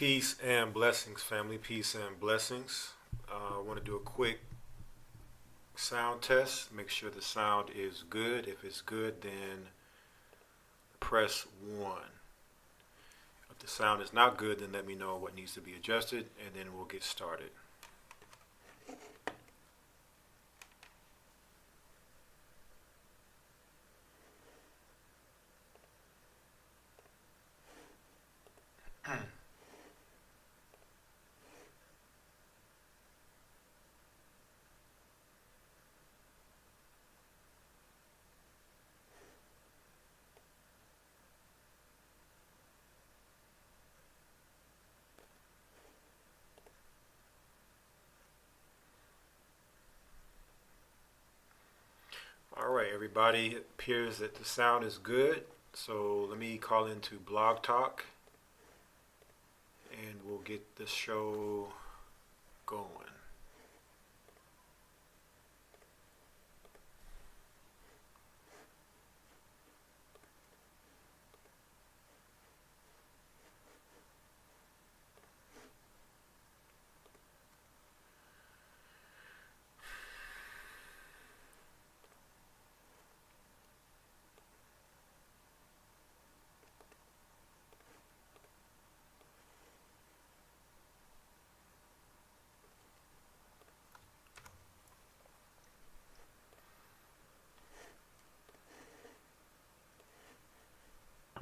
Peace and blessings, family. Peace and blessings. I want to do a quick sound test. Make sure the sound is good. If it's good, then press 1. If the sound is not good, then let me know what needs to be adjusted, and then we'll get started. All right, everybody, it appears that the sound is good. So let me call into Blog Talk and we'll get the show going.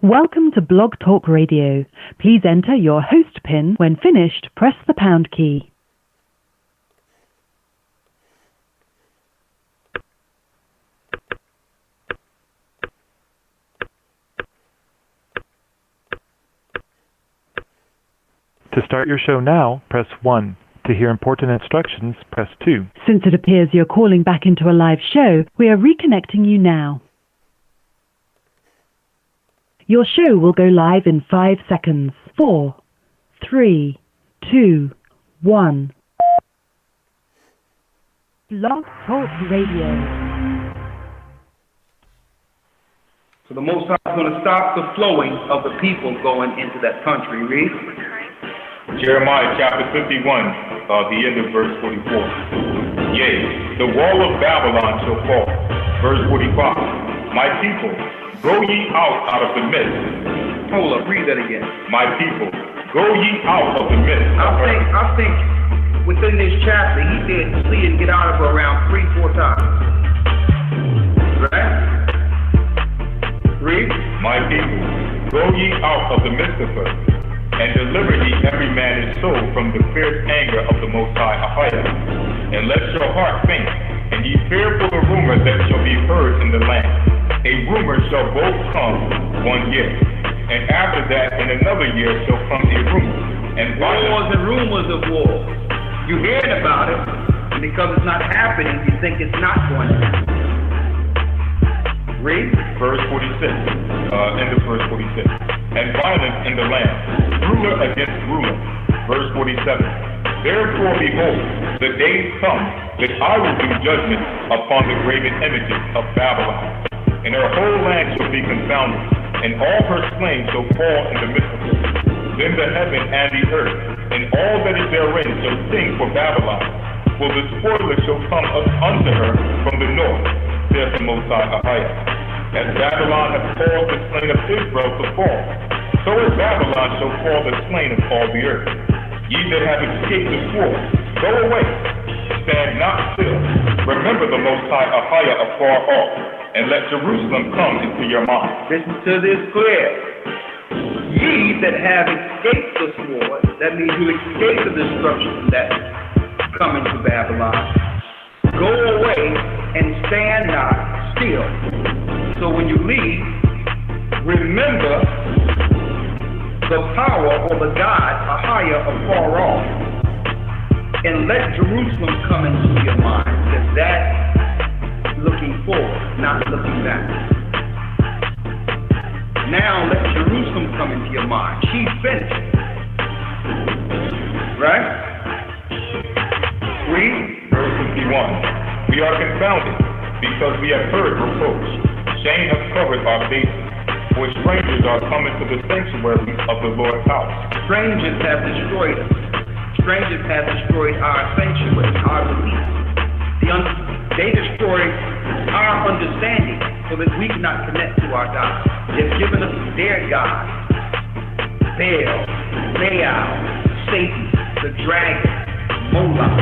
Welcome to Blog Talk Radio. Please enter your host PIN. When finished, press the pound key. To start your show now, press 1. To hear important instructions, press 2. Since it appears you're calling back into a live show, we are reconnecting you now. Your show will go live in 5 seconds. 4, 3, 2, 1. Blog Talk Radio. So the Most High is going to stop the flowing of the people going into that country. Read. Jeremiah chapter 51, the end of verse 44. Yea, the wall of Babylon shall fall. Verse 45. My people, go ye out of the midst. Hold up, read that again. My people, go ye out of the midst. I think within this chapter, he did see and get out of her around 3-4 times. Right? Read. My people, go ye out of the midst of her, and deliver ye every man his soul from the fierce anger of the Most High AHAYAH. And let your heart faint, and ye fear for the rumors that shall be heard in the land. A rumor shall both come 1 year, and after that in another year shall come a rumor. And wars and rumors of war. You hearing about it, and because it's not happening, you think it's not going to happen. Read. Verse 46, end of verse 46. And violence in the land, ruler against ruler. Verse 47. Therefore, behold, the days come that I will do judgment upon the graven images of Babylon. And her whole land shall be confounded, and all her slain shall fall in the midst of her. Then the heaven and the earth, and all that is therein, shall sing for Babylon. For the spoiler shall come up unto her from the north, saith the Most High AHAYAH. As Babylon hath caused the slain of Israel to fall, so as Babylon shall call the slain of all the earth. Ye that have escaped the sword, go away, stand not still. Remember the Most High AHAYAH afar off, and let Jerusalem come into your mind. Listen to this clear. Ye that have escaped the sword, that means you escaped the destruction that's coming to Babylon, go away and stand not still. So when you leave, remember the power or the God, AHAYAH, afar off, and let Jerusalem come into your mind. Because that looking forward, not looking back. Now let Jerusalem come into your mind. She's finished. Right? Read. Verse 51. We are confounded, because we have heard reproach. Shame hath covered our faces. for strangers are coming to the sanctuary of the Lord's house. Strangers have destroyed us. Strangers have destroyed our sanctuary, our belief. They destroyed our understanding so that we cannot connect to our God. They've given us their God. Baal, Baal, Satan, the dragon, Moloch.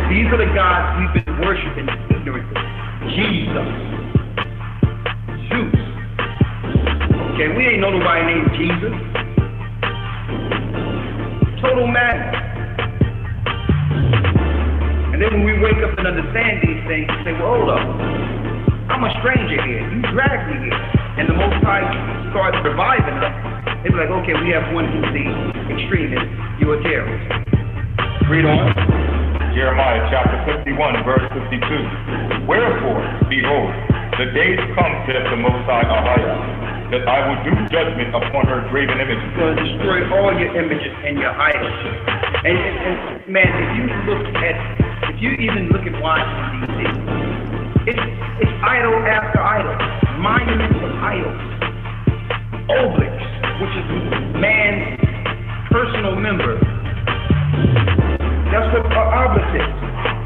These are the gods we've been worshiping ignorantly. Jesus, Zeus. Okay, we ain't know nobody named Jesus. Total madness. And then when we wake up and understand these things, we say, well, hold up. I'm a stranger here. You dragged me here. And the Most High starts reviving us. They be like, okay, we have one who's the extremist. You're a terrorist. Read on. Jeremiah chapter 51, verse 52. Wherefore, behold, the days come, saith the Most High AHAYAH, that I will do judgment upon her graven images. He's going to destroy all your images and your idols. And man, if you even look at Washington, D.C., it's idol after idol, monuments of idols, obelisks, which is man's personal member. That's what obelisk is.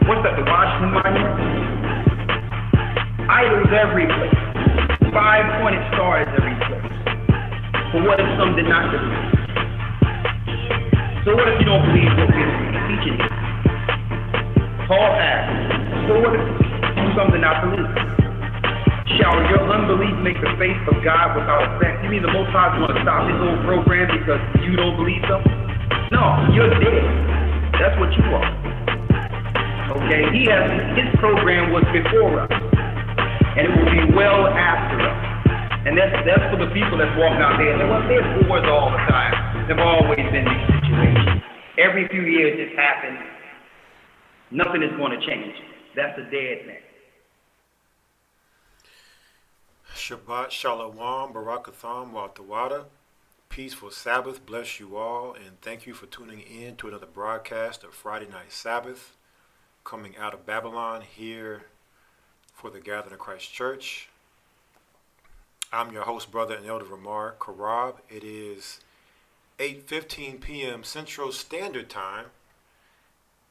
What's that, the Washington Monument? Idols every place. 5-pointed stars every place. But what if some did not believe? So what if you don't believe what we're teaching you? Paul asked, so what if some did not believe? Shall your unbelief make the faith of God without effect? You mean the Most High is going to stop his whole program because you don't believe something? No, you're dead. That's what you are. Okay, his program was before us, and it will be well after us. And that's for the people that's walking out there and say, well, there's wars all the time. There've always been these situations. Every few years this happens. Nothing is going to change. That's a dead man. Shabbat Shalom, Barakatham, Watawada. Peaceful Sabbath, bless you all, and thank you for tuning in to another broadcast of Friday Night Sabbath, coming out of Babylon here for the Gathering of Christ Church. I'm your host, brother and elder Ramar Karab. It is 8:15 p.m. Central Standard Time,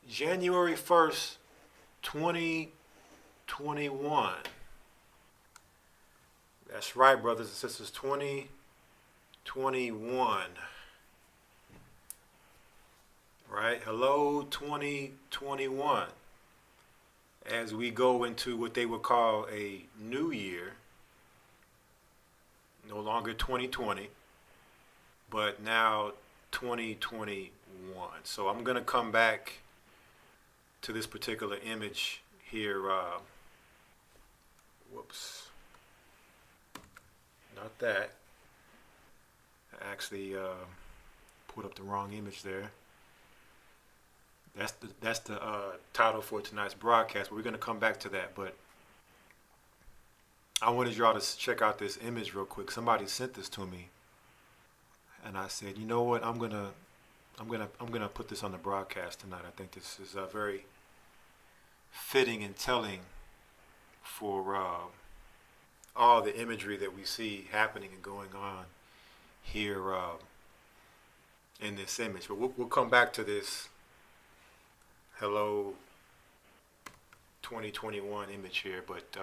January 1st, 2021. That's right, brothers and sisters, 2021. Right? Hello, 2021. As we go into what they would call a new year, no longer 2020, but now 2021. So I'm going to come back to this particular image here. Whoops. Not that. I actually put up the wrong image there. That's the title for tonight's broadcast. But we're going to come back to that. But I wanted y'all to check out this image real quick. Somebody sent this to me, and I said, you know what? I'm gonna put this on the broadcast tonight. I think this is very fitting and telling for all the imagery that we see happening and going on here in this image. But we'll come back to this hello 2021 image here. But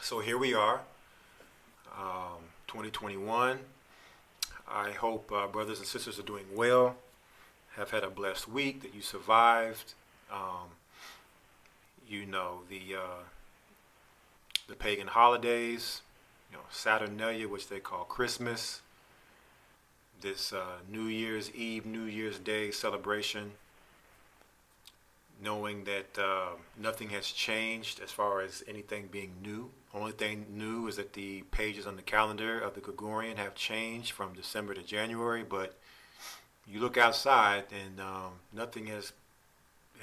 so here we are, 2021. I hope brothers and sisters are doing well, have had a blessed week, that you survived. You know, the pagan holidays, you know, Saturnalia, which they call Christmas, this New Year's Eve, New Year's Day celebration, knowing that nothing has changed as far as anything being new. Only thing new is that the pages on the calendar of the Gregorian have changed from December to January, but you look outside and nothing has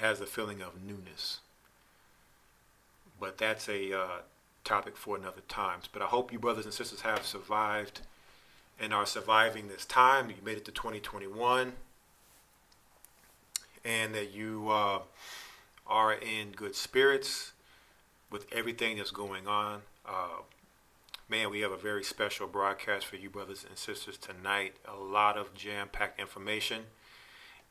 a feeling of newness. But that's a topic for another time. But I hope you brothers and sisters have survived and are surviving this time. You made it to 2021, and that you are in good spirits with everything that's going on. Man, we have a very special broadcast for you brothers and sisters tonight. A lot of jam-packed information.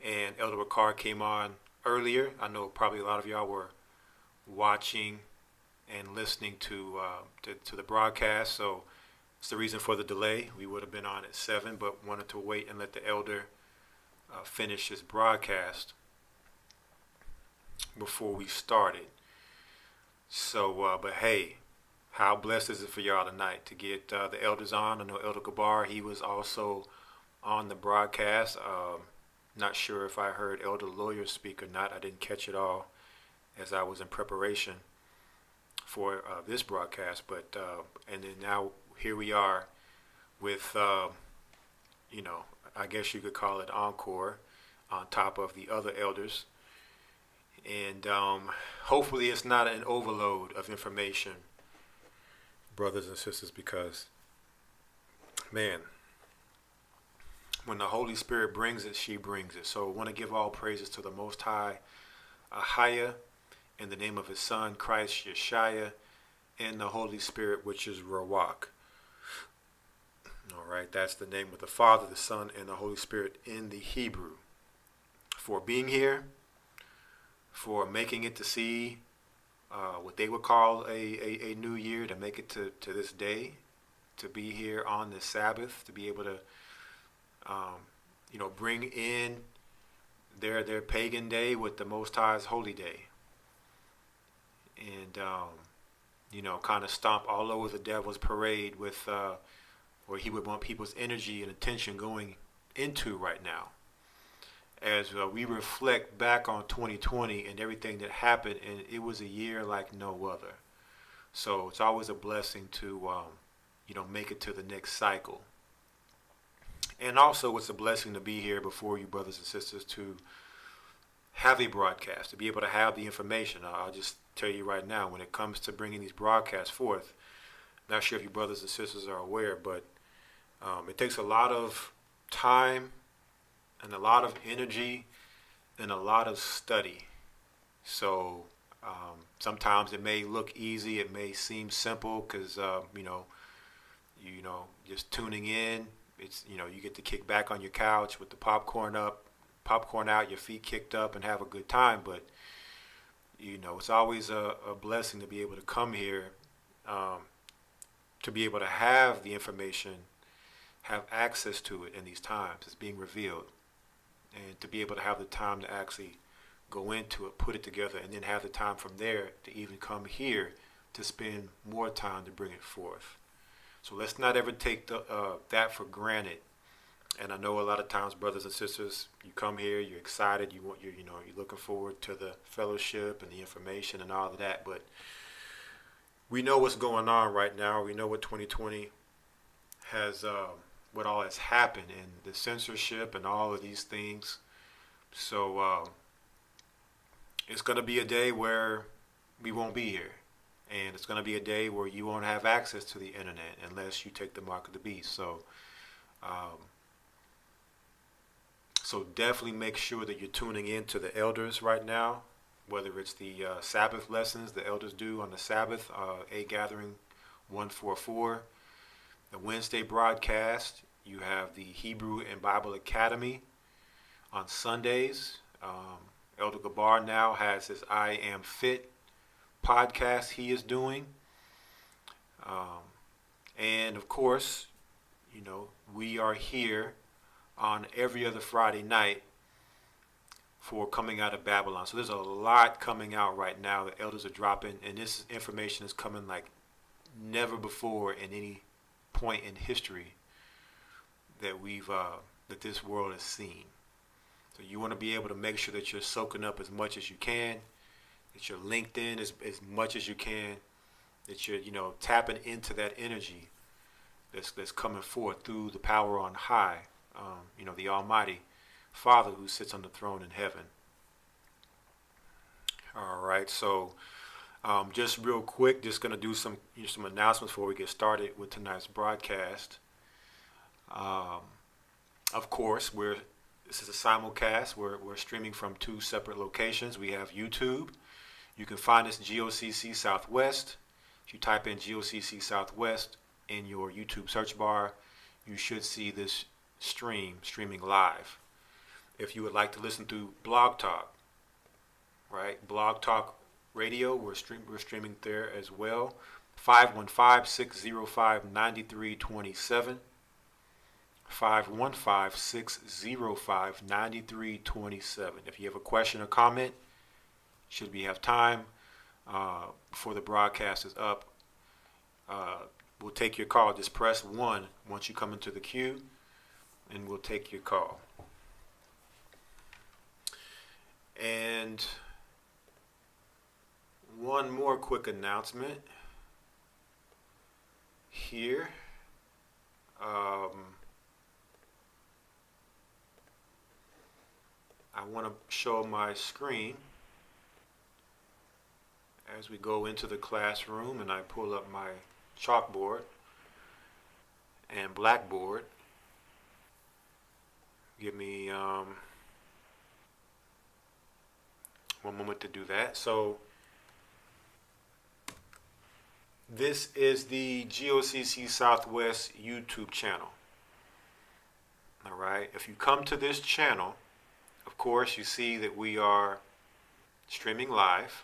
And Elder Ricard came on earlier. I know probably a lot of y'all were watching and listening to the broadcast, so it's the reason for the delay. We would have been on at 7, but wanted to wait and let the elder finish his broadcast before we started. So, but hey, how blessed is it for y'all tonight to get the elders on? I know Elder Gabar, he was also on the broadcast. Not sure if I heard Elder Lawyer speak or not. I didn't catch it all as I was in preparation for this broadcast. But and then now here we are with, you know, I guess you could call it encore on top of the other elders. And hopefully it's not an overload of information, brothers and sisters, because, man, when the Holy Spirit brings it, she brings it. So I want to give all praises to the Most High, AHAYAH, in the name of his Son, Christ Yeshua, and the Holy Spirit, which is Rawak. All right, that's the name of the Father, the Son, and the Holy Spirit in the Hebrew. For being here, for making it to see what they would call a new year, to make it to this day, to be here on this Sabbath, to be able to you know, bring in their pagan day with the Most High's holy day, and you know, kind of stomp all over the devil's parade with where he would want people's energy and attention going into right now, as we reflect back on 2020 and everything that happened, and it was a year like no other. So it's always a blessing to you know, make it to the next cycle. And also it's a blessing to be here before you brothers and sisters, to have a broadcast, to be able to have the information. I'll just tell you right now, when it comes to bringing these broadcasts forth, I'm not sure if you brothers and sisters are aware, but it takes a lot of time and a lot of energy and a lot of study. So sometimes it may look easy, it may seem simple, because you know, just tuning in, it's, you know, you get to kick back on your couch with the popcorn out, your feet kicked up, and have a good time. But you know, it's always a blessing to be able to come here, to be able to have the information, have access to it in these times. It's being revealed, and to be able to have the time to actually go into it, put it together, and then have the time from there to even come here to spend more time to bring it forth. So let's not ever take that for granted. And I know a lot of times, brothers and sisters, you come here, you're excited, you're looking forward to the fellowship and the information and all of that. But we know what's going on right now. We know what 2020 has, what all has happened, and the censorship and all of these things. So it's going to be a day where we won't be here. And it's going to be a day where you won't have access to the internet unless you take the mark of the beast. So, so definitely make sure that you're tuning in to the elders right now, whether it's the Sabbath lessons the elders do on the Sabbath, A Gathering 144, the Wednesday broadcast. You have the Hebrew and Bible Academy on Sundays. Elder Gabar now has his I Am Fit podcast he is doing, and of course, you know, we are here on every other Friday night for Coming Out of Babylon. So there's a lot coming out right now. The elders are dropping, and this information is coming like never before in any point in history that that this world has seen. So you want to be able to make sure that you're soaking up as much as you can, that you're linked in as much as you can, that you're, you know, tapping into that energy that's coming forth through the power on high, you know, the Almighty Father who sits on the throne in heaven. All right, so just real quick, just going to do some announcements before we get started with tonight's broadcast. Of course, this is a simulcast. We're streaming from 2 separate locations. We have YouTube. You can find us GOCC Southwest. If you type in GOCC Southwest in your YouTube search bar, you should see this streaming live. If you would like to listen to Blog Talk, right? Blog Talk Radio, we're streaming there as well. 515-605-9327. 515-605-9327. If you have a question or comment, should we have time before the broadcast is up, we'll take your call. Just press 1 once you come into the queue, and we'll take your call. And one more quick announcement here. I want to show my screen as we go into the classroom, and I pull up my chalkboard and blackboard. Give me one moment to do that. So this is the GOCC Southwest YouTube channel. All right. If you come to this channel, of course, you see that we are streaming live.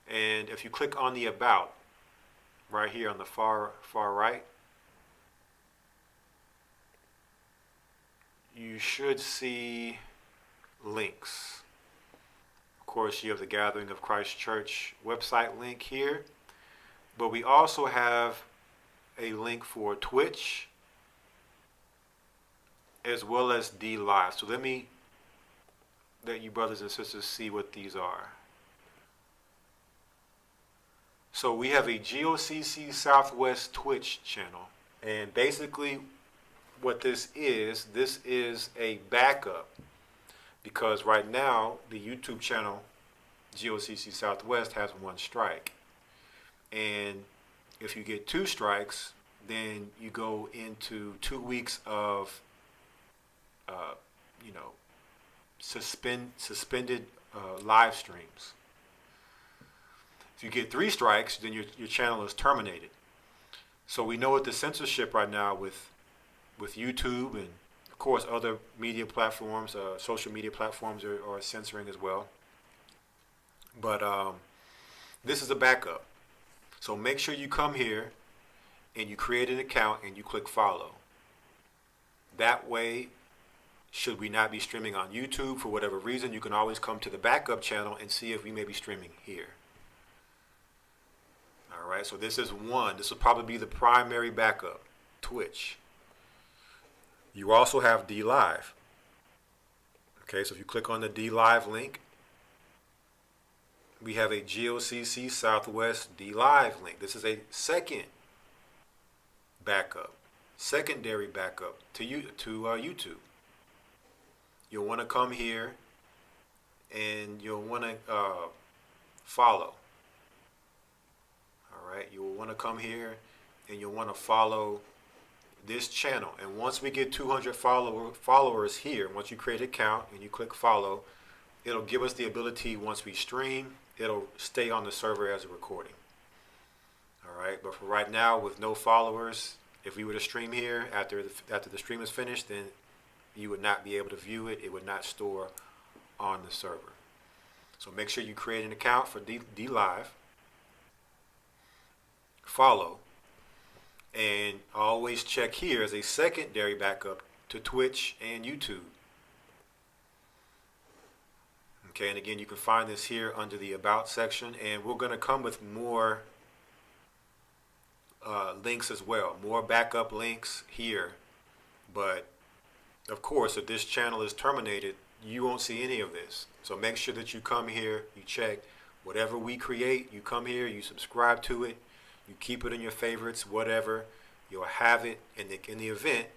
And if you click on the About, right here on the far right, you should see links. Of course, you have the Gathering of Christ Church website link here, but we also have a link for Twitch as well as D Live. So let me let you brothers and sisters see what these are. So we have a GOCC Southwest Twitch channel, and basically what this is a backup, because right now the YouTube channel GOCC Southwest has 1 strike, and if you get 2 strikes, then you go into 2 weeks of suspended live streams. If you get 3 strikes, then your channel is terminated. So we know what the censorship right now with YouTube and of course other media platforms, social media platforms are censoring as well. But this is a backup. So make sure you come here and you create an account and you click follow. That way, should we not be streaming on YouTube for whatever reason, you can always come to the backup channel and see if we may be streaming here. All right, so this is one. This will probably be the primary backup, Twitch. You also have D Live. Okay, so if you click on the D Live link, we have a GOCC Southwest D Live link. This is a second backup, secondary backup to YouTube. You'll want to come here and you'll want to follow. All right, you'll want to come here and you'll want to follow this channel. And once we get 200 followers here, once you create an account and you click follow, it'll give us the ability, once we stream, it'll stay on the server as a recording. All right, but for right now, with no followers, if we were to stream here after the stream is finished, then you would not be able to view it. It would not store on the server. So make sure you create an account for D Live, follow, and always check here as a secondary backup to Twitch and YouTube. Okay, and again, you can find this here under the About section, and we're going to come with more links as well, more backup links here. But of course, if this channel is terminated, you won't see any of this. So make sure that you come here, you check whatever we create, you come here, you subscribe to it, you keep it in your favorites, whatever. You'll have it in the event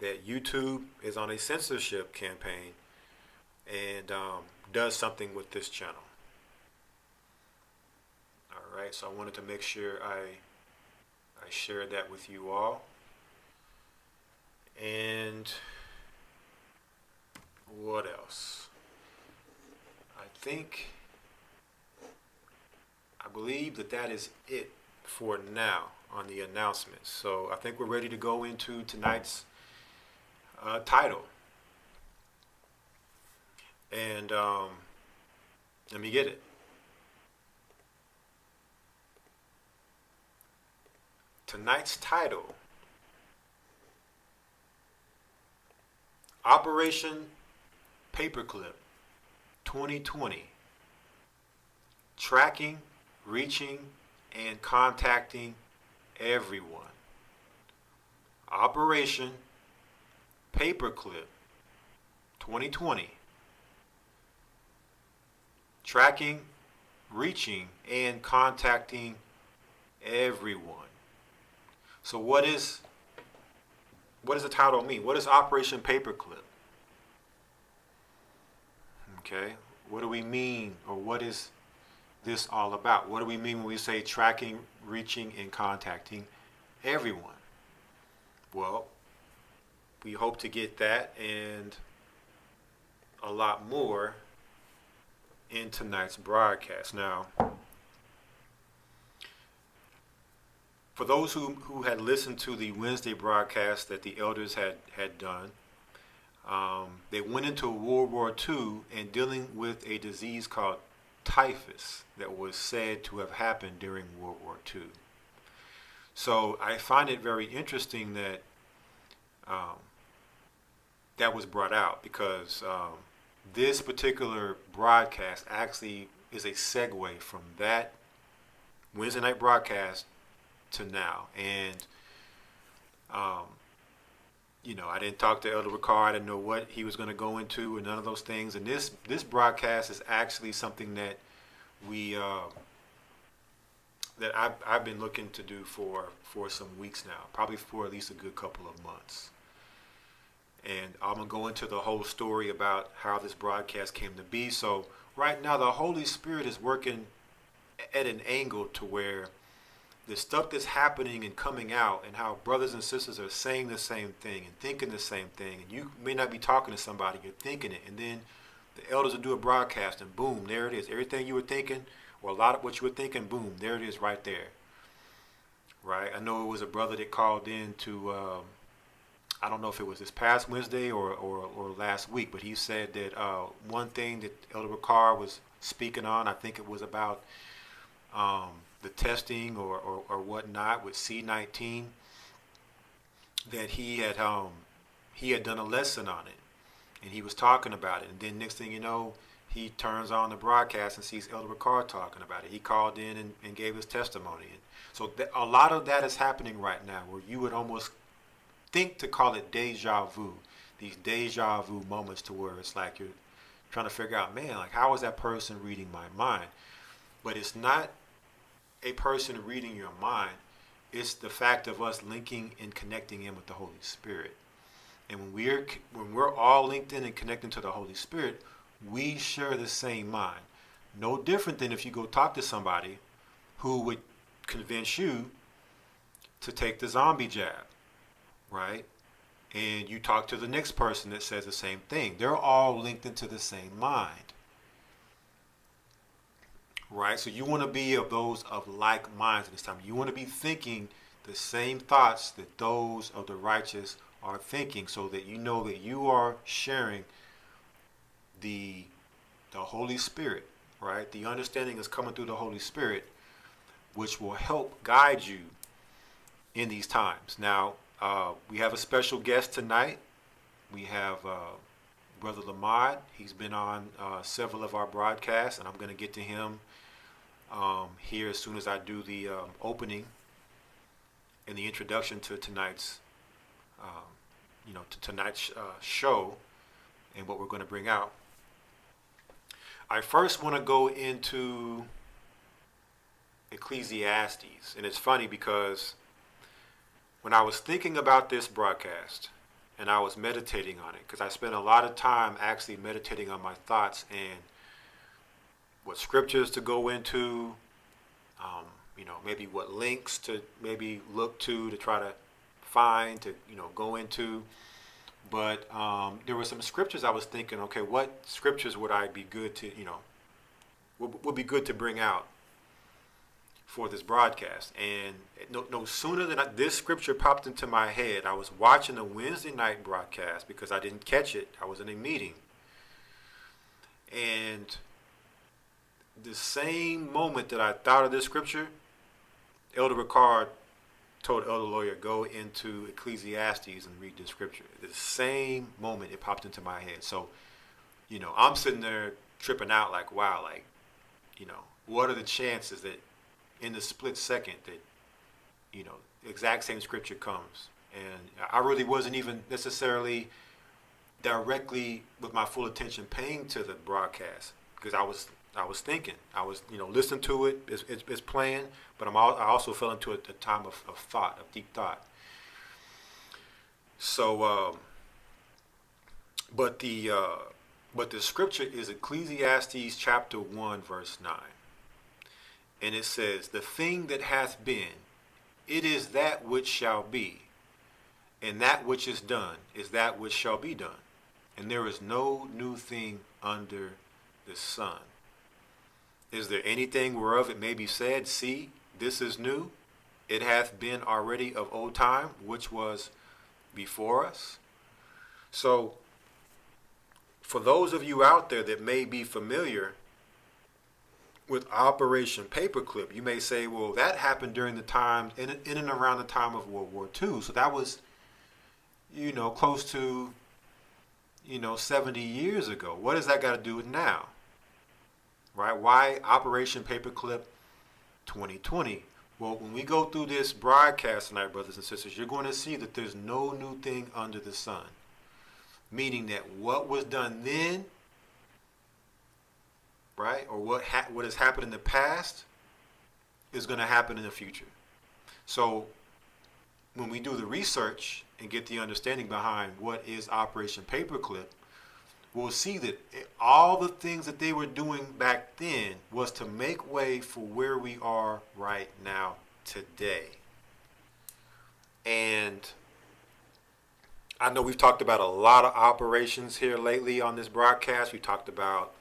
that YouTube is on a censorship campaign and does something with this channel. All right, so I wanted to make sure I shared that with you all. And what else? I believe that is it for now on the announcements. So I think we're ready to go into tonight's title. And let me get it. Tonight's title: Operation PaperClip 2020. Tracking, reaching, and contacting everyone. Operation PaperClip 2020. Tracking, reaching, and contacting everyone. So what does the title mean? What is Operation PaperClip? Okay, what do we mean, or what is this all about? What do we mean when we say tracking, reaching, and contacting everyone? Well, we hope to get that and a lot more in tonight's broadcast. Now, for those who had listened to the Wednesday broadcast that the elders had done, they went into World War II and dealing with a disease called typhus that was said to have happened during World War II. So I find it very interesting that that was brought out, because this particular broadcast actually is a segue from that Wednesday night broadcast to now. And I didn't talk to Elder Ricard. I didn't know what he was going to go into, and none of those things. And this broadcast is actually something that I've been looking to do for some weeks now, probably for at least a good couple of months. And I'm going to go into the whole story about how this broadcast came to be. So right now, the Holy Spirit is working at an angle to where the stuff that's happening and coming out, and how brothers and sisters are saying the same thing and thinking the same thing, and you may not be talking to somebody, you're thinking it, and then the elders will do a broadcast, and boom, there it is. Everything you were thinking, or a lot of what you were thinking, boom, there it is right there. Right? I know it was a brother that called in to, I don't know if it was this past Wednesday or last week, but he said that one thing that Elder Ricard was speaking on, I think it was about the testing or whatnot with C-19, that he had done a lesson on it, and he was talking about it. And then next thing you know, he turns on the broadcast and sees Elder Ricard talking about it. He called in and gave his testimony. And so a lot of that is happening right now, where you would almost think to call it deja vu, these deja vu moments, to where it's like you're trying to figure out, man, like, how is that person reading my mind? But it's not a person reading your mind. It's the fact of us linking and connecting in with the Holy Spirit. And when we're all linked in and connecting to the Holy Spirit, we share the same mind. No different than if you go talk to somebody who would convince you to take the zombie jab, right? And you talk to the next person that says the same thing. They're all linked into the same mind. Right? So you want to be of those of like minds at this time. You want to be thinking the same thoughts that those of the righteous are thinking, so that you know that you are sharing the Holy Spirit, right? The understanding is coming through the Holy Spirit, which will help guide you in these times. Now, we have a special guest tonight. We have Brother Lamad. He's been on several of our broadcasts, and I'm going to get to him here as soon as I do the opening and the introduction to tonight's, show and what we're going to bring out. I first want to go into Ecclesiastes, and it's funny because when I was thinking about this broadcast and I was meditating on it, because I spent a lot of time actually meditating on my thoughts and what scriptures to go into, maybe what links to maybe look to try to find, to go into. But there were some scriptures I was thinking, okay, what scriptures would I be good to, would be good to bring out for this broadcast. And no sooner than this scripture popped into my head, I was watching a Wednesday night broadcast because I didn't catch it. I was in a meeting. And the same moment that I thought of this scripture, Elder Ricard told Elder Lawyer, go into Ecclesiastes and read this scripture. The same moment it popped into my head. So, I'm sitting there tripping out like, wow, like, what are the chances that in the split second that, the exact same scripture comes? And I really wasn't even necessarily directly with my full attention paying to the broadcast, because I was thinking, I was listening to it, it's playing, but I also fell into a time of thought, of deep thought. So but the scripture is Ecclesiastes chapter 1 verse 9, and it says, the thing that hath been, it is that which shall be, and that which is done is that which shall be done. And there is no new thing under the sun. Is there anything whereof it may be said, see, this is new? It hath been already of old time, which was before us. So, for those of you out there that may be familiar with Operation Paperclip, you may say, well, that happened during the time, in and around the time of World War II. So that was, close to 70 years ago. What does that got to do with now? Right? Why Operation Paperclip 2020? Well, when we go through this broadcast tonight, brothers and sisters, you're going to see that there's no new thing under the sun. Meaning that what was done then, right, or what has happened in the past is going to happen in the future. So when we do the research and get the understanding behind what is Operation Paperclip, we'll see that all the things that they were doing back then was to make way for where we are right now today. And I know we've talked about a lot of operations here lately on this broadcast. We talked about,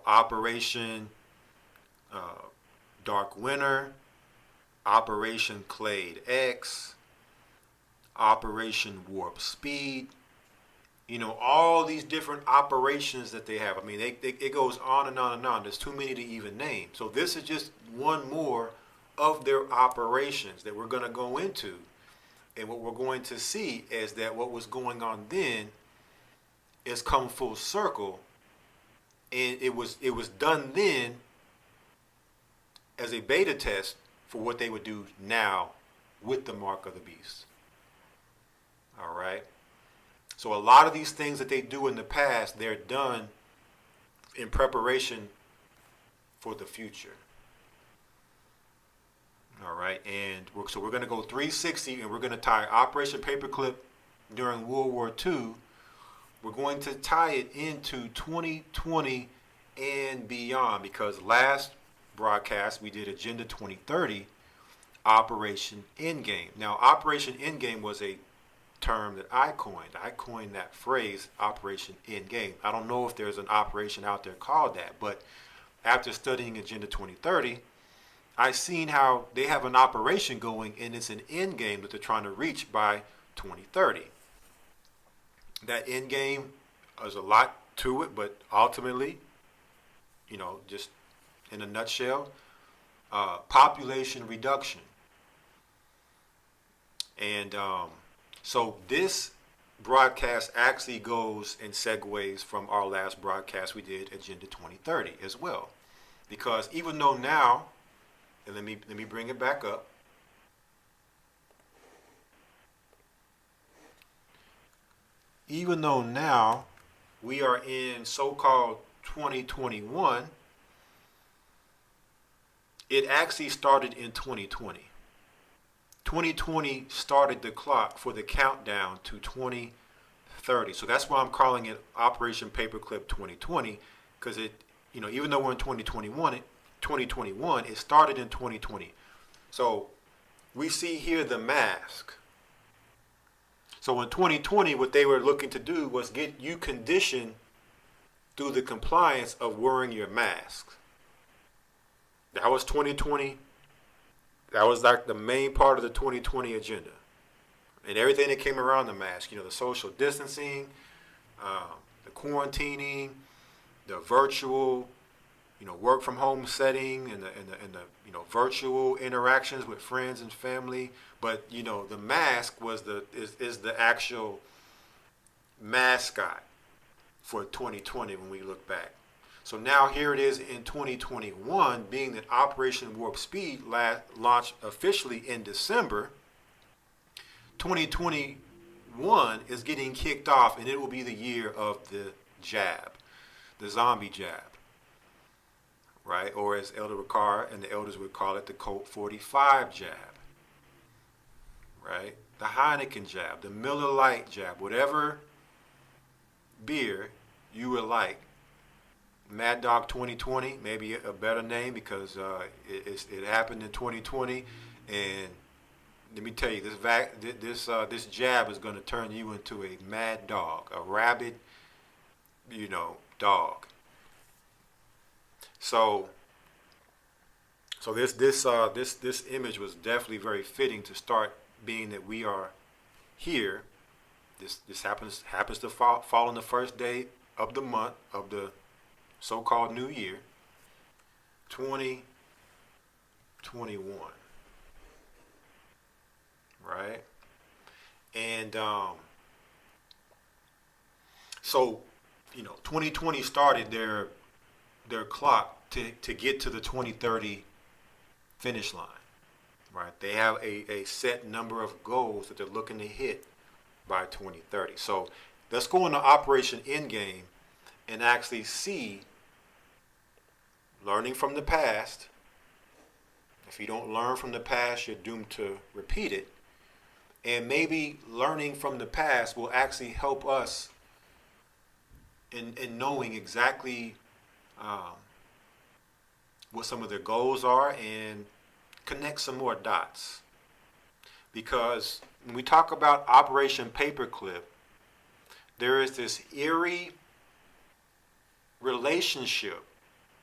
Operation Dark Winter, Operation Clade X, Operation Warp Speed, all these different operations that they have. I mean, it goes on and on and on. There's too many to even name. So this is just one more of their operations that we're going to go into. And what we're going to see is that what was going on then is come full circle. And it was done then as a beta test for what they would do now with the mark of the beast. All right. So a lot of these things that they do in the past, they're done in preparation for the future. All right. And so we're going to go 360, and we're going to tie Operation Paperclip during World War II. We're going to tie it into 2020 and beyond, because last broadcast we did Agenda 2030, Operation Endgame. Now, Operation Endgame was a term that I coined. I coined that phrase, Operation Endgame. I don't know if there's an operation out there called that, but after studying Agenda 2030, I've seen how they have an operation going, and it's an end game that they're trying to reach by 2030. That end game, there's a lot to it, but ultimately, just in a nutshell, population reduction. And so this broadcast actually goes and segues from our last broadcast we did, Agenda 2030, as well. Because even though now, and let me bring it back up. Even though now we are in so-called 2021, it actually started in 2020. 2020 started the clock for the countdown to 2030. So that's why I'm calling it Operation Paperclip 2020, because it, even though we're in 2021, it started in 2020. So we see here the mask. So in 2020, what they were looking to do was get you conditioned through the compliance of wearing your mask. That was 2020. That was like the main part of the 2020 agenda. And everything that came around the mask, the social distancing, the quarantining, the virtual, work from home setting, and the virtual interactions with friends and family. But the mask is the actual mascot for 2020 when we look back. So now here it is in 2021, being that Operation Warp Speed launched officially in December. 2021 is getting kicked off, and it will be the year of the jab, the zombie jab, right? Or as Elder Ricard and the elders would call it, the Colt 45 jab, right? The Heineken jab, the Miller Lite jab, whatever beer you would like. Mad Dog 2020, maybe a better name because it happened in 2020, and let me tell you, this jab is going to turn you into a mad dog, a rabid, dog. So this image was definitely very fitting to start, being that we are here. This happens to fall on the first day of the month of the so-called New Year, 2021. Right? And so 2020 started their clock to get to the 2030 finish line. Right? They have a set number of goals that they're looking to hit by 2030. So let's go into Operation Endgame and actually see, learning from the past. If you don't learn from the past, you're doomed to repeat it. And maybe learning from the past will actually help us in knowing exactly what some of their goals are and connect some more dots. Because when we talk about Operation Paperclip, there is this eerie relationship,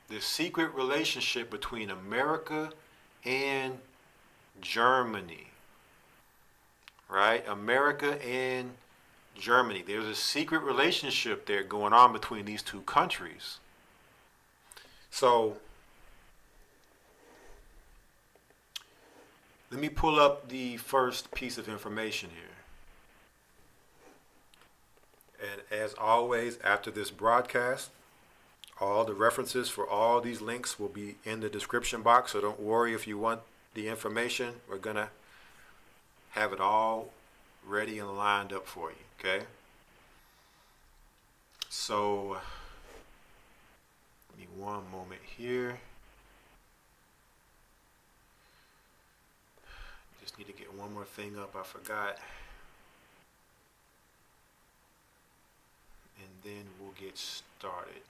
this secret relationship between America and Germany. Right? America and Germany. There's a secret relationship there going on between these two countries. So let me pull up the first piece of information here. And as always, after this broadcast, all the references for all these links will be in the description box. So don't worry if you want the information. We're going to have it all ready and lined up for you, okay? So, give me one moment here. Just need to get one more thing up I forgot. And then we'll get started.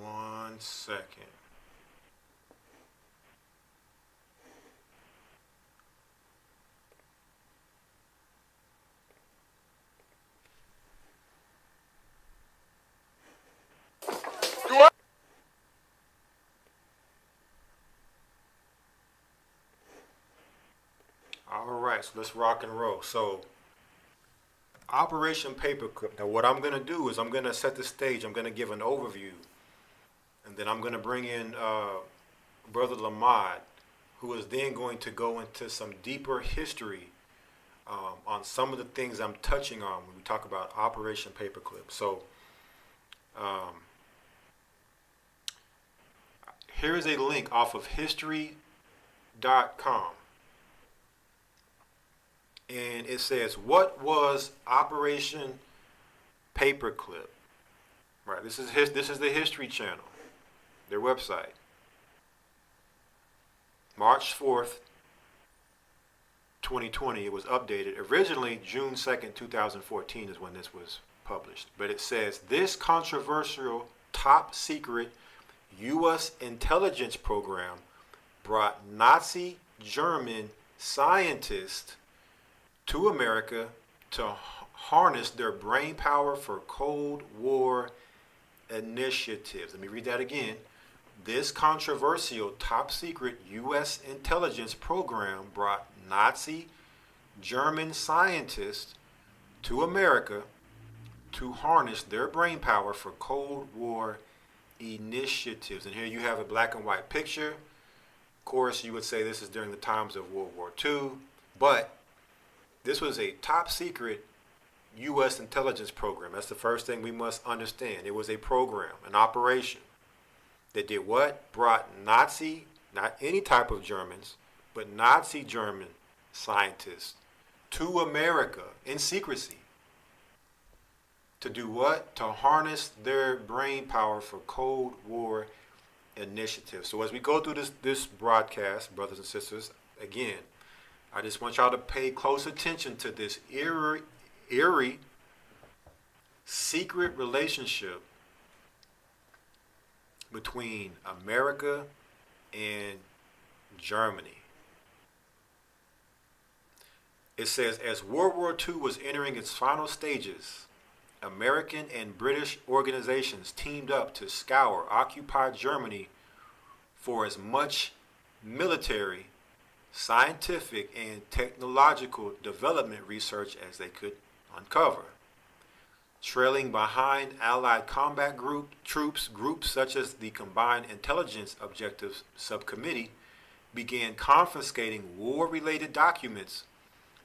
One second. All right, so let's rock and roll. So, Operation Paperclip. Now, what I'm going to do is I'm going to set the stage. I'm going to give an overview. And then I'm going to bring in Brother Lamad, who is then going to go into some deeper history on some of the things I'm touching on when we talk about Operation Paperclip. So here is a link off of history.com. And it says, what was Operation Paperclip? Right, this is the History Channel, their website. March 4th, 2020, it was updated. Originally, June 2nd, 2014 is when this was published. But it says, this controversial top secret U.S. intelligence program brought Nazi German scientists to America to harness their brain power for Cold War initiatives. Let me read that again. This controversial top secret U.S. intelligence program brought Nazi German scientists to America to harness their brain power for Cold War initiatives. And here you have a black and white picture. Of course, you would say this is during the times of World War II, but this was a top secret U.S. intelligence program. That's the first thing we must understand. It was a program, an operation that did what? Brought Nazi, not any type of Germans, but Nazi German scientists to America in secrecy. To do what? To harness their brain power for Cold War initiatives. So as we go through this broadcast, brothers and sisters, again, I just want y'all to pay close attention to this eerie secret relationship between America and Germany. It says, as World War II was entering its final stages, American and British organizations teamed up to scour occupied Germany for as much military, scientific, and technological development research as they could uncover. Trailing behind Allied combat troops, groups such as the Combined Intelligence Objectives Subcommittee began confiscating war-related documents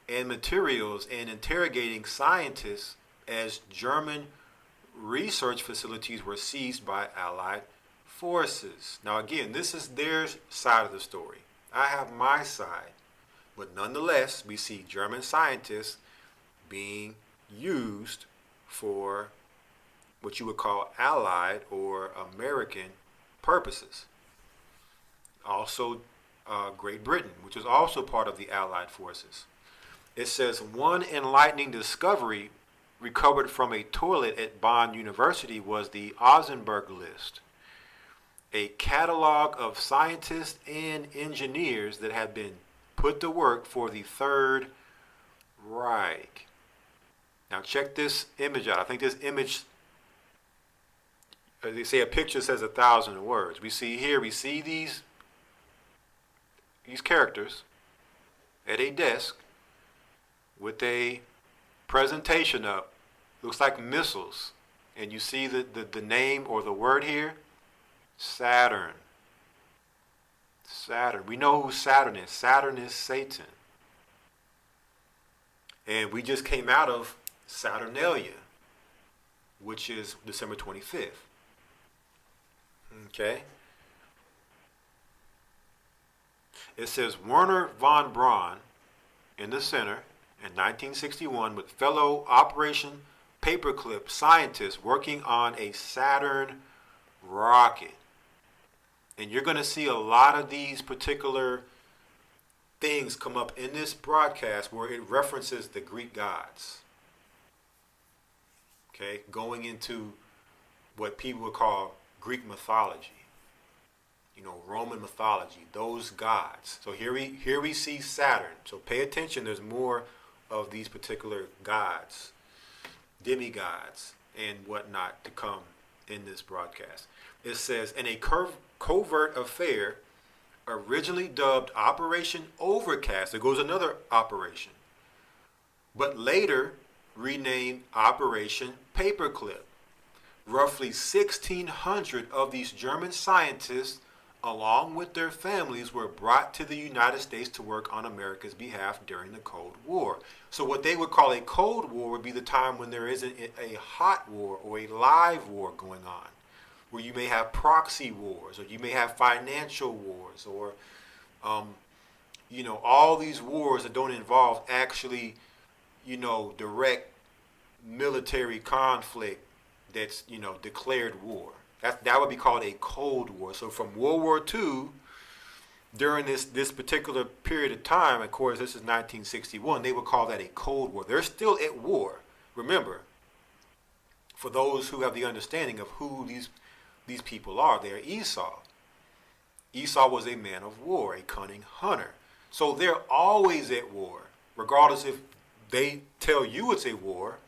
and materials and interrogating scientists as German research facilities were seized by Allied forces. Now again, this is their side of the story. I have my side. But nonetheless, we see German scientists being used for what you would call Allied or American purposes. Also, Great Britain, which was also part of the Allied forces. It says, one enlightening discovery recovered from a toilet at Bonn University was the Ausenberg list, a catalog of scientists and engineers that had been put to work for the Third Reich. Now check this image out. I think this image, they say a picture says 1,000 words. We see here, we see these characters at a desk with a presentation up. Looks like missiles. And you see the name or the word here, Saturn. Saturn. We know who Saturn is. Saturn is Satan. And we just came out of Saturnalia, which is December 25th. Okay. It says Werner von Braun in the center in 1961 with fellow Operation PaperClip scientists working on a Saturn rocket. And you're going to see a lot of these particular things come up in this broadcast where it references the Greek gods. Okay, going into what people would call Greek mythology. You know, Roman mythology, those gods. So here we see Saturn. So pay attention, there's more of these particular gods, demigods, and whatnot to come in this broadcast. It says, in a covert affair originally dubbed Operation Overcast, there goes another operation, but later renamed Operation Paperclip. Roughly 1,600 of these German scientists, along with their families, were brought to the United States to work on America's behalf during the Cold War. So what they would call a Cold War would be the time when there isn't a hot war or a live war going on, where you may have proxy wars, or you may have financial wars, or all these wars that don't involve actually, direct military conflict that's, declared war. That would be called a Cold War. So from World War II, during this particular period of time, of course, this is 1961, they would call that a Cold War. They're still at war. Remember, for those who have the understanding of who these people are, they're Esau. Esau was a man of war, a cunning hunter. So they're always at war, regardless if they tell you it's a war.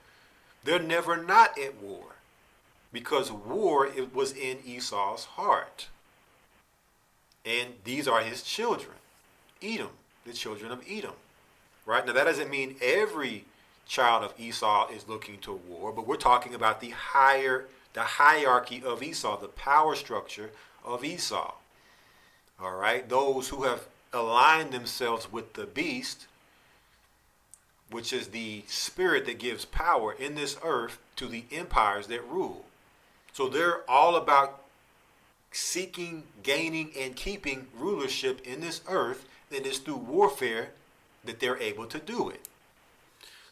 They're never not at war, because war, it was in Esau's heart. And these are his children, Edom, the children of Edom. Right? Now that doesn't mean every child of Esau is looking to war, but we're talking about the hierarchy of Esau, the power structure of Esau. All right? Those who have aligned themselves with the beast, which is the spirit that gives power in this earth to the empires that rule. So they're all about seeking, gaining, and keeping rulership in this earth, and it's through warfare that they're able to do it.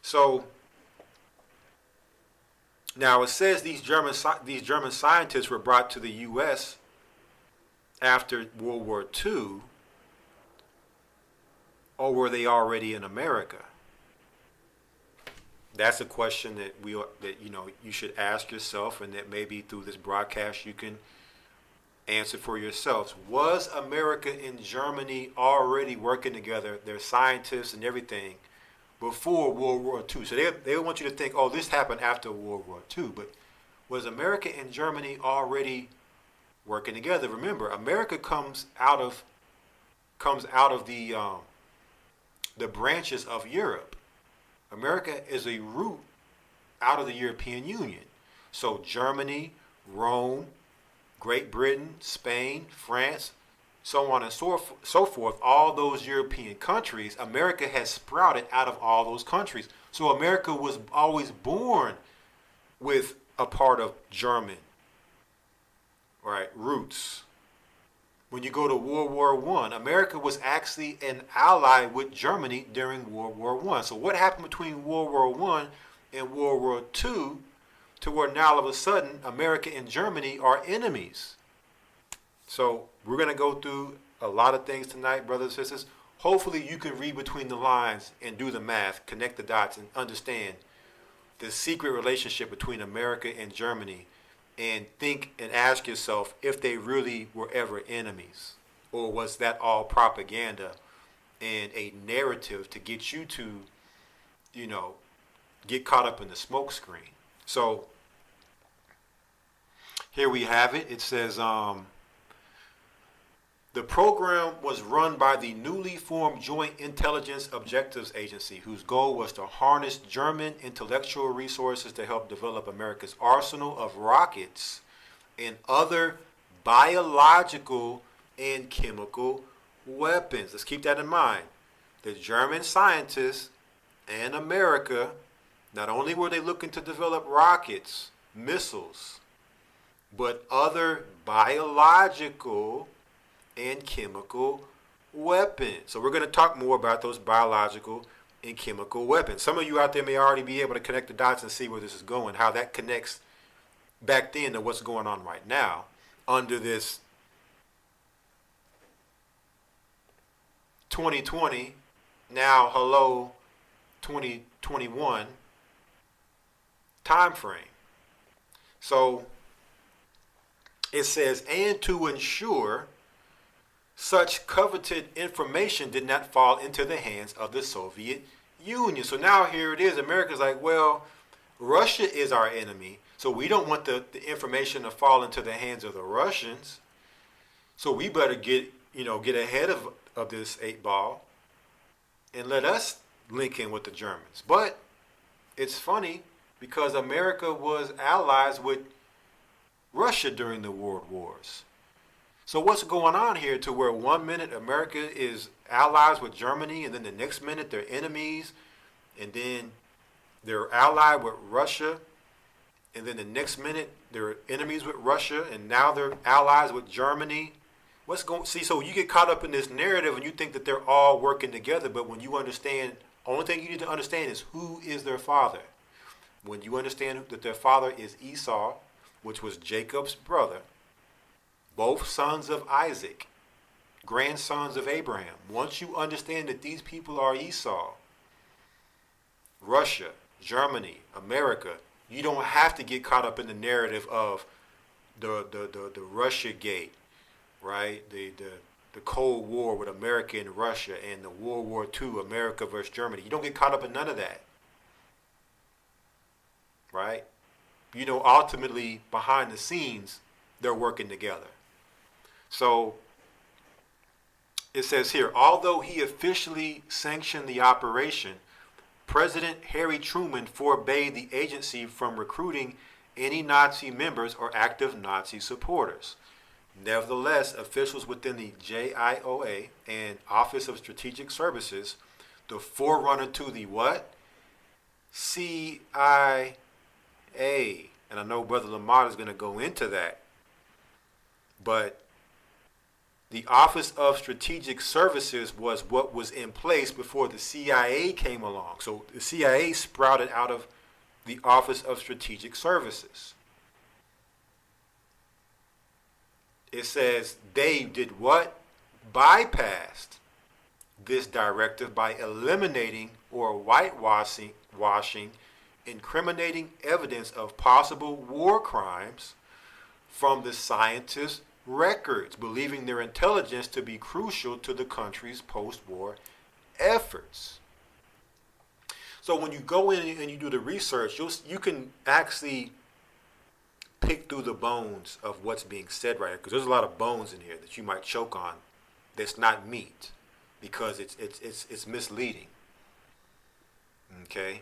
So now it says these German scientists were brought to the U.S. after World War II, or were they already in America? That's a question that you should ask yourself, and that maybe through this broadcast you can answer for yourselves. Was America and Germany already working together, their scientists and everything, before World War II? So they want you to think, oh, this happened after World War II. But was America and Germany already working together? Remember, America comes out of the branches of Europe. America is a root out of the European Union. So Germany, Rome, Great Britain, Spain, France, so on and so forth, all those European countries, America has sprouted out of all those countries. So America was always born with a part of German, right, roots. When you go to World War I, America was actually an ally with Germany during World War I. So what happened between World War I and World War II to where now all of a sudden America and Germany are enemies? So we're going to go through a lot of things tonight, brothers and sisters. Hopefully you can read between the lines and do the math, connect the dots, and understand the secret relationship between America and Germany, and think and ask yourself if they really were ever enemies, or was that all propaganda and a narrative to get you to, get caught up in the smoke screen. So here we have it. It says the program was run by the newly formed Joint Intelligence Objectives Agency, whose goal was to harness German intellectual resources to help develop America's arsenal of rockets and other biological and chemical weapons. Let's keep that in mind. The German scientists and America, not only were they looking to develop rockets, missiles, but other biological and chemical weapons. So we're going to talk more about those biological and chemical weapons. Some of you out there may already be able to connect the dots and see where this is going, how that connects back then to what's going on right now under this 2020, now hello 2021 time frame. So it says, and to ensure such coveted information did not fall into the hands of the Soviet Union. So now here it is. America's like, well, Russia is our enemy, so we don't want the information to fall into the hands of the Russians. So we better get ahead of this 8-ball and let us link in with the Germans. But it's funny because America was allies with Russia during the World Wars. So what's going on here to where 1 minute America is allies with Germany, and then the next minute they're enemies, and then they're allied with Russia, and then the next minute they're enemies with Russia, and now they're allies with Germany? So you get caught up in this narrative and you think that they're all working together, but when you understand, only thing you need to understand is who is their father. When you understand that their father is Esau, which was Jacob's brother, both sons of Isaac, grandsons of Abraham. Once you understand that these people are Esau, Russia, Germany, America, you don't have to get caught up in the narrative of the Russia gate, right? The Cold War with America and Russia, and the World War II, America versus Germany. You don't get caught up in none of that, right? You know, ultimately, behind the scenes, they're working together. So it says here, although he officially sanctioned the operation, President Harry Truman forbade the agency from recruiting any Nazi members or active Nazi supporters. Nevertheless, officials within the JIOA and Office of Strategic Services, the forerunner to the what? CIA. And I know Brother Lamar is going to go into that. But the Office of Strategic Services was what was in place before the CIA came along. So the CIA sprouted out of the Office of Strategic Services. It says they did what? Bypassed this directive by eliminating or whitewashing incriminating evidence of possible war crimes from the scientists' records, believing their intelligence to be crucial to the country's post-war efforts. So when you go in and you do the research, you can actually pick through the bones of what's being said right here, because there's a lot of bones in here that you might choke on that's not meat, because it's misleading. Okay.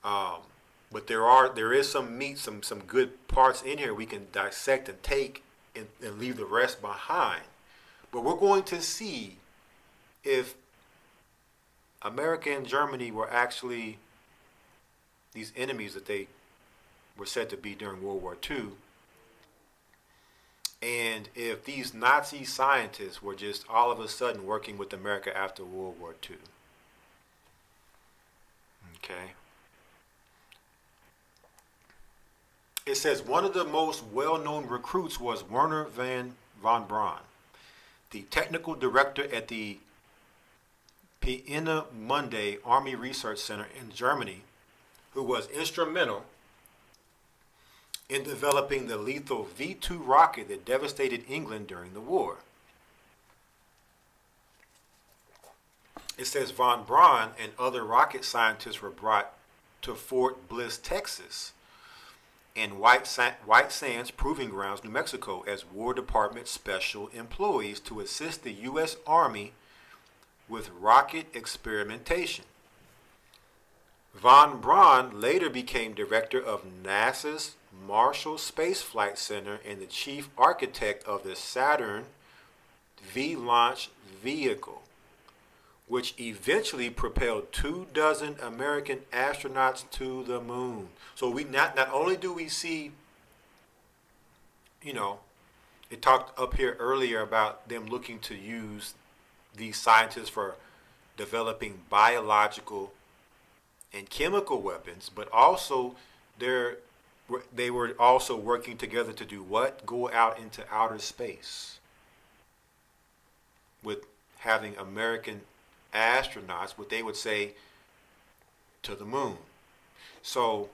But there is some meat, some good parts in here we can dissect and take and leave the rest behind. But we're going to see if America and Germany were actually these enemies that they were said to be during World War II, and if these Nazi scientists were just all of a sudden working with America after World War II. Okay. It says one of the most well-known recruits was Werner von Braun, the technical director at the Peenemünde Army Research Center in Germany, who was instrumental in developing the lethal V-2 rocket that devastated England during the war. It says von Braun and other rocket scientists were brought to Fort Bliss, Texas, and White Sands Proving Grounds, New Mexico, as War Department special employees to assist the U.S. Army with rocket experimentation. Von Braun later became director of NASA's Marshall Space Flight Center and the chief architect of the Saturn V launch vehicle, which eventually propelled 24 American astronauts to the moon. So we not only do we see, it talked up here earlier about them looking to use these scientists for developing biological and chemical weapons, but also they were also working together to do what? Go out into outer space with having American astronauts, what they would say, to the moon. So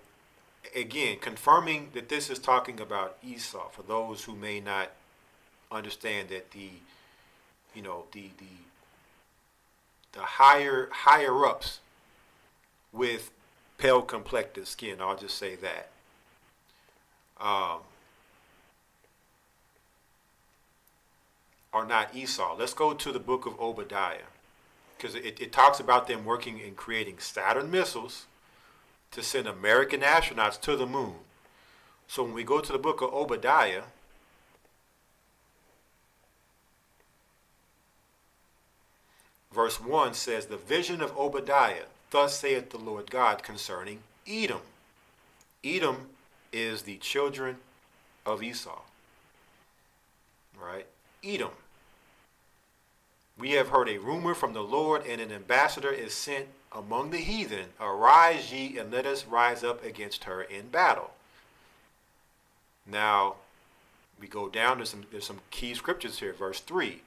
again, confirming that this is talking about Esau, for those who may not understand that the higher ups with pale complected skin, I'll just say that, are not Esau. Let's go to the book of Obadiah, because it talks about them working and creating Saturn missiles to send American astronauts to the moon. So when we go to the book of Obadiah, verse 1 says, the vision of Obadiah, thus saith the Lord God concerning Edom. Edom is the children of Esau. Right? Edom. We have heard a rumor from the Lord, and an ambassador is sent among the heathen. Arise ye, and let us rise up against her in battle. Now, we go down, there's some key scriptures here. Verse 3.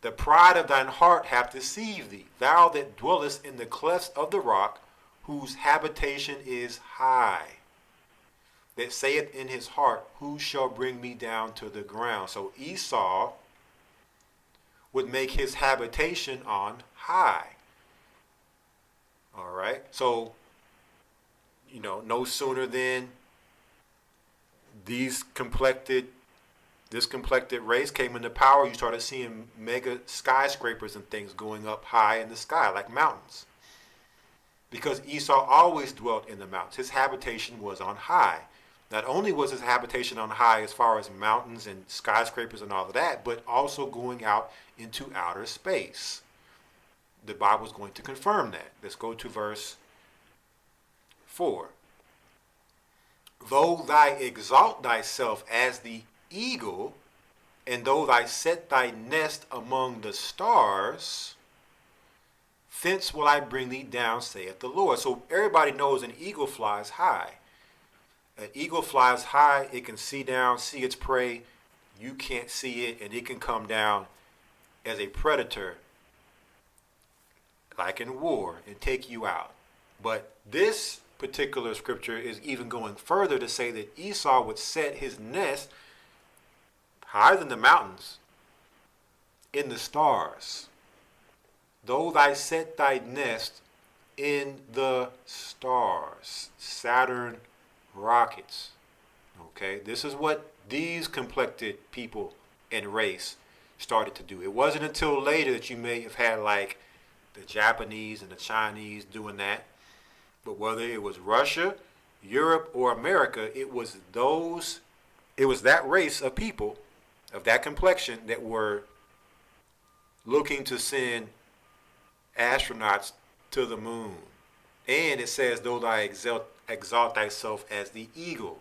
The pride of thine heart hath deceived thee, thou that dwellest in the clefts of the rock, whose habitation is high. that saith in his heart, who shall bring me down to the ground? So Esau would make his habitation on high. All right. So, no sooner than this complected race came into power, you started seeing mega skyscrapers and things going up high in the sky, like mountains. Because Esau always dwelt in the mountains. His habitation was on high. Not only was his habitation on high as far as mountains and skyscrapers and all of that, but also going out into outer space. The Bible is going to confirm that. Let's go to verse 4. Though thou exalt thyself as the eagle, and though thou set thy nest among the stars, thence will I bring thee down, saith the Lord. So everybody knows an eagle flies high. An eagle flies high, it can see down, see its prey. You can't see it, and it can come down as a predator, like in war, and take you out. But this particular scripture is even going further to say that Esau would set his nest higher than the mountains, in the stars. Though thou set thy nest in the stars, Saturn rockets. Okay, this is what these complected people and race started to do. It wasn't until later that you may have had like the Japanese and the Chinese doing that. But whether it was Russia, Europe, or America, it was that race of people of that complexion that were looking to send astronauts to the moon. And it says, though thou exalt thyself as the eagle.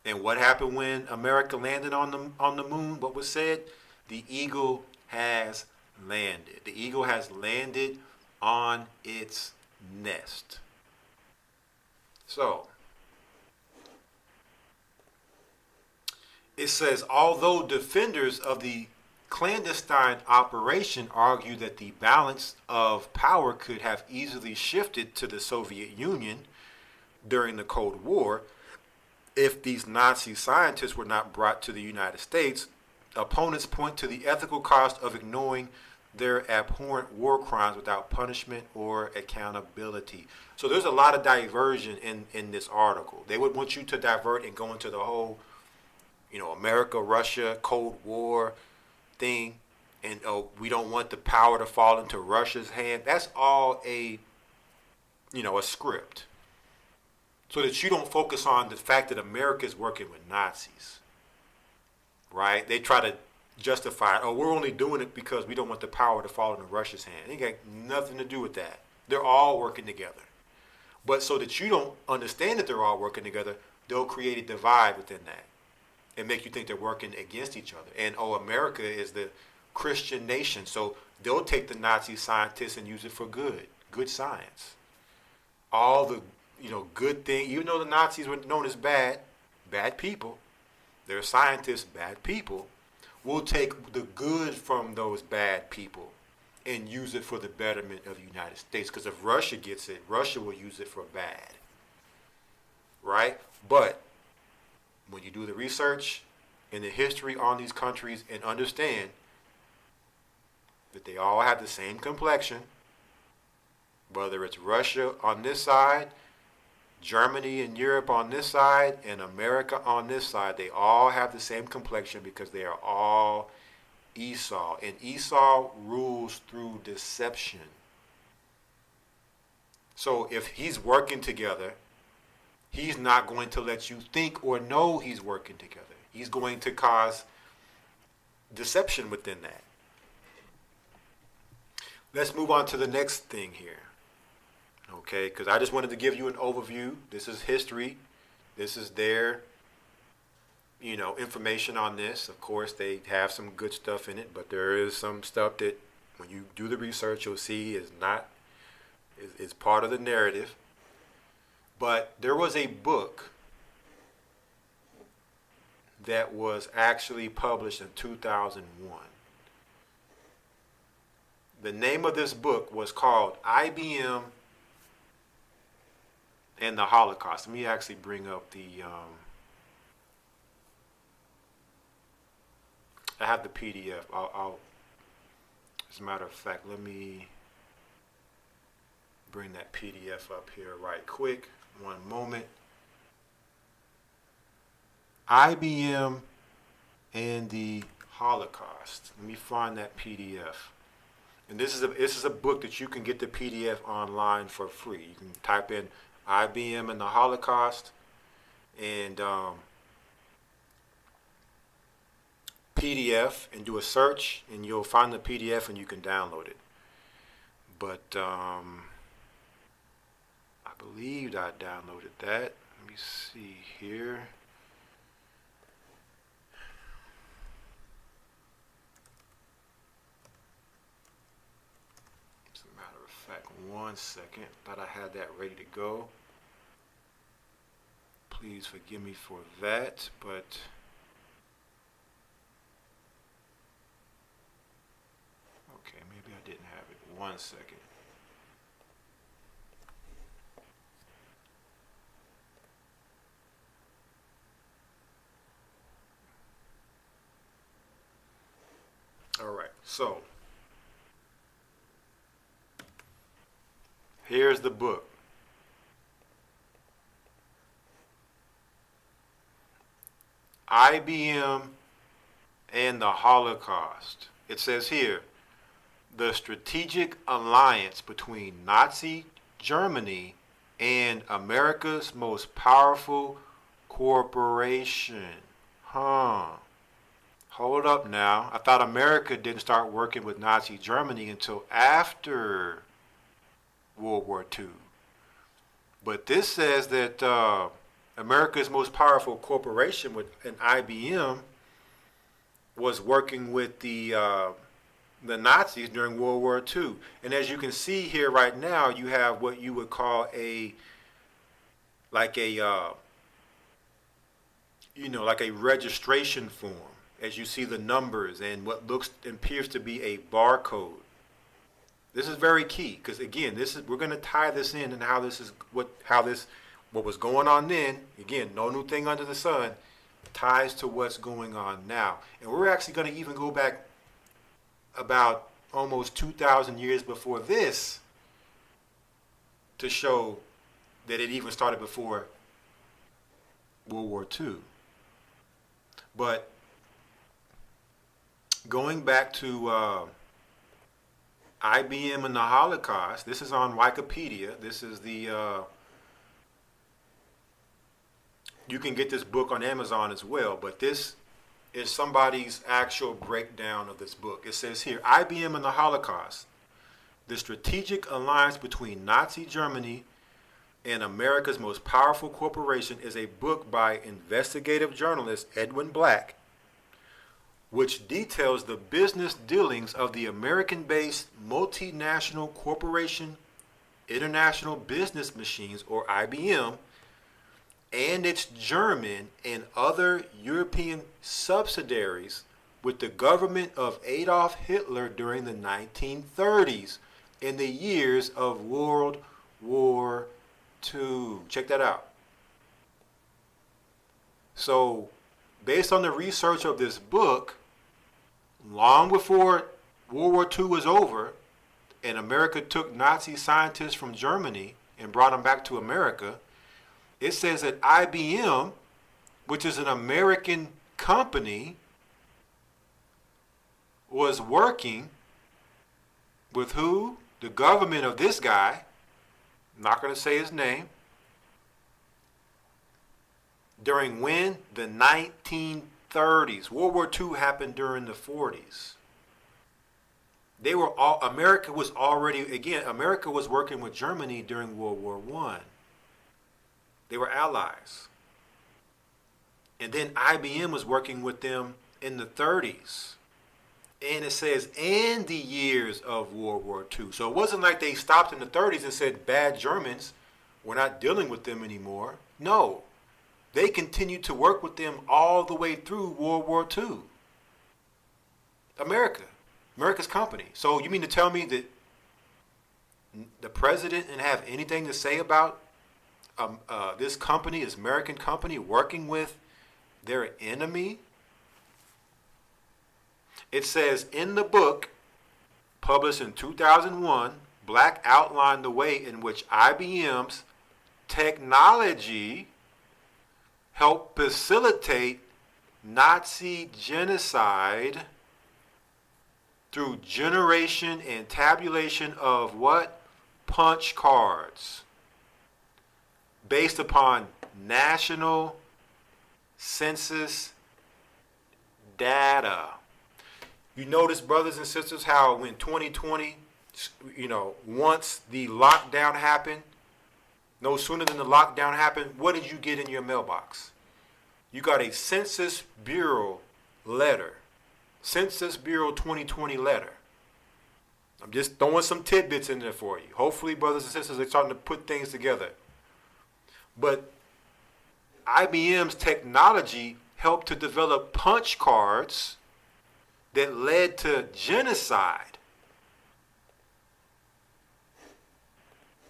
And what happened when America landed on the moon? What was said? The eagle has landed. The eagle has landed on its nest. So, it says, although defenders of the clandestine operation argue that the balance of power could have easily shifted to the Soviet Union during the Cold War, if these Nazi scientists were not brought to the United States, opponents point to the ethical cost of ignoring their abhorrent war crimes without punishment or accountability. So there's a lot of diversion in this article. They would want you to divert and go into the whole, America, Russia, Cold War thing, and we don't want the power to fall into Russia's hand. That's all a script. So that you don't focus on the fact that America is working with Nazis, right? They try to justify, we're only doing it because we don't want the power to fall into Russia's hand. It ain't got nothing to do with that. They're all working together. But so that you don't understand that they're all working together, they'll create a divide within that and make you think they're working against each other. And, America is the Christian nation, so they'll take the Nazi scientists and use it for good science. All the good thing, even though the Nazis were known as bad people, they're scientists, bad people, will take the good from those bad people and use it for the betterment of the United States. Because if Russia gets it, Russia will use it for bad, right? But when you do the research and the history on these countries and understand that they all have the same complexion, whether it's Russia on this side, Germany and Europe on this side, and America on this side, they all have the same complexion because they are all Esau. And Esau rules through deception. So if he's working together, he's not going to let you think or know he's working together. He's going to cause deception within that. Let's move on to the next thing here. Okay, because I just wanted to give you an overview. This is history. This is their, information on this. Of course, they have some good stuff in it, but there is some stuff that when you do the research, you'll see is part of the narrative. But there was a book that was actually published in 2001. The name of this book was called IBM and the Holocaust. Let me actually bring up the, I have the PDF. As a matter of fact, let me bring that PDF up here right quick. One moment. IBM and the Holocaust. Let me find that PDF. And this is a book that you can get the PDF online for free. You can type in IBM and the Holocaust and PDF and do a search, and you'll find the PDF and you can download it. But I believed I downloaded that. Let me see here. As a matter of fact, 1 second. Thought I had that ready to go. Please forgive me for that, but okay, maybe I didn't have it. 1 second. All right, so here's the book. IBM and the Holocaust. It says here, the strategic alliance between Nazi Germany and America's most powerful corporation. Hold up now. I thought America didn't start working with Nazi Germany until after World War II. But this says that America's most powerful corporation, with an IBM, was working with the Nazis during World War II. And as you can see here right now, you have what you would call like a registration form. As you see the numbers and what appears to be a barcode. This is very key because again, we're going to tie this in and what was going on then. Again, no new thing under the sun, ties to what's going on now. And we're actually going to even go back about almost 2,000 years before this to show that it even started before World War II. But going back to IBM and the Holocaust, this is on Wikipedia. This is the, you can get this book on Amazon as well, but this is somebody's actual breakdown of this book. It says here, IBM and the Holocaust, the strategic alliance between Nazi Germany and America's most powerful corporation, is a book by investigative journalist Edwin Black, which details the business dealings of the American-based multinational corporation International Business Machines, or IBM, and its German and other European subsidiaries with the government of Adolf Hitler during the 1930s and the years of World War II. Check that out. So, based on the research of this book, long before World War II was over and America took Nazi scientists from Germany and brought them back to America, it says that IBM, which is an American company, was working with who? The government of this guy. I'm not going to say his name. During when? The 1930s. World War II happened during the 40s. America was working with Germany during World War I. They were allies. And then IBM was working with them in the 30s. And it says, and the years of World War II. So it wasn't like they stopped in the 30s and said, bad Germans, we're not dealing with them anymore. No. They continued to work with them all the way through World War II. America's company. So you mean to tell me that the president didn't have anything to say about this company, this American company, working with their enemy? It says in the book, published in 2001, Black outlined the way in which IBM's technology helped facilitate Nazi genocide through generation and tabulation of what? Punch cards based upon national census data. You notice, brothers and sisters, how when 2020, once the lockdown happened, no sooner than the lockdown happened, what did you get in your mailbox? You got a Census Bureau letter. Census Bureau 2020 letter. I'm just throwing some tidbits in there for you. Hopefully, brothers and sisters, are starting to put things together. But IBM's technology helped to develop punch cards that led to genocide.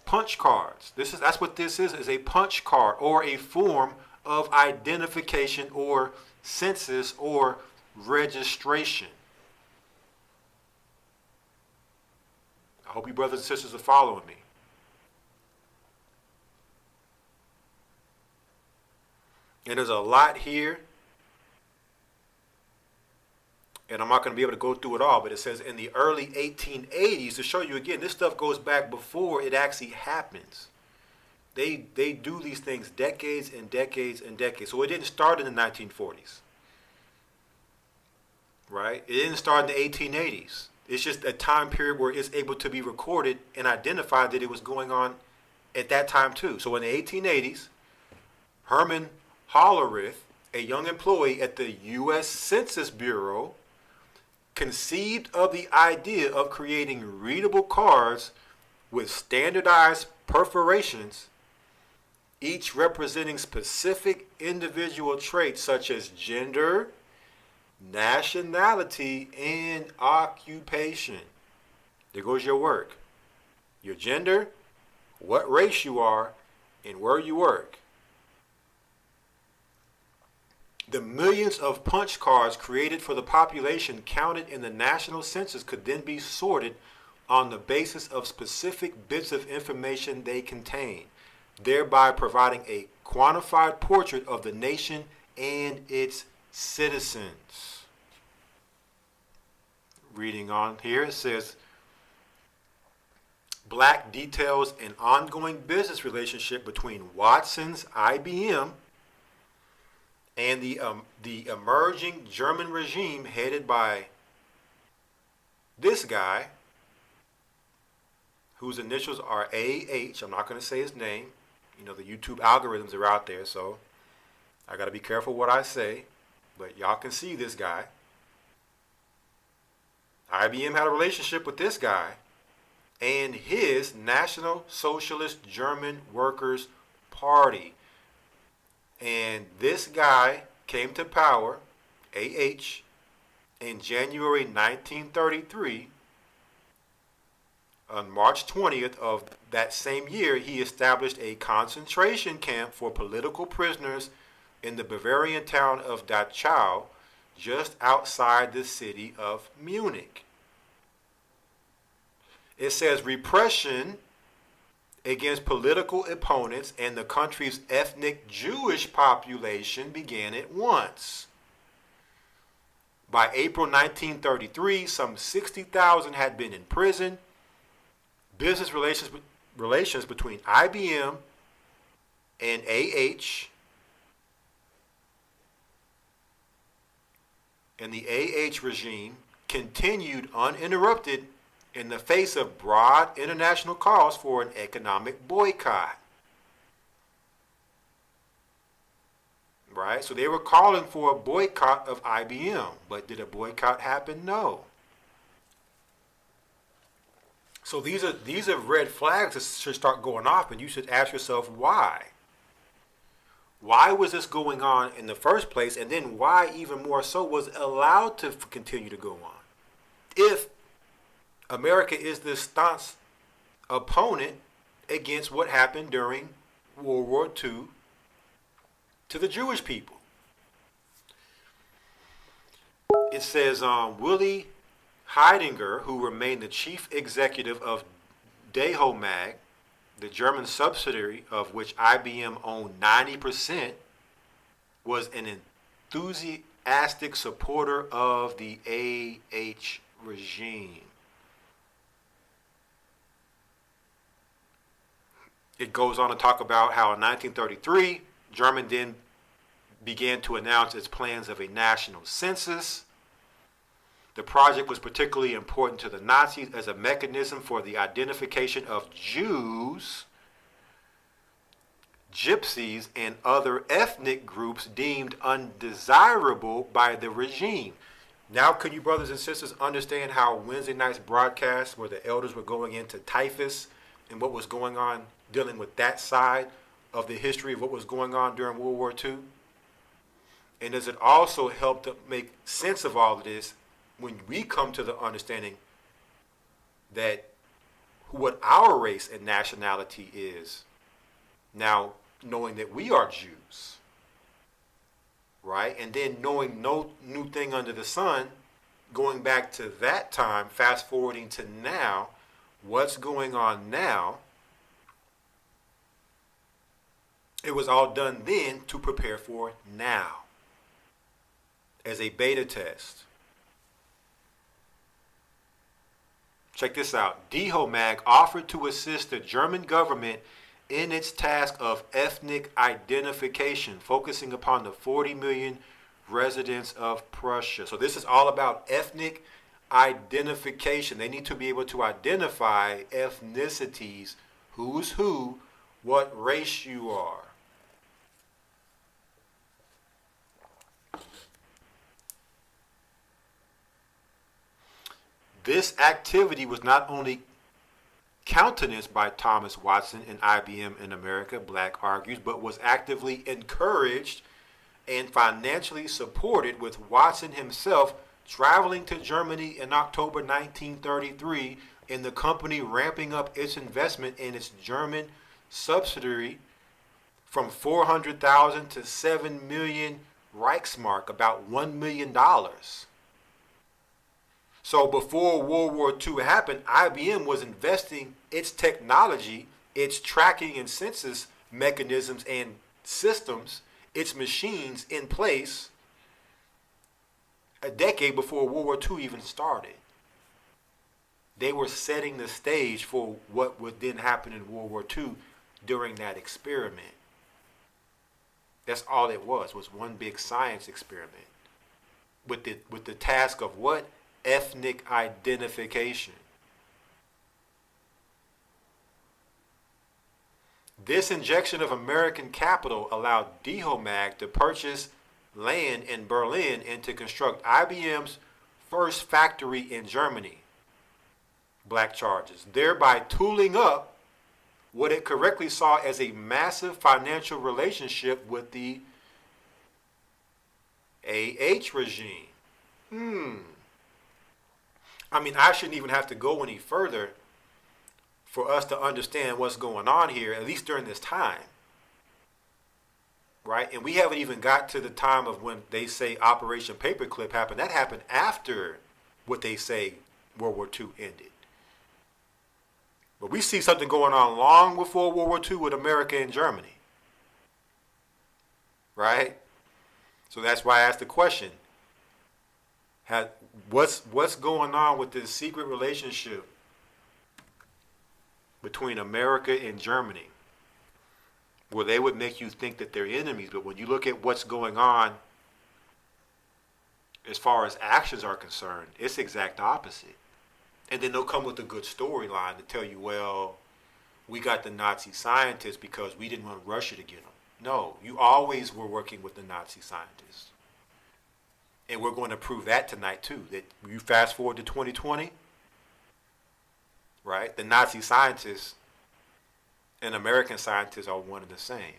Punch cards. That's what this is a punch card or a form of identification or census or registration. I hope you brothers and sisters are following me. And there's a lot here, and I'm not going to be able to go through it all, but it says in the early 1880s, to show you again, this stuff goes back before it actually happens. They do these things decades and decades and decades. So it didn't start in the 1940s, right? It didn't start in the 1880s. It's just a time period where it's able to be recorded and identified that it was going on at that time too. So in the 1880s, Herman Hollerith, a young employee at the U.S. Census Bureau, conceived of the idea of creating readable cards with standardized perforations, each representing specific individual traits such as gender, nationality, and occupation. There goes your work. Your gender, what race you are, and where you work. The millions of punch cards created for the population counted in the national census could then be sorted on the basis of specific bits of information they contain, thereby providing a quantified portrait of the nation and its citizens. Reading on here, it says, Black details an ongoing business relationship between Watson's IBM and the emerging German regime headed by this guy, whose initials are AH. I'm not going to say his name. The YouTube algorithms are out there, so I got to be careful what I say. But y'all can see this guy. IBM had a relationship with this guy and his National Socialist German Workers' Party. And this guy came to power, AH, in January 1933. On March 20th of that same year, he established a concentration camp for political prisoners in the Bavarian town of Dachau, just outside the city of Munich. It says repression against political opponents and the country's ethnic Jewish population began at once. By April 1933, some 60,000 had been in prison. Business relations between IBM and AH and the AH regime continued uninterrupted in the face of broad international calls for an economic boycott. Right? So they were calling for a boycott of IBM, but did a boycott happen? No. So these are red flags that should start going off, and you should ask yourself why. Why was this going on in the first place, and then why even more so was it allowed to continue to go on? If America is the staunch opponent against what happened during World War II to the Jewish people. It says Willy Heidinger, who remained the chief executive of DEHOMAG, the German subsidiary of which IBM owned 90%, was an enthusiastic supporter of the AH regime. It goes on to talk about how in 1933, Germany then began to announce its plans of a national census. The project was particularly important to the Nazis as a mechanism for the identification of Jews, Gypsies, and other ethnic groups deemed undesirable by the regime. Now, can you brothers and sisters understand how Wednesday night's broadcast, where the elders were going into typhus and what was going on, dealing with that side of the history of what was going on during World War II? And does it also help to make sense of all of this when we come to the understanding that what our race and nationality is, now knowing that we are Jews, right? And then knowing no new thing under the sun, going back to that time, fast forwarding to now, what's going on now? It was all done then to prepare for now as a beta test. Check this out. DEHOMAG offered to assist the German government in its task of ethnic identification, focusing upon the 40 million residents of Prussia. So this is all about ethnic identification. They need to be able to identify ethnicities, who's who, what race you are. This activity was not only countenanced by Thomas Watson and IBM in America, Black argues, but was actively encouraged and financially supported, with Watson himself traveling to Germany in October 1933 and the company ramping up its investment in its German subsidiary from 400,000 to 7 million Reichsmark, about $1 million. So before World War II happened, IBM was investing its technology, its tracking and census mechanisms and systems, its machines in place a decade before World War II even started. They were setting the stage for what would then happen in World War II during that experiment. That's all it was one big science experiment with the task of what? Ethnic identification. This injection of American capital allowed DEHOMAG to purchase land in Berlin and to construct IBM's first factory in Germany, Black charges, thereby tooling up what it correctly saw as a massive financial relationship with the AH regime. I mean, I shouldn't even have to go any further for us to understand what's going on here, at least during this time. Right? And we haven't even got to the time of when they say Operation PaperClip happened. That happened after what they say World War II ended. But we see something going on long before World War II with America and Germany. Right? So that's why I asked the question. What's going on with this secret relationship between America and Germany, where they would make you think that they're enemies, but when you look at what's going on as far as actions are concerned, it's the exact opposite. And then they'll come with a good storyline to tell you, well, we got the Nazi scientists because we didn't want Russia to get them. No, you always were working with the Nazi scientists. And we're going to prove that tonight, too. That you fast forward to 2020, right? The Nazi scientists and American scientists are one and the same.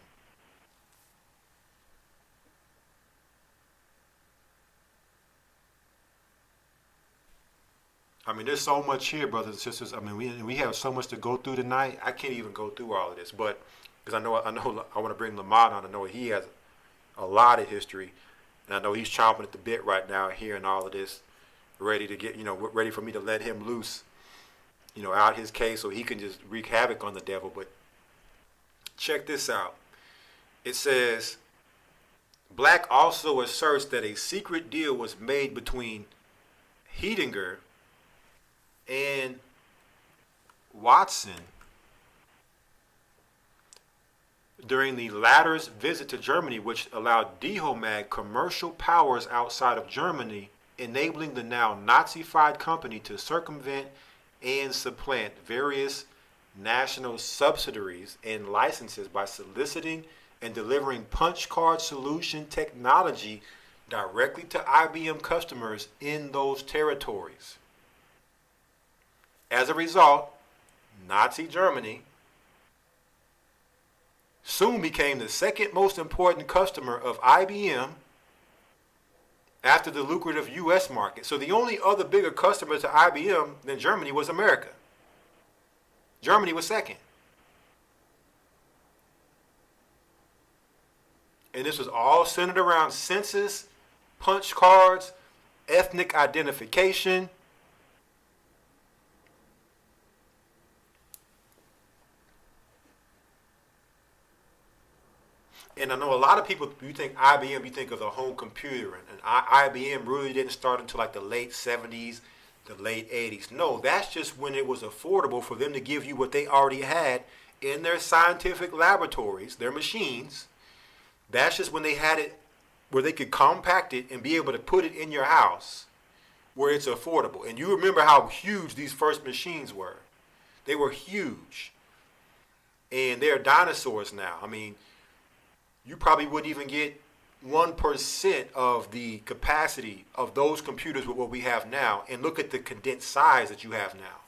I mean, there's so much here, brothers and sisters. I mean, we have so much to go through tonight. I can't even go through all of this. But because I want to bring Lamont on. I know he has a lot of history, and I know he's chomping at the bit right now, hearing all of this, ready to get, ready for me to let him loose, out his case so he can just wreak havoc on the devil. But check this out. It says, Black also asserts that a secret deal was made between Hedinger and Watson during the latter's visit to Germany, which allowed DHOMAG commercial powers outside of Germany, enabling the now Nazified company to circumvent and supplant various national subsidiaries and licenses by soliciting and delivering punch card solution technology directly to IBM customers in those territories. As a result, Nazi Germany soon became the second most important customer of IBM after the lucrative U.S. market. So the only other bigger customer to IBM than Germany was America. Germany was second. And this was all centered around census, punch cards, ethnic identification. And I know a lot of people, you think IBM, you think of the home computer. And IBM really didn't start until like the late 70s, the late 80s. No, that's just when it was affordable for them to give you what they already had in their scientific laboratories, their machines. That's just when they had it where they could compact it and be able to put it in your house where it's affordable. And you remember how huge these first machines were. They were huge. And they're dinosaurs now. I mean, you probably wouldn't even get 1% of the capacity of those computers with what we have now. And look at the condensed size that you have now.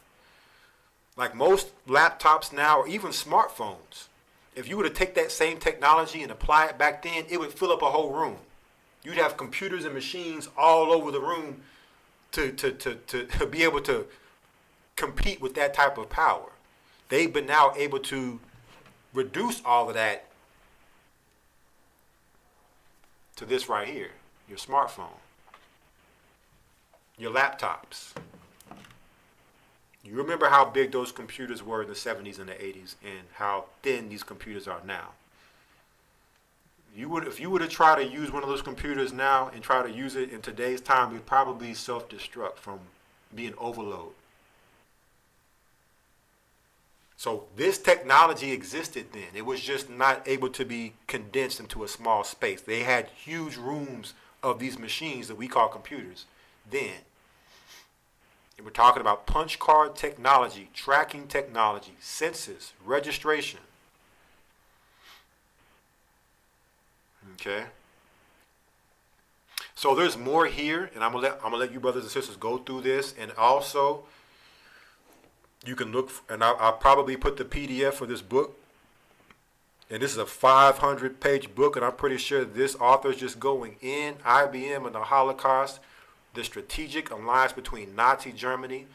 Like most laptops now, or even smartphones, if you were to take that same technology and apply it back then, it would fill up a whole room. You'd have computers and machines all over the room to be able to compete with that type of power. They've been now able to reduce all of that to this right here, your smartphone, your laptops. You remember how big those computers were in the 70s and the 80s and how thin these computers are now. If you were to try to use one of those computers now and try to use it in today's time, you'd probably self-destruct from being overload. So this technology existed then. It was just not able to be condensed into a small space. They had huge rooms of these machines that we call computers then. And we're talking about punch card technology, tracking technology, census, registration. Okay. So there's more here, and I'm gonna let you brothers and sisters go through this, and also you can look, and I'll probably put the PDF for this book. And this is a 500-page book, and I'm pretty sure this author is just going in IBM and the Holocaust, the strategic alliance between Nazi Germany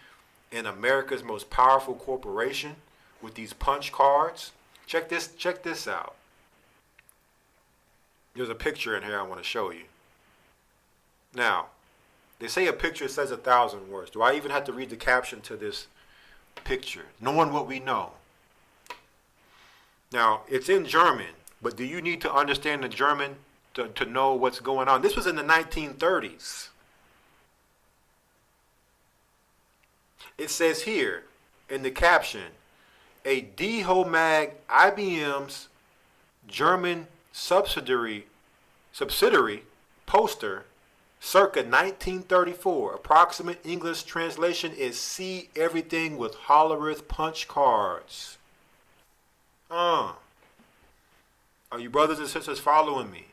and America's most powerful corporation with these punch cards. Check this out. There's a picture in here I want to show you. Now, they say a picture says 1,000 words. Do I even have to read the caption to this picture, knowing what we know? Now, it's in German, but do you need to understand the German to know what's going on? This was in the 1930s. It says here in the caption, a DHOMAG IBM's German subsidiary poster circa 1934. Approximate English translation is see everything with Hollerith punch cards. Are you brothers and sisters following me?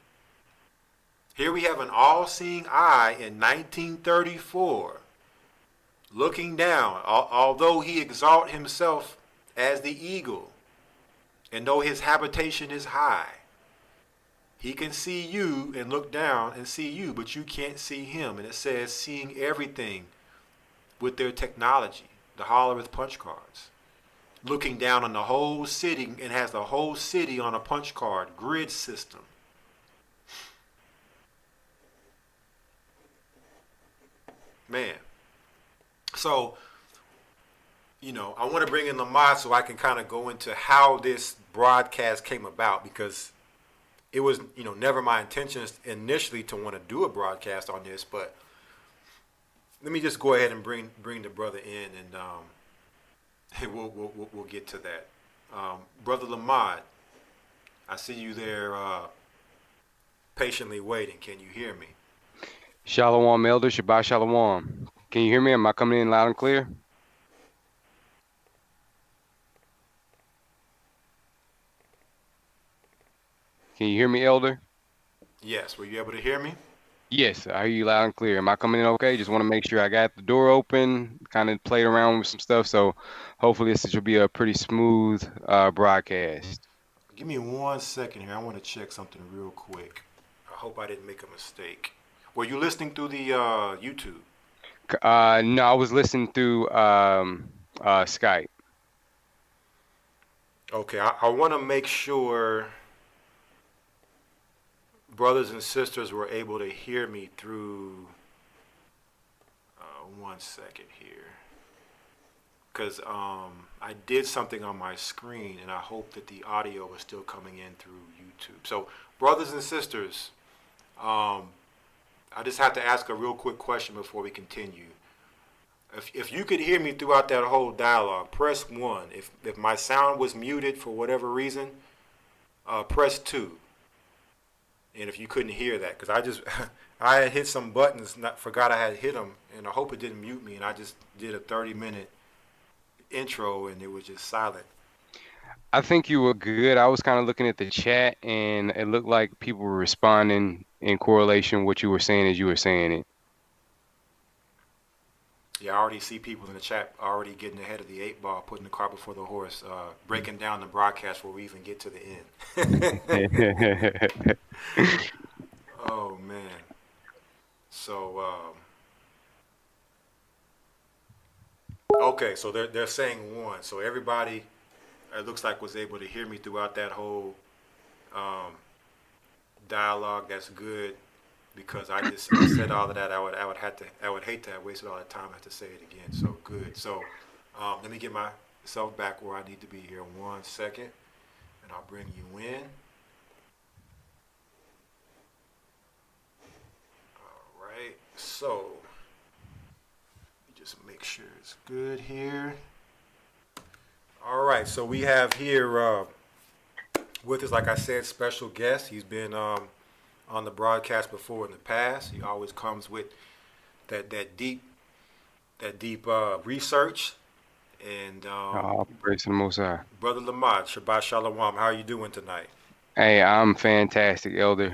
Here we have an all-seeing eye in 1934 looking down, although he exalt himself as the eagle, and though his habitation is high, he can see you and look down and see you, but you can't see him. And it says seeing everything with their technology, the Hollerith punch cards. looking down on the whole city and has the whole city on a punch card grid system. Man. So, you know, I want to bring in Lamont so I can kind of go into how this broadcast came about, because it was, you know, never my intentions initially to want to do a broadcast on this, but let me just go ahead and bring the brother in, and we'll get to that. Brother Lamont, I see you there patiently waiting. Can you hear me? Shalom, Elder. Shabbat Shalom. Can you hear me? Am I coming in loud and clear? Can you hear me, Elder? Yes. Were you able to hear me? Yes, I hear you loud and clear. Am I coming in okay? Just want to make sure I got the door open, kind of played around with some stuff, so hopefully this should be a pretty smooth broadcast. Give me 1 second here. I want to check something real quick. I hope I didn't make a mistake. Were you listening through the YouTube? No, I was listening through Skype. Okay, I want to make sure brothers and sisters were able to hear me through 1 second here, because I did something on my screen and I hope that the audio was still coming in through YouTube. So brothers and sisters, I just have to ask a real quick question before we continue. If you could hear me throughout that whole dialogue, press 1. If my sound was muted for whatever reason, press 2. And if you couldn't hear that, because I had hit some buttons, forgot I had hit them, and I hope it didn't mute me, and I just did a 30-minute intro, and it was just silent. I think you were good. I was kind of looking at the chat, and it looked like people were responding in correlation with what you were saying as you were saying it. Yeah, I already see people in the chat already getting ahead of the 8 ball, putting the cart before the horse, breaking down the broadcast before we even get to the end. Oh, man. So, okay, so they're saying 1. So everybody, it looks like, was able to hear me throughout that whole dialogue. That's good, because I just said all of that. I would hate to have wasted all that time. I have to say it again. So good. So let me get myself back where I need to be here. 1 second, and I'll bring you in. All right. So just make sure it's good here. All right. So we have here with us, like I said, special guest. He's been on the broadcast before in the past. He always comes with that deep research. And praise the Most High. Brother Lamont, Shabbat Shalom. How are you doing tonight? Hey, I'm fantastic, Elder.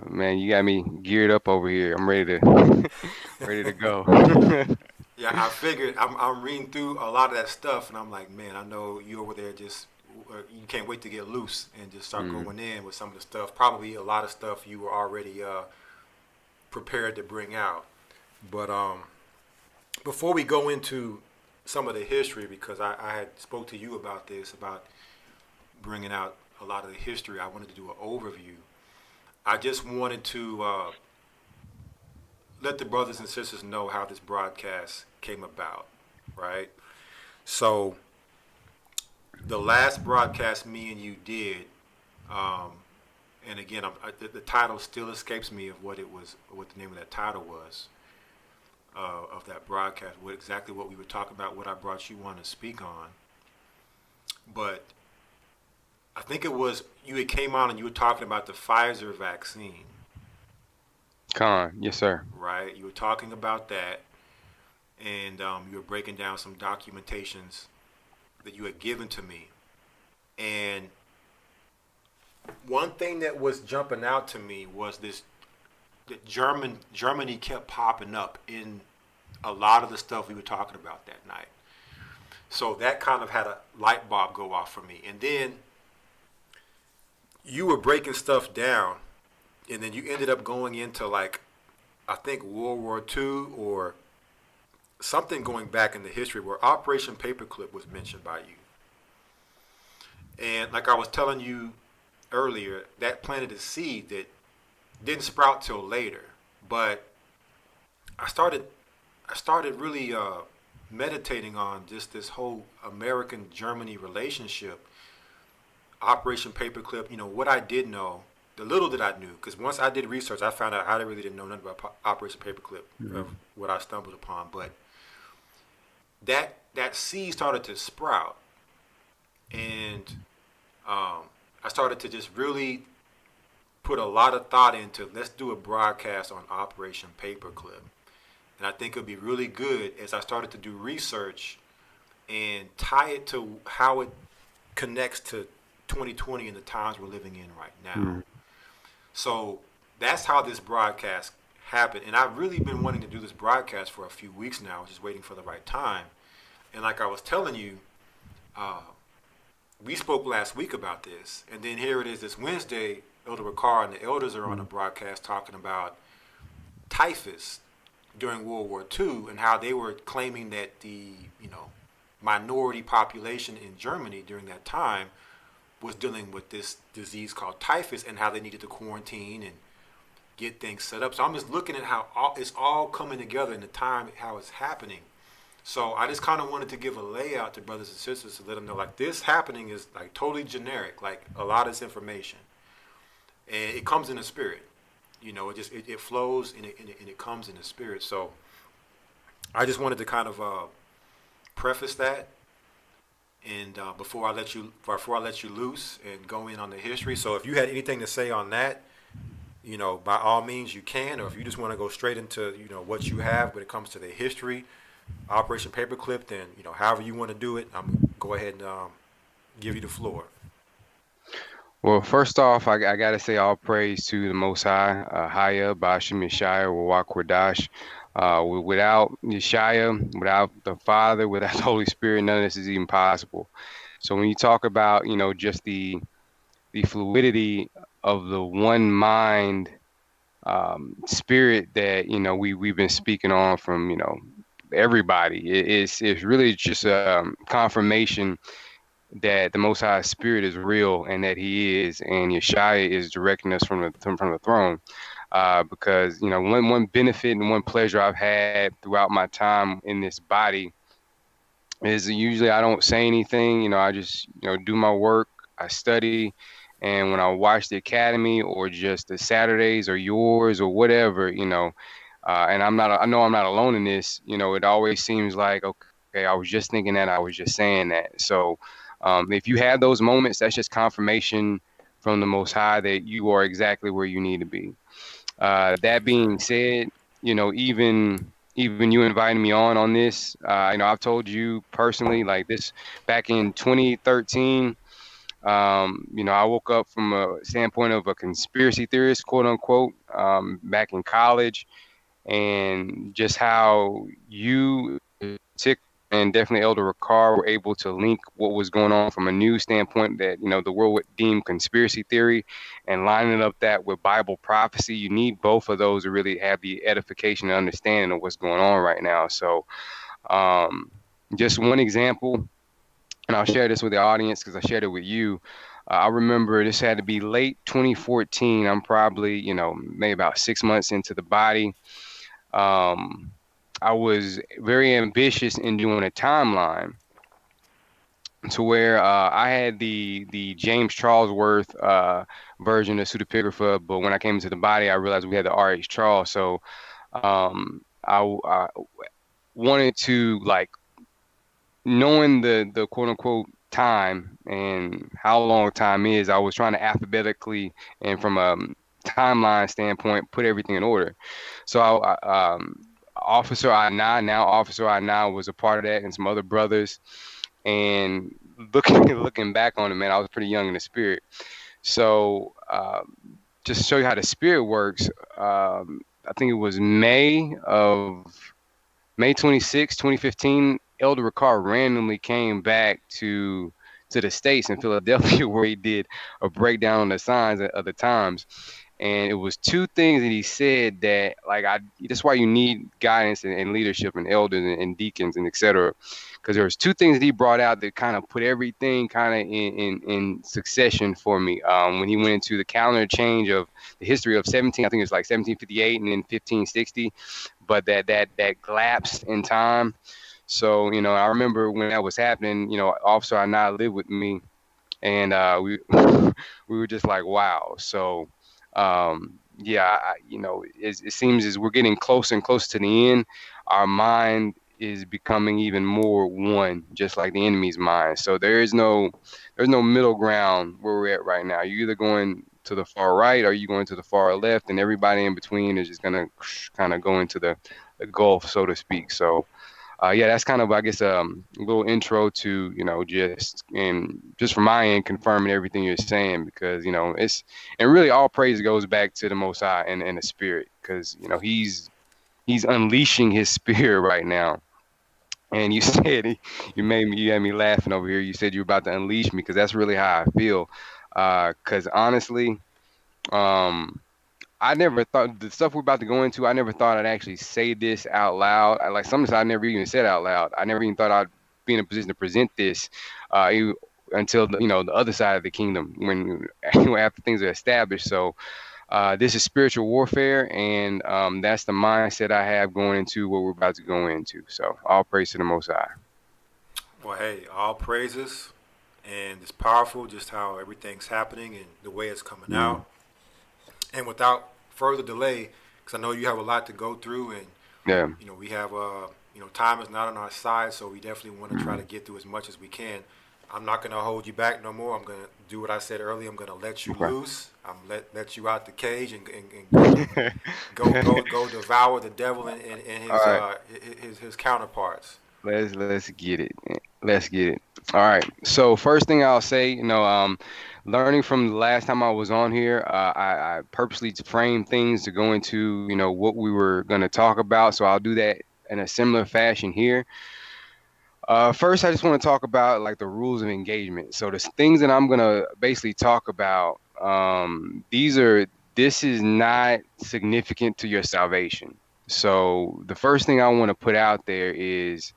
Man, you got me geared up over here. I'm ready to go. Yeah, I figured. I'm reading through a lot of that stuff, and I'm like, man, I know you over there just. You can't wait to get loose and just start going in with some of the stuff. Probably a lot of stuff you were already prepared to bring out. But before we go into some of the history, because I had spoke to you about this, about bringing out a lot of the history, I wanted to do an overview. I just wanted to let the brothers and sisters know how this broadcast came about, right? So the last broadcast me and you did, and again, the title still escapes me of what the name of that title was, of that broadcast, exactly what we were talking about, what I brought you on to speak on. But I think it was, you had came on and you were talking about the Pfizer vaccine. Yes, sir. Right? You were talking about that, and you were breaking down some documentations that you had given to me. And one thing that was jumping out to me was this, that Germany kept popping up in a lot of the stuff we were talking about that night. So that kind of had a light bulb go off for me. And then you were breaking stuff down, and then you ended up going into, like, I think World War II or something going back in the history, where Operation PaperClip was mentioned by you. And like I was telling you earlier, that planted a seed that didn't sprout till later. But I started really meditating on just this whole American-Germany relationship, Operation Paperclip. You know, what I did know, the little that I knew, because once I did research, I found out I really didn't know nothing about Operation Paperclip, of what I stumbled upon. But that seed started to sprout, and I started to just really put a lot of thought into, let's do a broadcast on Operation Paperclip. And I think it would be really good as I started to do research and tie it to how it connects to 2020 and the times we're living in right now. So that's how this broadcast happened. And I've really been wanting to do this broadcast for a few weeks now, just waiting for the right time. And like I was telling you, we spoke last week about this. And then here it is this Wednesday, Elder Ricard and the elders are on a broadcast talking about typhus during World War II and how they were claiming that the minority population in Germany during that time was dealing with this disease called typhus, and how they needed to quarantine and get things set up. So I'm just looking at how it's all coming together in the time, how it's happening. So I just kind of wanted to give a layout to brothers and sisters to let them know, like, this happening is like totally generic, like a lot of this information, and it comes in the spirit. You know, it flows and it comes in the spirit. So I just wanted to kind of preface that, and before I let you loose and go in on the history. So if you had anything to say on that, you know, by all means you can, or if you just want to go straight into, you know, what you have when it comes to the history, Operation Paperclip, then, you know, however you want to do it, I'm gonna go ahead and give you the floor. Well, first off, I gotta say all praise to the Most High, AHAYAH, Bashim Yeshaya, Wawak Wadash. Without Yeshaya, without the Father, without the Holy Spirit, none of this is even possible. So when you talk about, you know, just the fluidity of the one mind spirit that, you know, we've been speaking on from, you know, everybody, it's really just a confirmation that the Most High Spirit is real and that He is, and Yeshaya is directing us from the throne. Because, you know, one benefit and one pleasure I've had throughout my time in this body is usually I don't say anything. You know, I just, you know, do my work, I study, and when I watch the Academy or just the Saturdays or yours or whatever, you know, and I know I'm not alone in this. You know, it always seems like, okay, I was just thinking that, I was just saying that. So if you have those moments, that's just confirmation from the Most High that you are exactly where you need to be. That being said, you know, even you inviting me on this, you know, I've told you personally, like this back in 2013, you know, I woke up from a standpoint of a conspiracy theorist, quote unquote, back in college, and just how you and definitely Elder Ricard were able to link what was going on from a news standpoint that, you know, the world would deem conspiracy theory, and lining up that with Bible prophecy. You need both of those to really have the edification and understanding of what's going on right now. So just one example, and I'll share this with the audience because I shared it with you. I remember this had to be late 2014. I'm probably, you know, maybe about 6 months into the body. I was very ambitious in doing a timeline to where I had the James Charlesworth version of pseudepigrapha, but when I came into the body, I realized we had the R.H. Charles. So I wanted to, like, knowing the quote unquote time and how long time is, I was trying to alphabetically and from a timeline standpoint put everything in order. So Officer I-9, now Officer I-9, was a part of that, and some other brothers. And looking back on it, man, I was pretty young in the spirit. So just to show you how the spirit works, I think it was May 26, 2015, Elder Ricard randomly came back to the States in Philadelphia, where he did a breakdown on the signs of the times. And it was two things that he said that, like, that's why you need guidance and leadership and elders and deacons and etc. Because there was two things that he brought out that kind of put everything kind of in succession for me. When he went into the calendar change of the history of 17, I think it was like 1758 and then 1560, but that lapse in time. So, you know, I remember when that was happening, you know, Officer Anna lived with me, and we we were just like, wow. So, yeah, you know, it seems as we're getting closer and closer to the end, our mind is becoming even more one, just like the enemy's mind. So there's no middle ground where we're at right now. You're either going to the far right or you're going to the far left, and everybody in between is just gonna kind of go into the gulf, so to speak. So. Yeah, that's kind of, I guess, a little intro to, you know, just from my end, confirming everything you're saying, because, you know, and really all praise goes back to the Most High and the Spirit, because, you know, he's unleashing his spirit right now. And you said, you had me laughing over here. You said you were about to unleash me, because that's really how I feel. Because honestly, I never thought the stuff we're about to go into, I never thought I'd actually say this out loud. Like some of this I never even said out loud. I never even thought I'd be in a position to present this until you know, the other side of the kingdom, when after things are established. So this is spiritual warfare, and that's the mindset I have going into what we're about to go into. So all praise to the Most High. Well, hey, all praises, and it's powerful just how everything's happening and the way it's coming out. And without further delay, because I know you have a lot to go through, and you know, we have you know, time is not on our side, so we definitely want to try to get through as much as we can. I'm not going to hold you back no more. I'm going to do what I said earlier. I'm going to let you loose. I'm let you out the cage and go devour the devil and his counterparts. Let's get it. Let's get it. All right. So first thing I'll say, you know, learning from the last time I was on here, I purposely framed things to go into, you know, what we were going to talk about. So I'll do that in a similar fashion here. First, I just want to talk about like the rules of engagement. So the things that I'm going to basically talk about, this is not significant to your salvation. So the first thing I want to put out there is,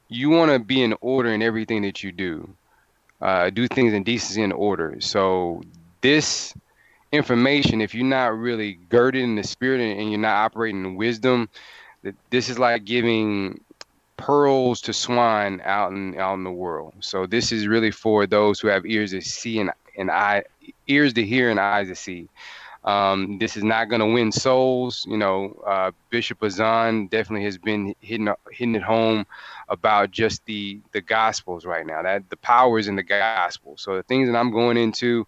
you want to be in order in everything that you do. Do things in decency and order. So this information, if you're not really girded in the spirit and you're not operating in wisdom, this is like giving pearls to swine out in the world. So this is really for those who have ears to see and ears to hear and eyes to see. This is not going to win souls. You know, Bishop Azan definitely has been hitting it home about just the Gospels right now. That the power is in the Gospel. So the things that I'm going into,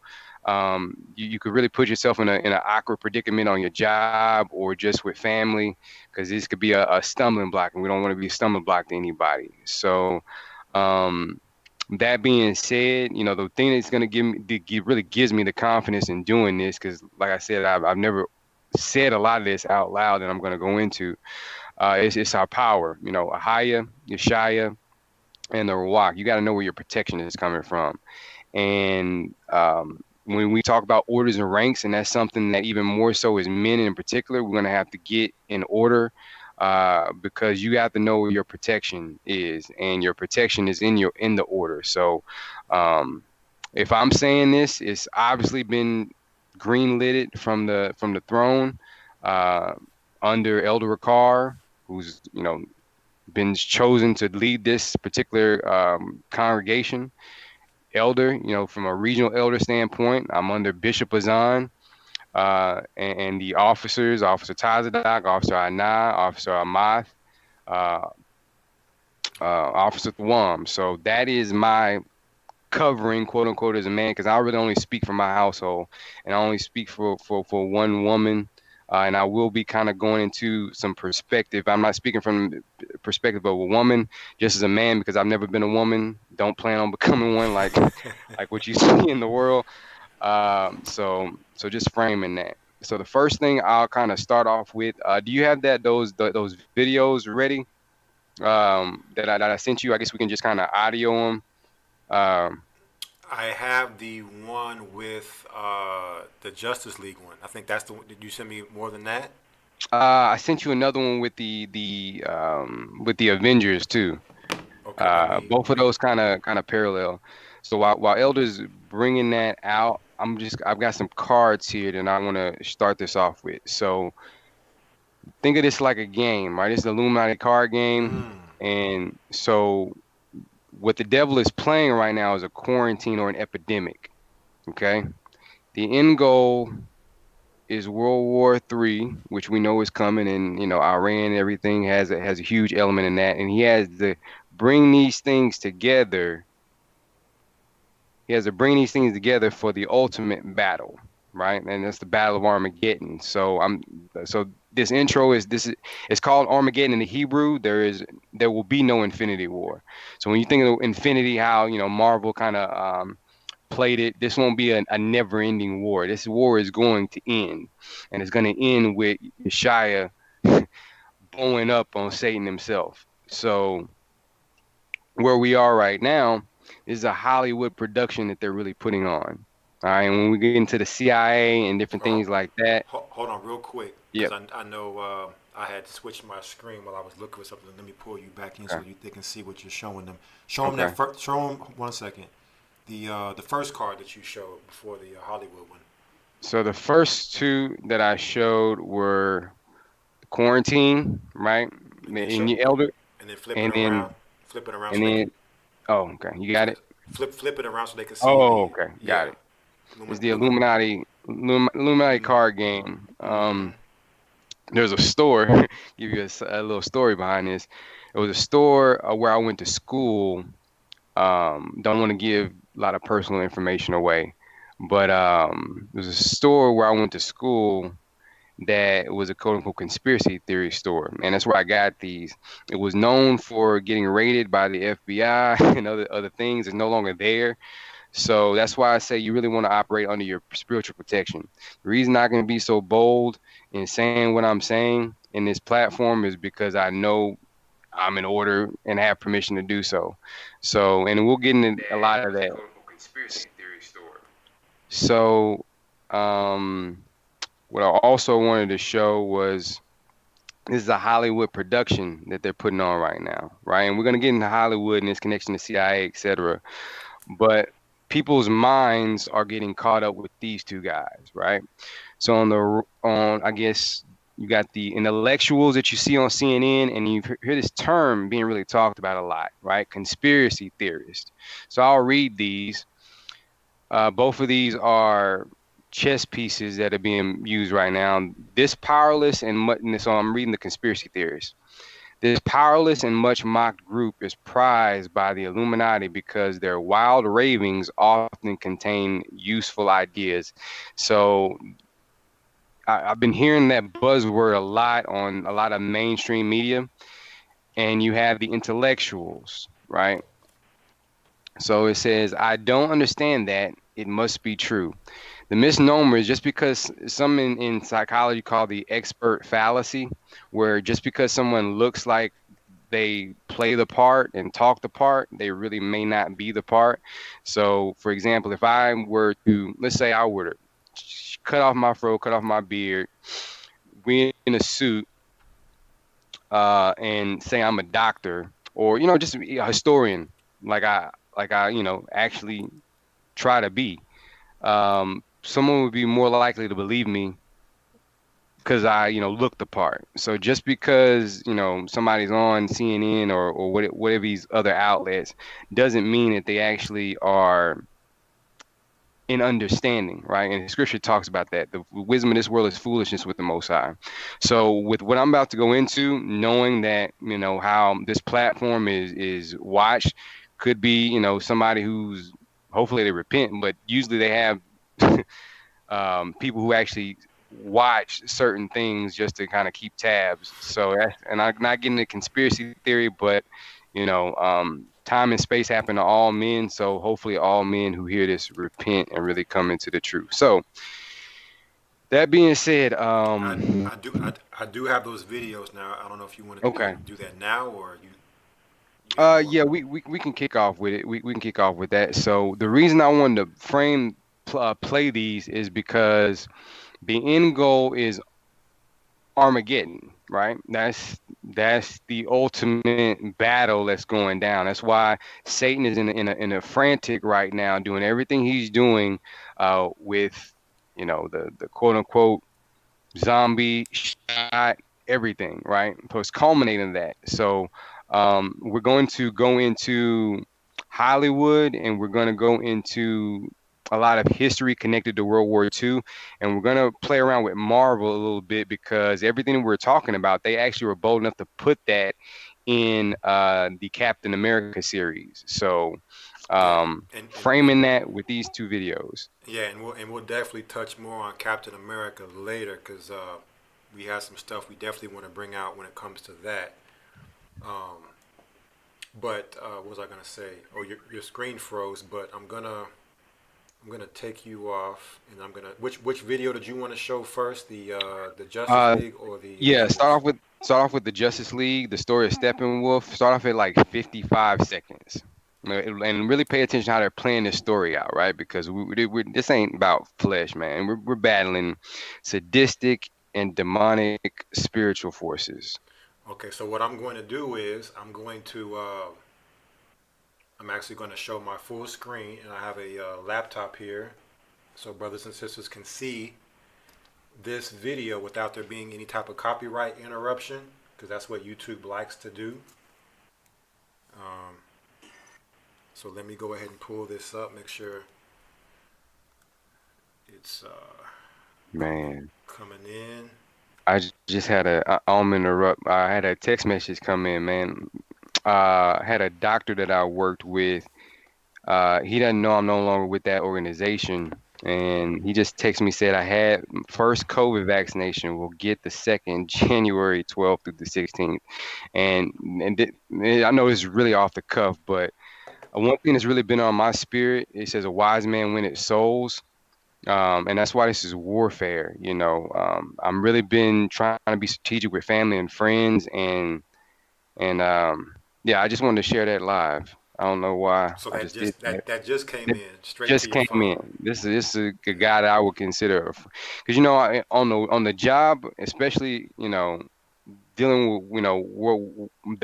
you could really put yourself in an awkward predicament on your job or just with family, because this could be a stumbling block, and we don't want to be a stumbling block to anybody. So that being said, you know, the thing that's going to really gives me the confidence in doing this, because like I said, I've never said a lot of this out loud that I'm going to go into. It's our power, you know, AHAYAH, Yeshaya, and the Ruach. You got to know where your protection is coming from. And when we talk about orders and ranks, and that's something that even more so as men in particular, we're going to have to get in order, because you have to know where your protection is, and your protection is in the order. So if I'm saying this, it's obviously been green-lighted from the throne under Elder Ricard, who's, you know, been chosen to lead this particular congregation. Elder, you know, from a regional elder standpoint, I'm under Bishop Azan, and the officers, Officer Tazadak, Officer Anah, Officer Amath, Officer Thwam. So that is my covering, quote unquote, as a man, because I really only speak for my household, and I only speak for one woman. And I will be kind of going into some perspective. I'm not speaking from the perspective of a woman, just as a man, because I've never been a woman. Don't plan on becoming one, like what you see in the world. So just framing that. So the first thing I'll kind of start off with, do you have those videos ready that I sent you? I guess we can just kind of audio them. I have the one with the Justice League one. I think that's the one. Did you send me more than that? I sent you another one with with the Avengers too. Okay, Both of those kind of parallel. So while Elder's bringing that out, I've got some cards here that I want to start this off with. So think of this like a game, right? It's the Illuminati card game, and so what the devil is playing right now is a quarantine or an epidemic. Okay, the end goal is World War III, which we know is coming, and Iran and everything has a huge element in that, and he has to bring these things together. He has to bring these things together for the ultimate battle, right? And that's the Battle of Armageddon. So this intro it's called Armageddon in the Hebrew. There will be no Infinity War. So when you think of infinity, how Marvel kind of played it, this won't be a never-ending war. This war is going to end, and it's going to end with Yeshaya blowing up on Satan himself. So where we are right now is a Hollywood production that they're really putting on. All right, and when we get into the CIA and different things like that. Hold on real quick. Yeah. I know I had switched my screen while I was looking for something. Let me pull you back in so they can see what you're showing them. Show them that first. Show them 1 second. The first card that you showed before the Hollywood one. So the first two that I showed were quarantine, right? And the Elder. And then flip it around. Flip it around. And then, oh, okay, you got it. Flip it around so they can see. Oh, okay, got it. It's the Illuminati card game. There's a store. Give you a little story behind this. It was a store where I went to school. Don't want to give a lot of personal information away, but it was a store where I went to school that was a quote-unquote conspiracy theory store, and that's where I got these. It was known for getting raided by the FBI and other things. It's no longer there. So that's why I say you really want to operate under your spiritual protection. The reason I can be so bold in saying what I'm saying in this platform is because I know I'm in order and have permission to do so. So, and we'll get into a lot of that. Conspiracy theory store. So, what I also wanted to show was this is a Hollywood production that they're putting on right now, right? And we're going to get into Hollywood and its connection to CIA, etc. But people's minds are getting caught up with these two guys, right? So on I guess you got the intellectuals that you see on CNN, and you hear this term being really talked about a lot, right? Conspiracy theorist. So I'll read these. Both of these are chess pieces that are being used right now. This powerless and much, so I'm reading the conspiracy theorists. This powerless and much mocked group is prized by the Illuminati because their wild ravings often contain useful ideas. So I've been hearing that buzzword a lot on a lot of mainstream media, and you have the intellectuals, right? So it says, I don't understand that. It must be true. The misnomer is just because some in psychology call the expert fallacy, where just because someone looks like they play the part and talk the part, they really may not be the part. So, for example, if I were to, let's say I were to cut off my fro, cut off my beard, be in a suit, and say I'm a doctor, or just a historian, like I actually try to be. Someone would be more likely to believe me because I, look the part. So just because, somebody's on CNN or whatever these other outlets doesn't mean that they actually are in understanding, right? And the scripture talks about that. The wisdom of this world is foolishness with the Most High. So with what I'm about to go into, knowing that, how this platform is watched, could be, somebody who's, hopefully they repent, but usually they have people who actually watch certain things just to kind of keep tabs. So, and I'm not getting into conspiracy theory, but time and space happen to all men. So hopefully all men who hear this repent and really come into the truth. So that being said, I do have those videos now. I don't know if you want to do that now, or Yeah, we can kick off with it. We can kick off with that. So the reason I wanted to play these is because the end goal is Armageddon, right? That's the ultimate battle that's going down. That's why Satan is in a frantic right now, doing everything he's doing with the quote unquote zombie shot, everything, right? So it's culminating that. So we're going to go into Hollywood, and we're going to go into a lot of history connected to World War II, and we're going to play around with Marvel a little bit because everything we're talking about, they actually were bold enough to put that in the Captain America series. So Yeah, framing that with these two videos. yeah, and we'll definitely touch more on Captain America later because we have some stuff we definitely want to bring out when it comes to that. But what was I gonna say? Oh, your screen froze. But I'm gonna take you off, and I'm gonna which video did you want to show first? The Justice League or the Yeah, Avengers? start off with the Justice League, the story of Steppenwolf. Start off at like 55 seconds. And really pay attention how they're playing this story out, right? Because this ain't about flesh, man. We're battling sadistic and demonic spiritual forces. Okay, so what I'm going to do is I'm actually going to show my full screen, and I have a laptop here, so brothers and sisters can see this video without there being any type of copyright interruption, because that's what YouTube likes to do. So let me go ahead and pull this up, make sure it's Man, coming in. I just had I had a text message come in, man. Had a doctor that I worked with. He doesn't know I'm no longer with that organization, and he just texted me, said I had first COVID vaccination. Will get the second January 12th through the 16th, and I know it's really off the cuff, but one thing that's really been on my spirit, it says a wise man winneth souls. And that's why this is warfare. I'm really been trying to be strategic with family and friends, and yeah, I just wanted to share that live. I don't know why. So I that just did that. that just came It in straight just to your came phone. in. This is a guy that I would consider, because on the job, especially dealing with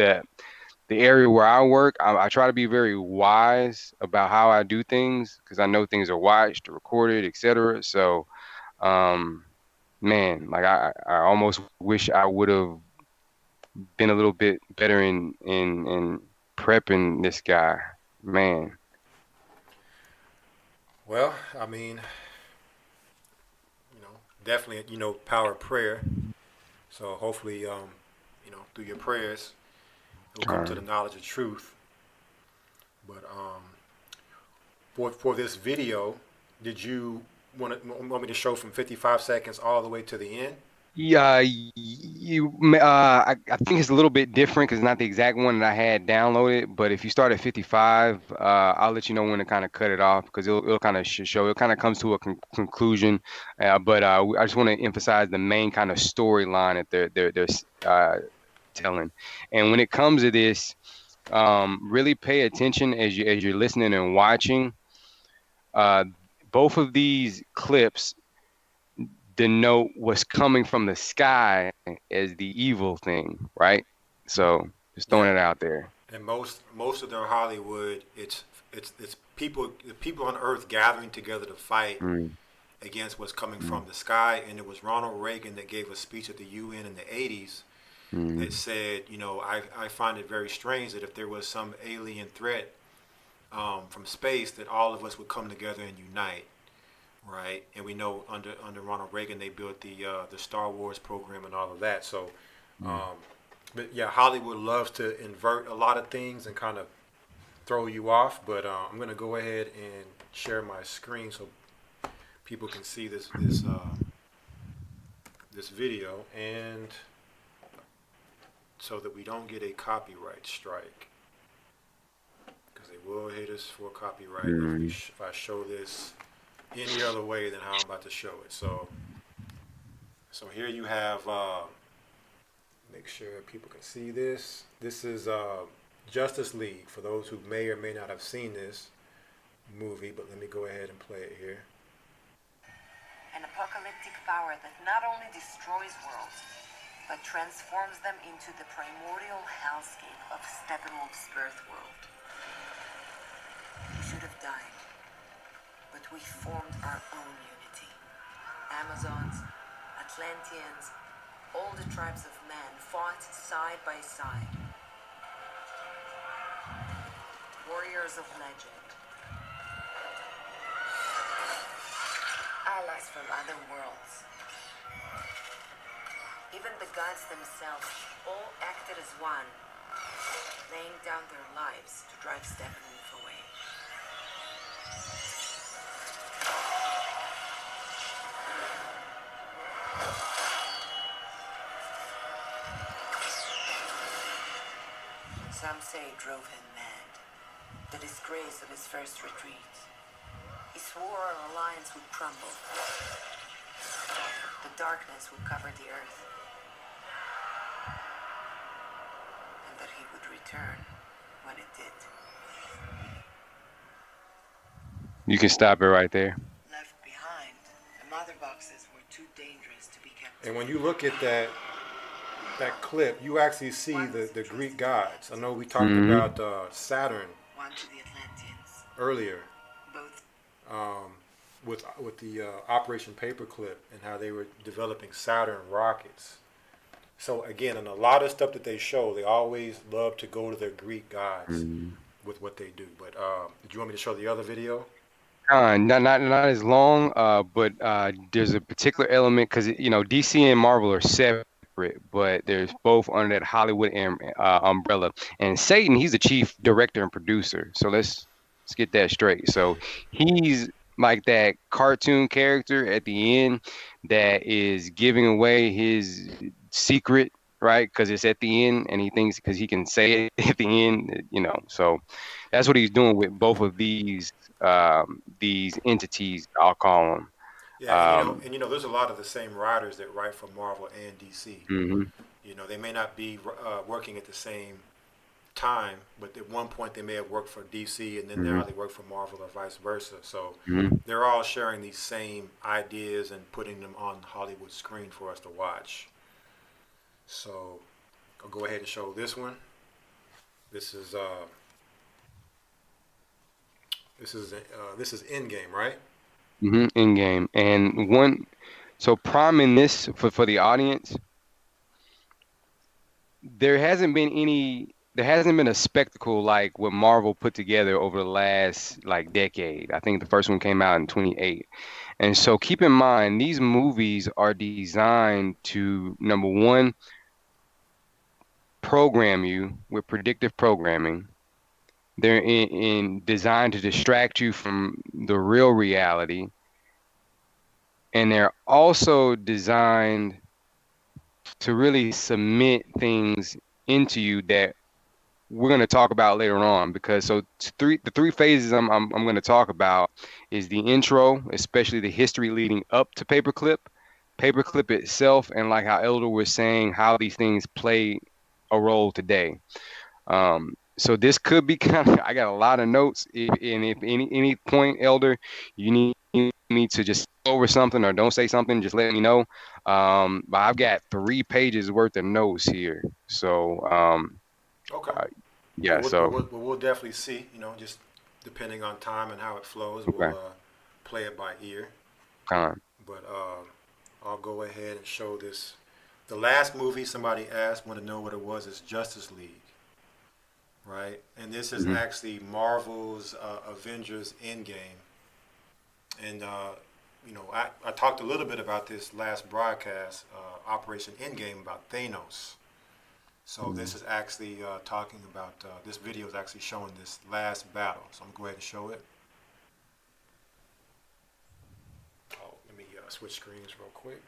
the area where I work, I try to be very wise about how I do things because I know things are watched, recorded, etc. So, man, like I almost wish I would have been a little bit better in prepping this guy, man. Well, I mean, definitely, power of prayer. So hopefully, through your prayers, you'll come to the knowledge of truth. But for this video, did you want me to show from 55 seconds all the way to the end? Yeah, I think it's a little bit different because it's not the exact one that I had downloaded. But if you start at 55, I'll let you know when to kind of cut it off because it'll kind of show. It kind of comes to a conclusion. But I just want to emphasize the main kind of storyline that they're telling. And when it comes to this, really pay attention as you're listening and watching. Both of these clips denote what's coming from the sky as the evil thing, right? So just throwing it out there. And most of their Hollywood, it's people on Earth gathering together to fight against what's coming from the sky. And it was Ronald Reagan that gave a speech at the UN in the 80s that said, I find it very strange that if there was some alien threat from space, that all of us would come together and unite. Right, and we know under Ronald Reagan they built the Star Wars program and all of that. So, but yeah, Hollywood loves to invert a lot of things and kind of throw you off. But I'm gonna go ahead and share my screen so people can see this video, and so that we don't get a copyright strike, because they will hit us for copyright if I show this any other way than how I'm about to show it. So here you have, make sure people can see this. This is Justice League, for those who may or may not have seen this movie, but let me go ahead and play it here. An apocalyptic power that not only destroys worlds, but transforms them into the primordial hellscape of Steppenwolf's birth world. We should have died, but we formed our own unity. Amazons, Atlanteans, all the tribes of man fought side by side. Warriors of legend. Allies from other worlds. Even the gods themselves all acted as one, laying down their lives to drive Steppenwolf away. Some say it drove him mad. The disgrace of his first retreat. He swore our alliance would crumble. The darkness would cover the earth. And that he would return when it did. You can stop it right there. Left behind, the mother boxes were too dangerous to be kept. And when you look at that clip, you actually see the Greek gods. I know we talked about Saturn One to the Atlanteans. earlier Both with the Operation Paperclip and how they were developing Saturn rockets. So again, in a lot of stuff that they show, they always love to go to their Greek gods with what they do. But did you want me to show the other video? Not as long, but there's a particular element because DC and Marvel are separate, but there's both under that Hollywood umbrella. And Satan, he's the chief director and producer. So let's get that straight. So he's like that cartoon character at the end that is giving away his secret, right? Because it's at the end, and he thinks because he can say it at the end, So that's what he's doing with both of these entities, I'll call them. Yeah, and there's a lot of the same writers that write for Marvel and DC. They may not be working at the same time, but at one point they may have worked for DC, and then now they work for Marvel, or vice versa. So they're all sharing these same ideas and putting them on Hollywood screen for us to watch. So I'll go ahead and show this one. This is Endgame, right? Endgame. And so priming this for the audience, there hasn't been a spectacle like what Marvel put together over the last decade. I think the first one came out in 2008. And so keep in mind, these movies are designed to, number one, program you with predictive programming. They're designed to distract you from the real reality. And they're also designed to really cement things into you that we're going to talk about later on. Because the three phases I'm going to talk about is the intro, especially the history leading up to Paperclip itself, and like how Elder was saying, how these things play a role today. So this could be I got a lot of notes. If any point, Elder, you need me to just go over something or don't say something, just let me know. But I've got 3 pages worth of notes here. So okay. Yeah. We'll definitely see. Just depending on time and how it flows, we'll play it by ear. But I'll go ahead and show this. The last movie somebody want to know what it was, is Justice League, right? And this is actually Marvel's Avengers Endgame. And I talked a little bit about this last broadcast, Operation Endgame, about Thanos. So this is actually talking about, this video is actually showing this last battle. So I'm going to go ahead and show it. Oh, let me switch screens real quick.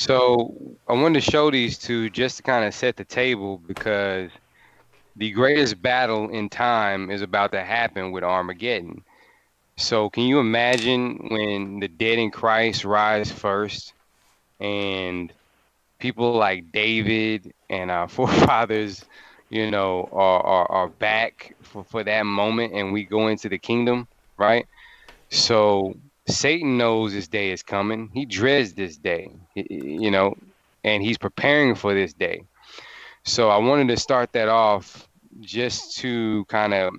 So I wanted to show these two just to kind of set the table, because the greatest battle in time is about to happen with Armageddon. So can you imagine when the dead in Christ rise first, and people like David and our forefathers, are back for that moment, and we go into the kingdom, right? So Satan knows this day is coming. He dreads this day, and he's preparing for this day. So I wanted to start that off just to kind of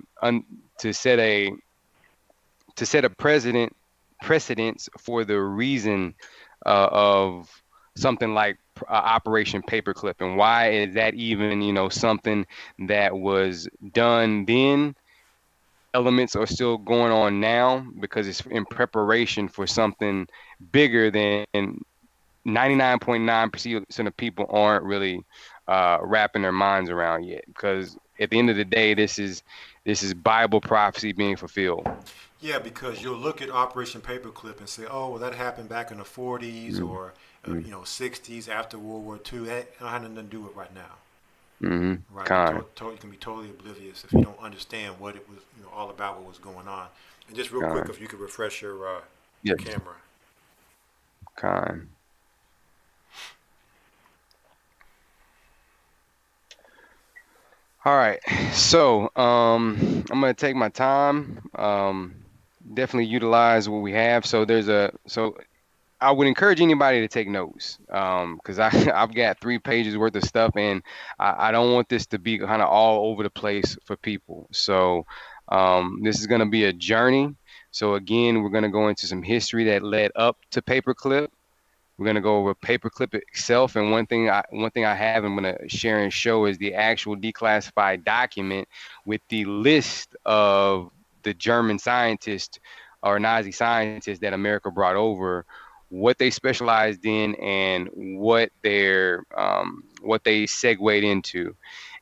to set a precedence for the reason of something like Operation Paperclip, and why is that even something that was done then. Elements are still going on now because it's in preparation for something bigger than 99.9% of people aren't really wrapping their minds around yet. Because at the end of the day, this is Bible prophecy being fulfilled. Yeah, because you'll look at Operation Paperclip and say, oh, well, that happened back in the 40s or 60s after World War II. That had nothing to do with right now. Mm-hmm. Right, you can be totally oblivious if you don't understand what it was, all about, what was going on. And just real quick, if you could refresh your camera. All right, so I'm gonna take my time. Definitely utilize what we have. So I would encourage anybody to take notes, because I've got 3 pages worth of stuff, and I don't want this to be kind of all over the place for people. So this is going to be a journey. So again, we're going to go into some history that led up to Paperclip. We're going to go over Paperclip itself, and one thing I have I'm going to share and show is the actual declassified document with the list of the German scientists or Nazi scientists that America brought over, what they specialized in, and what they segued into.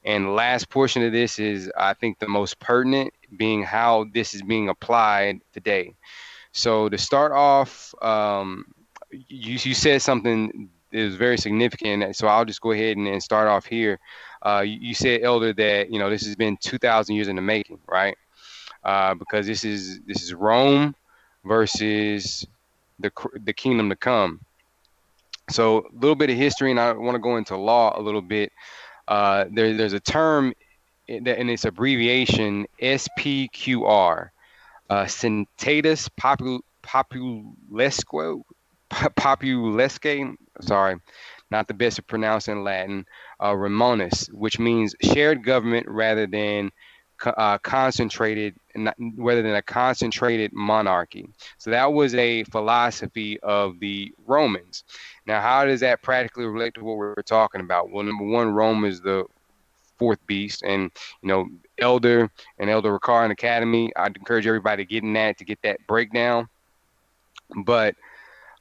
And the last portion of this is, I think, the most pertinent, being how this is being applied today. So to start off, you said something that is very significant. So I'll just go ahead and start off here. You said, Elder, that this has been 2,000 years in the making, right? Because this is Rome versus the kingdom to come. So a little bit of history, and I want to go into law a little bit. There's a term, and it's abbreviation SPQR, Syntatus Populesque. Sorry, not the best to pronounce in Latin. Ramonis, which means shared government rather than concentrated monarchy. So that was a philosophy of the Romans. Now, how does that practically relate to what we're talking about? Well, number one, Rome is the 4th beast, and Elder Ricard and Academy, I'd encourage everybody to get in that to get that breakdown. But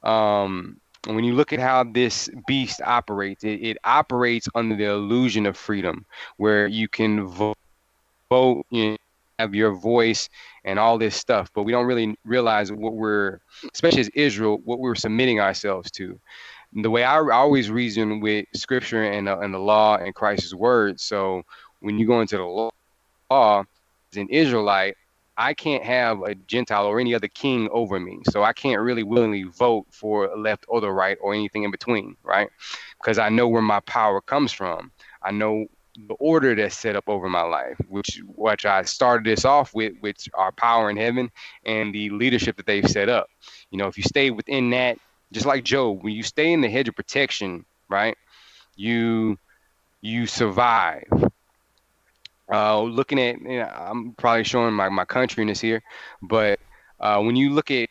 when you look at how this beast operates, it operates under the illusion of freedom, where you can vote, have your voice and all this stuff, but we don't really realize especially as Israel, what we're submitting ourselves to. The way I always reason with scripture and the law and Christ's word. So when you go into the law, as an Israelite, I can't have a Gentile or any other king over me. So I can't really willingly vote for a left or the right or anything in between, right? Because I know where my power comes from. I know the order that's set up over my life, which I started this off with, which are power in heaven and the leadership that they've set up. If you stay within that, just like Job, when you stay in the hedge of protection, right, you survive. Looking at, I'm probably showing my countryness here, but when you look at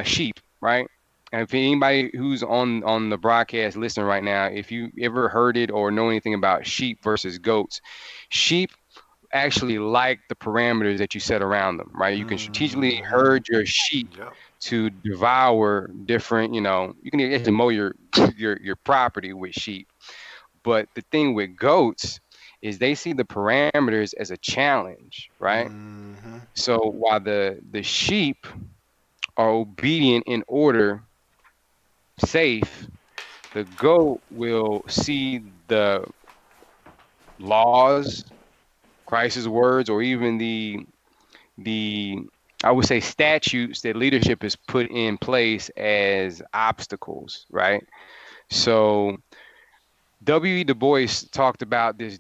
sheep, right? And if anybody who's on the broadcast listening right now, if you ever heard it or know anything about sheep versus goats, sheep actually like the parameters that you set around them, right? You can strategically herd your sheep to devour different, you can actually mow your property with sheep. But the thing with goats is they see the parameters as a challenge, right? Mm-hmm. So while the sheep are obedient in order, safe, The GOAT will see the laws, Christ's words, or even the I would say statutes that leadership has put in place as obstacles, right? So W.E. Du Bois talked about this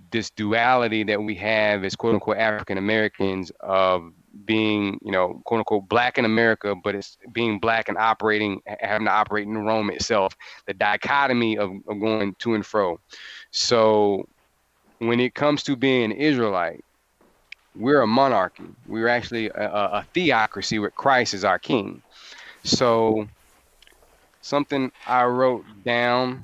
this duality that we have as quote unquote African Americans of being, you know, quote unquote black in America, but it's being black and having to operate in Rome itself. The dichotomy of going to and fro. So when it comes to being an Israelite, we're a monarchy. We're actually a theocracy with Christ as our king. So something I wrote down.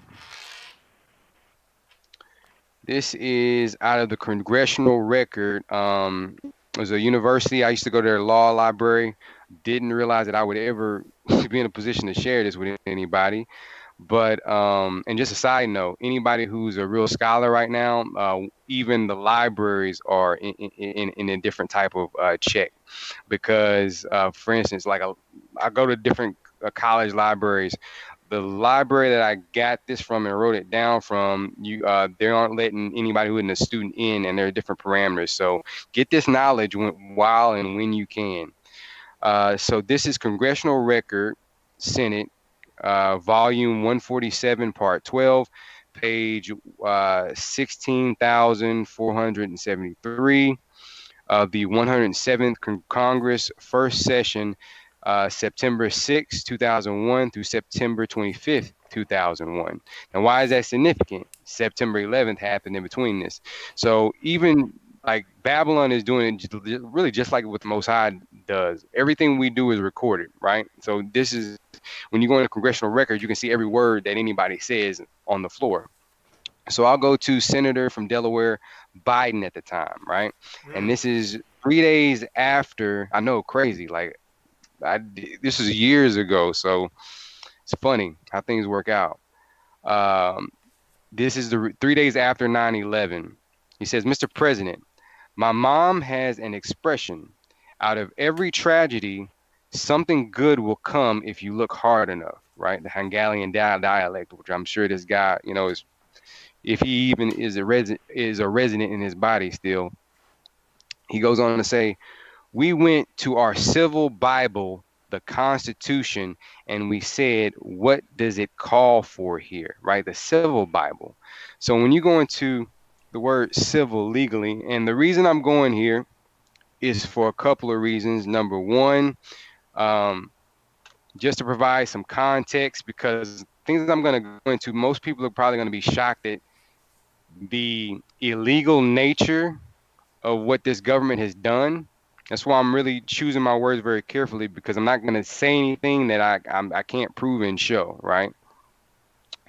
This is out of the congressional record. It was a university. I used to go to their law library. Didn't realize that I would ever be in a position to share this with anybody. But and just a side note, anybody who's a real scholar right now, even the libraries are in a different type of check, because for instance, like I go to different college libraries. The library that I got this from and wrote it down from, they aren't letting anybody who isn't a student in, and there are different parameters. So get this knowledge while and when you can. So this is Congressional Record, Senate, Volume 147, Part 12, page 16,473 of the 107th Congress, first session, September 6, 2001 through September 25th, 2001. Now, why is that significant? September 11th happened in between this. So even like Babylon is doing it really just like what the Most High does. Everything we do is recorded, right? So this is, when you go into congressional records, you can see every word that anybody says on the floor. So I'll go to Senator from Delaware, Biden at the time, right? And this is 3 days after, I know, crazy, like, this is years ago, so it's funny how things work out. This is the 3 days after 9/11. He says, Mr. President, my mom has an expression: out of every tragedy, something good will come if you look hard enough, right? The Hungarian dialect, which I'm sure this guy, you know, is, if he even is a resident in his body still. He goes on to say, we went to our civil Bible, the Constitution, and we said, what does it call for here, right? The civil Bible. So when you go into the word civil legally, and the reason I'm going here is for a couple of reasons. Number one, just to provide some context, because things that I'm going to go into, most people are probably going to be shocked at the illegal nature of what this government has done. That's why I'm really choosing my words very carefully, because I'm not going to say anything that I can't prove and show, right?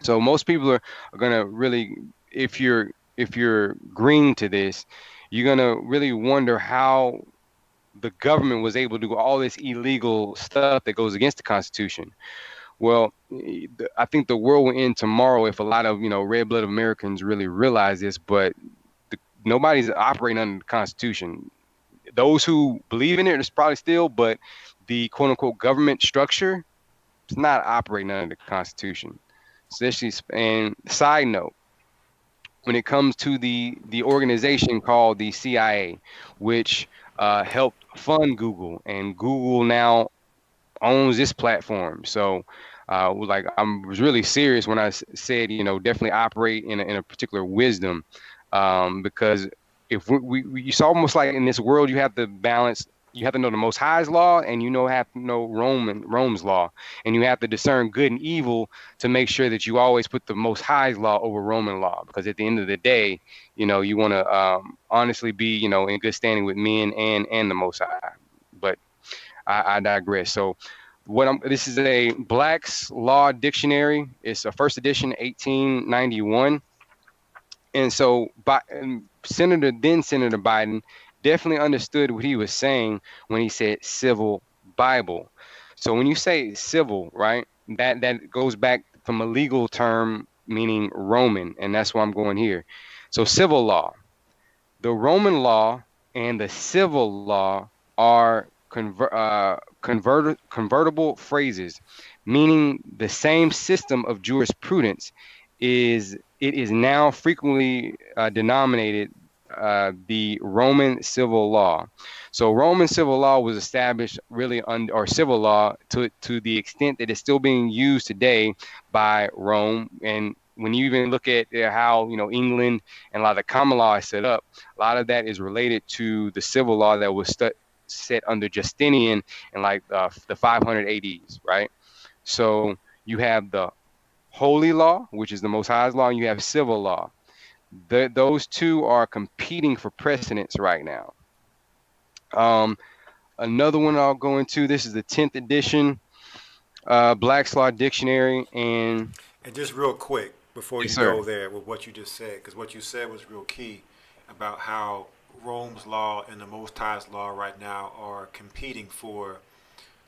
So most people are going to really, if you're green to this, you're going to really wonder how the government was able to do all this illegal stuff that goes against the Constitution. Well, I think the world will end tomorrow if a lot of, red-blooded Americans really realize this, but nobody's operating under the Constitution. Those who believe in it is probably still, but the quote-unquote government structure is not operating under the Constitution. Especially, and side note, when it comes to the organization called the CIA, which helped fund Google, and Google now owns this platform. So I was really serious when I said, definitely operate in a particular wisdom, because if it's almost like in this world, you have to balance. You have to know the Most High's law, and have to know Rome's law, and you have to discern good and evil to make sure that you always put the Most High's law over Roman law. Because at the end of the day, you want to honestly be, in good standing with men and the Most High. But I digress. So this is a Black's Law Dictionary. It's a first edition, 1891. And so Senator Biden definitely understood what he was saying when he said civil Bible. So when you say civil, right, that goes back from a legal term meaning Roman, and that's why I'm going here. So civil law, the Roman law and the civil law are convertible phrases, meaning the same system of jurisprudence is now frequently denominated the Roman civil law. So Roman civil law was established really or civil law to the extent that it's still being used today by Rome. And when you even look at how England and a lot of the common law is set up, a lot of that is related to the civil law that was set under Justinian in like the 500 ADs, right? So you have the holy law, which is the Most High's law, and you have civil law. Those two are competing for precedence right now. Another one I'll go into, this is the 10th edition Black's Law Dictionary. And just real quick, before yes, you sir. go there with what you just said, because what you said was real key about how Rome's law and the Most High's law right now are competing for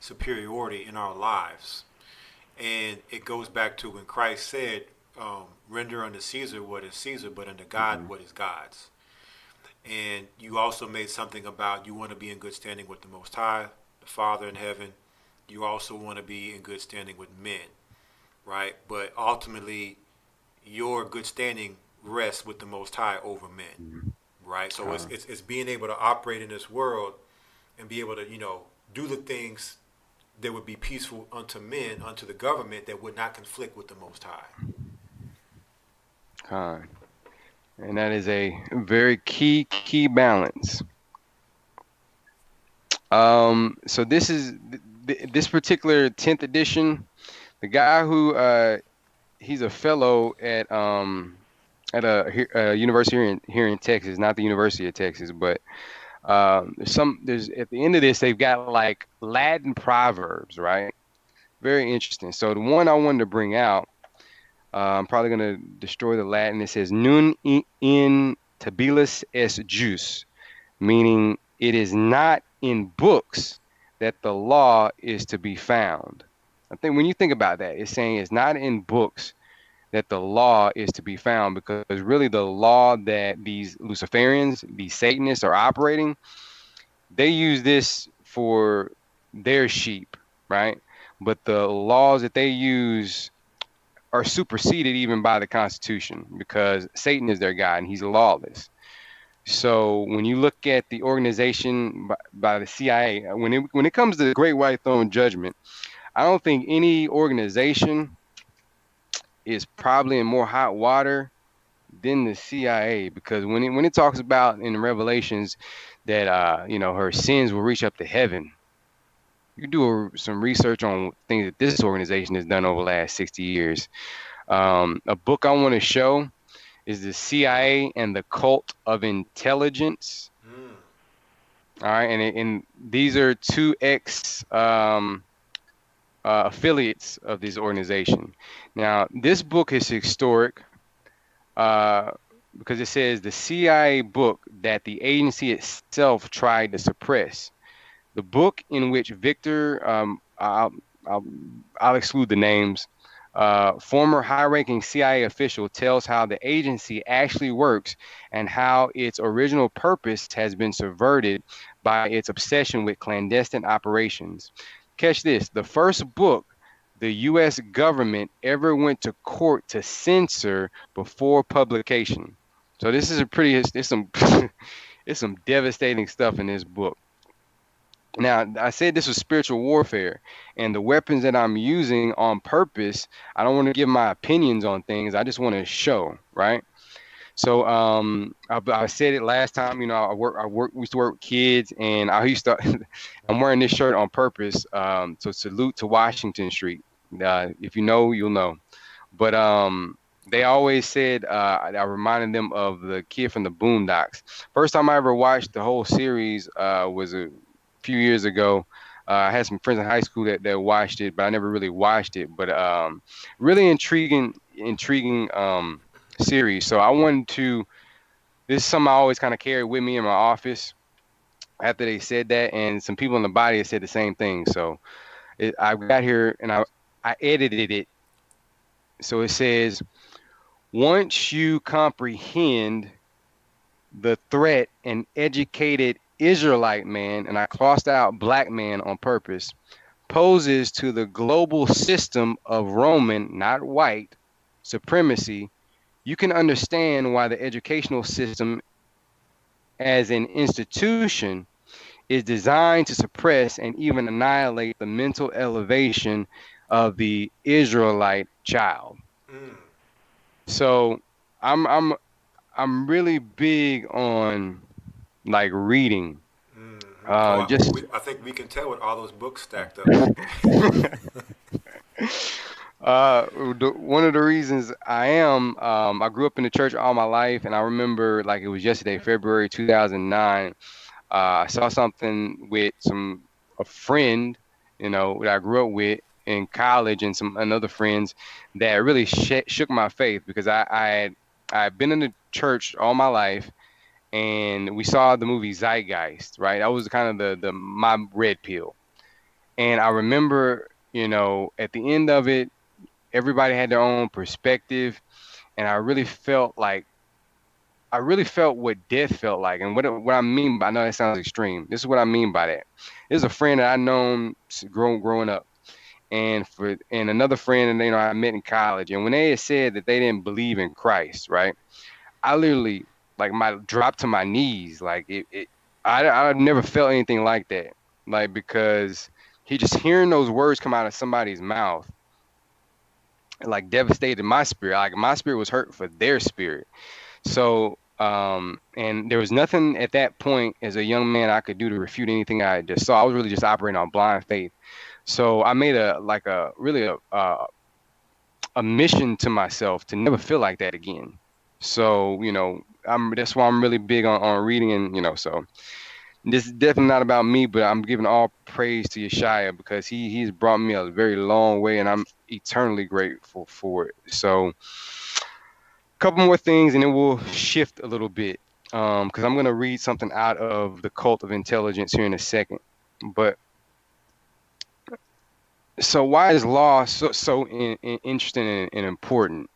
superiority in our lives. And it goes back to when Christ said, render unto Caesar what is Caesar, but unto God what is God's. And you also made something about you want to be in good standing with the Most High, the Father in heaven. You also want to be in good standing with men, right? But ultimately, your good standing rests with the Most High over men, right? So it's being able to operate in this world and be able to, do the things that would be peaceful unto men, unto the government, that would not conflict with the Most High. And that is a very key balance. So this is this particular 10th edition. The guy who he's a fellow at a university here in Texas, not the University of Texas, but there's at the end of this they've got like Latin proverbs, right? Very interesting. So the one I wanted to bring out, I'm probably going to destroy the Latin. It says nun in tabulis est jus, meaning it is not in books that the law is to be found. I think when you think about that, it's saying it's not in books that the law is to be found, because really the law that these Luciferians, these Satanists are operating, they use this for their sheep, right? But the laws that they use are superseded even by the Constitution, because Satan is their God and he's lawless. So when you look at the organization by the CIA, when it comes to the Great White Throne Judgment, I don't think any organization is probably in more hot water than the CIA, because when it talks about in the Revelations that her sins will reach up to heaven, you do some research on things that this organization has done over the last 60 years. A book I want to show is the CIA and the Cult of Intelligence. All right, and these are two affiliates of this organization. Now, this book is historic because it says the CIA book that the agency itself tried to suppress. The book in which Victor, I'll exclude the names, former high-ranking CIA official tells how the agency actually works and how its original purpose has been subverted by its obsession with clandestine operations. Catch this: the first book the U.S. government ever went to court to censor before publication. So this is it's some devastating stuff in this book. Now, I said this was spiritual warfare, and the weapons that I'm using on purpose, I don't want to give my opinions on things. I just want to show, right? So I said it last time, we used to work with kids, and I used to, I'm wearing this shirt on purpose. So salute to Washington Street. If you know, you'll know. But they always said, I reminded them of the kid from the Boondocks. First time I ever watched the whole series was a few years ago. I had some friends in high school that watched it, but I never really watched it. But really intriguing series. So I wanted to, this is something I always kind of carry with me in my office after they said that, and some people in the body have said the same thing. So I got here and I edited it. So it says, once you comprehend the threat an educated Israelite man, and I crossed out black man on purpose, poses to the global system of Roman, not white, supremacy, you can understand why the educational system as an institution is designed to suppress and even annihilate the mental elevation of the Israelite child. Mm. So I'm really big on like reading. I think we can tell with all those books stacked up like that. One of the reasons I grew up in the church all my life, and I remember like it was yesterday, February 2009. I saw something with a friend, that I grew up with in college, and some other friends that really shook my faith, because I had been in the church all my life, and we saw the movie Zeitgeist, right? That was kind of my red pill, and I remember, at the end of it, everybody had their own perspective, and I really felt what death felt like. And what I mean by, I know that sounds extreme. This is what I mean by that. There's a friend that I known growing up, and another friend that I met in college. And when they had said that they didn't believe in Christ, right? I literally dropped to my knees. Like I never felt anything like that. Like, because just hearing those words come out of somebody's mouth, like, devastated my spirit. Like, my spirit was hurt for their spirit. So, and there was nothing at that point as a young man I could do to refute anything I just saw. I was really just operating on blind faith. So I made a mission to myself to never feel like that again. So, that's why I'm really big on reading, and, so this is definitely not about me, but I'm giving all praise to AHAYAH, because he's brought me a very long way, and I'm eternally grateful for it. So, couple more things, and then we'll shift a little bit, because I'm going to read something out of The Cult of Intelligence here in a second. But so why is law so interesting and important?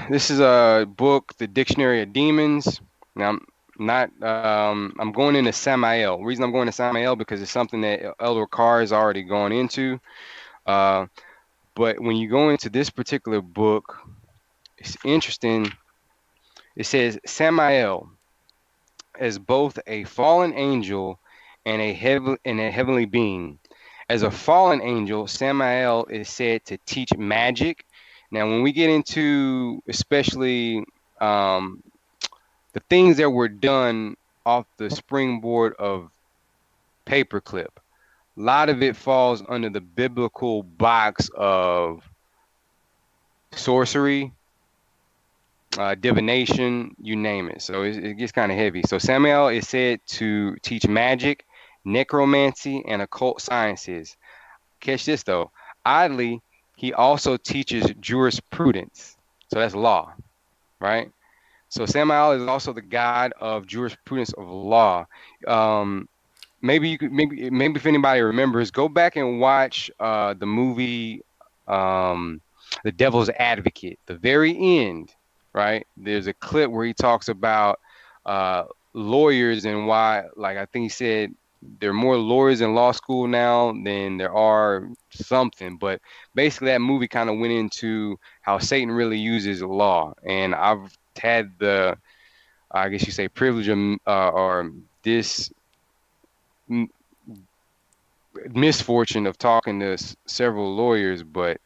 This is a book, The Dictionary of Demons. Now, I'm going into Samael. The reason I'm going to Samael, because it's something that Elder Carr has already gone into. But when you go into this particular book, it's interesting. It says Samael, as both a fallen angel and a heavenly being. As a fallen angel, Samael is said to teach magic. Now, when we get into especially the things that were done off the springboard of PaperClip, a lot of it falls under the biblical box of sorcery, divination, you name it. So it gets kind of heavy. So Samael is said to teach magic, necromancy, and occult sciences. Catch this, though. Oddly, he also teaches jurisprudence. So that's law, right? So Samael is also the god of jurisprudence of law. Maybe if anybody remembers, go back and watch the movie The Devil's Advocate. The very end, right? There's a clip where he talks about lawyers and why, like, I think he said there are more lawyers in law school now than there are something. But basically that movie kind of went into how Satan really uses law. And I've had the, I guess you say, privilege of, or this misfortune of talking to several lawyers. But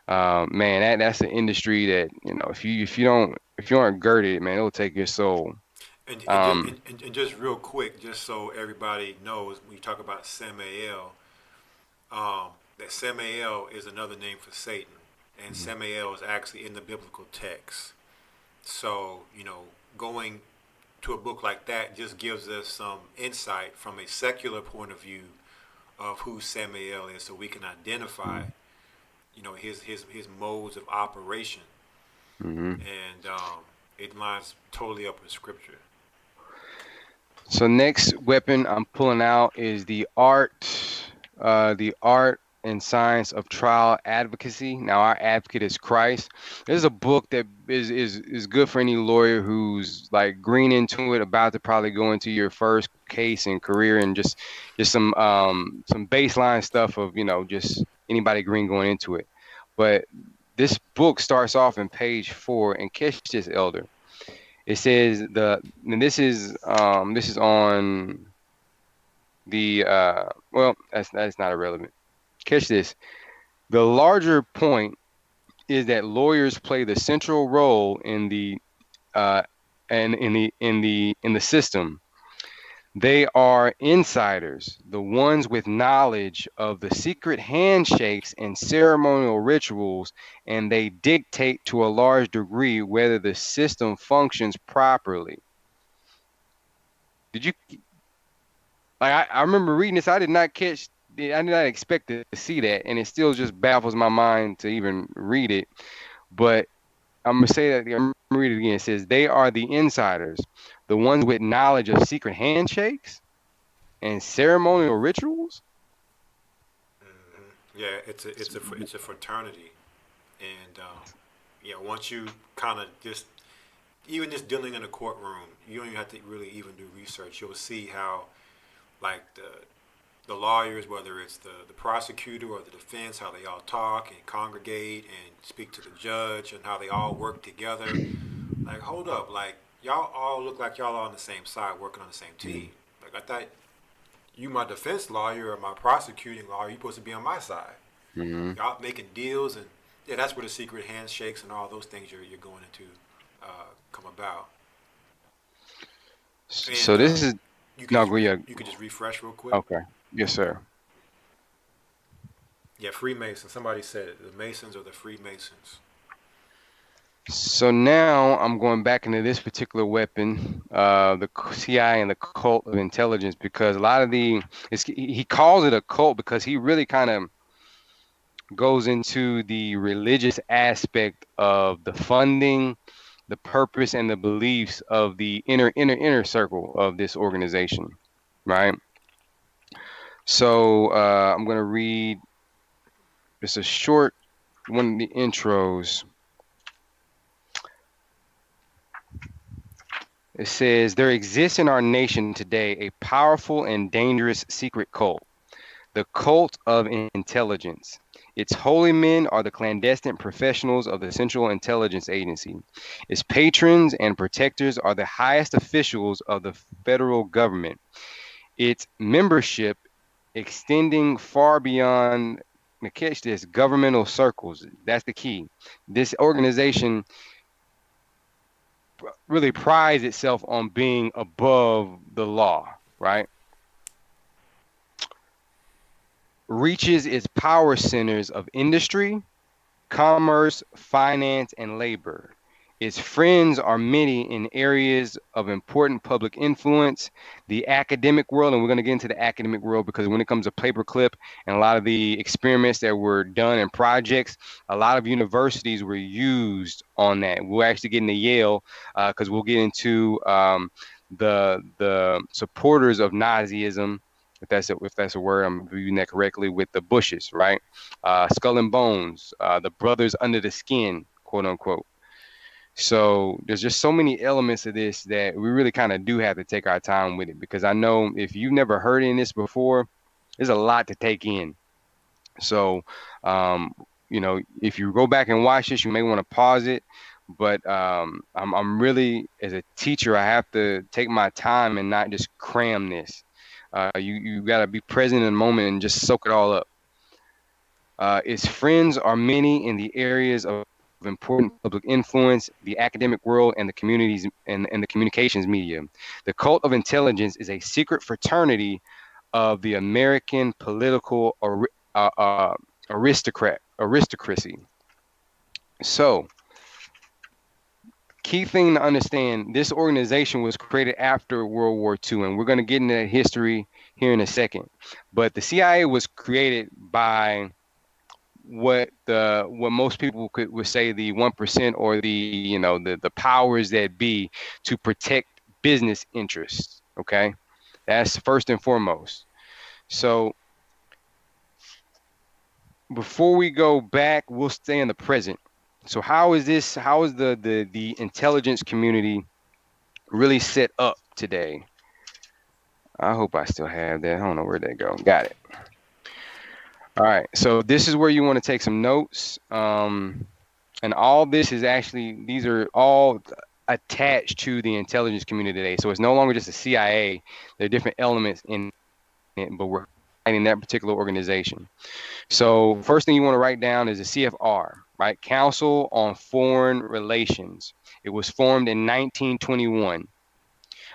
man, that's an industry that, if you aren't girded, man, it'll take your soul. And just real quick, just so everybody knows, when you talk about Samael, that Samael is another name for Satan, and Samael is actually in the biblical text. So, going to a book like that just gives us some insight from a secular point of view of who Samael is, so we can identify, his modes of operation, and it lines totally up with Scripture. So next weapon I'm pulling out is the art and Science of Trial Advocacy. Now, our advocate is Christ. This is a book that is good for any lawyer who's like green into it, about to probably go into your first case and career, and just some baseline stuff of, you know, just anybody green going into it. But this book starts off in page 4, and catch this, Elder. It says and this is on the well, that's not irrelevant. Catch this. The larger point is that lawyers play the central role in the system. They are insiders, the ones with knowledge of the secret handshakes and ceremonial rituals, and they dictate to a large degree whether the system functions properly. Did you, like, I remember reading this, I did not expect to see that, and it still just baffles my mind to even read it. But I'm going to say that, I'm going to read it again. It says, they are the insiders, the ones with knowledge of secret handshakes and ceremonial rituals. Mm-hmm. Yeah, it's a fraternity, and yeah, once you kind of just dealing in a courtroom, you don't even have to really even do research. You'll see how, like, the lawyers, whether it's the prosecutor or the defense, how they all talk and congregate and speak to the judge, and how they all work together. Like, hold up, like, y'all all look like y'all are on the same side, working on the same team. Like, I thought you, my defense lawyer or my prosecuting lawyer, you supposed to be on my side. Mm-hmm. Y'all making deals, and yeah, that's where the secret handshakes and all those things you're going into come about. And, so this is you could just refresh real quick. Okay. Yes, sir. Yeah, Freemasons. Somebody said it. The Masons are the Freemasons. So now I'm going back into this particular weapon, the CIA and the cult of intelligence, because a lot of he calls it a cult because he really kind of goes into the religious aspect of the funding, the purpose, and the beliefs of the inner circle of this organization, right? So I'm going to read just a short one of the intros. It says, there exists in our nation today a powerful and dangerous secret cult, the cult of intelligence. Its holy men are the clandestine professionals of the Central Intelligence Agency. Its patrons and protectors are the highest officials of the federal government. Its membership extending far beyond, catch this, governmental circles. That's the key. This organization really prides itself on being above the law, right? Reaches its power centers of industry, commerce, finance, and labor. Its friends are many in areas of important public influence, the academic world, and we're going to get into the academic world because when it comes to paperclip and a lot of the experiments that were done in projects, a lot of universities were used on that. We'll actually get into Yale because we'll get into the supporters of Nazism, if that's a word, I'm reading that correctly, with the Bushes, right? Skull and Bones, the brothers under the skin, quote unquote. So there's just so many elements of this that we really kind of do have to take our time with it, because I know if you've never heard any of this before, there's a lot to take in. So, you know, if you go back and watch this, you may want to pause it. But I'm really, as a teacher, I have to take my time and not just cram this. You got to be present in the moment and just soak it all up. Its friends are many in the areas of important public influence, the academic world, and the communities and the communications media. The cult of intelligence is a secret fraternity of the American political aristocracy. So, key thing to understand, this organization was created after World War II, and we're going to get into that history here in a second. But the CIA was created by what most people would say the 1%, or the powers that be, to protect business interests. Okay, that's first and foremost. So before we go back, we'll stay in the present. So how is the intelligence community really set up today? I hope I still have that. I don't know where they go. Got it. All right. So this is where you want to take some notes. And all this is actually, these are all attached to the intelligence community today. So it's no longer just the CIA. There are different elements in it, but we're in that particular organization. So first thing you want to write down is the CFR, right? Council on Foreign Relations. It was formed in 1921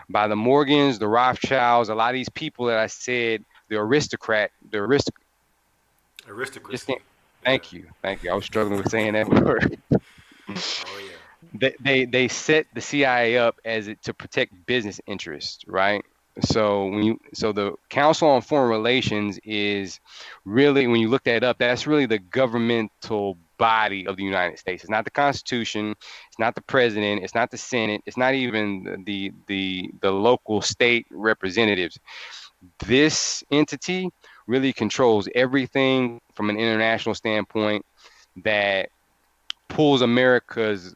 by the Morgans, the Rothschilds, a lot of these people that I said, the aristocracy. Thank you. I was struggling with saying that word. Oh yeah. They set the CIA up to protect business interests, right? So the Council on Foreign Relations is really, when you look that up, that's really the governmental body of the United States. It's not the Constitution, it's not the president, it's not the Senate, it's not even the local state representatives. This entity really controls everything from an international standpoint that pulls America's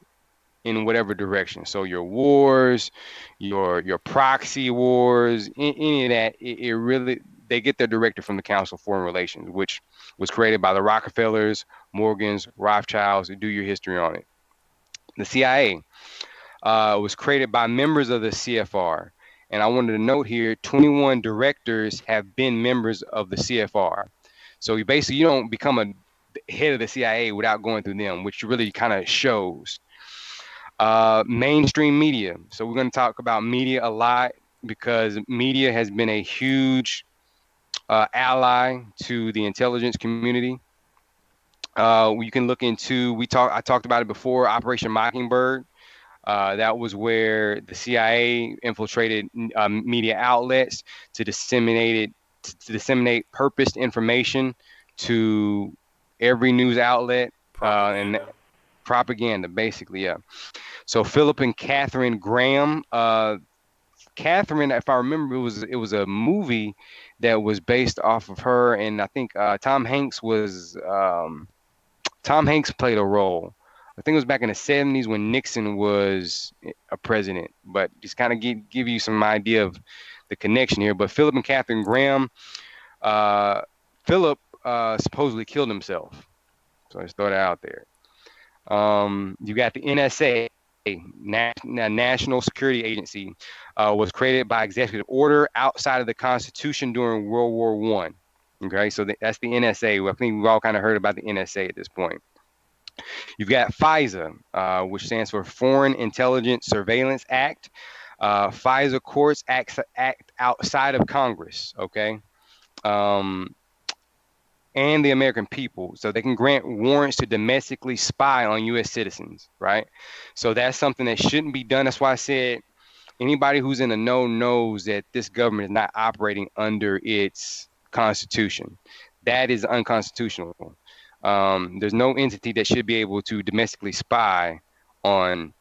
in whatever direction. So your wars, your proxy wars, any of that, it really, they get their directive from the Council of Foreign Relations, which was created by the Rockefellers, Morgans, Rothschilds. Do your history on it. The CIA was created by members of the CFR. And I wanted to note here, 21 directors have been members of the CFR. So you don't become a head of the CIA without going through them, which really kind of shows. Mainstream media. So we're going to talk about media a lot because media has been a huge ally to the intelligence community. You can look into, I talked about it before, Operation Mockingbird. That was where the CIA infiltrated media outlets to disseminate purposed information to every news outlet and propaganda, basically, yeah. So Philip and Catherine Graham. Catherine, if I remember, it was a movie that was based off of her, and I think Tom Hanks played a role. I think it was back in the 70s when Nixon was a president, but just kind of give you some idea of the connection here. But Philip and Catherine Graham, Philip supposedly killed himself. So let's throw that out there. You got the NSA, National Security Agency, was created by executive order outside of the Constitution during World War I. Okay, so that's the NSA. I think we've all kind of heard about the NSA at this point. You've got FISA, which stands for Foreign Intelligence Surveillance Act. FISA courts act outside of Congress, okay? And the American people. So they can grant warrants to domestically spy on U.S. citizens, right? So that's something that shouldn't be done. That's why I said anybody who's in the know knows that this government is not operating under its Constitution. That is unconstitutional. There's no entity that should be able to domestically spy on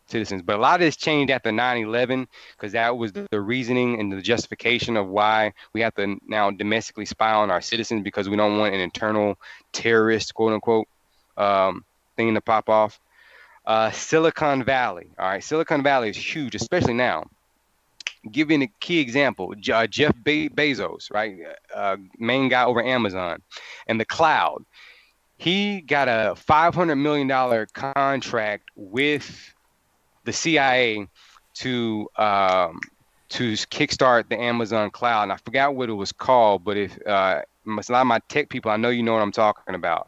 citizens. But a lot of this changed after 9/11 because that was the reasoning and the justification of why we have to now domestically spy on our citizens, because we don't want an internal terrorist, quote unquote, thing to pop off. Silicon Valley. All right. Silicon Valley is huge, especially now. Giving a key example, Jeff Bezos, right? Main guy over Amazon and the cloud. He got a $500 million contract with the CIA to kickstart the Amazon cloud. And I forgot what it was called, but if a lot of my tech people, I know you know what I'm talking about.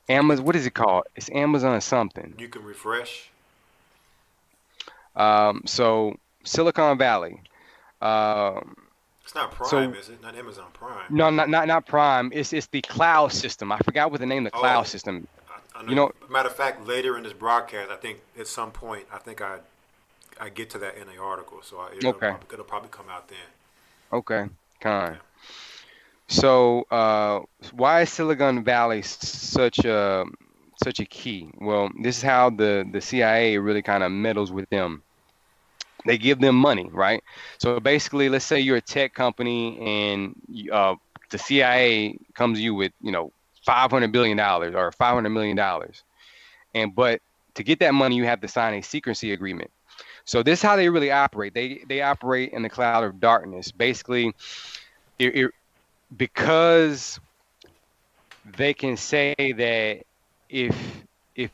Amazon, what is it called? It's Amazon something. You can refresh. So Silicon Valley. It's not Prime, is it? Not Amazon Prime. No, not Prime. It's the cloud system. I forgot what the name of the cloud system. I know. Matter of fact, later in this broadcast, I think at some point, I get to that in the article, so it'll probably come out then. Okay, kind. Yeah. So why is Silicon Valley such a key? Well, this is how the CIA really kind of meddles with them. They give them money, right? So basically, let's say you're a tech company and the CIA comes to you with, $500 billion or $500 million. But to get that money, you have to sign a secrecy agreement. So this is how they really operate. They operate in the cloud of darkness. Basically, because they can say that if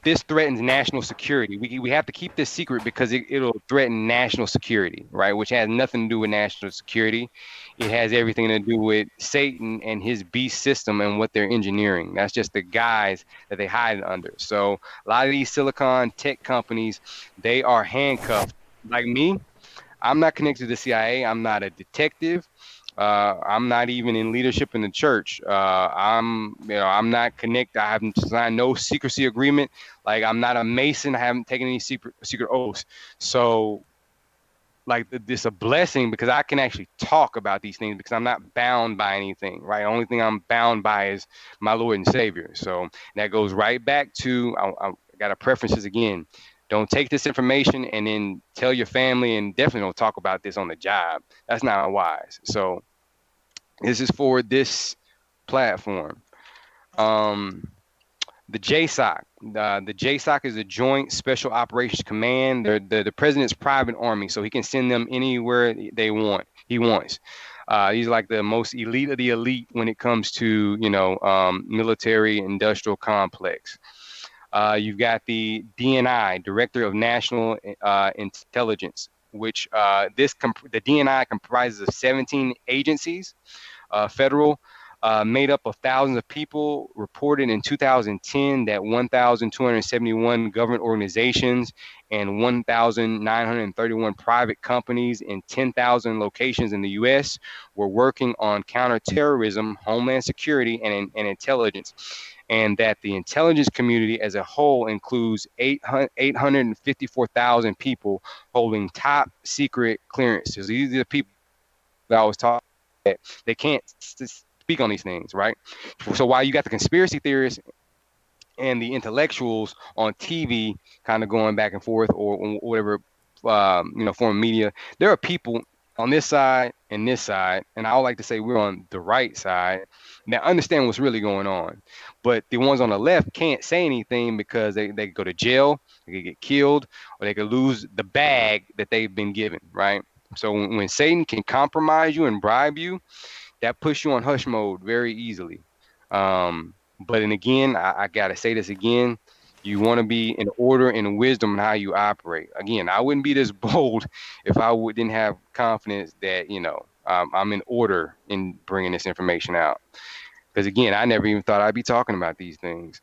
this threatens national security, we have to keep this secret because it'll threaten national security, right? Which has nothing to do with national security. It has everything to do with Satan and his beast system and what they're engineering. That's just the guise that they hide under. So a lot of these silicon tech companies, they are handcuffed. Like me, I'm not connected to the CIA. I'm not a detective. I'm not even in leadership in the church. I'm not connected. I haven't signed no secrecy agreement. Like, I'm not a Mason. I haven't taken any secret oaths. So, like, it's a blessing because I can actually talk about these things because I'm not bound by anything, right? The only thing I'm bound by is my Lord and Savior. So that goes right back to, I got to preference this again. Don't take this information and then tell your family, and definitely don't talk about this on the job. That's not wise. So this is for this platform. The GOCC. The GOCC is a Joint Special Operations Command. They're the president's private army, so he can send them anywhere he wants. He's like the most elite of the elite when it comes to, military industrial complex. You've got the DNI, Director of National Intelligence, which the DNI comprises of 17 agencies, federal, made up of thousands of people. Reported in 2010 that 1,271 government organizations and 1,931 private companies in 10,000 locations in the U.S. were working on counterterrorism, homeland security, and intelligence. And that the intelligence community as a whole includes 854,000 people holding top secret clearances. These are the people that I was talking about. They can't speak on these things, right? So while you got the conspiracy theorists and the intellectuals on TV kind of going back and forth or whatever, form of media, there are people on this side, and I would like to say we're on the right side, that understand what's really going on. But the ones on the left can't say anything because they go to jail, they could get killed, or they could lose the bag that they've been given, right? So when Satan can compromise you and bribe you, that puts you on hush mode very easily. But then again, I got to say this again, you want to be in order and wisdom in how you operate. Again, I wouldn't be this bold if I didn't have confidence that, I'm in order in bringing this information out. Because again, I never even thought I'd be talking about these things.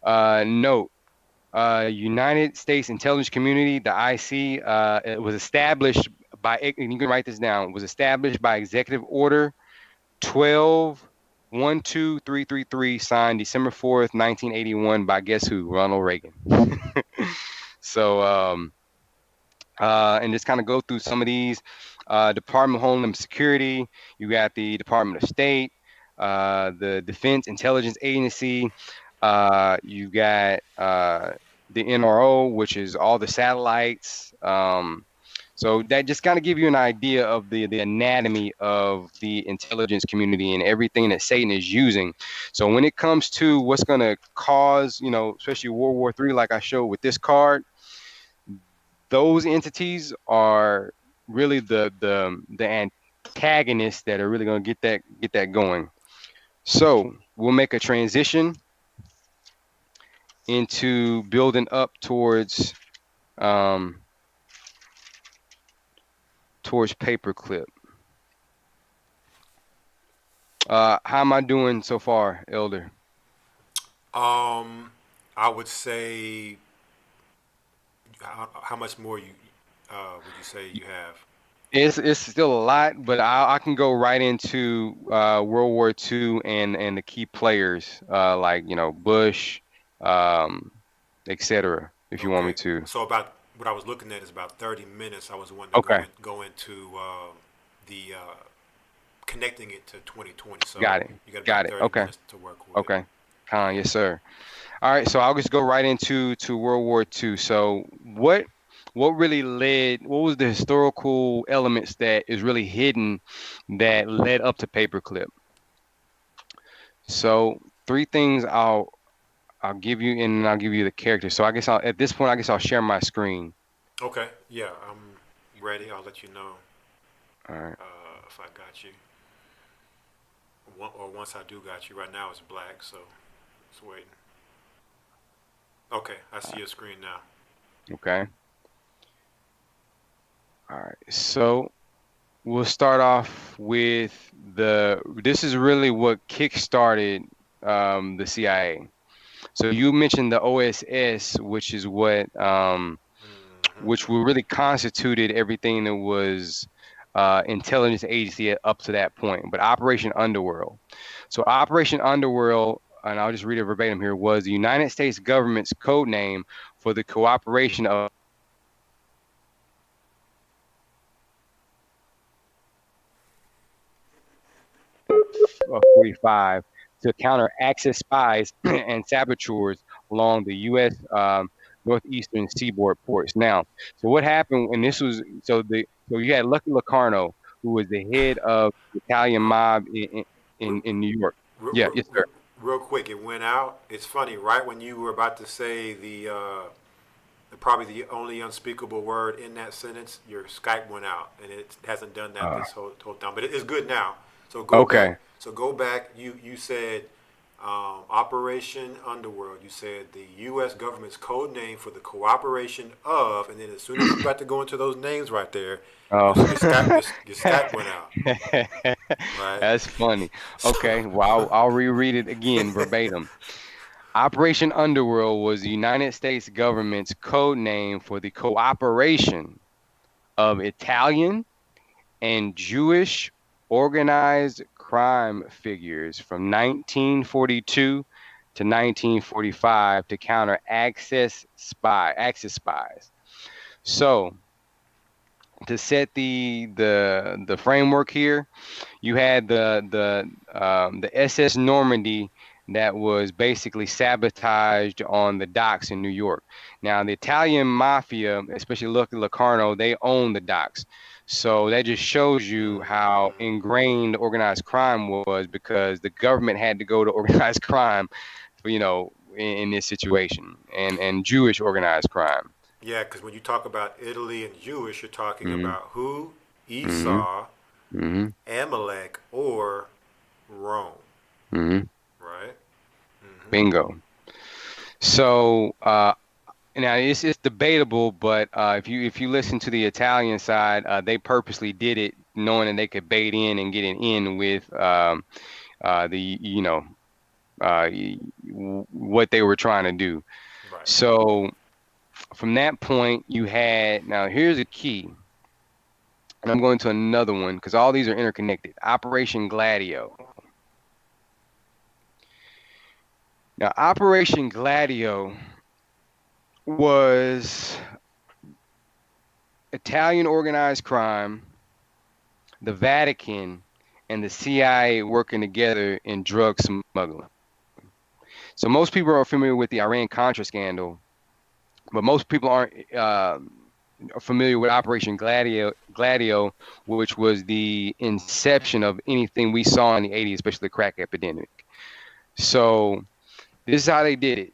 Note, United States Intelligence Community, the IC, it was established by, and you can write this down, was established by Executive Order 12-12333, signed December 4th, 1981 by guess who? Ronald Reagan. So, and just kind of go through some of these. Department of Homeland Security, you got the Department of State, the Defense Intelligence Agency, you got the NRO, which is all the satellites. So that just kind of give you an idea of the anatomy of the intelligence community and everything that Satan is using. So when it comes to what's going to cause, especially World War III, like I showed with this card, those entities are really the antagonists that are really going to get that going. So we'll make a transition into building up towards paperclip. How am I doing so far, Elder? I would say, how much more would you say you have? It's still a lot, but I can go right into World War II and the key players like Bush, etc. If you want me to. So about what I was looking at is about 30 minutes. I was wanting to go into the connecting it to 2020. So got it. You got 30 minutes to work with. Okay. Yes, sir. All right. So I'll just go right into World War II. So what really what was the historical elements that is really hidden that led up to paperclip? So three things I'll give you, and then I'll give you the character. So I guess at this point, I guess I'll share my screen. Okay. Yeah, I'm ready. I'll let you know All right. if I got you. Or once I do got you. Right now it's black, so it's waiting. Okay, I see your screen now. Okay. All right. So we'll start off with this is really what kick-started the CIA. So you mentioned the OSS, which is what which really constituted everything that was intelligence agency up to that point. But Operation Underworld. So Operation Underworld, and I'll just read it verbatim here, was the United States government's code name for the cooperation of 45 to counter Axis spies and saboteurs along the U.S. Northeastern seaboard ports. Now, so what happened? And this was so you had Lucky Locarno, who was the head of the Italian mob in New York. Yeah, yes, sir. Real quick, it went out. It's funny, right when you were about to say probably the only unspeakable word in that sentence, your Skype went out, and it hasn't done that this whole time. But it is good now. So go back. So go back. You said Operation Underworld. You said the U.S. government's code name for the cooperation of, and then as soon as you got to go into those names right there, your Skype went out. Right? That's funny. Okay, well, I'll reread it again verbatim. Operation Underworld was the United States government's code name for the cooperation of Italian and Jewish organized crime figures from 1942 to 1945 to counter Axis spies. So, to set the framework here, you had the SS Normandy that was basically sabotaged on the docks in New York. Now, the Italian mafia, especially Lucky Locarno, they own the docks. So that just shows you how ingrained organized crime was, because the government had to go to organized crime, in this situation, and Jewish organized crime. Yeah, because when you talk about Italy and Jewish, you're talking about who? Esau, Amalek, or Rome. Right? Bingo. So now it's debatable, but if you listen to the Italian side, they purposely did it knowing that they could bait in and get it in with what they were trying to do. Right. So from that point, you had, now here's a key, and I'm going to another one because all these are interconnected. Operation Gladio. Now, Operation Gladio was Italian organized crime, the Vatican, and the CIA working together in drug smuggling. So most people are familiar with the Iran-Contra scandal, but most people aren't familiar with Operation Gladio, which was the inception of anything we saw in the 80s, especially the crack epidemic. So this is how they did it.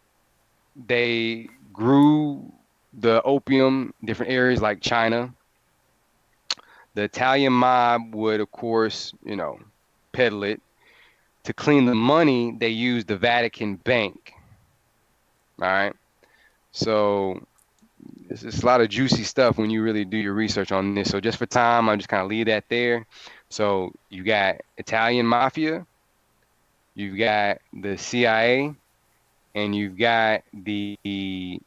They grew the opium in different areas like China. The Italian mob would, of course, peddle it. To clean the money, they used the Vatican Bank. All right. So it's a lot of juicy stuff when you really do your research on this. So just for time, I'll just kind of leave that there. So you got Italian mafia, you've got the CIA, and you've got the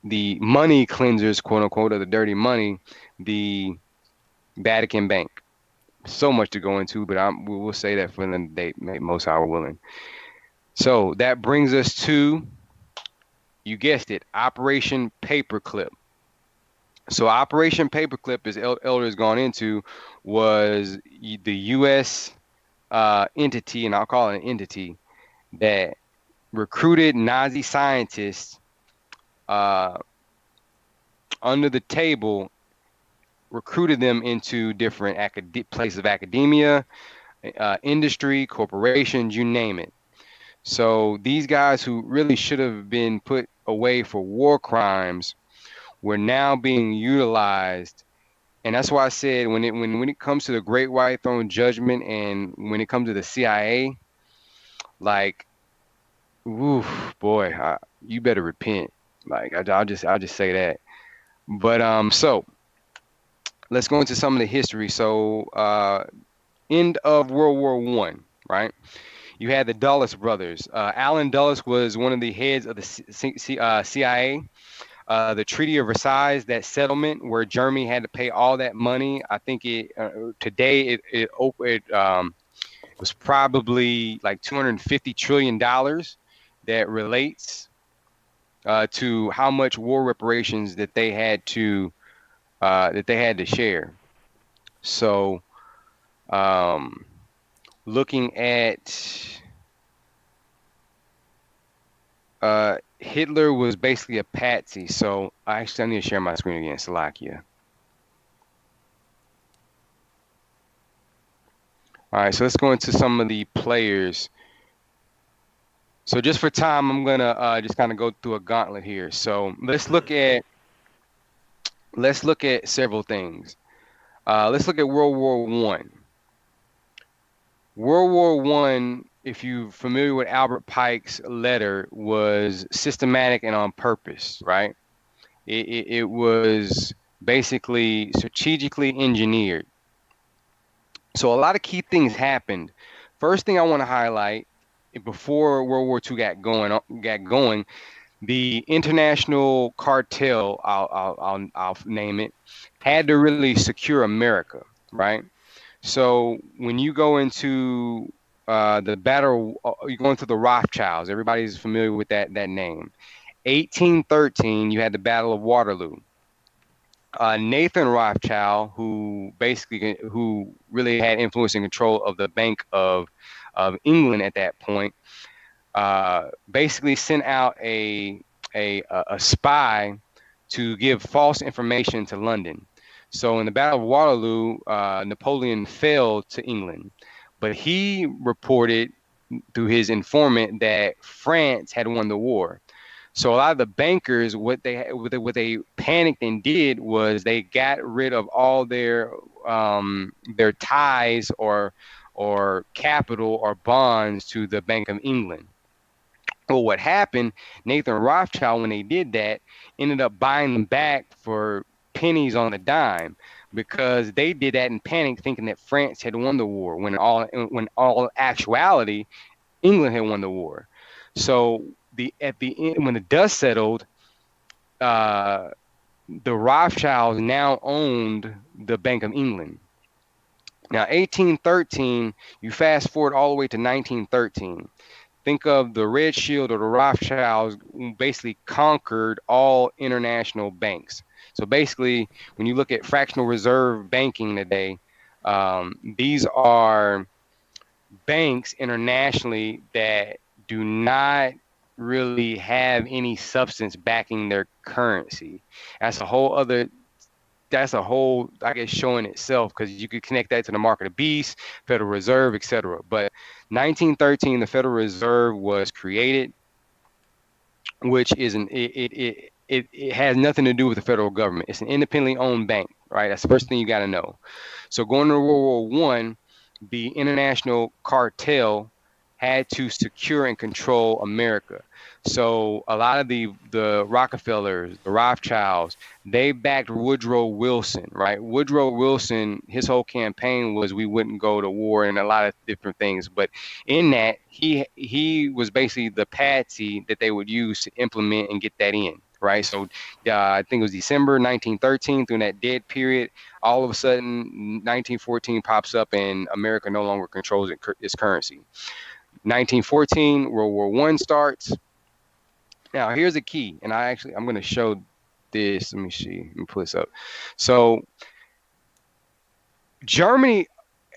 money cleansers, quote unquote, of the dirty money, the Vatican Bank. So much to go into, but we'll say that for the date, most are willing. So that brings us to, you guessed it, Operation Paperclip. So Operation Paperclip, as Elder has gone into, was the U.S. Entity, and I'll call it an entity, that recruited Nazi scientists under the table, recruited them into different places of academia, industry, corporations, you name it. So these guys who really should have been put away for war crimes were now being utilized. And that's why I said when it comes to the Great White Throne Judgment and when it comes to the CIA, like, oof, boy, you better repent. Like I'll just say that. But so let's go into some of the history. So end of World War One, right? You had the Dulles brothers. Allen Dulles was one of the heads of the CIA. The Treaty of Versailles, that settlement where Germany had to pay all that money. I think today it was probably like $250 trillion that relates to how much war reparations that they had to share. So, looking at Hitler was basically a patsy. So I need to share my screen again. Slovakia. All right, so let's go into some of the players. So just for time, I'm gonna just kind of go through a gauntlet here. So let's look at several things. Let's look at World War One. World War One, if you're familiar with Albert Pike's letter, was systematic and on purpose, right? It was basically strategically engineered. So a lot of key things happened. First thing I want to highlight, before World War II got going, the international cartel, I'll name it, had to really secure America, right? So when you go into the battle, you go into the Rothschilds. Everybody's familiar with that name. 1813, you had the Battle of Waterloo. Nathan Rothschild, who really had influence and control of the Bank of England at that point, basically sent out a spy to give false information to London. So in the Battle of Waterloo, Napoleon fell to England, but he reported through his informant that France had won the war. So a lot of the bankers, what they panicked and did was they got rid of all their ties or capital or bonds to the Bank of England. Well, what happened, Nathan Rothschild, when they did that, ended up buying them back for pennies on the dime, because they did that in panic, thinking that France had won the war, when all actuality, England had won the war. So at the end, when the dust settled, the Rothschilds now owned the Bank of England. Now, 1813, you fast forward all the way to 1913. Think of the Red Shield or the Rothschilds basically conquered all international banks. So basically, when you look at fractional reserve banking today, these are banks internationally that do not really have any substance backing their currency. That's a whole, I guess, showing itself, because you could connect that to the market of beasts, Federal Reserve, etc. But 1913, the Federal Reserve was created, which is it has nothing to do with the federal government. It's an independently owned bank, right? That's the first thing you got to know. So going to World War I, the international cartel had to secure and control America. So a lot of the Rockefellers, the Rothschilds, they backed Woodrow Wilson, right? Woodrow Wilson, his whole campaign was we wouldn't go to war and a lot of different things. But in that, he was basically the patsy that they would use to implement and get that in, right? So I think it was December 1913, through that dead period, all of a sudden 1914 pops up and America no longer controls its currency. 1914, World War I starts. Now, here's the key, and I'm going to show this. Let me see. Let me pull this up. So, Germany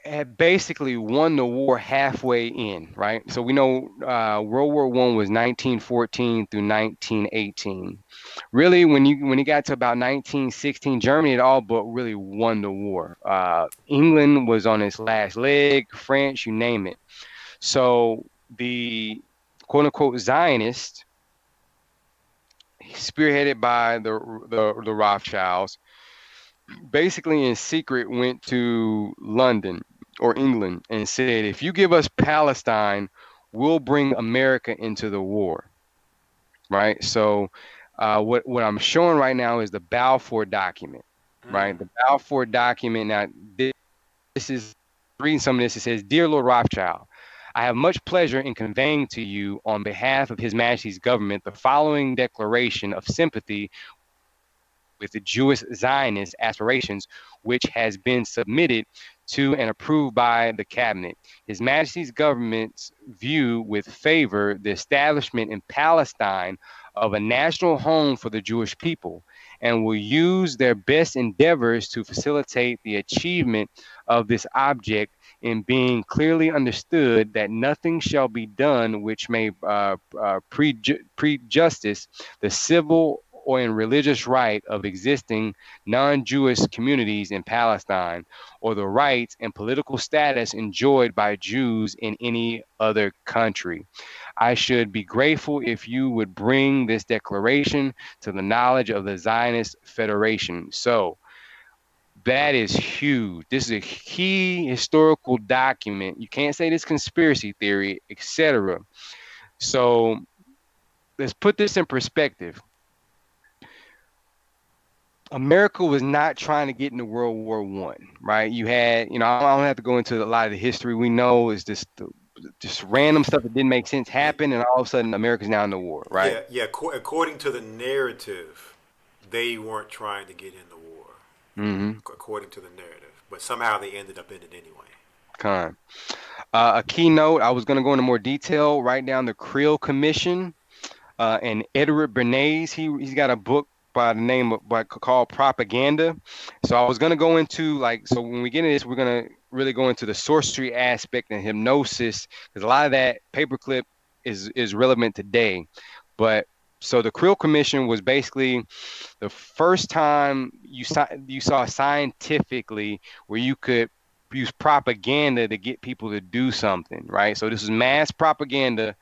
had basically won the war halfway in, right? So we know World War I was 1914 through 1918. Really, when you got to about 1916, Germany had all but really won the war. England was on its last leg, France, you name it. So the quote unquote Zionists, spearheaded by the Rothschilds, basically in secret went to London or England and said, if you give us Palestine, we'll bring America into the war. Right. So what I'm showing right now is the Balfour document. Right. The Balfour document. Now, this is reading some of this. It says, "Dear Lord Rothschild, I have much pleasure in conveying to you on behalf of His Majesty's government the following declaration of sympathy with the Jewish Zionist aspirations, which has been submitted to and approved by the cabinet. His Majesty's government's view with favor the establishment in Palestine of a national home for the Jewish people, and will use their best endeavors to facilitate the achievement of this object, in being clearly understood that nothing shall be done which may prejudice the civil or in religious right of existing non-Jewish communities in Palestine, or the rights and political status enjoyed by Jews in any other country. I should be grateful if you would bring this declaration to the knowledge of the Zionist Federation." So that is huge. This is a key historical document. You can't say this conspiracy theory, etc. So let's put this in perspective. America was not trying to get into World War I, right? You had, I don't have to go into a lot of the history. We know is just random stuff that didn't make sense happen, and all of a sudden America's now in the war, right? Yeah. According to the narrative, they weren't trying to get in the war, according to the narrative, but somehow they ended up in it anyway. A keynote, I was going to go into more detail, write down the Creel Commission, and Edward Bernays, he's got a book by the name of called Propaganda. So I was going to go into so when we get into this, we're going to really go into the sorcery aspect and hypnosis, because a lot of that paperclip is relevant today. But so the Creel Commission was basically the first time you saw scientifically where you could use propaganda to get people to do something, right? So this is mass propaganda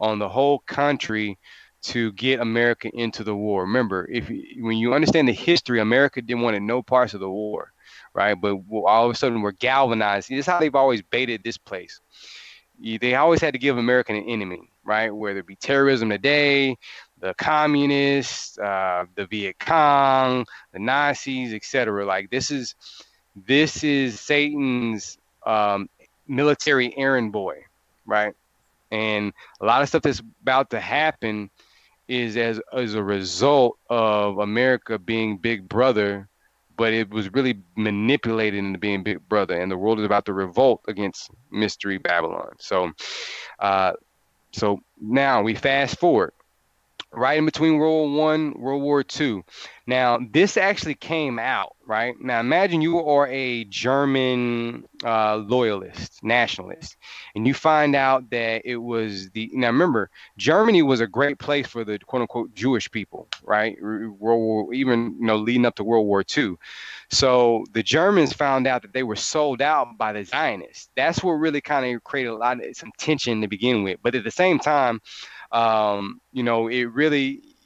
on the whole country to get America into the war. Remember, when you understand the history, America didn't want no parts of the war, right? But all of a sudden we're galvanized. This is how they've always baited this place. They always had to give America an enemy, right? Whether it be terrorism today, the communists, the Viet Cong, the Nazis, etc. Like this is Satan's military errand boy, right? And a lot of stuff that's about to happen is as a result of America being Big Brother, but it was really manipulated into being Big Brother, and the world is about to revolt against Mystery Babylon. So now we fast forward right in between World War I, World War II. Now, this actually came out, right? Now, imagine you are a German loyalist, nationalist, and you find out that it was now remember, Germany was a great place for the quote unquote Jewish people, right? Even leading up to World War II. So the Germans found out that they were sold out by the Zionists. That's what really kind of created some tension to begin with. But at the same time,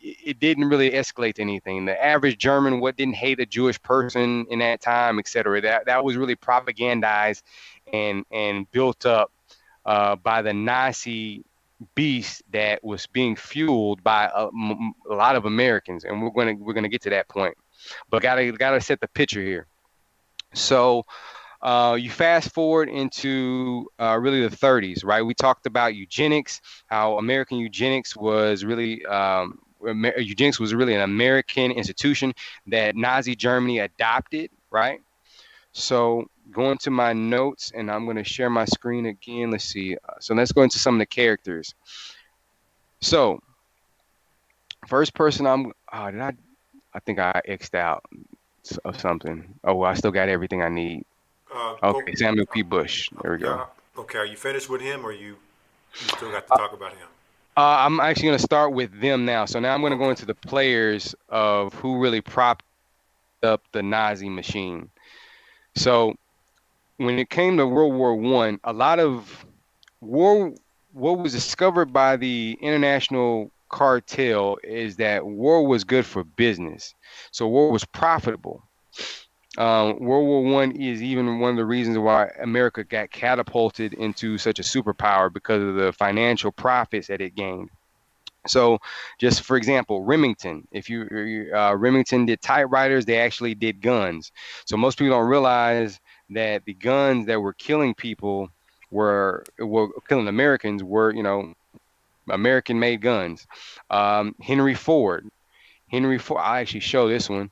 it didn't really escalate to anything. The average German didn't hate a Jewish person in that time, etc. That was really propagandized and built up by the Nazi beast that was being fueled by a lot of Americans, and we're gonna get to that point. But gotta set the picture here. So you fast forward into really the 30s, right? We talked about eugenics, how American eugenics was really an American institution that Nazi Germany adopted, right? So going to my notes, and I'm going to share my screen again. Let's see. So let's go into some of the characters. So first person I think I X'd out of something. Oh, well, I still got everything I need. Okay, Samuel P. Bush. There we go. Okay, are you finished with him, or you still got to talk about him? I'm actually going to start with them now. So now I'm going to go into the players of who really propped up the Nazi machine. So when it came to World War I, a lot of what was discovered by the international cartel is that war was good for business. So war was profitable. World War One is even one of the reasons why America got catapulted into such a superpower because of the financial profits that it gained. So, just for example, Remington. If Remington did typewriters, they actually did guns. So most people don't realize that the guns that were killing people were killing Americans were American-made guns. Henry Ford. Henry Ford. I actually show this one.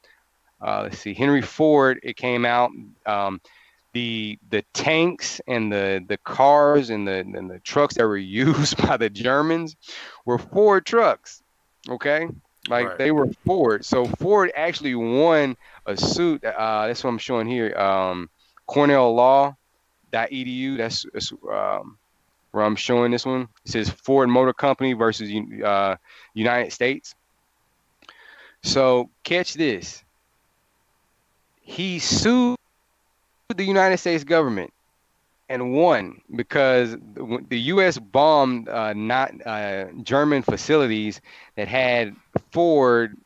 Let's see. Henry Ford. It came out. The tanks and the cars and the trucks that were used by the Germans were Ford trucks. Okay, like Right. they were Ford. So Ford actually won a suit. That's what I'm showing here. CornellLaw.edu. That's where I'm showing this one. It says Ford Motor Company versus United States. So catch this. He sued the United States government and won because the U.S. bombed not German facilities that had Ford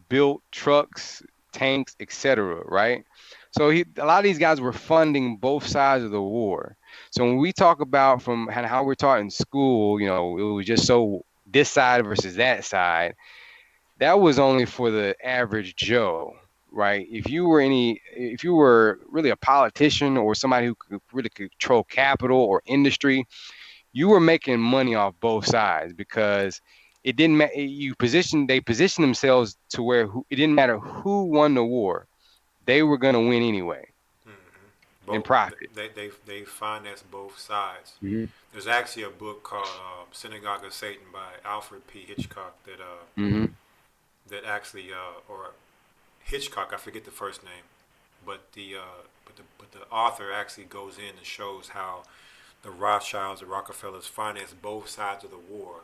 built trucks, tanks, etc. Right? So a lot of these guys were funding both sides of the war. So when we talk about from how we're taught in school, it was just so this side versus that side. That was only for the average Joe. Right. If you were really a politician or somebody who could really control capital or industry, you were making money off both sides because it didn't matter. They positioned themselves to where it didn't matter who won the war. They were going to win anyway and profit. They finance both sides. Mm-hmm. There's actually a book called Synagogue of Satan by Alfred P. Hitchcock that Mm-hmm. that actually or Hitchcock, I forget the first name, but the author actually goes in and shows how the Rothschilds, the Rockefellers financed both sides of the war.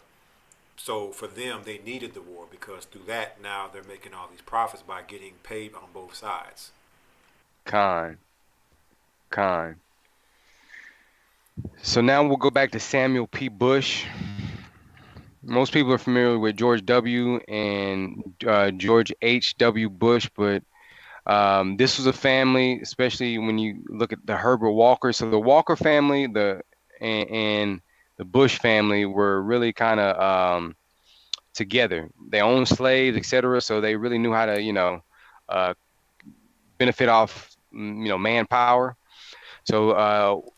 So for them, they needed the war because through that now they're making all these profits by getting paid on both sides. Con. So now we'll go back to Samuel P. Bush. Most people are familiar with George W. and George H.W. Bush, but this was a family, especially when you look at the Herbert Walker. So the Walker family, and the Bush family were really kind of together. They owned slaves, etc. So they really knew how to, benefit off, manpower. So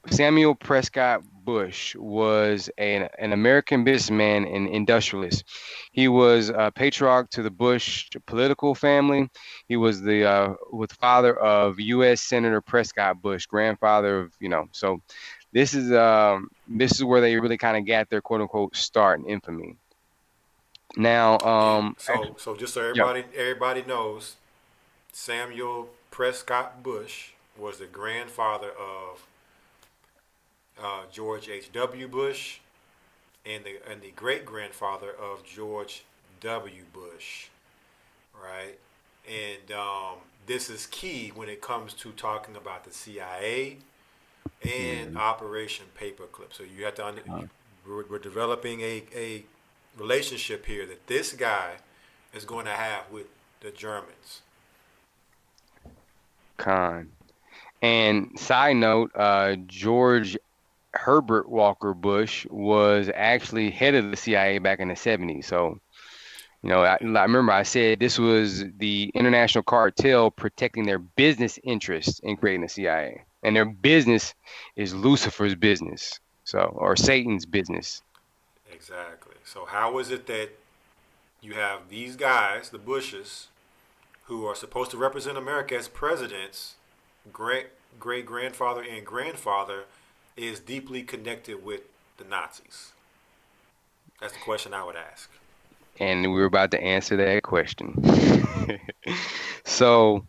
Samuel Prescott Bush was an American businessman and industrialist. He was a patriarch to the Bush political family. He was the father of U.S. Senator Prescott Bush, grandfather of, So this is where they really kind of got their quote unquote start in infamy. Now, so just so everybody knows, Samuel Prescott Bush was the grandfather of George H.W. Bush and the great grandfather of George W. Bush, right? And this is key when it comes to talking about the CIA and Operation Paperclip. So you have to we're developing a relationship here that this guy is going to have with the Germans. Con. And side note, George Herbert Walker Bush was actually head of the CIA back in the 70s. So, I remember I said this was the international cartel protecting their business interests in creating the CIA. And their business is Lucifer's business, or Satan's business. Exactly. So how is it that you have these guys, the Bushes, who are supposed to represent America as presidents, great-grandfather and grandfather, is deeply connected with the Nazis? That's the question I would ask. And we were about to answer that question. So,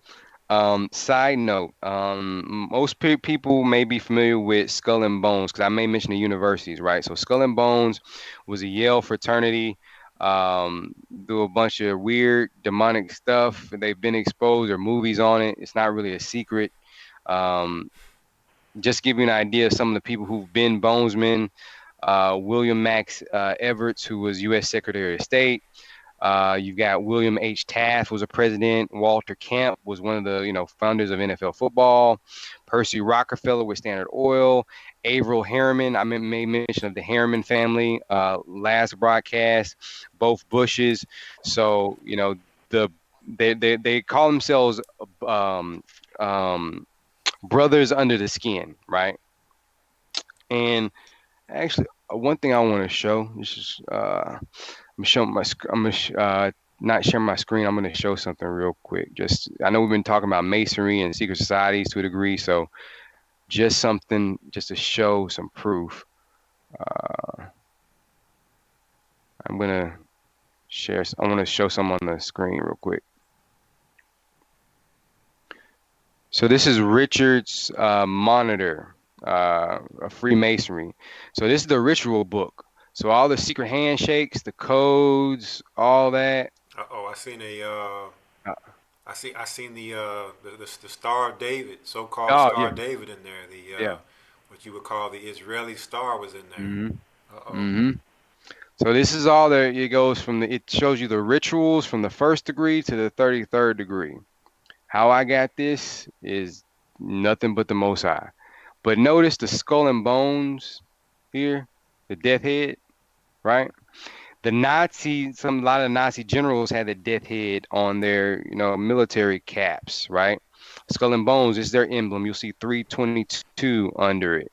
side note, most people may be familiar with Skull and Bones because I may mention the universities, right? So Skull and Bones was a Yale fraternity. Do a bunch of weird demonic stuff. They've been exposed or movies on it. It's not really a secret. Just give you an idea of some of the people who've been bonesmen. William Max Evarts, who was U.S. Secretary of State. You've got William H. Taft was a president. Walter Camp was one of the founders of NFL football. Percy Rockefeller with Standard Oil. Averell Harriman, I made mention of the Harriman family. Last broadcast, both Bushes. So they call themselves brothers under the skin, right? And actually, one thing I want to show is I'm showing my. Not share my screen. I'm going to show something real quick. I know we've been talking about masonry and secret societies to a degree, so just something just to show some proof. I'm going to share. I want to show some on the screen real quick. So this is Richard's Monitor of Freemasonry. So this is the ritual book. So all the secret handshakes, the codes, all that. I seen I seen the Star of David, so-called Star of David in there. What you would call the Israeli star was in there. So this is all there. It goes from it shows you the rituals from the 1st degree to the 33rd degree. How I got this is nothing but the Most High. But notice the skull and bones here, the death head, right? A lot of Nazi generals had the death head on their, military caps, right? Skull and bones is their emblem. You'll see 322 under it.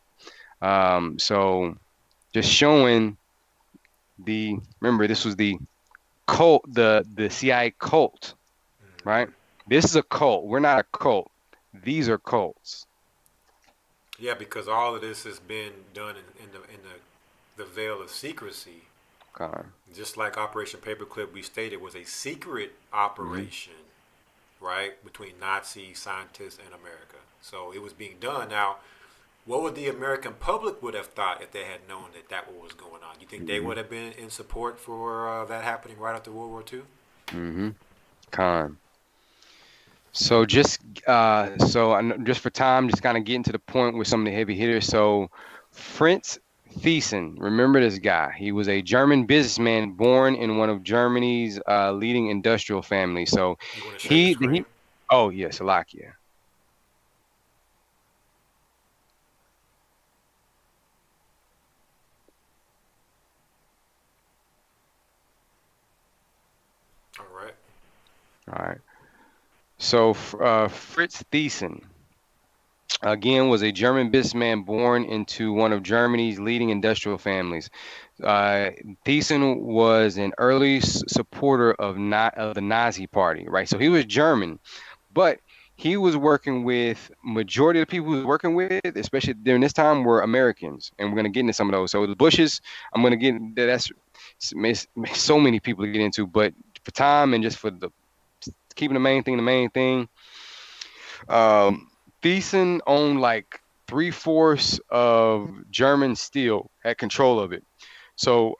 So just showing remember this was the cult, the CIA cult, right? This is a cult. We're not a cult. These are cults. Yeah, because all of this has been done in the veil of secrecy. Just like Operation Paperclip, we stated, was a secret operation, right, between Nazi scientists and America. So it was being done. Now, what would the American public would have thought if they had known that was going on? You think they would have been in support for that happening right after World War II? So just for time, just kind of getting to the point with some of the heavy hitters. So Fritz Thyssen, remember this guy. He was a German businessman born in one of Germany's leading industrial families. So oh yes, Salakia. All right. So Fritz Thyssen, again, was a German businessman born into one of Germany's leading industrial families. Thyssen was an early supporter of the Nazi Party, right? So he was German, but he was working with majority of the people he was working with, especially during this time, were Americans, and we're going to get into some of those. So the Bushes, I'm going to get that's so many people to get into, but for time and just for keeping the main thing. Thyssen owned like 3/4 of German steel, had control of it. So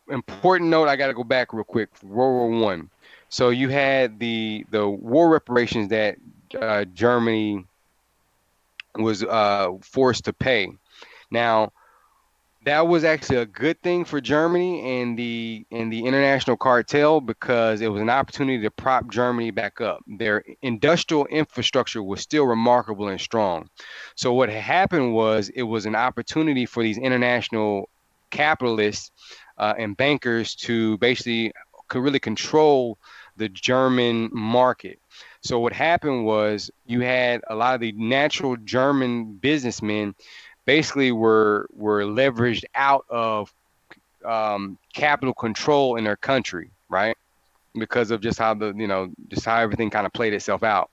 important note, I got to go back real quick. World War I. So you had the war reparations that Germany was forced to pay. Now, that was actually a good thing for Germany and the international cartel, because it was an opportunity to prop Germany back up. Their industrial infrastructure was still remarkable and strong. So what happened was, it was an opportunity for these international capitalists and bankers to basically really control the German market. So what happened was, you had a lot of the natural German businessmen basically were leveraged out of capital control in their country, right? Because of just how how everything kind of played itself out.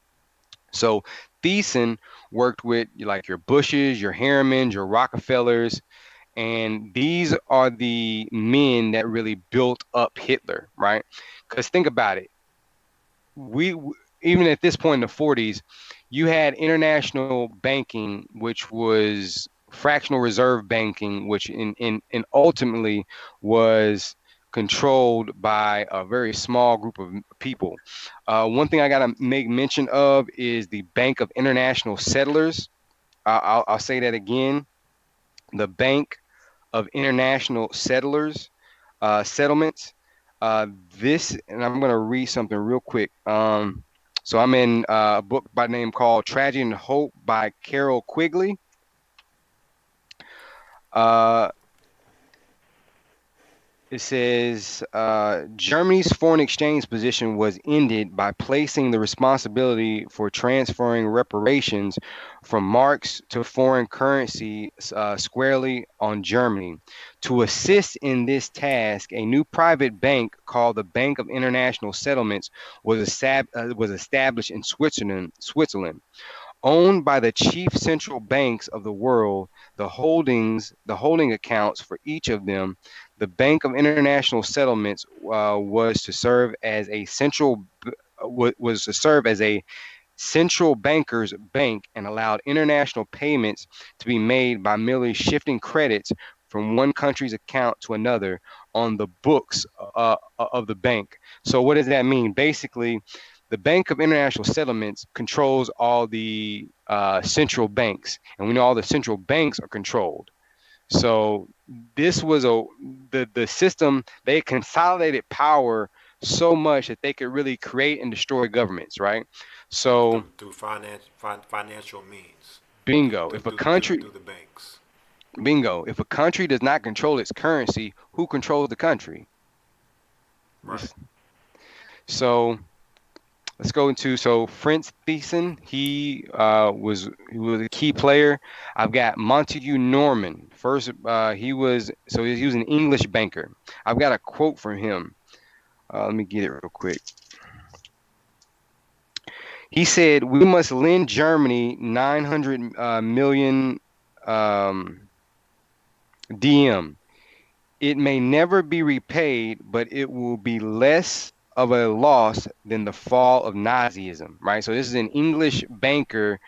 So Thyssen worked with like your Bushes, your Harrimans, your Rockefellers, and these are the men that really built up Hitler, right? Because think about it, we even at this point in the 40s, you had international banking, which was fractional reserve banking, which in ultimately was controlled by a very small group of people. One thing I got to make mention of is the Bank of International Settlers. I'll say that again. the Bank of International Settlements. This, and I'm going to read something real quick. So I'm in a book by name called Tragedy and Hope by Carol Quigley. It says Germany's foreign exchange position was ended by placing the responsibility for transferring reparations from marks to foreign currency squarely on Germany. To assist in this task, a new private bank called the Bank of International Settlements was established in Switzerland. Owned by the chief central banks of the world, the holding accounts for each of them, the Bank of International Settlements was to serve as a central bankers bank and allowed international payments to be made by merely shifting credits from one country's account to another on the books of the bank. So what does that mean? Basically, the Bank of International Settlements controls all the central banks, and we know all the central banks are controlled. So this was the system. They consolidated power so much that they could really create and destroy governments, right? So through financial means. Bingo. If a country through the banks. Bingo. If a country does not control its currency, who controls the country? Right. So let's go into Franz Thiessen. He was a key player. I've got Montague Norman. First, he was an English banker. I've got a quote from him. Let me get it real quick. He said, "We must lend Germany 900 million DM. It may never be repaid, but it will be less of a loss than the fall of Nazism," right? So this is an English banker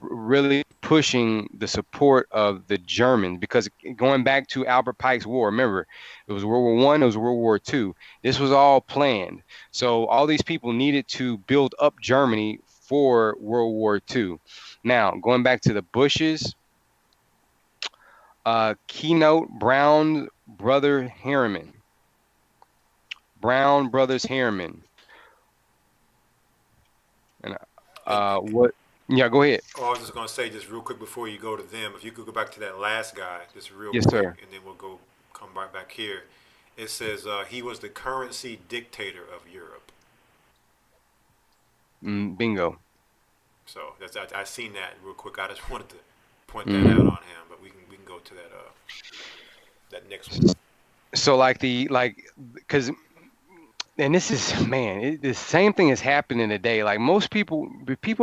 really pushing the support of the Germans, because going back to Albert Pike's War, remember, it was World War I, it was World War II. This was all planned. So all these people needed to build up Germany for World War II. Now, going back to the Bushes, keynote, Brown Brothers Harriman. And what? Yeah, go ahead. Oh, I was just going to say, just real quick before you go to them, if you could go back to that last guy, just real Yes, quick, sir. and then we'll come right back here. It says he was the currency dictator of Europe. Bingo. So I seen that real quick. I just wanted to point that out on him, but we can go to that next one. So because. And this is, man, the same thing is happening today. Like most people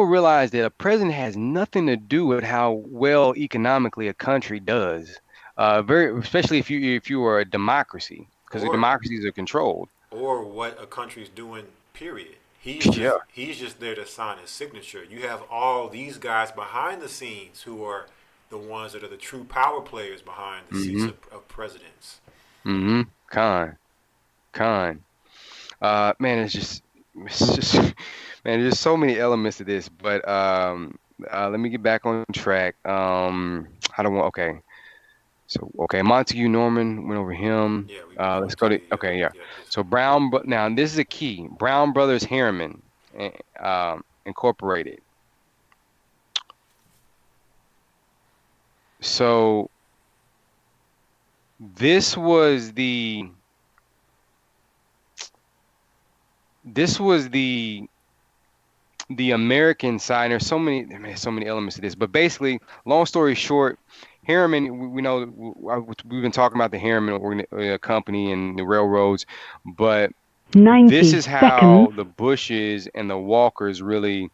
realize that a president has nothing to do with how well economically a country does. Especially if you are a democracy, because the democracies are controlled. Or what a country's doing, period. He's just there to sign his signature. You have all these guys behind the scenes who are the ones that are the true power players behind the seats of presidents. Con. Man, it's just man, there's so many elements to this, but let me get back on track. Okay. So, Montague Norman went over him. Yeah, let's go to, yeah. So Brown, but now this is a key. Brown Brothers Harriman, Incorporated. So this was the American side. There's so many elements to this, but basically, long story short, Harriman, we know we've been talking about the Harriman company and the railroads, but this is how the Bushes and the Walkers really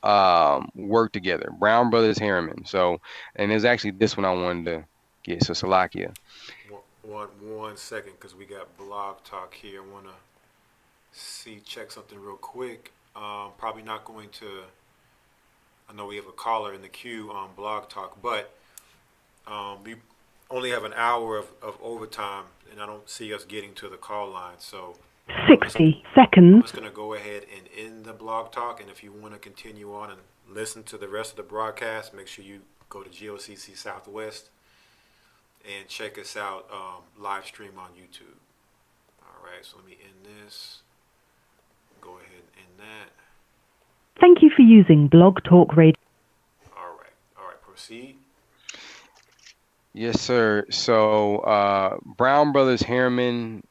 work together. Brown Brothers Harriman. So, and there's actually this one I wanted to get. So Salakia. One second, because we got Blog Talk here. I want to check something real quick. Probably not going to. I know we have a caller in the queue on Blog Talk, but we only have an hour of overtime, and I don't see us getting to the call line. So 60 seconds. I'm just going to go ahead and end the Blog Talk, and if you want to continue on and listen to the rest of the broadcast, make sure you go to GOCC Southwest and check us out live stream on YouTube. All right, so let me end this. Go ahead and end that. Thank you for using Blog Talk Radio. All right, proceed. Yes, sir. So Brown Brothers Harriman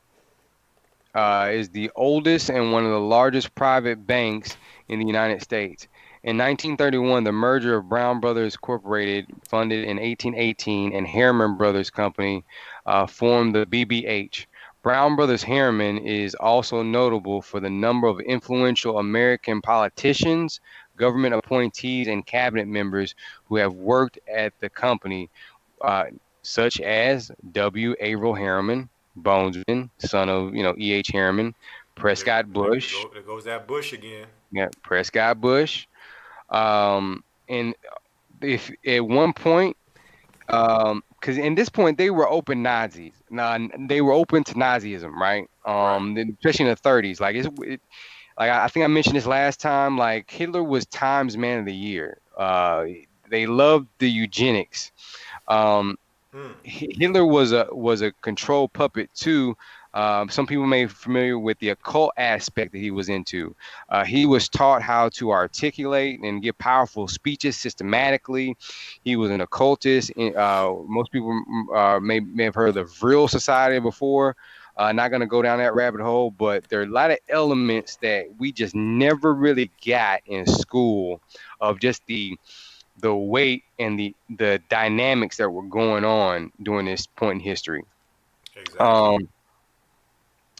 is the oldest and one of the largest private banks in the United States. In 1931, the merger of Brown Brothers Incorporated, funded in 1818, and Harriman Brothers Company formed the BBH. Brown Brothers Harriman is also notable for the number of influential American politicians, government appointees, and cabinet members who have worked at the company, such as W. Averill Harriman, Bonesman, son of E.H. Harriman, Prescott Bush. There goes that Bush again. Yeah, Prescott Bush. And if at one point, because in this point they were open Nazis. Now they were open to Nazism, right? Especially in the 30s. Like like I think I mentioned this last time. Like Hitler was Times Man of the Year. They loved the eugenics. Hitler was a control puppet too. Some people may be familiar with the occult aspect that he was into. He was taught how to articulate and give powerful speeches systematically. He was an occultist. Most people may have heard of the Vril Society before. Not going to go down that rabbit hole, but there are a lot of elements that we just never really got in school of just the weight and the dynamics that were going on during this point in history. Exactly.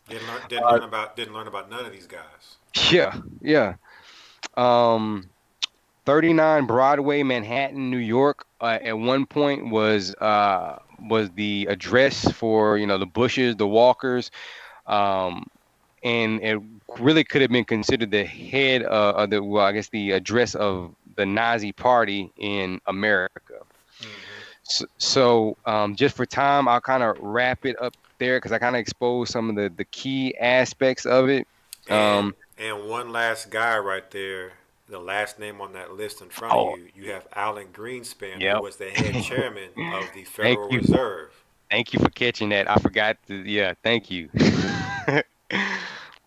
Didn't learn about none of these guys. Yeah. 39 Broadway, Manhattan, New York. At one point was the address for the Bushes, the Walkers, and it really could have been considered the head of the address of the Nazi Party in America. So just for time, I'll kind of wrap it up there because I kind of exposed some of the key aspects of it. And one last guy right there, the last name on that list in front of you have Alan Greenspan, who was the head chairman of the Federal Reserve. Thank you for catching that. I forgot to, thank you.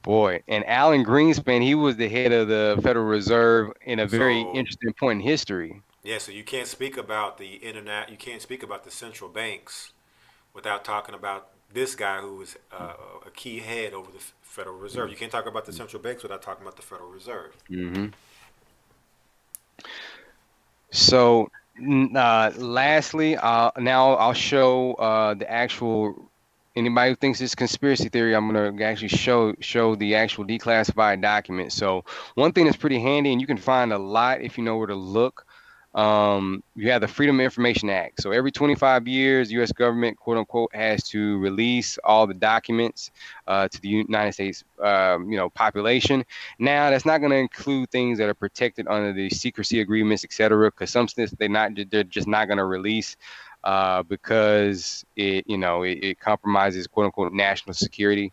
Boy, and Alan Greenspan, he was the head of the Federal Reserve in a very interesting point in history. Yeah, so you can't speak about the internet, you can't speak about the central banks without talking about this guy who was a key head over the Federal Reserve. You can't talk about the central banks without talking about the Federal Reserve. So, lastly, now I'll show the actual. Anybody who thinks it's conspiracy theory, I'm going to actually show the actual declassified document. So one thing that's pretty handy, and you can find a lot if you know where to look, you have the Freedom of Information Act. So every 25 years, U.S. government, quote unquote, has to release all the documents to the United States, population. Now, that's not going to include things that are protected under the secrecy agreements, et cetera, because some things they're just not going to release. Because it compromises quote unquote national security,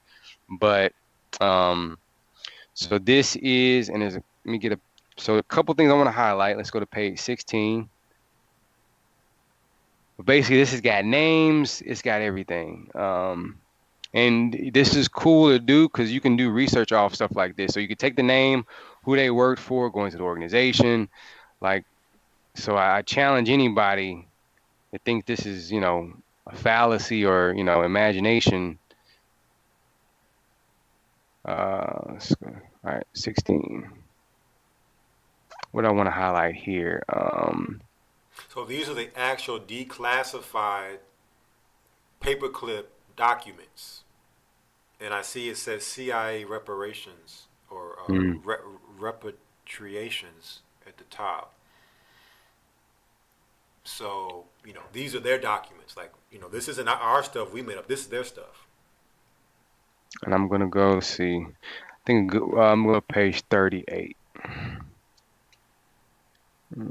but so this is let me get a couple things I want to highlight. Let's go to page 16. But basically, this has got names, it's got everything, and this is cool to do because you can do research off stuff like this. So you can take the name, who they worked for, going to the organization, so I challenge anybody. I think this is, a fallacy or, imagination. Let's go. All right, 16. What I want to highlight here. So these are the actual declassified paperclip documents. And I see it says CIA reparations or repatriations at the top. So, these are their documents. This isn't our stuff we made up. This is their stuff. And I'm going to go see. I think I'm going to page 38. All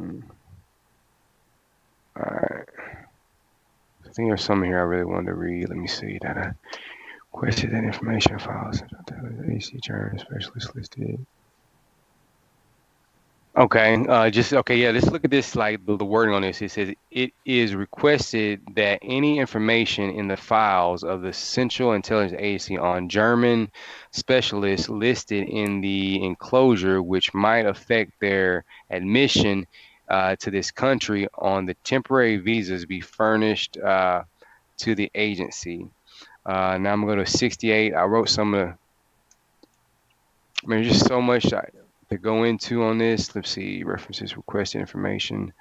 right. I think there's some here I really wanted to read. Let me see. That I requested that information files. AC Journal specialist listed. Okay, yeah. Let's look at this. Like the wording on this, it says it is requested that any information in the files of the Central Intelligence Agency on German specialists listed in the enclosure, which might affect their admission to this country on the temporary visas, be furnished to the agency. Now I'm going to go to 68. I wrote some of the. I mean, there's just so much to go into on this. Let's see, references, requested information.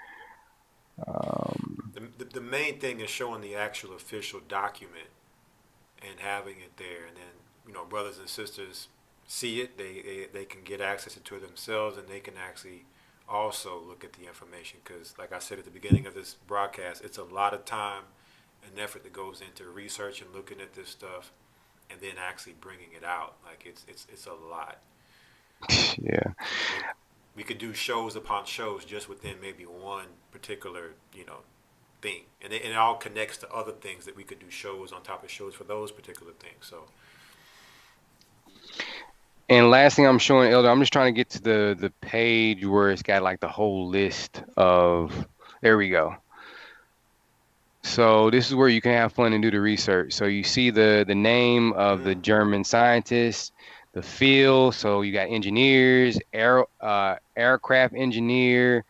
The main thing is showing the actual official document and having it there, and then brothers and sisters see it. They can get access to it themselves, and they can actually also look at the information, because like I said at the beginning of this broadcast, it's a lot of time and effort that goes into research and looking at this stuff, and then actually bringing it out. Like it's a lot. Yeah. We could do shows upon shows just within maybe one particular, thing, and it all connects to other things that we could do shows on top of shows for those particular things. So. And last thing I'm showing, Elder, I'm just trying to get to the page where it's got like the whole list of. There we go. So this is where you can have fun and do the research. So you see the name of the German scientists, the field. So you got engineers, aircraft engineer.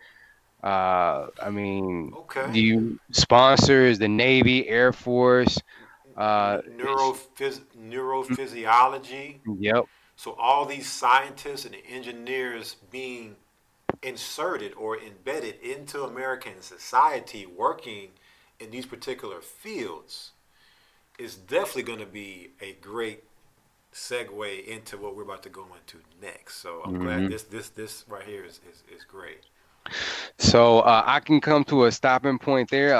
The sponsors, the Navy, Air Force. Neurophysiology. Yep. So all these scientists and engineers being inserted or embedded into American society, working in these particular fields, is definitely going to be a great segue into what we're about to go into next. So I'm glad this right here is great. So I can come to a stopping point there.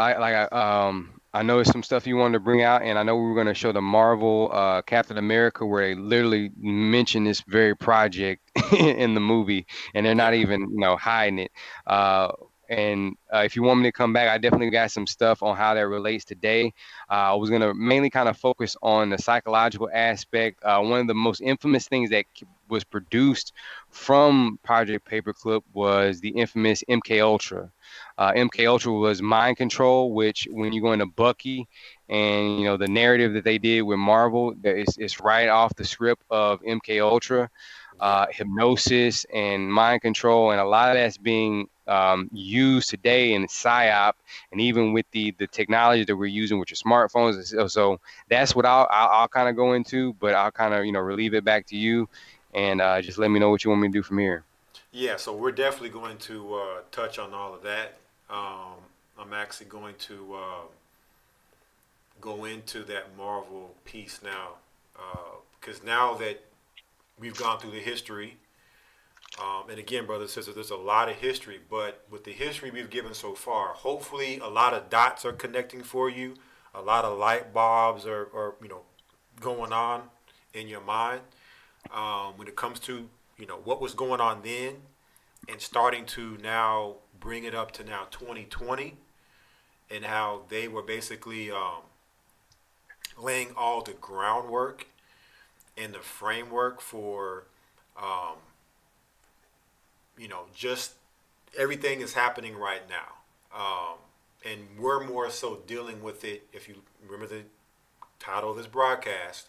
I know some stuff you wanted to bring out, and I know we were going to show the Marvel Captain America, where they literally mention this very project in the movie, and they're not even hiding it. And if you want me to come back, I definitely got some stuff on how that relates today. I was going to mainly kind of focus on the psychological aspect. One of the most infamous things that was produced from Project Paperclip was the infamous MK Ultra. MK Ultra was mind control, which when you go into Bucky and the narrative that they did with Marvel, it's right off the script of MK Ultra. Hypnosis and mind control, and a lot of that's being used today in PSYOP, and even with the technology that we're using with your smartphones. So that's what I'll kind of go into, but I'll kind of relieve it back to you, and just let me know what you want me to do from here. Yeah, so we're definitely going to touch on all of that. I'm actually going to go into that Marvel piece now, because now that we've gone through the history, and again, brothers and sisters, there's a lot of history, but with the history we've given so far, hopefully a lot of dots are connecting for you, a lot of light bulbs are going on in your mind when it comes to what was going on then, and starting to now bring it up to now 2020, and how they were basically laying all the groundwork and the framework for just everything is happening right now, and we're more so dealing with it. If you remember the title of this broadcast,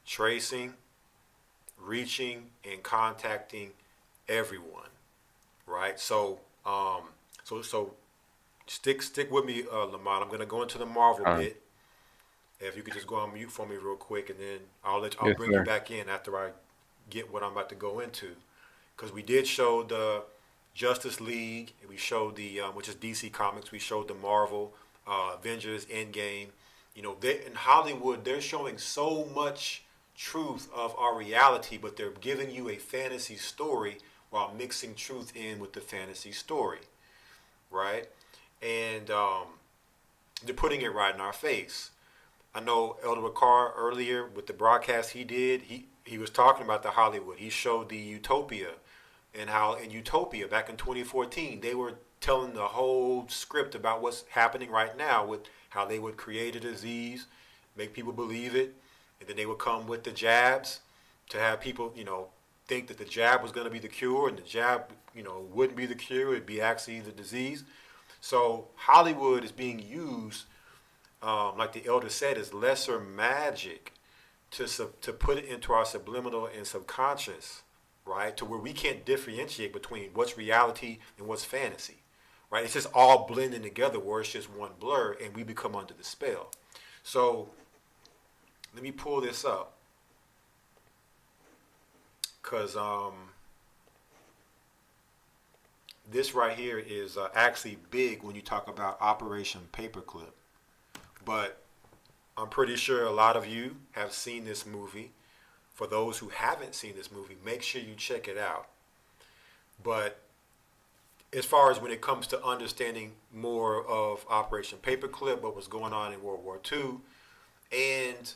tracing, reaching, and contacting everyone, right? So so stick with me, Lamont. I'm going to go into the Marvel bit. If you could just go on mute for me real quick, and then I'll bring you back in after I get what I'm about to go into. Because we did show the Justice League, and we showed the which is DC Comics. We showed the Marvel Avengers Endgame. In Hollywood, they're showing so much truth of our reality, but they're giving you a fantasy story while mixing truth in with the fantasy story, right? And they're putting it right in our face. I know Elder Ricard earlier with the broadcast he did, he was talking about the Hollywood. He showed the Utopia, and how in Utopia back in 2014, they were telling the whole script about what's happening right now, with how they would create a disease, make people believe it, and then they would come with the jabs to have people, think that the jab was going to be the cure, and the jab, wouldn't be the cure. It'd be actually the disease. So Hollywood is being used, like the elder said, as lesser magic to put it into our subliminal and subconscious, right? To where we can't differentiate between what's reality and what's fantasy, right? It's just all blending together where it's just one blur, and we become under the spell. So let me pull this up, because this right here is actually big when you talk about Operation Paperclip. But I'm pretty sure a lot of you have seen this movie. For those who haven't seen this movie, make sure you check it out. But as far as when it comes to understanding more of Operation Paperclip, what was going on in World War II, and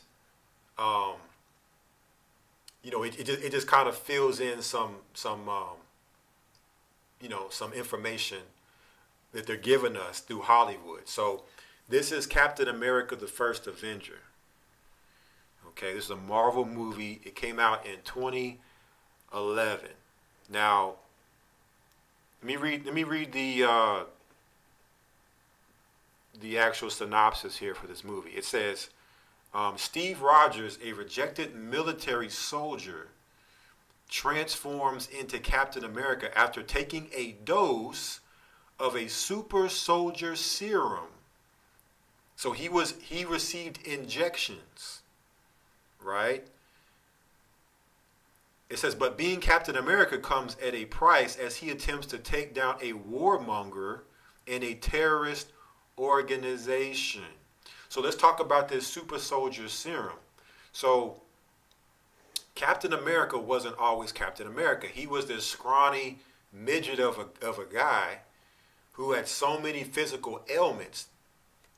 it just kind of fills in some information that they're giving us through Hollywood. So this is Captain America: The First Avenger. Okay, this is a Marvel movie. It came out in 2011. Now, let me read the actual synopsis here for this movie. It says, Steve Rogers, a rejected military soldier, transforms into Captain America after taking a dose of a super soldier serum. So he received injections, right? It says, but being Captain America comes at a price as he attempts to take down a warmonger and a terrorist organization. So let's talk about this super soldier serum. So Captain America wasn't always Captain America. He was this scrawny midget of a guy who had so many physical ailments,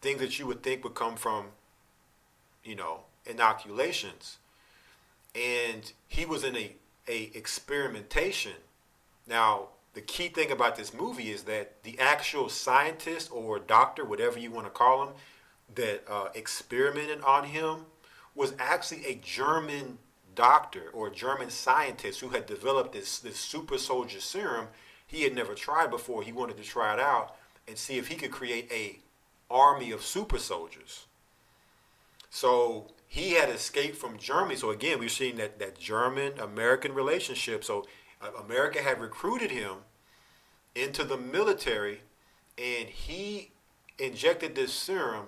things that you would think would come from, inoculations. And he was in a experimentation. Now, the key thing about this movie is that the actual scientist or doctor, whatever you want to call him, that experimented on him was actually a German doctor or a German scientist who had developed this super soldier serum he had never tried before. He wanted to try it out and see if he could create a army of super soldiers. So he had escaped from Germany. So again, we're seeing that German-American relationship. So America had recruited him into the military, and he injected this serum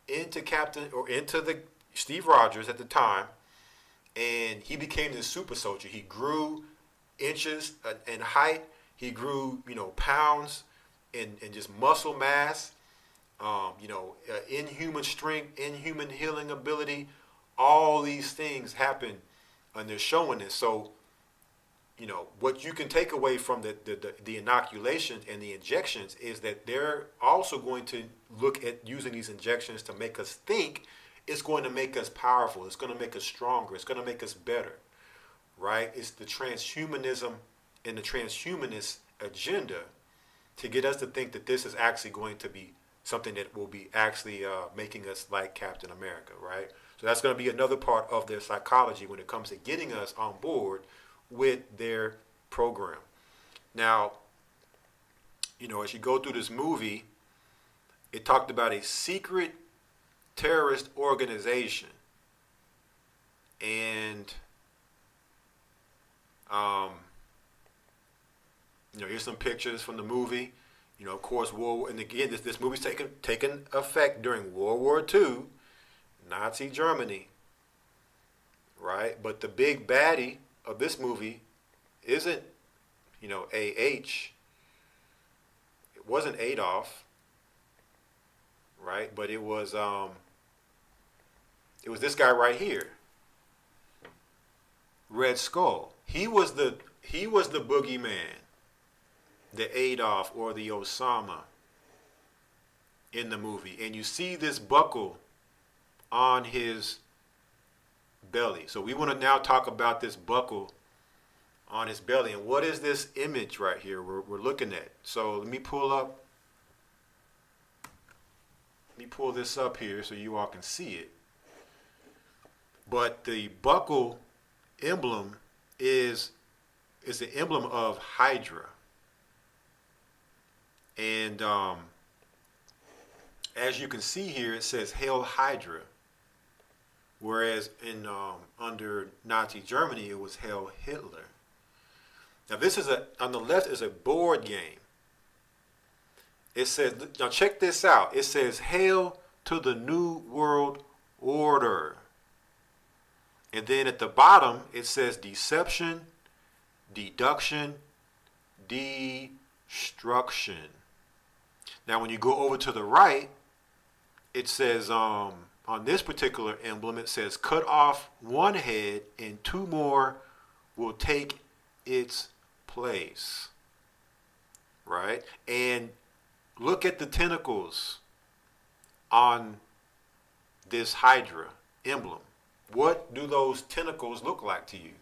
into the Steve Rogers at the time, and he became this super soldier. He grew inches in height. He grew, pounds in just muscle mass, inhuman strength, inhuman healing ability. All these things happen, and they're showing this. So, what you can take away from the inoculations and the injections is that they're also going to look at using these injections to make us think. It's going to make us powerful. It's going to make us stronger. It's going to make us better, right? It's the transhumanism and the transhumanist agenda to get us to think that this is actually going to be something that will be actually making us like Captain America, right? So that's going to be another part of their psychology when it comes to getting us on board with their program. Now, as you go through this movie, it talked about a secret terrorist organization, and here's some pictures from the movie. Of course, and again, this movie's taken effect during World War II, Nazi Germany, right? But the big baddie of this movie isn't, AH. It wasn't Adolf, right? But it was this guy right here, Red Skull. He was the boogeyman, the Adolf or the Osama in the movie. And you see this buckle on his belly. So we want to now talk about this buckle on his belly. And what is this image right here we're looking at? So let me pull this up here so you all can see it. But the buckle emblem is is the emblem of Hydra. And as you can see here, it says Hail Hydra. Whereas in under Nazi Germany, it was Hail Hitler. Now this is on the left is a board game. It says, now check this out. It says Hail to the New World Order. And then at the bottom, it says deception, deduction, destruction. Now, when you go over to the right, it says, on this particular emblem, it says cut off one head and two more will take its place. Right? And look at the tentacles on this Hydra emblem. What do those tentacles look like to you?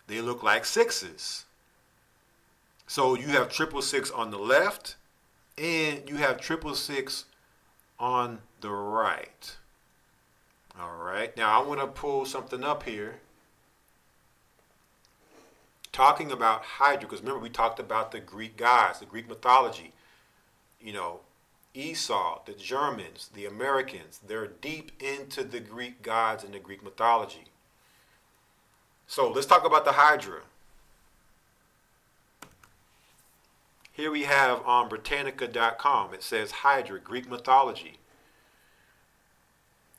They look like sixes. So you have 666 on the left, and you have 666 on the right. All right. Now I want to pull something up here. Talking about Hydra, because remember we talked about the Greek gods, the Greek mythology. You know, Esau, the Germans, the Americans, they're deep into the Greek gods and the Greek mythology. So let's talk about the Hydra. Here we have on Britannica.com, it says Hydra, Greek mythology.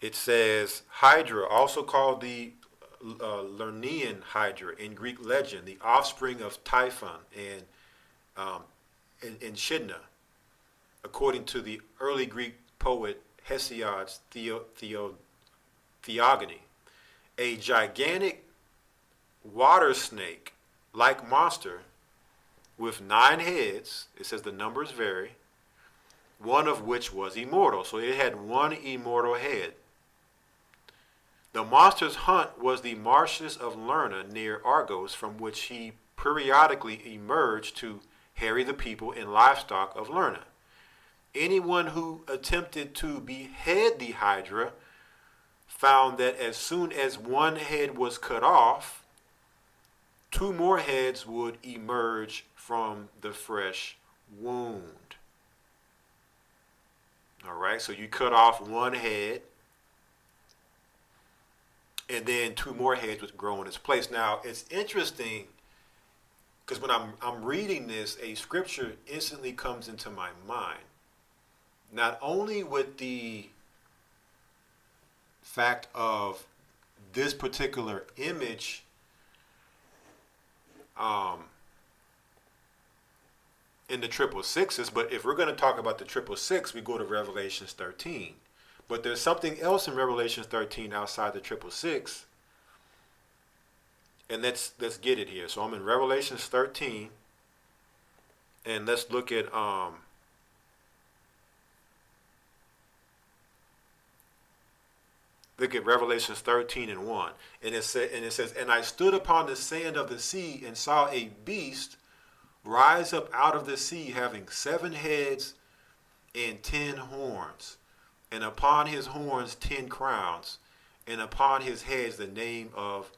It says Hydra, also called the Lernaean Hydra in Greek legend, the offspring of Typhon and Echidna, according to the early Greek poet Hesiod's Theogony. A gigantic water snake-like monster with 9 heads, it says the numbers vary, one of which was immortal. So it had one immortal head. The monster's hunt was the marshes of Lerna near Argos, from which he periodically emerged to harry the people and livestock of Lerna. Anyone who attempted to behead the Hydra found that as soon as one head was cut off, 2 more heads would emerge from the fresh wound. All right, so you cut off one head, and then 2 more heads would grow in its place. Now, it's interesting because when I'm reading this, a scripture instantly comes into my mind. Not only with the fact of this particular image in the 666s, but if we're going to talk about the 666, we go to Revelations 13. But there's something else in Revelations 13 outside the 666, and let's get it here. So I'm in Revelations 13, and let's look at Revelations 13 and 1. And it says, and I stood upon the sand of the sea and saw a beast rise up out of the sea, having 7 heads and 10 horns, and upon his horns 10 crowns, and upon his heads the name of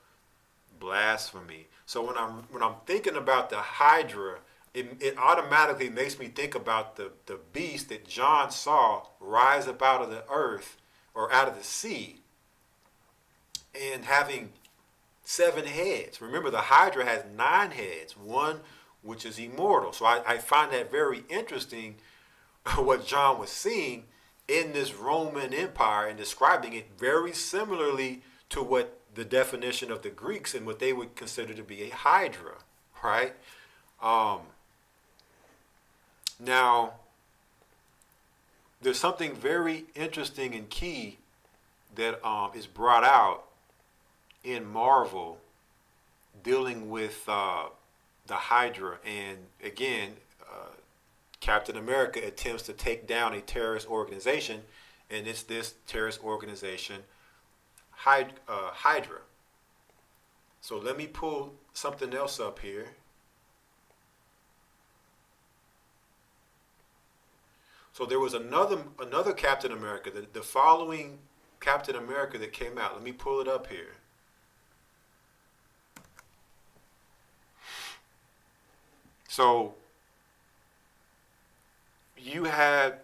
blasphemy. So when I'm thinking about the Hydra, it automatically makes me think about the beast that John saw rise up out of the earth or out of the sea, and having 7 heads. Remember, the Hydra has 9 heads, one which is immortal. So I find that very interesting, what John was seeing in this Roman Empire and describing it very similarly to what the definition of the Greeks and what they would consider to be a Hydra, right? Now, there's something very interesting and key that is brought out in Marvel dealing with the Hydra. And again, Captain America attempts to take down a terrorist organization, and it's this terrorist organization, Hydra. So let me pull something else up here. So there was another Captain America, the following Captain America that came out. Let me pull it up here. So you had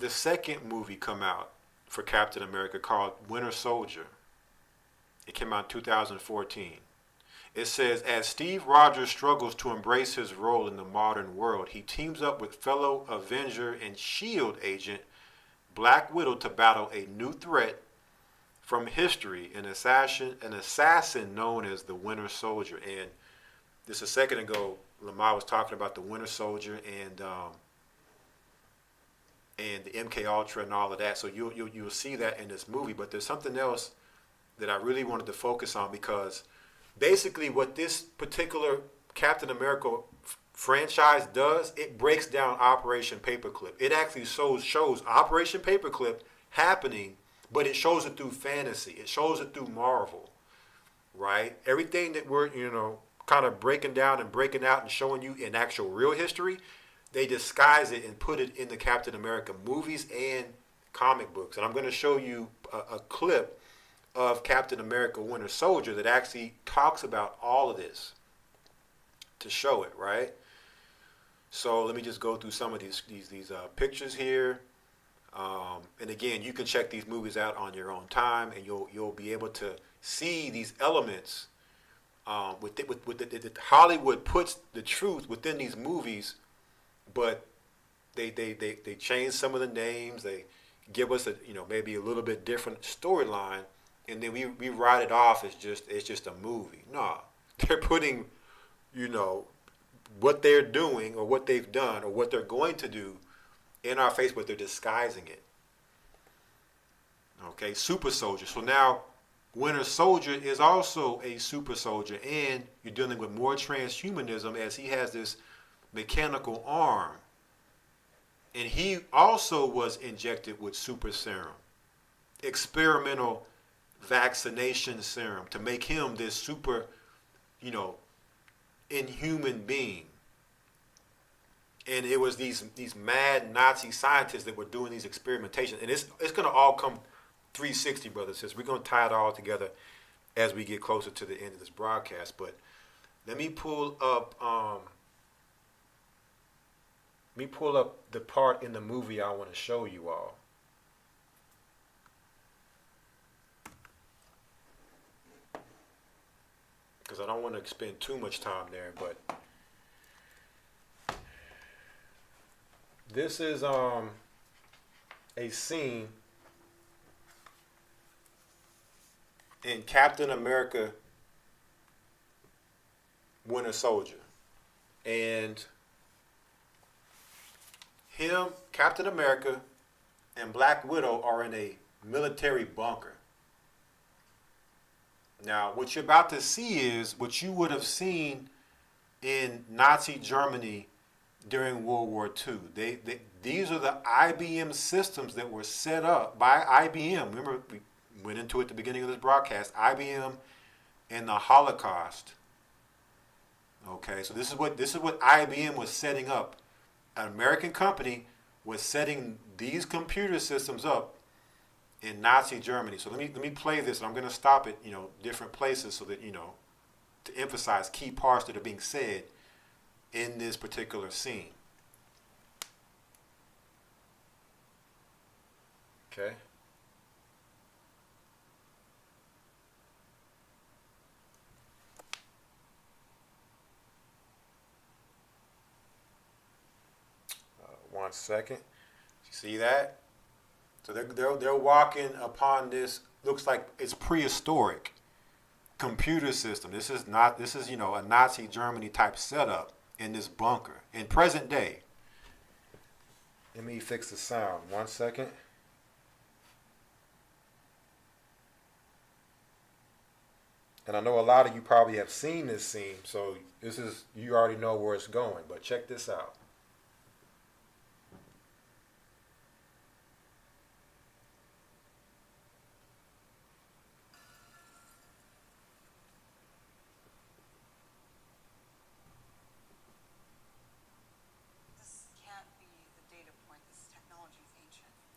the second movie come out for Captain America called Winter Soldier. It came out in 2014. It says, as Steve Rogers struggles to embrace his role in the modern world, he teams up with fellow Avenger and S.H.I.E.L.D. agent Black Widow to battle a new threat from history, an assassin known as the Winter Soldier. And just a second ago, Lamar was talking about the Winter Soldier and the MK Ultra and all of that. So you'll see that in this movie. But there's something else that I really wanted to focus on, because basically what this particular Captain America franchise does, it breaks down Operation Paperclip. It actually shows Operation Paperclip happening, but it shows it through fantasy. It shows it through Marvel, right? Everything that we're, kind of breaking down and breaking out and showing you in actual real history, they disguise it and put it in the Captain America movies and comic books. And I'm going to show you a clip of Captain America Winter Soldier that actually talks about all of this to show it, right? So let me just go through some of these pictures here. And again, you can check these movies out on your own time, and you'll be able to see these elements. Hollywood puts the truth within these movies, but they change some of the names. They give us maybe a little bit different storyline, and then we write it off as it's just a movie. No, they're putting what they're doing or what they've done or what they're going to do in our face, but they're disguising it. Okay, super soldier. So now Winter Soldier is also a super soldier, and you're dealing with more transhumanism as he has this mechanical arm. And he also was injected with super serum, experimental vaccination serum, to make him this super, inhuman being. And it was these mad Nazi scientists that were doing these experimentations. And it's going to all come 360, brothers and sisters. We're going to tie it all together as we get closer to the end of this broadcast. But let me pull up the part in the movie I want to show you all. Because I don't want to spend too much time there, but this is a scene in Captain America Winter Soldier. And Captain America, and Black Widow are in a military bunker. Now, what you're about to see is what you would have seen in Nazi Germany during World War II. These are the IBM systems that were set up by IBM. Remember, we went into it at the beginning of this broadcast. IBM and the Holocaust. Okay, so this is what IBM was setting up. An American company was setting these computer systems up in Nazi Germany. So let me play this, and I'm going to stop at different places so that to emphasize key parts that are being said in this particular scene. Okay. One second. You see that? So they're walking upon this, looks like it's prehistoric computer system. This is a Nazi Germany type setup in this bunker in present day. Let me fix the sound. 1 second. And I know a lot of you probably have seen this scene, so you already know where it's going, but check this out.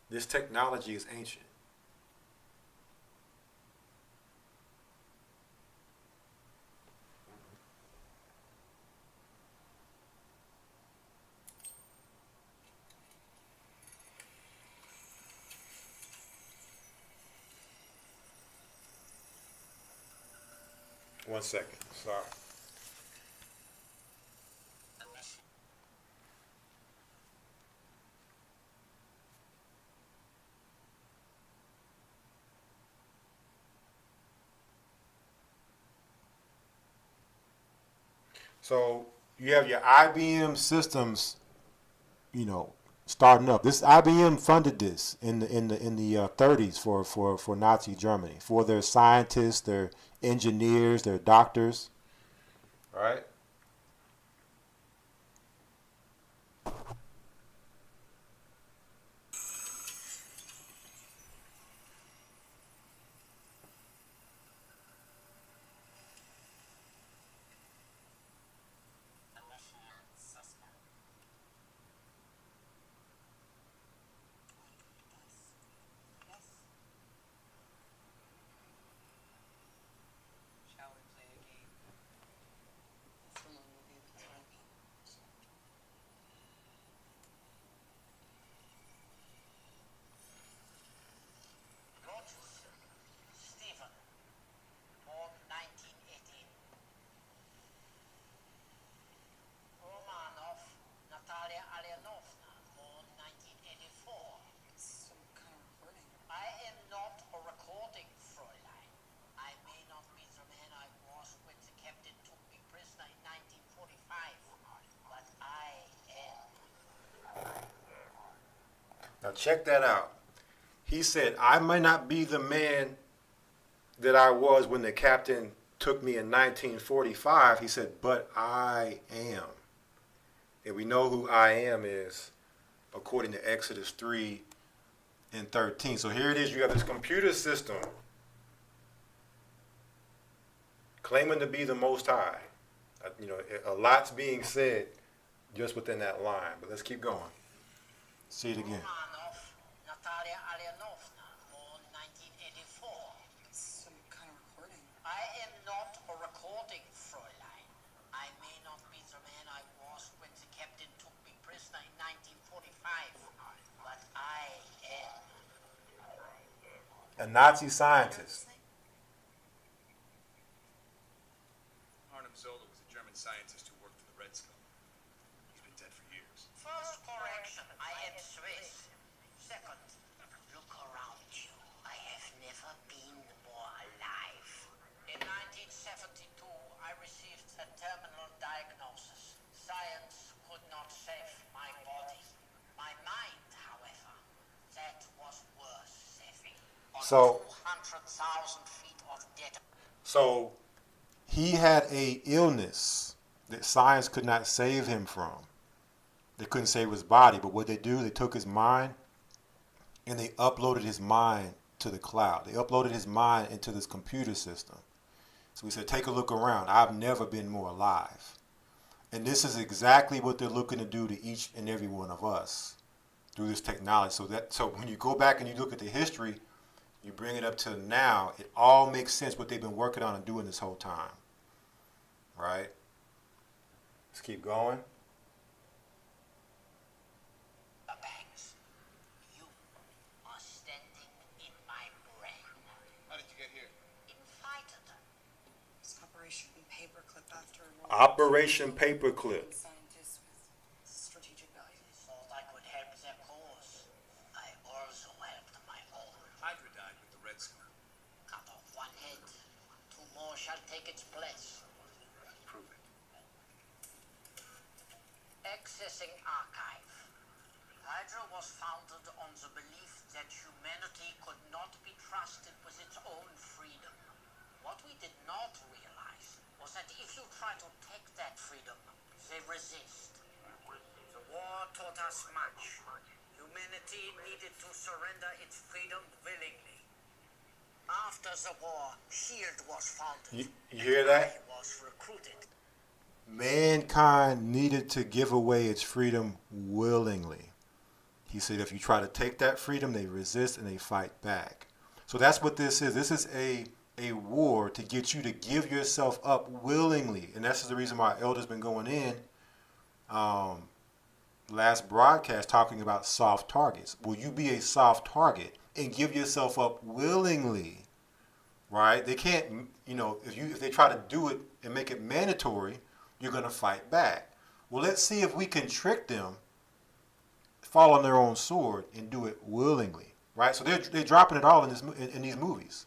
This technology is ancient. 1 second. Sorry. So you have your IBM systems, you know, starting up. This IBM funded this in the 30s for Nazi Germany, for their scientists, their engineers, their doctors. All right. Shall we play a game? Someone will be able to help you. Rogers, Stephen, born 1918. Romanov, Natalia Alyanovna, born 1984. Some kind of recording. I am not a recording, Fräulein. I may not be the man I was when the captain took me prisoner in 1945, but I am. Now check that out. He said, I might not be the man that I was when the captain took me in 1945. He said, but I am. And we know who I am is according to Exodus 3 and 13. So here it is. You have this computer system claiming to be the Most High. You know, a lot's being said just within that line. But let's keep going. See it again. Romanov, Natalia Alyanovna, born 1984. Some kind of recording. I am not a recording, Fräulein. I may not be the man I was when the captain took me prisoner in 1945, but I am. A Nazi scientist. Arnim Zola was a German scientist who worked for the Red Skull. He's been dead for years. First correction, I am Swiss. Second, look around you. I have never been more alive. In 1972, I received a terminal diagnosis. Science could not save my body. My mind, however, that was worth saving. On So- 200,000 feet of dead. So he had a illness that science could not save him from. They couldn't save his body, but what they do, they took his mind and they uploaded his mind to the cloud. They uploaded his mind into this computer system. So we said, take a look around. I've never been more alive. And this is exactly what they're looking to do to each and every one of us through this technology. So when you go back and you look at the history, you bring it up to now, it all makes sense what they've been working on and doing this whole time. Right? Let's keep going. Banks. You are standing in my brain. How did you get here? Invited. It's Operation PaperClip after Operation PaperClip. Scientists with strategic value. Thought I could help their cause. I also helped my own. Hydra died with the Red Skull. Cut off one head. Two more shall take its place. Prove it. Accessing archive. Hydra was founded on the belief that humanity could not be trusted with its own freedom. What we did not realize was that if you try to take that freedom, they resist. The war taught us much. Humanity needed to surrender its freedom willingly. After the war, SHIELD was founded. You hear that? I was recruited. Mankind needed to give away its freedom willingly. He said if you try to take that freedom, they resist and they fight back. So that's what this is. This is a war to get you to give yourself up willingly. And that's the reason why Elder's been going in last broadcast talking about soft targets. Will you be a soft target and give yourself up willingly right? They can't, if they try to do it and make it mandatory, you're going to fight back. Well, let's see if we can trick them, fall on their own sword, and do it willingly, right? So they're dropping it all in these movies.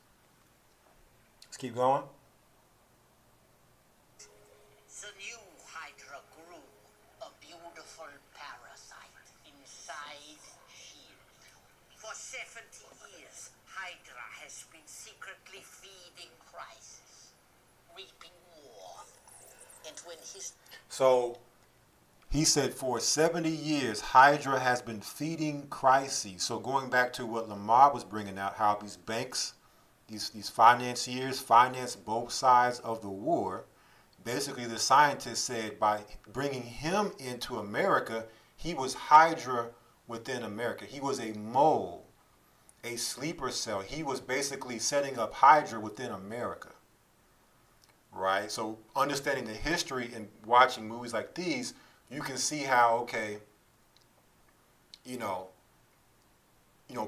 Let's keep going. The new Hydra grew, a beautiful parasite inside Shield. For 70 years, Hydra has been secretly feeding Crisis, reaping more. And when his... So he said for 70 years, Hydra has been feeding Crises. So going back to what Lamar was bringing out, how these banks, these financiers finance both sides of the war. Basically, the scientist said by bringing him into America, he was Hydra within America. He was a mole, a sleeper cell. He was basically setting up Hydra within America, right? So understanding the history and watching movies like these, you can see how, okay,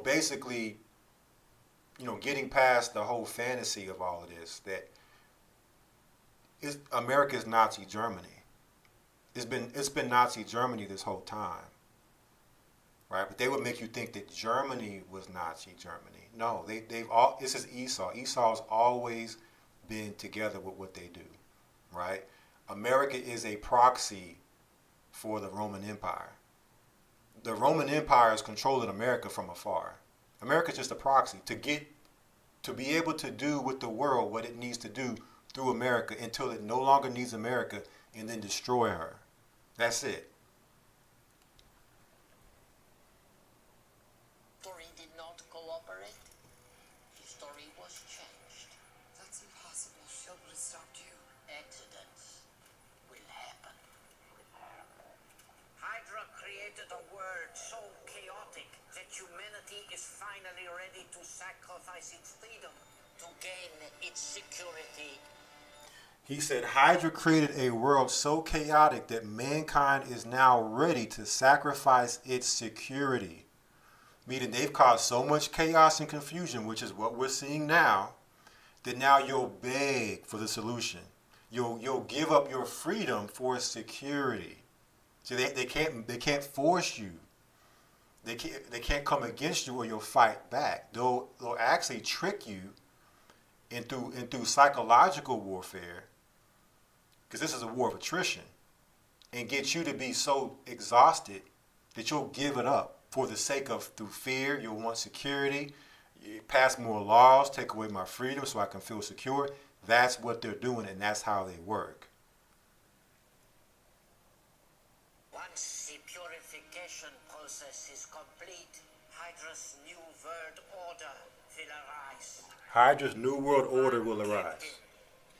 basically, getting past the whole fantasy of all of this, that America's Nazi Germany. It's been Nazi Germany this whole time, right? But they would make you think that Germany was Nazi Germany. No, this is Esau. Esau's always been together with what they do, right? America is a proxy for the Roman Empire. The Roman Empire is controlling America from afar. America's just a proxy to be able to do with the world what it needs to do through America until it no longer needs America, and then destroy her. That's it. Story did not cooperate. History was changed. That's impossible. Shield would have stopped you. Accidents will happen. Hydra created a world so chaotic that humanity is finally ready to sacrifice its freedom to gain its security. He said Hydra created a world so chaotic that mankind is now ready to sacrifice its security. Meaning they've caused so much chaos and confusion, which is what we're seeing now, that now you'll beg for the solution. You'll give up your freedom for security. See, they can't force you. They can't come against you, or you'll fight back. They'll actually trick you into psychological warfare, because this is a war of attrition, and get you to be so exhausted that you'll give it up for the sake of, through fear, you'll want security, you pass more laws, take away my freedom so I can feel secure. That's what they're doing, and that's how they work. Once the purification process is complete, Hydra's new world order will arise. Hydra's new world order will arise.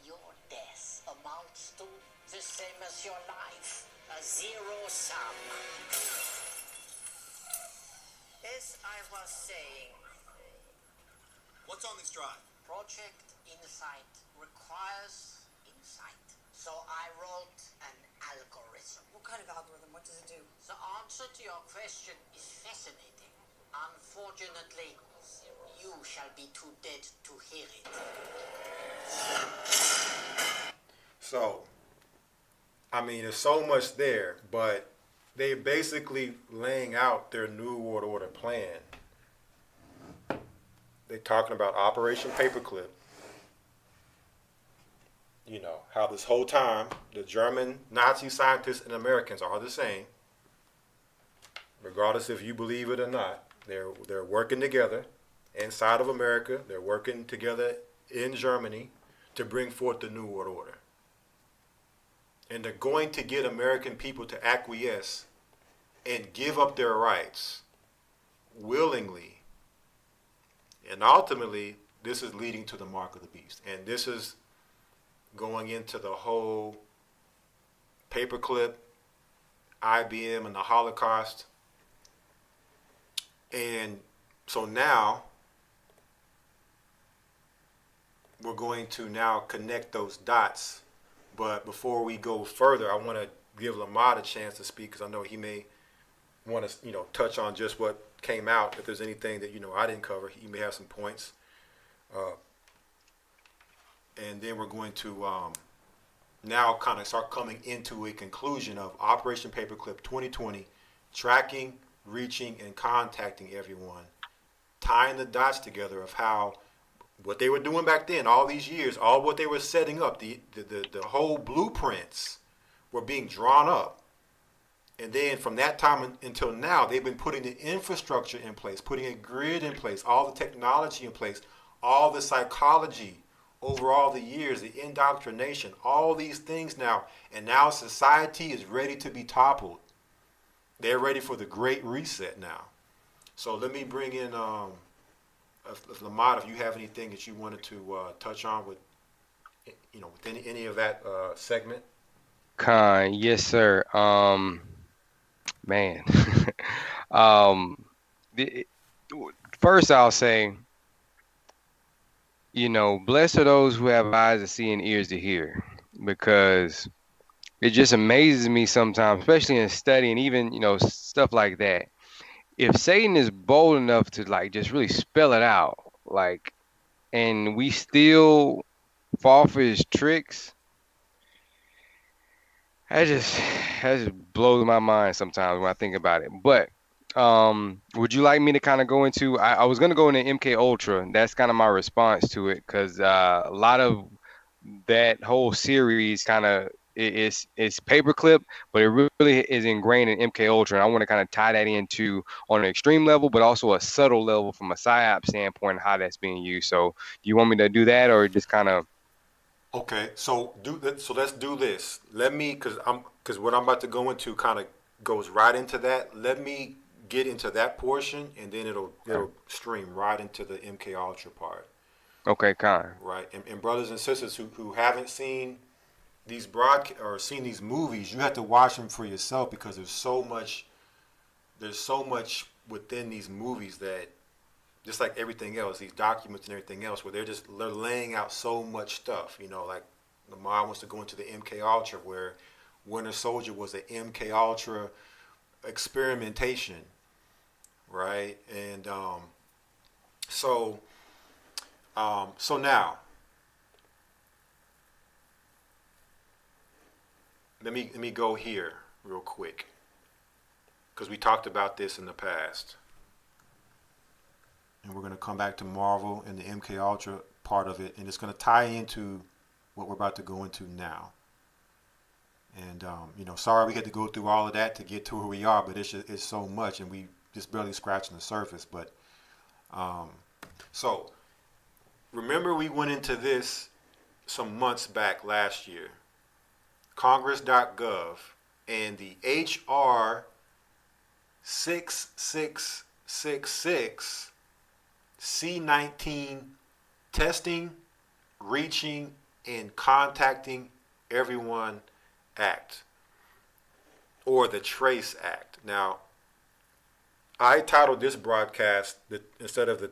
Your death amounts to the same as your life, a zero sum. As I was saying, What's on this drive? Project Insight requires insight. So I wrote an algorithm. What kind of algorithm? What does it do? The answer to your question is fascinating. Unfortunately, you shall be too dead to hear it. So, there's so much there, but they're basically laying out their New World Order plan. They're talking about Operation Paperclip. How this whole time, the German Nazi scientists and Americans are the same. Regardless if you believe it or not, they're working together inside of America. They're working together in Germany to bring forth the New World Order. And they're going to get American people to acquiesce and give up their rights willingly. And ultimately, this is leading to the mark of the beast. And this is going into the whole paperclip, IBM, and the Holocaust. And so now, we're going to now connect those dots. But before we go further, I want to give Lamar a chance to speak, because I know he may want to, touch on just what came out. If there's anything that, I didn't cover, he may have some points. then we're going to now kind of start coming into a conclusion of Operation Paperclip 2020, tracking, reaching, and contacting everyone, tying the dots together of how what they were doing back then, all these years, all what they were setting up, the whole blueprints were being drawn up. And then from that time until now, they've been putting the infrastructure in place, putting a grid in place, all the technology in place, all the psychology over all the years, the indoctrination, all these things now. And now society is ready to be toppled. They're ready for the great reset now. So let me bring in Lamont, if you have anything that you wanted to touch on with, with any of that segment. Khan, yes, sir. Man. First I'll say, blessed are those who have eyes to see and ears to hear, because it just amazes me sometimes, especially in studying, even, stuff like that. If Satan is bold enough to just really spell it out, and we still fall for his tricks, that just blows my mind sometimes when I think about it. But would you like me to kind of go into? I was gonna go into MK Ultra. That's kind of my response to it, because a lot of that whole series kind of it's paperclip, but it really is ingrained in MK Ultra. And I want to kind of tie that into on an extreme level, but also a subtle level from a psyop standpoint, how that's being used. So, do you want me to do that, or just kind of? Okay, so let's do this. Let me, because what I'm about to go into kind of goes right into that. Let me get into that portion, and then it'll stream right into the MK Ultra part. Okay, kind. Right, and brothers and sisters who haven't seen these or seen these movies, you have to watch them for yourself, because there's so much within these movies that, just like everything else, these documents and everything else, where they're laying out so much stuff. Like Lamar wants to go into the MK Ultra, where Winter Soldier was an MK Ultra experimentation, right? And so now let me go here real quick, because we talked about this in the past. And we're going to come back to Marvel and the MK Ultra part of it, and it's going to tie into what we're about to go into now. And sorry we had to go through all of that to get to where we are, but it's so much, and we just barely scratching the surface. But so remember, we went into this some months back last year. Congress.gov and the HR 6666 C-19 Testing, Reaching, and Contacting Everyone Act, or the Trace Act. Now, I titled this broadcast, instead of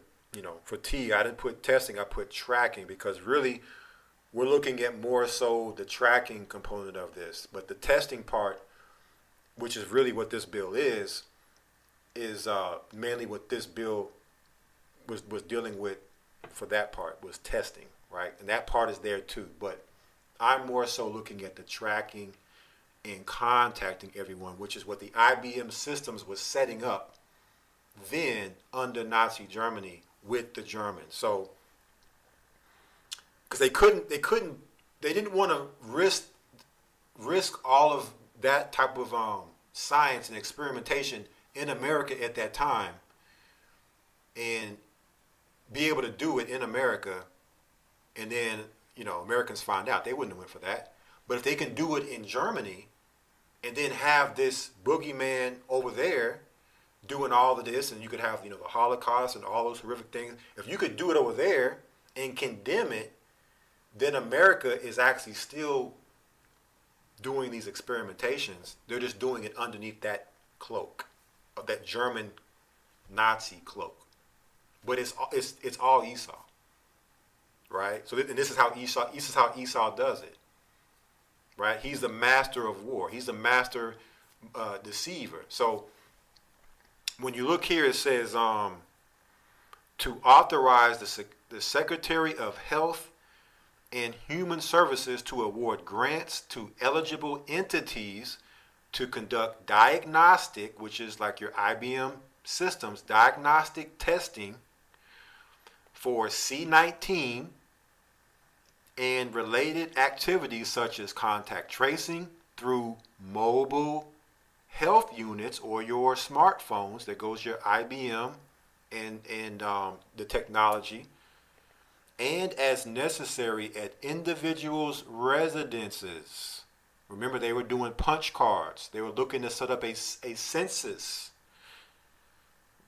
for T, I didn't put testing, I put tracking, because really we're looking at more so the tracking component of this. But the testing part, which is really what this bill is mainly what this bill was dealing with. For that part was testing, right? And that part is there too, but I'm more so looking at the tracking and contacting everyone, which is what the IBM systems was setting up then under Nazi Germany with the Germans. So because they didn't want to risk all of that type of science and experimentation in America at that time, and be able to do it in America, and then Americans find out. They wouldn't have went for that. But if they can do it in Germany, and then have this boogeyman over there doing all of this, and you could have the Holocaust and all those horrific things. If you could do it over there and condemn it, then America is actually still doing these experimentations. They're just doing it underneath that cloak, of that German Nazi cloak. But it's all Esau, right? So and this is how Esau does it, right? He's the master of war. He's the master deceiver. So when you look here, it says to authorize the Secretary of Health and Human Services to award grants to eligible entities to conduct diagnostic, which is like your IBM systems, diagnostic testing for C19 and related activities such as contact tracing through mobile health units or your smartphones. That goes your IBM and the technology, and as necessary at individuals' residences. Remember, they were doing punch cards. They were looking to set up a census,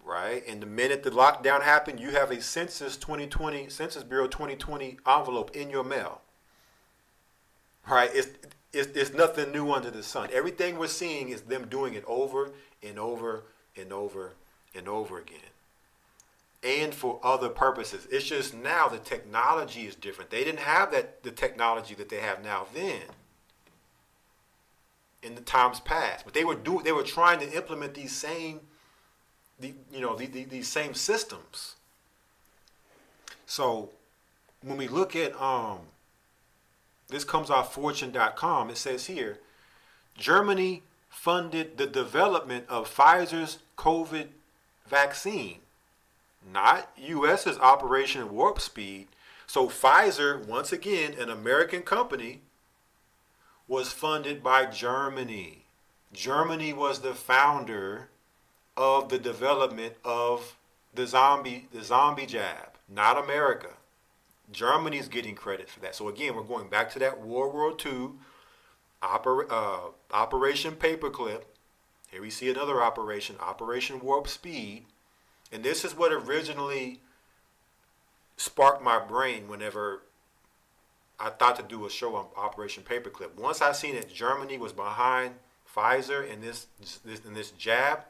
right? And the minute the lockdown happened, you have a Census Bureau 2020 envelope in your mail, right? It's nothing new under the sun. Everything we're seeing is them doing it over and over and over and over again, and for other purposes. It's just now the technology is different. They didn't have the technology that they have now then in the times past, but they were trying to implement these same these same systems. So when we look at this comes off fortune.com, it says here, Germany funded the development of Pfizer's COVID vaccine, not US's Operation Warp Speed. So Pfizer, once again, an American company, was funded by Germany. Germany was the founder of the development of the zombie jab, not America. Germany's getting credit for that. So again, we're going back to that World War II Operation Paperclip. Here we see another operation, Operation Warp Speed. And this is what originally sparked my brain whenever I thought to do a show on Operation Paperclip. Once I seen that Germany was behind Pfizer in this jab,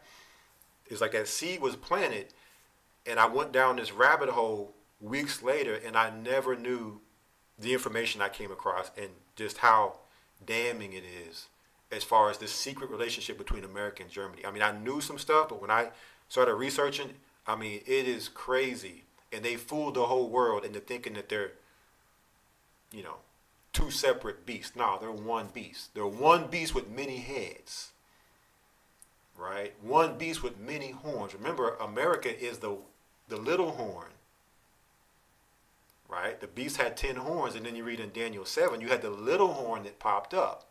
it's like that seed was planted, and I went down this rabbit hole weeks later, and I never knew the information I came across and just how damning it is as far as this secret relationship between America and Germany. I mean, I knew some stuff, but when I started researching, I mean, it is crazy. And they fooled the whole world into thinking that they're, two separate beasts. No, they're one beast. They're one beast with many heads, right? One beast with many horns. Remember, America is the little horn, right? The beast had 10 horns, and then you read in Daniel 7, you had the little horn that popped up,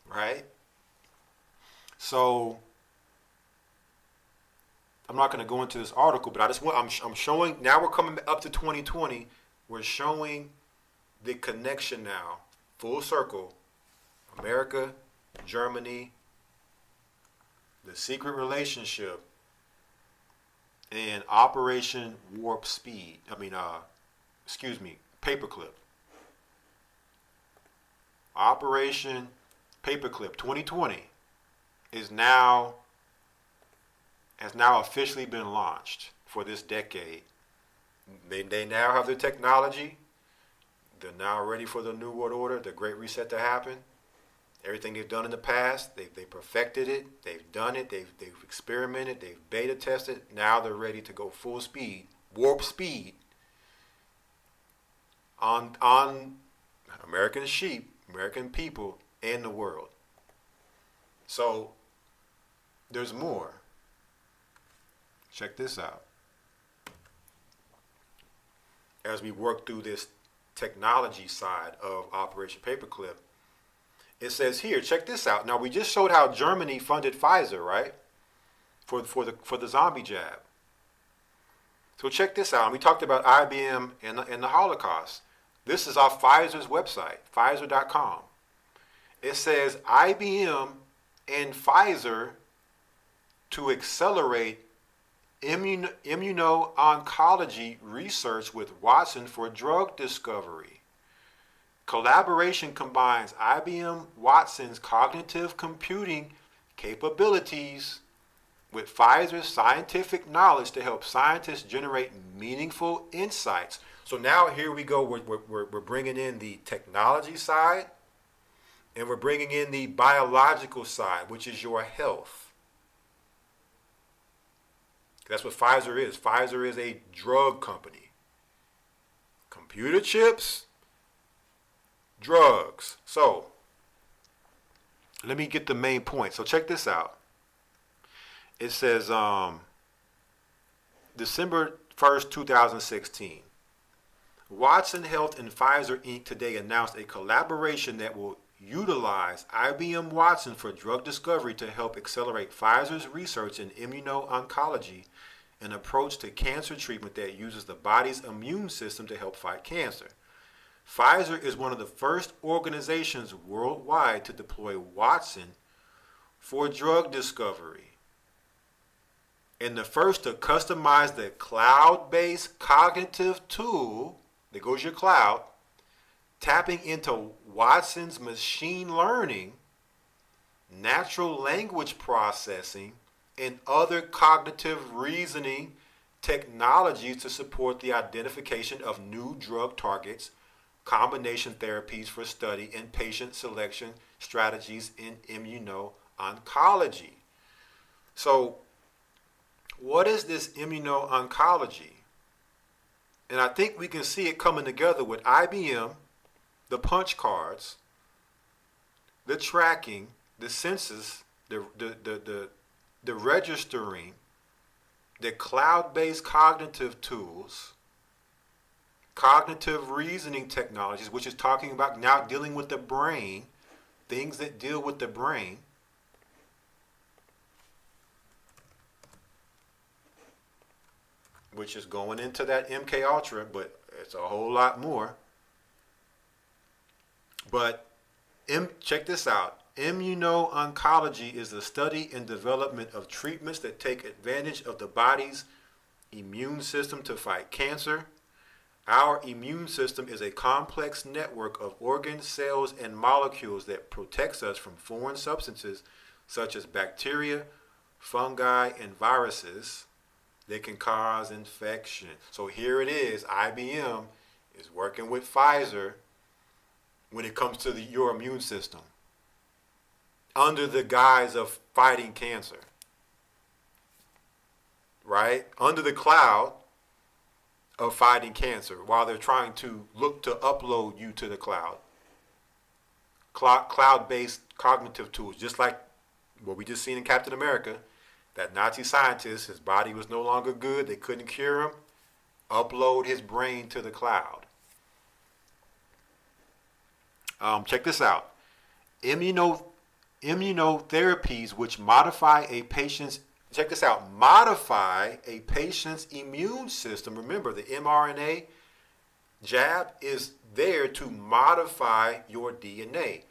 right? So I'm not going to go into this article, but I'm showing, now we're coming up to 2020, we're showing the connection now, full circle, America, Germany, the secret relationship, and Operation Warp Speed. Paperclip. Operation Paperclip 2020 has now officially been launched for this decade. They now have the technology. They're now ready for the New World Order, the Great Reset to happen. Everything they've done in the past, they perfected it. They've done it. They've experimented. They've beta tested. Now they're ready to go full speed, warp speed, on American sheep, American people, and the world. So there's more. Check this out. As we work through this technology side of Operation Paperclip, it says here, check this out. Now, we just showed how Germany funded Pfizer, right? For the zombie jab. So check this out. We talked about IBM and the Holocaust. This is off Pfizer's website, Pfizer.com. It says IBM and Pfizer to accelerate immuno-oncology research with Watson for drug discovery. Collaboration combines IBM Watson's cognitive computing capabilities with Pfizer's scientific knowledge to help scientists generate meaningful insights. So now here we go. We're bringing in the technology side, and we're bringing in the biological side, which is your health. That's what Pfizer is. Pfizer is a drug company. Computer chips drugs. So let me get the main point. So check this out. It says December 1st, 2016. Watson Health and Pfizer Inc. today announced a collaboration that will utilize IBM Watson for drug discovery to help accelerate Pfizer's research in immuno-oncology, an approach to cancer treatment that uses the body's immune system to help fight cancer. Pfizer is one of the first organizations worldwide to deploy Watson for drug discovery, and the first to customize the cloud-based cognitive tool, there goes your cloud, tapping into Watson's machine learning, natural language processing, and other cognitive reasoning technologies to support the identification of new drug targets, combination therapies for study, and patient selection strategies in immuno-oncology. So, what is this immuno-oncology? And I think we can see it coming together with IBM, the punch cards, the tracking, the census, the registering, the cloud-based cognitive tools, cognitive reasoning technologies, which is talking about now dealing with the brain, things that deal with the brain, which is going into that MK Ultra, but it's a whole lot more. But check this out. Immuno-oncology is the study and development of treatments that take advantage of the body's immune system to fight cancer. Our immune system is a complex network of organs, cells, and molecules that protects us from foreign substances such as bacteria, fungi, and viruses that can cause infection. So here it is. IBM is working with Pfizer when it comes to your immune system under the guise of fighting cancer, right? Under the cloud of fighting cancer while they're trying to look to upload you to the cloud. Cloud-based cognitive tools, just like what we just seen in Captain America. That Nazi scientist, his body was no longer good. They couldn't cure him. Upload his brain to the cloud. Check this out. Immunotherapies which modify a patient's, check this out, modify a patient's immune system. Remember, the mRNA jab is there to modify your DNA.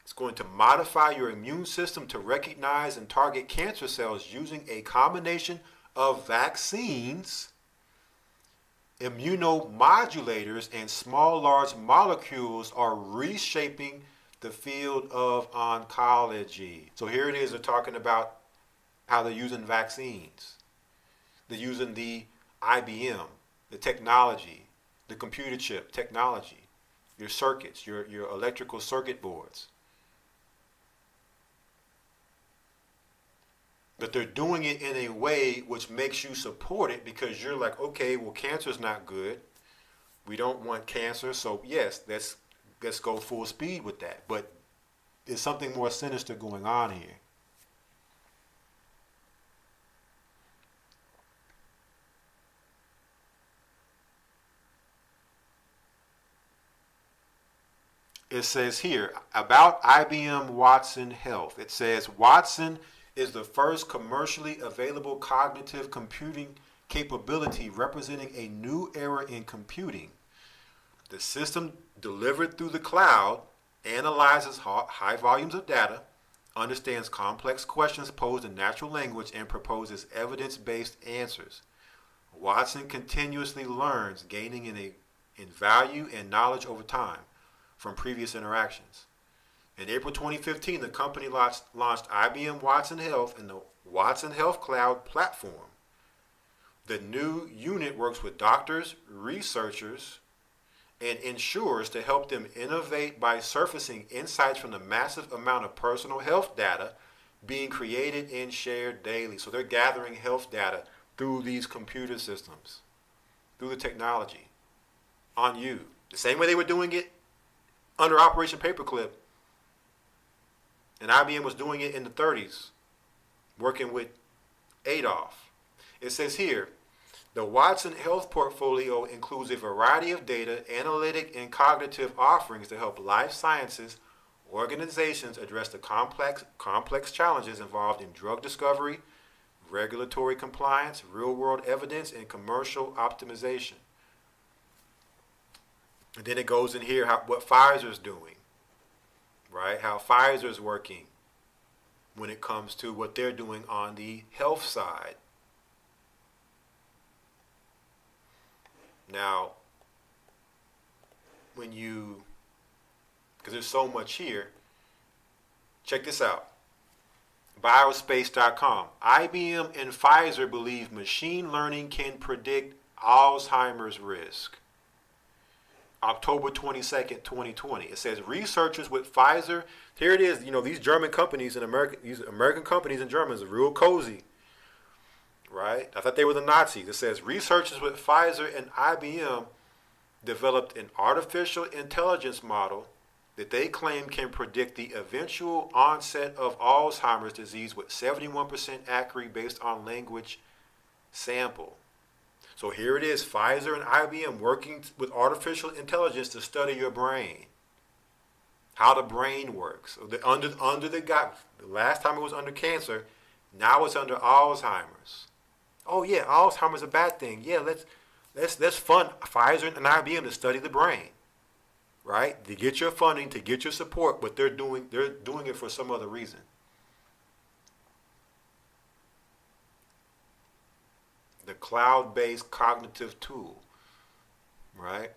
It's going to modify your immune system to recognize and target cancer cells using a combination of vaccines, immunomodulators, and small large molecules are reshaping the field of oncology. So here it is, they're talking about how they're using vaccines. They're using the IBM, the technology, the computer chip technology, your circuits, your electrical circuit boards. But they're doing it in a way which makes you support it because you're like, okay, well, cancer's not good. We don't want cancer. So yes, let's go full speed with that. But there's something more sinister going on here. It says here about IBM Watson Health. It says Watson is the first commercially available cognitive computing capability representing a new era in computing. The system delivered through the cloud analyzes high volumes of data, understands complex questions posed in natural language, and proposes evidence-based answers. Watson continuously learns, gaining in value and knowledge over time from previous interactions. In April 2015, the company launched IBM Watson Health and the Watson Health Cloud platform. The new unit works with doctors, researchers, and insurers to help them innovate by surfacing insights from the massive amount of personal health data being created and shared daily. So they're gathering health data through these computer systems, through the technology, on you. The same way they were doing it under Operation Paperclip. And IBM was doing it in the 30s, working with Adolf. It says here, the Watson Health portfolio includes a variety of data, analytic, and cognitive offerings to help life sciences organizations address the complex challenges involved in drug discovery, regulatory compliance, real-world evidence, and commercial optimization. And then it goes in here what Pfizer's doing, right? How Pfizer's working when it comes to what they're doing on the health side. Now, because there's so much here, check this out. Biospace.com. IBM and Pfizer believe machine learning can predict Alzheimer's risk. October 22nd, 2020. It says researchers with Pfizer, here it is, these German companies and these American companies and Germans are real cozy, right? I thought they were the Nazis. It says researchers with Pfizer and IBM developed an artificial intelligence model that they claim can predict the eventual onset of Alzheimer's disease with 71% accuracy based on language sample. So here it is, Pfizer and IBM working with artificial intelligence to study your brain, how the brain works. So under the last time it was under cancer, now it's under Alzheimer's. Oh yeah, Alzheimer's is a bad thing. Yeah, let's fund Pfizer and IBM to study the brain, right? To get your funding, to get your support, but they're doing it for some other reason. The cloud-based cognitive tool, right?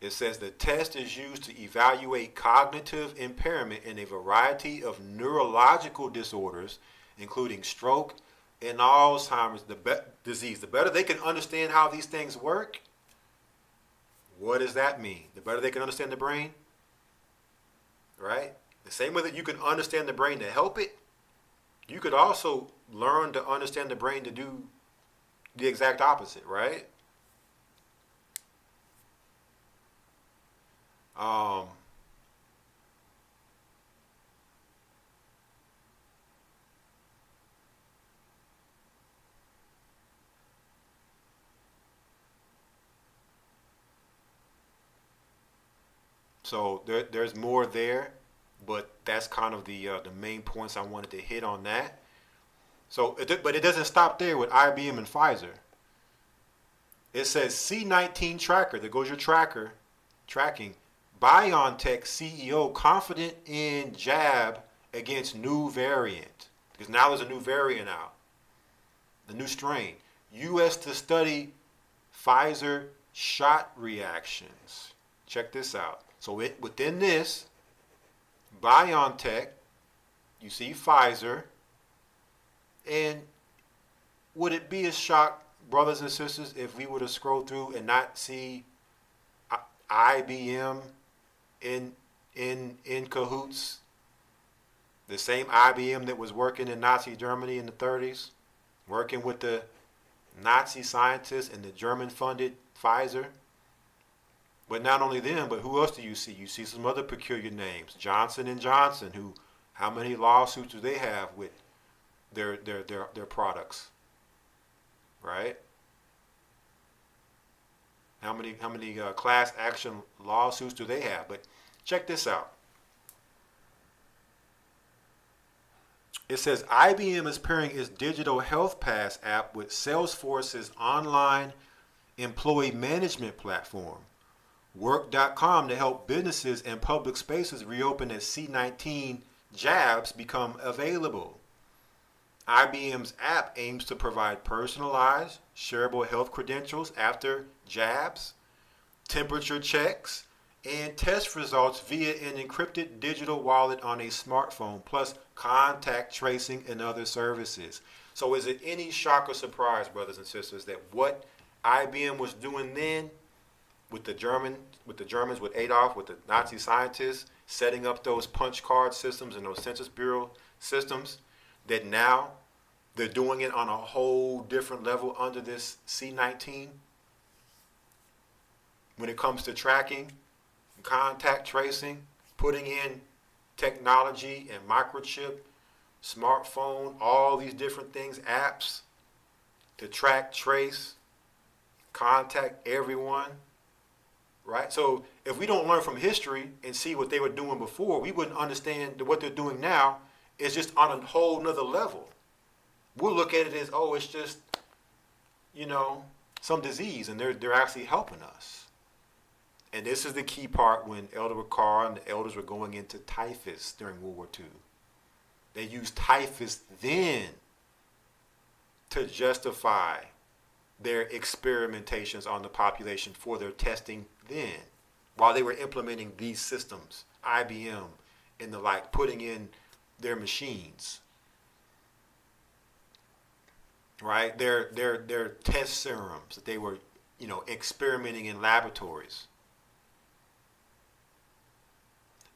It says the test is used to evaluate cognitive impairment in a variety of neurological disorders, including stroke and Alzheimer's disease. The better they can understand how these things work, what does that mean? The better they can understand the brain, right? The same way that you can understand the brain to help it, you could also learn to understand the brain to do the exact opposite, right? So there's more there, but that's kind of the main points I wanted to hit on that. So, but it doesn't stop there with IBM and Pfizer. It says C19 tracker. There goes your tracking. BioNTech CEO confident in jab against new variant. Because now there's a new variant out. The new strain. U.S. to study Pfizer shot reactions. Check this out. So within this, BioNTech, you see Pfizer, and would it be a shock, brothers and sisters, if we were to scroll through and not see IBM in cahoots? The same IBM that was working in Nazi Germany in the 30s, working with the Nazi scientists and the German-funded Pfizer. But not only them, but who else do you see? You see some other peculiar names. Johnson & Johnson, how many lawsuits do they have with their products, right? How many class action lawsuits do they have? But check this out. It says IBM is pairing its digital health pass app with Salesforce's online employee management platform, Work.com, to help businesses and public spaces reopen as C19 jabs become available. IBM's app aims to provide personalized, shareable health credentials after jabs, temperature checks, and test results via an encrypted digital wallet on a smartphone, plus contact tracing and other services. So is it any shock or surprise, brothers and sisters, that what IBM was doing then with the Germans, with Adolf, with the Nazi scientists, setting up those punch card systems and those Census Bureau systems, that now they're doing it on a whole different level under this C19? When it comes to tracking, contact tracing, putting in technology and microchip, smartphone, all these different things, apps to track, trace, contact everyone, right? So if we don't learn from history and see what they were doing before, we wouldn't understand that what they're doing now is just on a whole nother level. We'll look at it as, oh, it's just, you know, some disease, and they're actually helping us. And this is the key part when Elder Ricard and the elders were going into typhus during World War II. They used typhus then to justify their experimentations on the population for their testing then, while they were implementing these systems, IBM and the like, putting in their machines, right? Their test serums that they were, you know, experimenting in laboratories.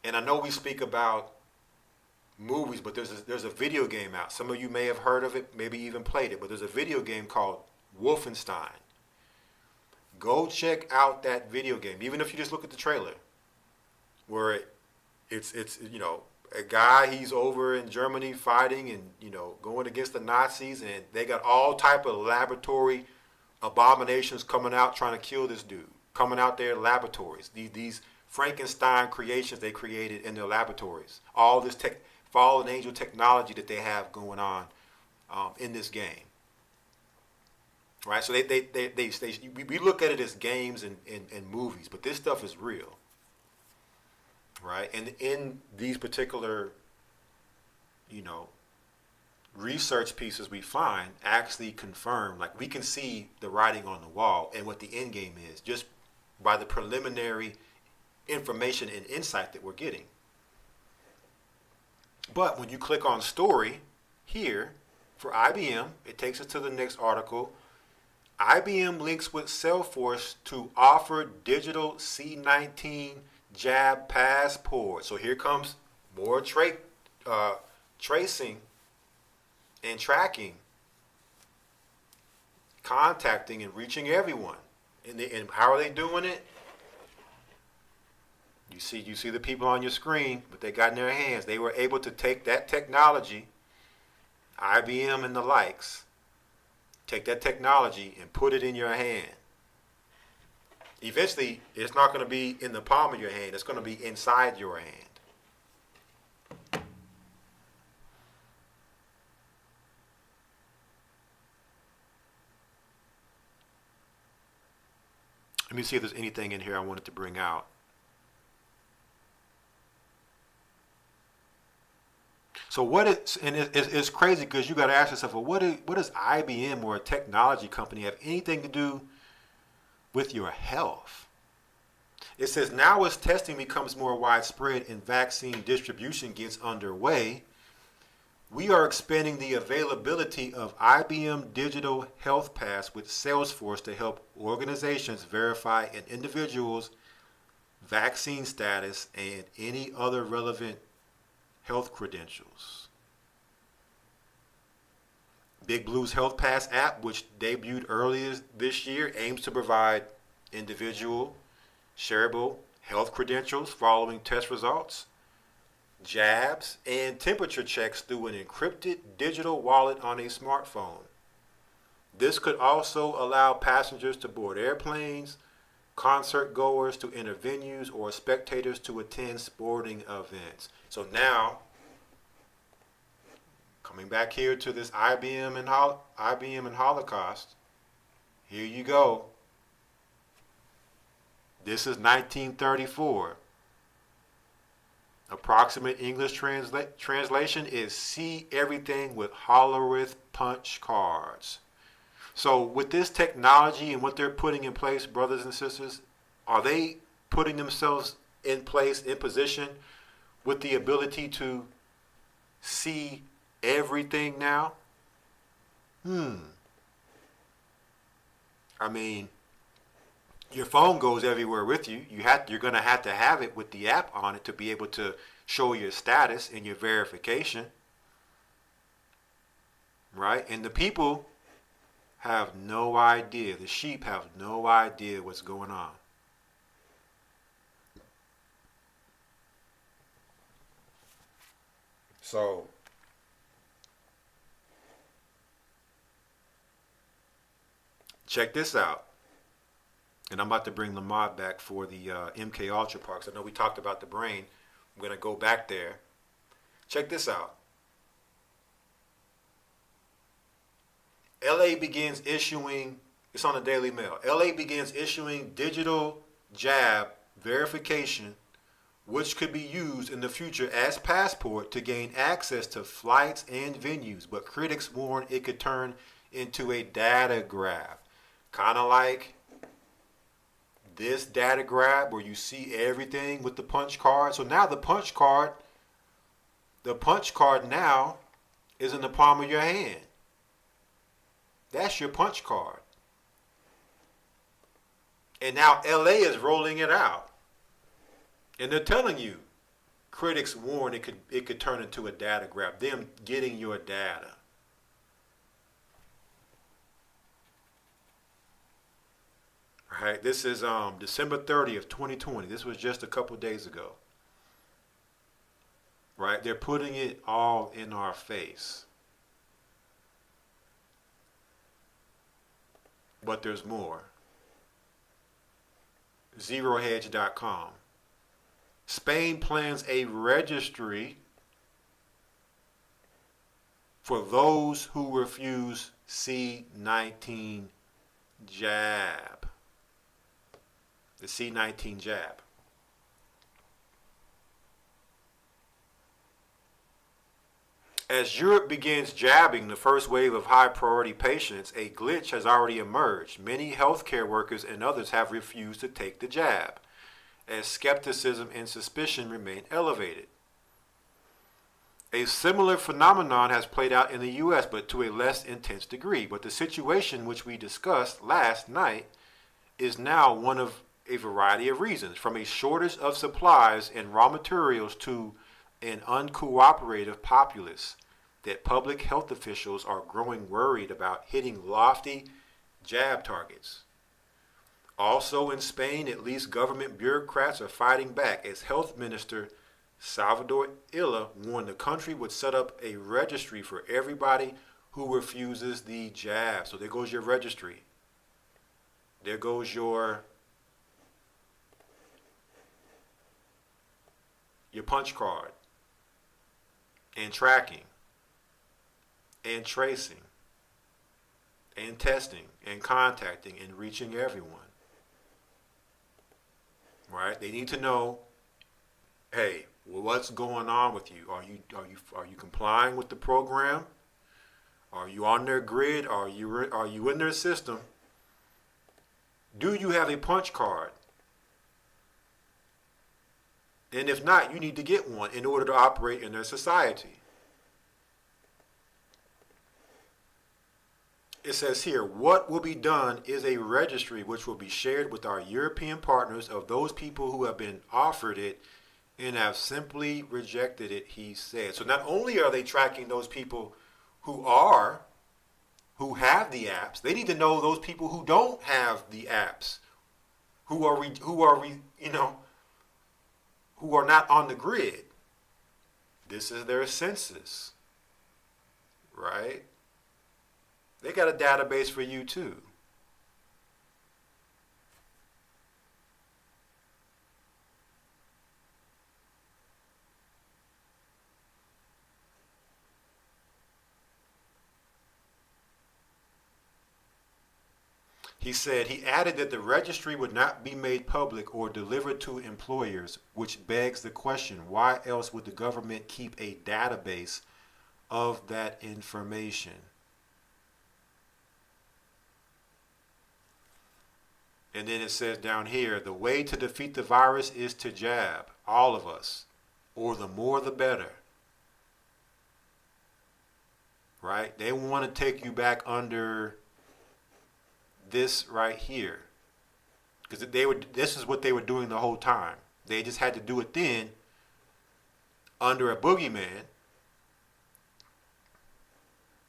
And I know we speak about movies, but there's a video game out. Some of you may have heard of it, maybe even played it, but there's a video game called Wolfenstein. Go check out that video game, even if you just look at the trailer, where it's you know, a guy, he's over in Germany fighting and, you know, going against the Nazis, and they got all type of laboratory abominations coming out trying to kill this dude, coming out their laboratories, these Frankenstein creations they created in their laboratories, all this fallen angel technology that they have going on in this game. Right, so we look at it as games and movies, but this stuff is real, right? And in these particular, you know, research pieces we find actually confirm, like, we can see the writing on the wall and what the end game is just by the preliminary information and insight that we're getting. But when you click on story here for IBM, it takes us to the next article. IBM links with Salesforce to offer digital C19 jab passport. So here comes more tracing and tracking, contacting and reaching everyone. And how are they doing it? You see the people on your screen, what they got in their hands. They were able to take that technology, IBM and the likes, take that technology and put it in your hand. Eventually, it's not going to be in the palm of your hand. It's going to be inside your hand. Let me see if there's anything in here I wanted to bring out. So it's crazy because you got to ask yourself, well, what does IBM or a technology company have anything to do with your health? It says, now as testing becomes more widespread and vaccine distribution gets underway, we are expanding the availability of IBM Digital Health Pass with Salesforce to help organizations verify an individual's vaccine status and any other relevant health credentials. Big Blue's Health Pass app, which debuted earlier this year, aims to provide individual shareable health credentials following test results, jabs, and temperature checks through an encrypted digital wallet on a smartphone. This could also allow passengers to board airplanes, concert goers to enter venues, or spectators to attend sporting events. So now, coming back here to this IBM and Holocaust, here you go. This is 1934. Approximate English translation is see everything with hollerith punch cards. So with this technology and what they're putting in place, brothers and sisters, are they putting themselves in place, in position, with the ability to see everything now? I mean, your phone goes everywhere with you. You're going to have it with the app on it to be able to show your status and your verification, right? And the people have no idea. The sheep have no idea what's going on. So check this out. And I'm about to bring Lamont back for the MK Ultra Parks. I know we talked about the brain. I'm going to go back there. Check this out. LA begins issuing, it's on the Daily Mail. LA begins issuing digital jab verification, which could be used in the future as passport to gain access to flights and venues. But critics warn it could turn into a data grab. Kind of like this data grab where you see everything with the punch card. So now the punch card now is in the palm of your hand. That's your punch card. And now LA is rolling it out. And they're telling you, critics warn it could turn into a data grab, them getting your data. All right, this is December 30th, 2020. This was just a couple days ago. Right, they're putting it all in our face. But there's more. ZeroHedge.com. Spain plans a registry for those who refuse C-19 jab. The C-19 jab. As Europe begins jabbing the first wave of high-priority patients, a glitch has already emerged. Many healthcare workers and others have refused to take the jab, as skepticism and suspicion remain elevated. A similar phenomenon has played out in the U.S., but to a less intense degree. But the situation which we discussed last night is now one of a variety of reasons, from a shortage of supplies and raw materials to an uncooperative populace, that public health officials are growing worried about hitting lofty jab targets. Also in Spain, at least government bureaucrats are fighting back, as Health Minister Salvador Illa warned the country would set up a registry for everybody who refuses the jab. So there goes your registry. There goes your punch card. And tracking, and tracing, and testing, and contacting, and reaching everyone. Right? They need to know, hey, well, what's going on with you? Are you complying with the program? Are you on their grid? Are you in their system? Do you have a punch card? And if not, you need to get one in order to operate in their society. It says here, what will be done is a registry which will be shared with our European partners of those people who have been offered it and have simply rejected it, he said. So not only are they tracking those people who have the apps, they need to know those people who don't have the apps, who are not on the grid. This is their census, right? They got a database for you too. He said, he added that the registry would not be made public or delivered to employers, which begs the question, why else would the government keep a database of that information? And then it says down here, the way to defeat the virus is to jab, all of us, or the more the better. Right? They want to take you back under this right here, because this is what they were doing the whole time. They just had to do it then under a boogeyman,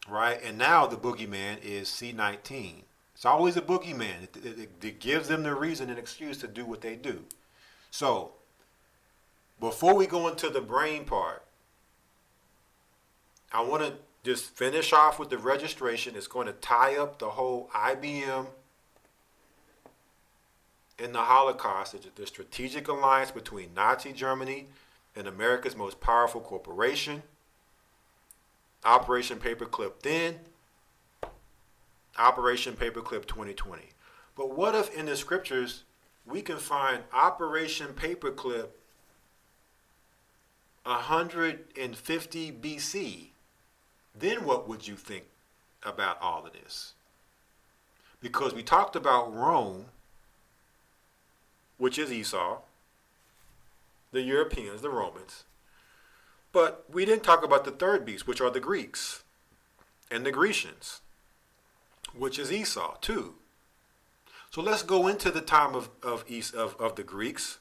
right? And now the boogeyman is C-19. It's always a boogeyman. It gives them the reason and excuse to do what they do. So before we go into the brain part, I want to just finish off with the registration. It's going to tie up the whole IBM in the Holocaust, the strategic alliance between Nazi Germany and America's most powerful corporation. Operation Paperclip then, Operation Paperclip 2020. But what if in the scriptures we can find Operation Paperclip 150 BC? Then what would you think about all of this? Because we talked about Rome, which is Esau, the Europeans, the Romans. But we didn't talk about the third beast, which are the Greeks and the Grecians, which is Esau too. So let's go into the time of the Greeks,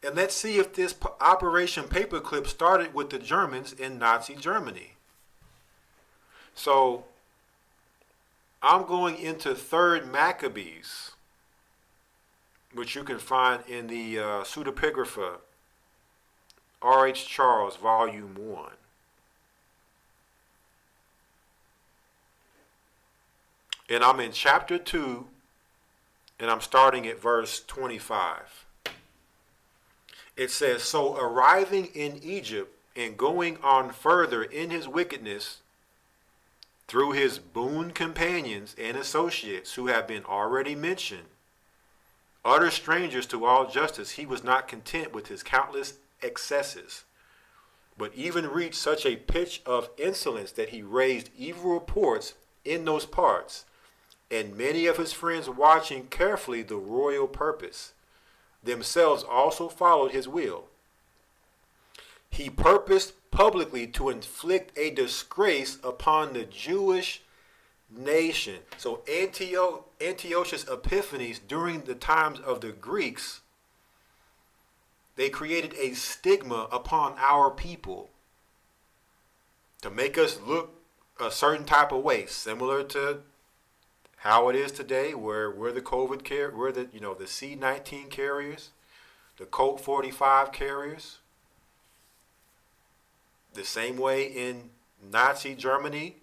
and let's see if this Operation Paperclip started with the Germans in Nazi Germany. So I'm going into 3rd Maccabees, which you can find in the Pseudepigrapha, R.H. Charles, Volume 1. And I'm in chapter 2, and I'm starting at verse 25. It says, "So arriving in Egypt and going on further in his wickedness, through his boon companions and associates who have been already mentioned, utter strangers to all justice, he was not content with his countless excesses, but even reached such a pitch of insolence that he raised evil reports in those parts, and many of his friends watching carefully the royal purpose, themselves also followed his will. He purposed publicly to inflict a disgrace upon the Jewish nation." So Antiochus Epiphanes, during the times of the Greeks, they created a stigma upon our people to make us look a certain type of way, similar to how it is today, where we're the COVID carrier, we're the the C-19 carriers, the Colt 45 carriers. The same way in Nazi Germany,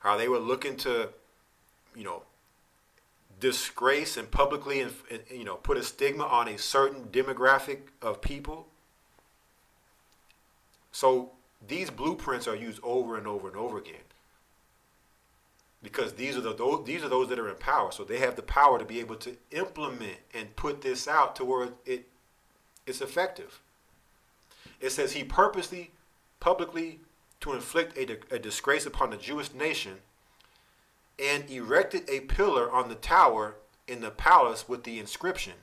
how they were looking to, disgrace and publicly, and put a stigma on a certain demographic of people. So these blueprints are used over and over and over again, because these are those that are in power. So they have the power to be able to implement and put this out to where it's effective. It says he purposely, publicly, to inflict a disgrace upon the Jewish nation, and erected a pillar on the tower in the palace with the inscription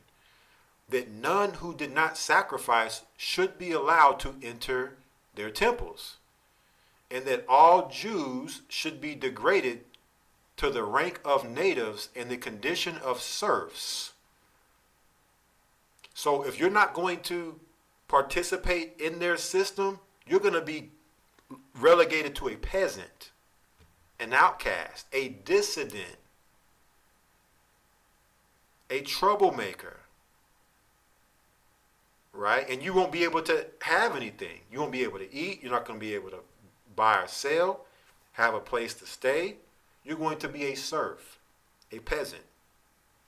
that none who did not sacrifice should be allowed to enter their temples, and that all Jews should be degraded to the rank of natives and the condition of serfs. So if you're not going to participate in their system, you're going to be relegated to a peasant, an outcast, a dissident, a troublemaker, right? And you won't be able to have anything. You won't be able to eat. You're not going to be able to buy or sell, have a place to stay. You're going to be a serf, a peasant.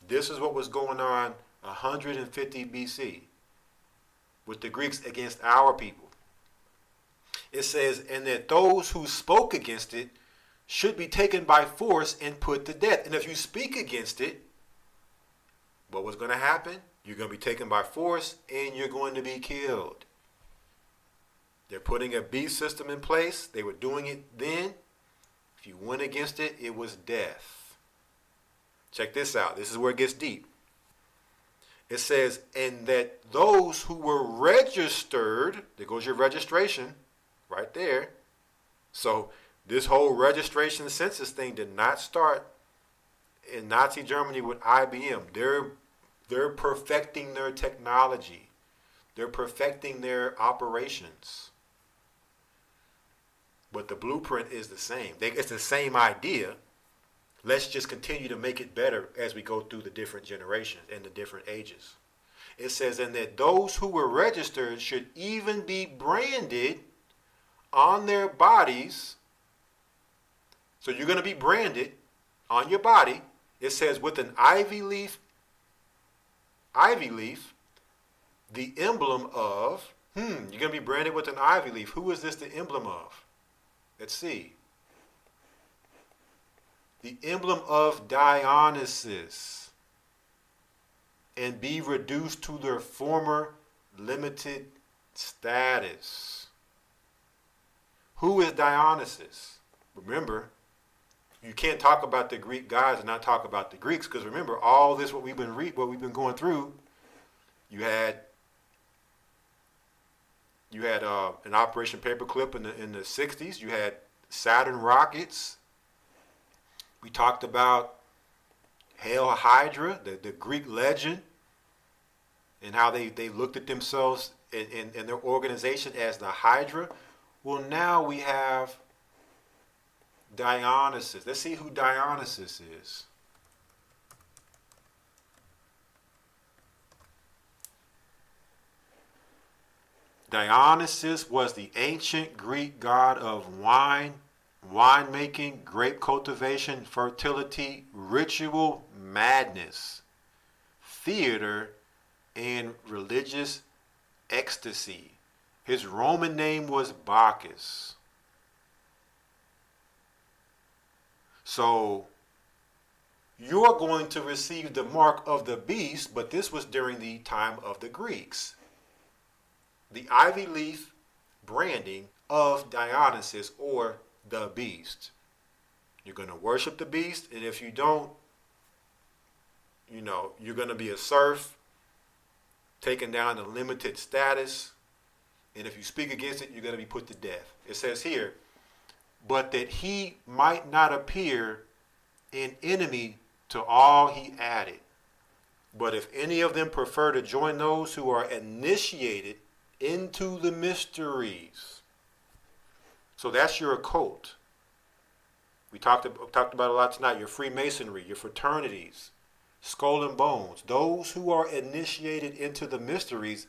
This is what was going on 150 BC with the Greeks against our people. It says, and that those who spoke against it should be taken by force and put to death. And if you speak against it, what was going to happen? You're going to be taken by force and you're going to be killed. They're putting a beast system in place. They were doing it then. If you went against it, it was death. Check this out. This is where it gets deep. It says, and that those who were registered, there goes your registration, right there. So this whole registration census thing did not start in Nazi Germany with IBM. They're perfecting their technology. They're perfecting their operations. But the blueprint is the same. It's the same idea. Let's just continue to make it better as we go through the different generations and the different ages. It says, and that those who were registered should even be branded on their bodies. So you're going to be branded on your body. It says with an ivy leaf, the emblem of, you're going to be branded with an ivy leaf. Who is this the emblem of? Let's see. The emblem of Dionysus, and be reduced to their former limited status. Who is Dionysus? Remember, you can't talk about the Greek gods and not talk about the Greeks, because remember, all this what we've been going through. You had an Operation Paperclip in the 60s. You had Saturn rockets. We talked about Hail Hydra, the Greek legend, and how they looked at themselves in their organization as the Hydra. Well, now we have Dionysus. Let's see who Dionysus is. Dionysus was the ancient Greek god of wine, winemaking, grape cultivation, fertility, ritual madness, theater, and religious ecstasy. His Roman name was Bacchus. So you're going to receive the mark of the beast, but this was during the time of the Greeks. The ivy leaf branding of Dionysus, or the beast. You're going to worship the beast, and if you don't, you're going to be a serf, taken down to limited status, and if you speak against it, you're going to be put to death. It says here, but that he might not appear an enemy to all, he added. But if any of them prefer to join those who are initiated into the mysteries. So that's your occult. We talked about a lot tonight. Your Freemasonry, your fraternities, Skull and Bones. Those who are initiated into the mysteries,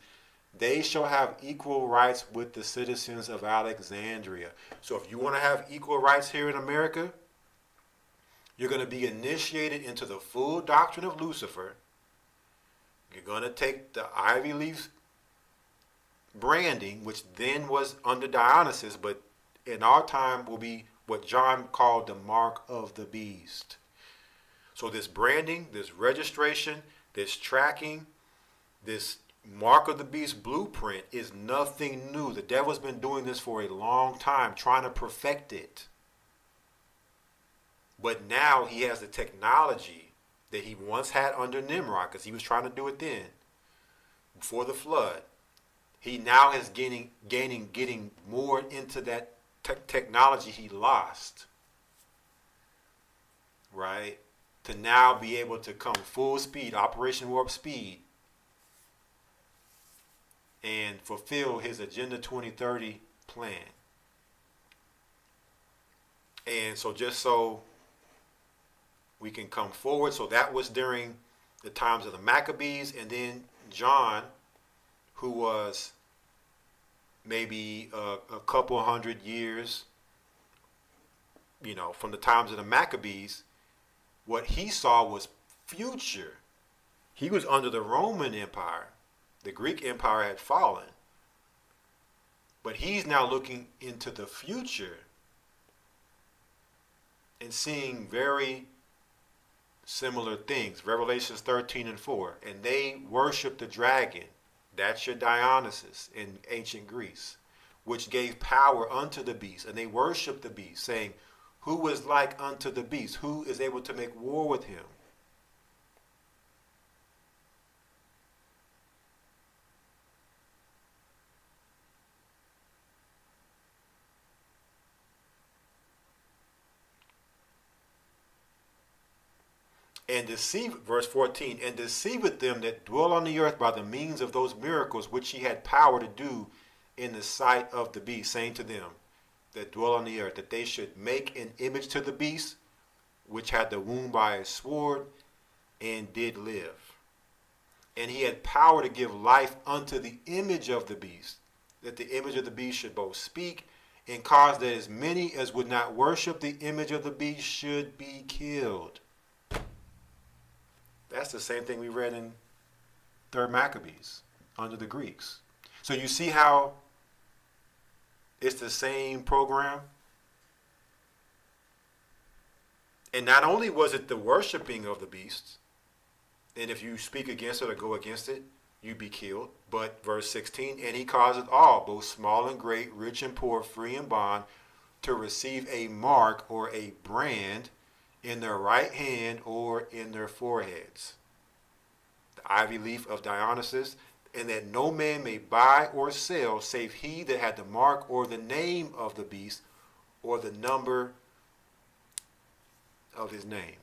they shall have equal rights with the citizens of Alexandria. So if you want to have equal rights here in America, you're going to be initiated into the full doctrine of Lucifer. You're going to take the ivy leaf branding, which then was under Dionysus, but in our time will be what John called the mark of the beast. So this branding, this registration, this tracking, this mark of the beast blueprint is nothing new. The devil's been doing this for a long time, trying to perfect it. But now he has the technology that he once had under Nimrod, because he was trying to do it then, before the flood. He now is getting more into that technology he lost, right? To now be able to come full speed, Operation Warp Speed, and fulfill his Agenda 2030 plan. And so just so we can come forward, so that was during the times of the Maccabees, and then John, who was maybe a couple hundred years, from the times of the Maccabees, what he saw was future. He was under the Roman Empire. The Greek Empire had fallen. But he's now looking into the future and seeing very similar things. Revelations 13:4. And they worship the dragon. That's your Dionysus in ancient Greece, which gave power unto the beast. And they worship the beast, saying, who is like unto the beast? Who is able to make war with him? And deceive, verse 14, and deceiveth them that dwell on the earth by the means of those miracles which he had power to do in the sight of the beast, saying to them that dwell on the earth, that they should make an image to the beast, which had the wound by a sword, and did live. And he had power to give life unto the image of the beast, that the image of the beast should both speak and caused that as many as would not worship the image of the beast should be killed. That's the same thing we read in 3rd Maccabees under the Greeks. So you see how it's the same program? And not only was it the worshiping of the beast, and if you speak against it or go against it, you be killed. But verse 16, and he causeth all, both small and great, rich and poor, free and bond, to receive a mark or a brand in their right hand or in their foreheads, the ivy leaf of Dionysus, and that no man may buy or sell save he that had the mark or the name of the beast or the number of his name.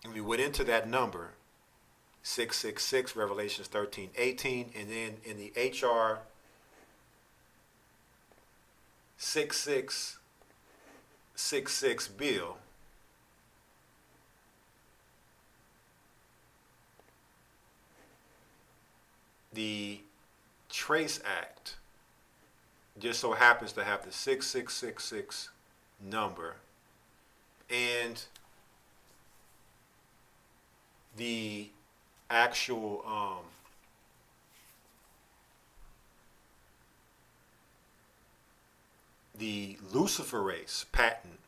And we went into that number, 666, Revelations 13:18, and then in the HR 6666 bill, the Trace Act just so happens to have the 6666 number and the actual the luciferase patent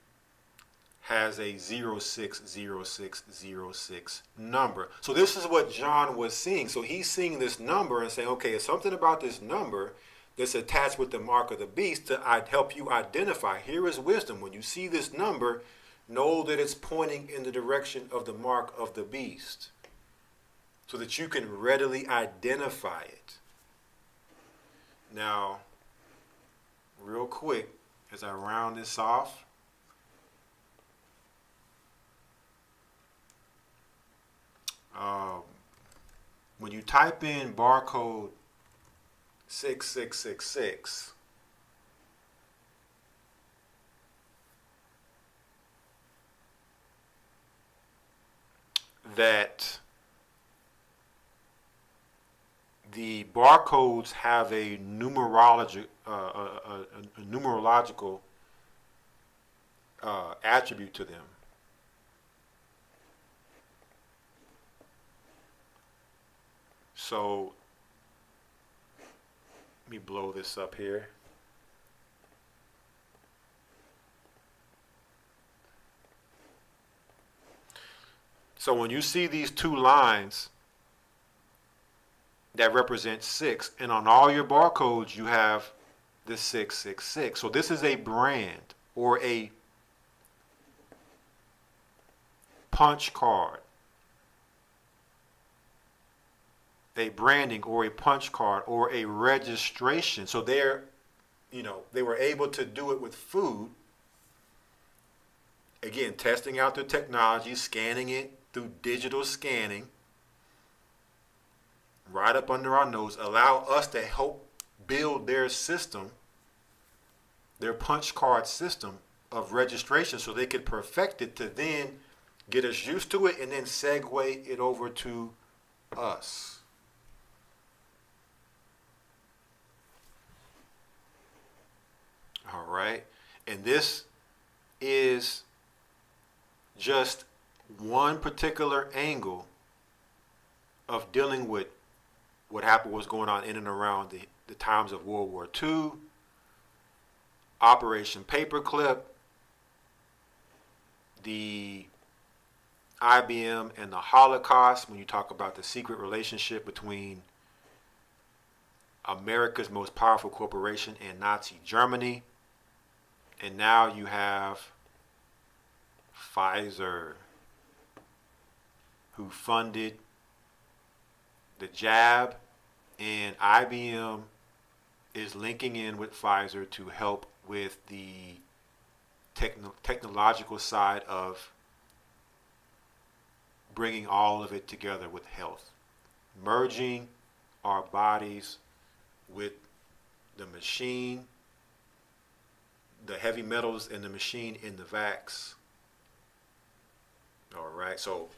has a 060606 number. So this is what John was seeing. So he's seeing this number and saying, okay, it's something about this number that's attached with the mark of the beast to help you identify. Here is wisdom. When you see this number, know that it's pointing in the direction of the mark of the beast so that you can readily identify it. Now, real quick, as I round this off, when you type in barcode 6666, that the barcodes have a numerological attribute to them. So let me blow this up here. So when you see these two lines that represent 6, and on all your barcodes you have the 666. So this is a brand or a punch card, a branding or a punch card or a registration. So they were able to do it with food. Again, testing out the technology, scanning it through digital scanning, right up under our nose, allow us to help build their system, their punch card system of registration, so they could perfect it to then get us used to it and then segue it over to us. All right. And this is just one particular angle of dealing with what happened, was going on in and around the times of World War II, Operation Paperclip, the IBM and the Holocaust, when you talk about the secret relationship between America's most powerful corporation and Nazi Germany. And now you have Pfizer, who funded the jab, and IBM is linking in with Pfizer to help with the technological side of bringing all of it together with health, merging our bodies with the machine, the heavy metals in the machine in the vax. All right, so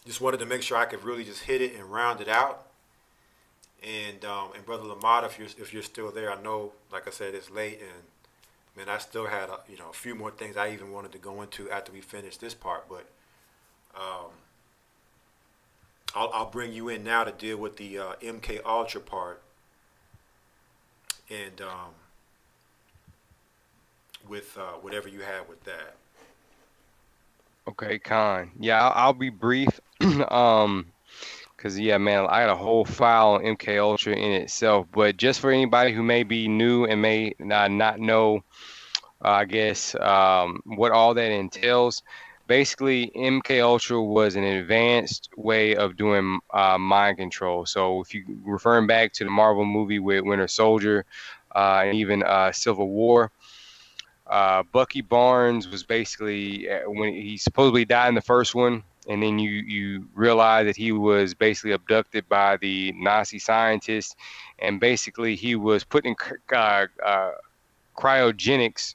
just wanted to make sure I could really just hit it and round it out. And Brother Lamont, if you're still there, I know, like I said, it's late, and man, I still had a few more things I even wanted to go into after we finish this part, but I'll bring you in now to deal with the MK Ultra part, and with whatever you have with that. Okay, Khan. Yeah, I'll be brief. Cause yeah, man, I got a whole file on MK Ultra in itself. But just for anybody who may be new and may not know, I guess what all that entails. Basically, MK Ultra was an advanced way of doing mind control. So if you referring back to the Marvel movie with Winter Soldier, and even Civil War. Bucky Barnes was basically when he supposedly died in the first one, and then you realize that he was basically abducted by the Nazi scientists, and basically he was put in cryogenics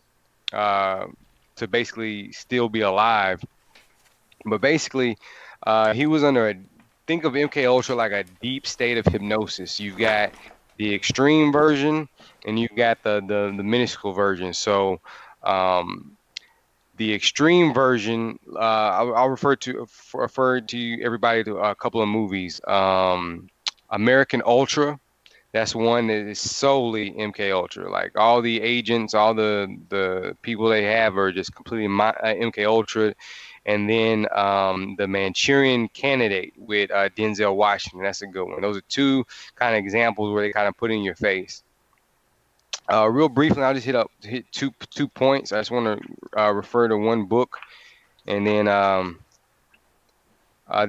to basically still be alive. But basically, he was under think of MK Ultra like a deep state of hypnosis. You've got the extreme version, and you've got the minuscule version. So the extreme version, I'll refer to everybody to a couple of movies. American Ultra, that's one that is solely MK Ultra. Like all the agents, all the people they have are just completely MK Ultra. And then the Manchurian Candidate with Denzel Washington. That's a good one. Those are two kind of examples where they kind of put in your face. Real briefly, I'll just hit two points. I just want to refer to one book, and then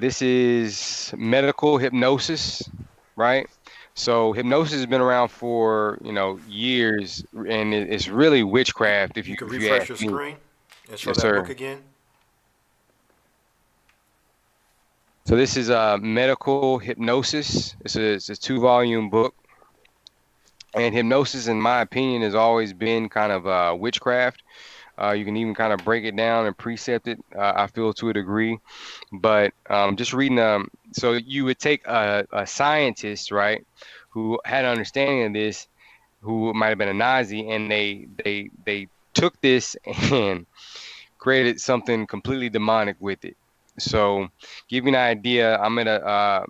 this is medical hypnosis, right? So hypnosis has been around for years, and it's really witchcraft. If you can refresh your screen and show that book again. So this is medical hypnosis. It's a 2-volume book. And hypnosis, in my opinion, has always been kind of witchcraft. You can even kind of break it down and precept it, I feel, to a degree. But just reading, so you would take a scientist, right, who had an understanding of this, who might have been a Nazi, and they took this and created something completely demonic with it. So, give you an idea, I'm in a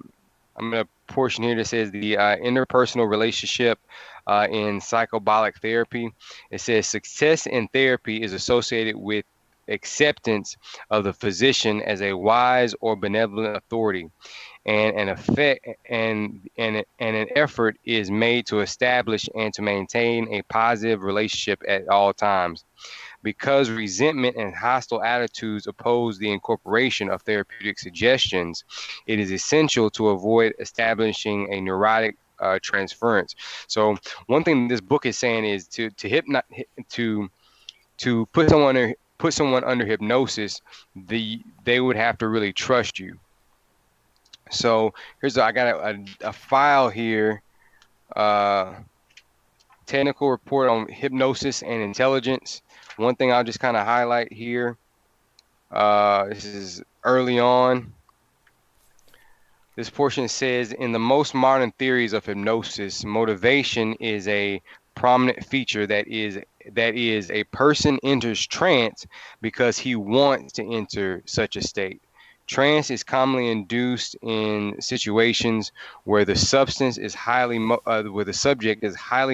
portion here that says the interpersonal relationship in psychobolic therapy. It says success in therapy is associated with acceptance of the physician as a wise or benevolent authority, and an effort is made to establish and to maintain a positive relationship at all times. Because resentment and hostile attitudes oppose the incorporation of therapeutic suggestions, it is essential to avoid establishing a neurotic transference. So one thing this book is saying is to put someone under hypnosis, they would have to really trust you. So I got a file here, technical report on hypnosis and intelligence. One thing I'll just kind of highlight here, this is early on. This portion says, in the most modern theories of hypnosis, motivation is a prominent feature. That is a person enters trance because he wants to enter such a state. Trance is commonly induced in situations where the subject is highly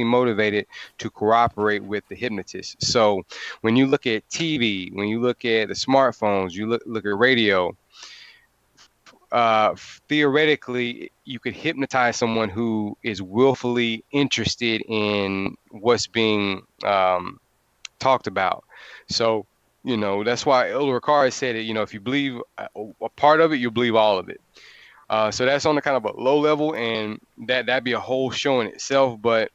motivated to cooperate with the hypnotist. So when you look at TV, when you look at the smartphones, you look at radio, theoretically, you could hypnotize someone who is willfully interested in what's being talked about. So, that's why Elder Ricard said it, if you believe a part of it, you believe all of it. So that's on the kind of a low level, and that'd be a whole show in itself. But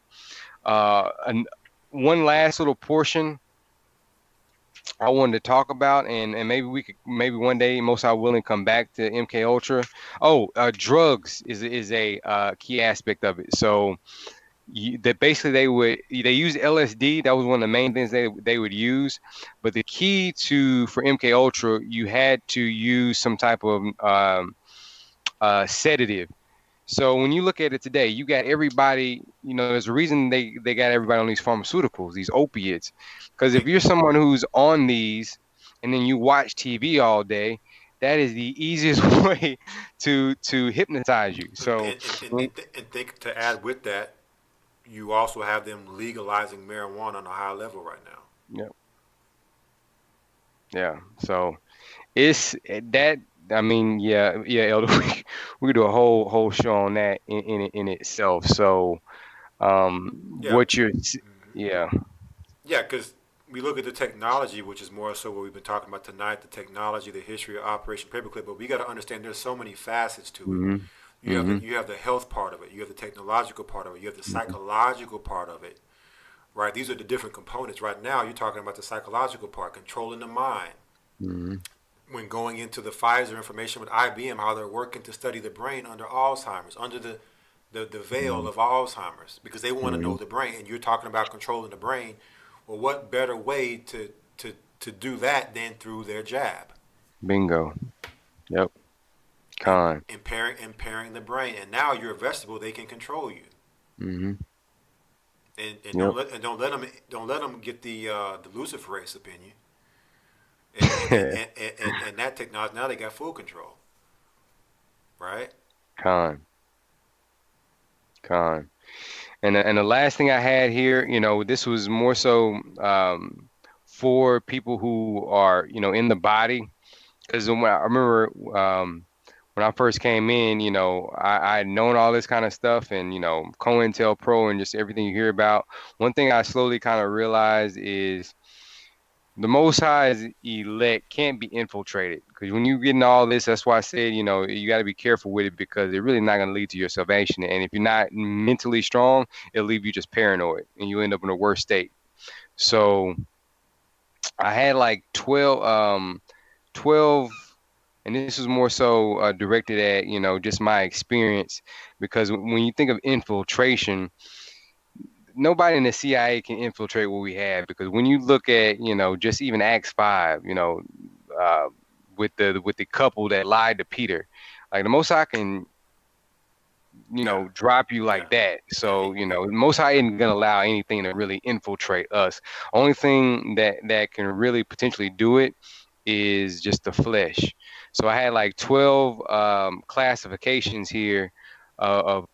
one last little portion I wanted to talk about, and maybe one day, most I willing, come back to MK Ultra. Drugs is a key aspect of it. So basically they use LSD. That was one of the main things they would use. But the key for MK Ultra, you had to use some type of sedative. So when you look at it today, you got everybody, there's a reason they got everybody on these pharmaceuticals, these opiates. Because if you're someone who's on these and then you watch TV all day, that is the easiest way to hypnotize you. So And think to add with that, you also have them legalizing marijuana on a high level right now. Yeah. So it's that. I mean, yeah, Elder. We could do a whole show on that in itself. So, what you're, yeah, because we look at the technology, which is more so what we've been talking about tonight, the technology, the history of Operation Paperclip, but we got to understand there's so many facets to it. You have the health part of it, you have the technological part of it, you have the psychological part of it, right? These are the different components. Right now, you're talking about the psychological part, controlling the mind. When going into the Pfizer information with IBM, how they're working to study the brain under Alzheimer's, under the veil of Alzheimer's, because they want to know the brain, and you're talking about controlling the brain. Well, what better way to do that than through their jab? Bingo. Yep. Impairing the brain, and now you're a vegetable. They can control you. And don't let them get the luciferase up in you. And that technology, now they got full control, right? And the last thing I had here, this was more so for people who are, in the body, because I remember when I first came in, I had known all this kind of stuff, and COINTELPRO and just everything you hear about. One thing I slowly kind of realized is the Most High's elect can't be infiltrated, because when you get into all this, that's why I said, you got to be careful with it, because it's really not going to lead to your salvation. And if you're not mentally strong, it'll leave you just paranoid, and you end up in a worse state. So I had like 12, and this was more so directed at, just my experience, because when you think of infiltration, nobody in the CIA can infiltrate what we have, because when you look at, just even Acts 5, with the couple that lied to Peter, like the Most High can, drop you like that. So, the Most High isn't gonna allow anything to really infiltrate us. Only thing that can really potentially do it is just the flesh. So I had like 12 classifications here of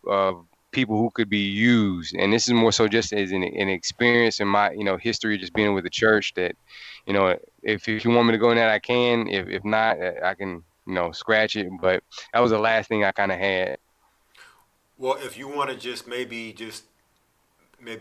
people who could be used, and this is more so just as an experience in my history, just being with the church, that if you want me to go in that, I can. If not, I can scratch it. But that was the last thing I kind of had. Well, if you want to just maybe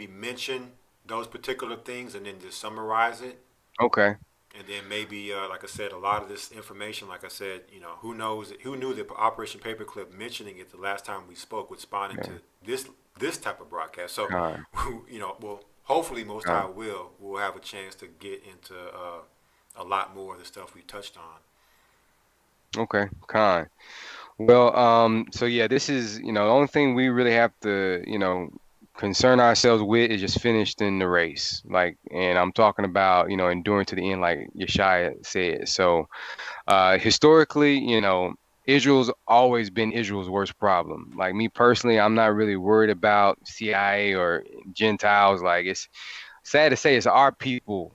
mention those particular things and then just summarize it. Okay. And then maybe, like I said, a lot of this information, like I said, who knew that Operation Paperclip, mentioning it the last time we spoke, would spawn into this type of broadcast. So, well, hopefully Most High will have a chance to get into a lot more of the stuff we touched on. Okay, well, so yeah, this is, the only thing we really have to, concern ourselves with is just finishing the race. And I'm talking about, enduring to the end, like Yeshaya said. So historically, Israel's always been Israel's worst problem. Like me personally, I'm not really worried about CIA or Gentiles. Like, it's sad to say, it's our people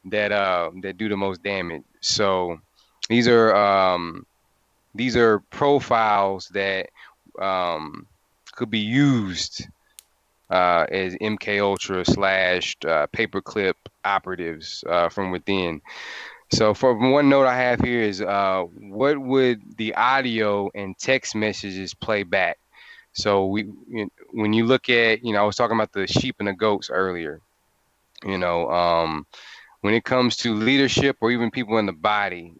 that do the most damage. So these are profiles that could be used as MK Ultra / paperclip operatives from within. So for one note I have here is what would the audio and text messages play back? So when you look at, I was talking about the sheep and the goats earlier. When it comes to leadership or even people in the body,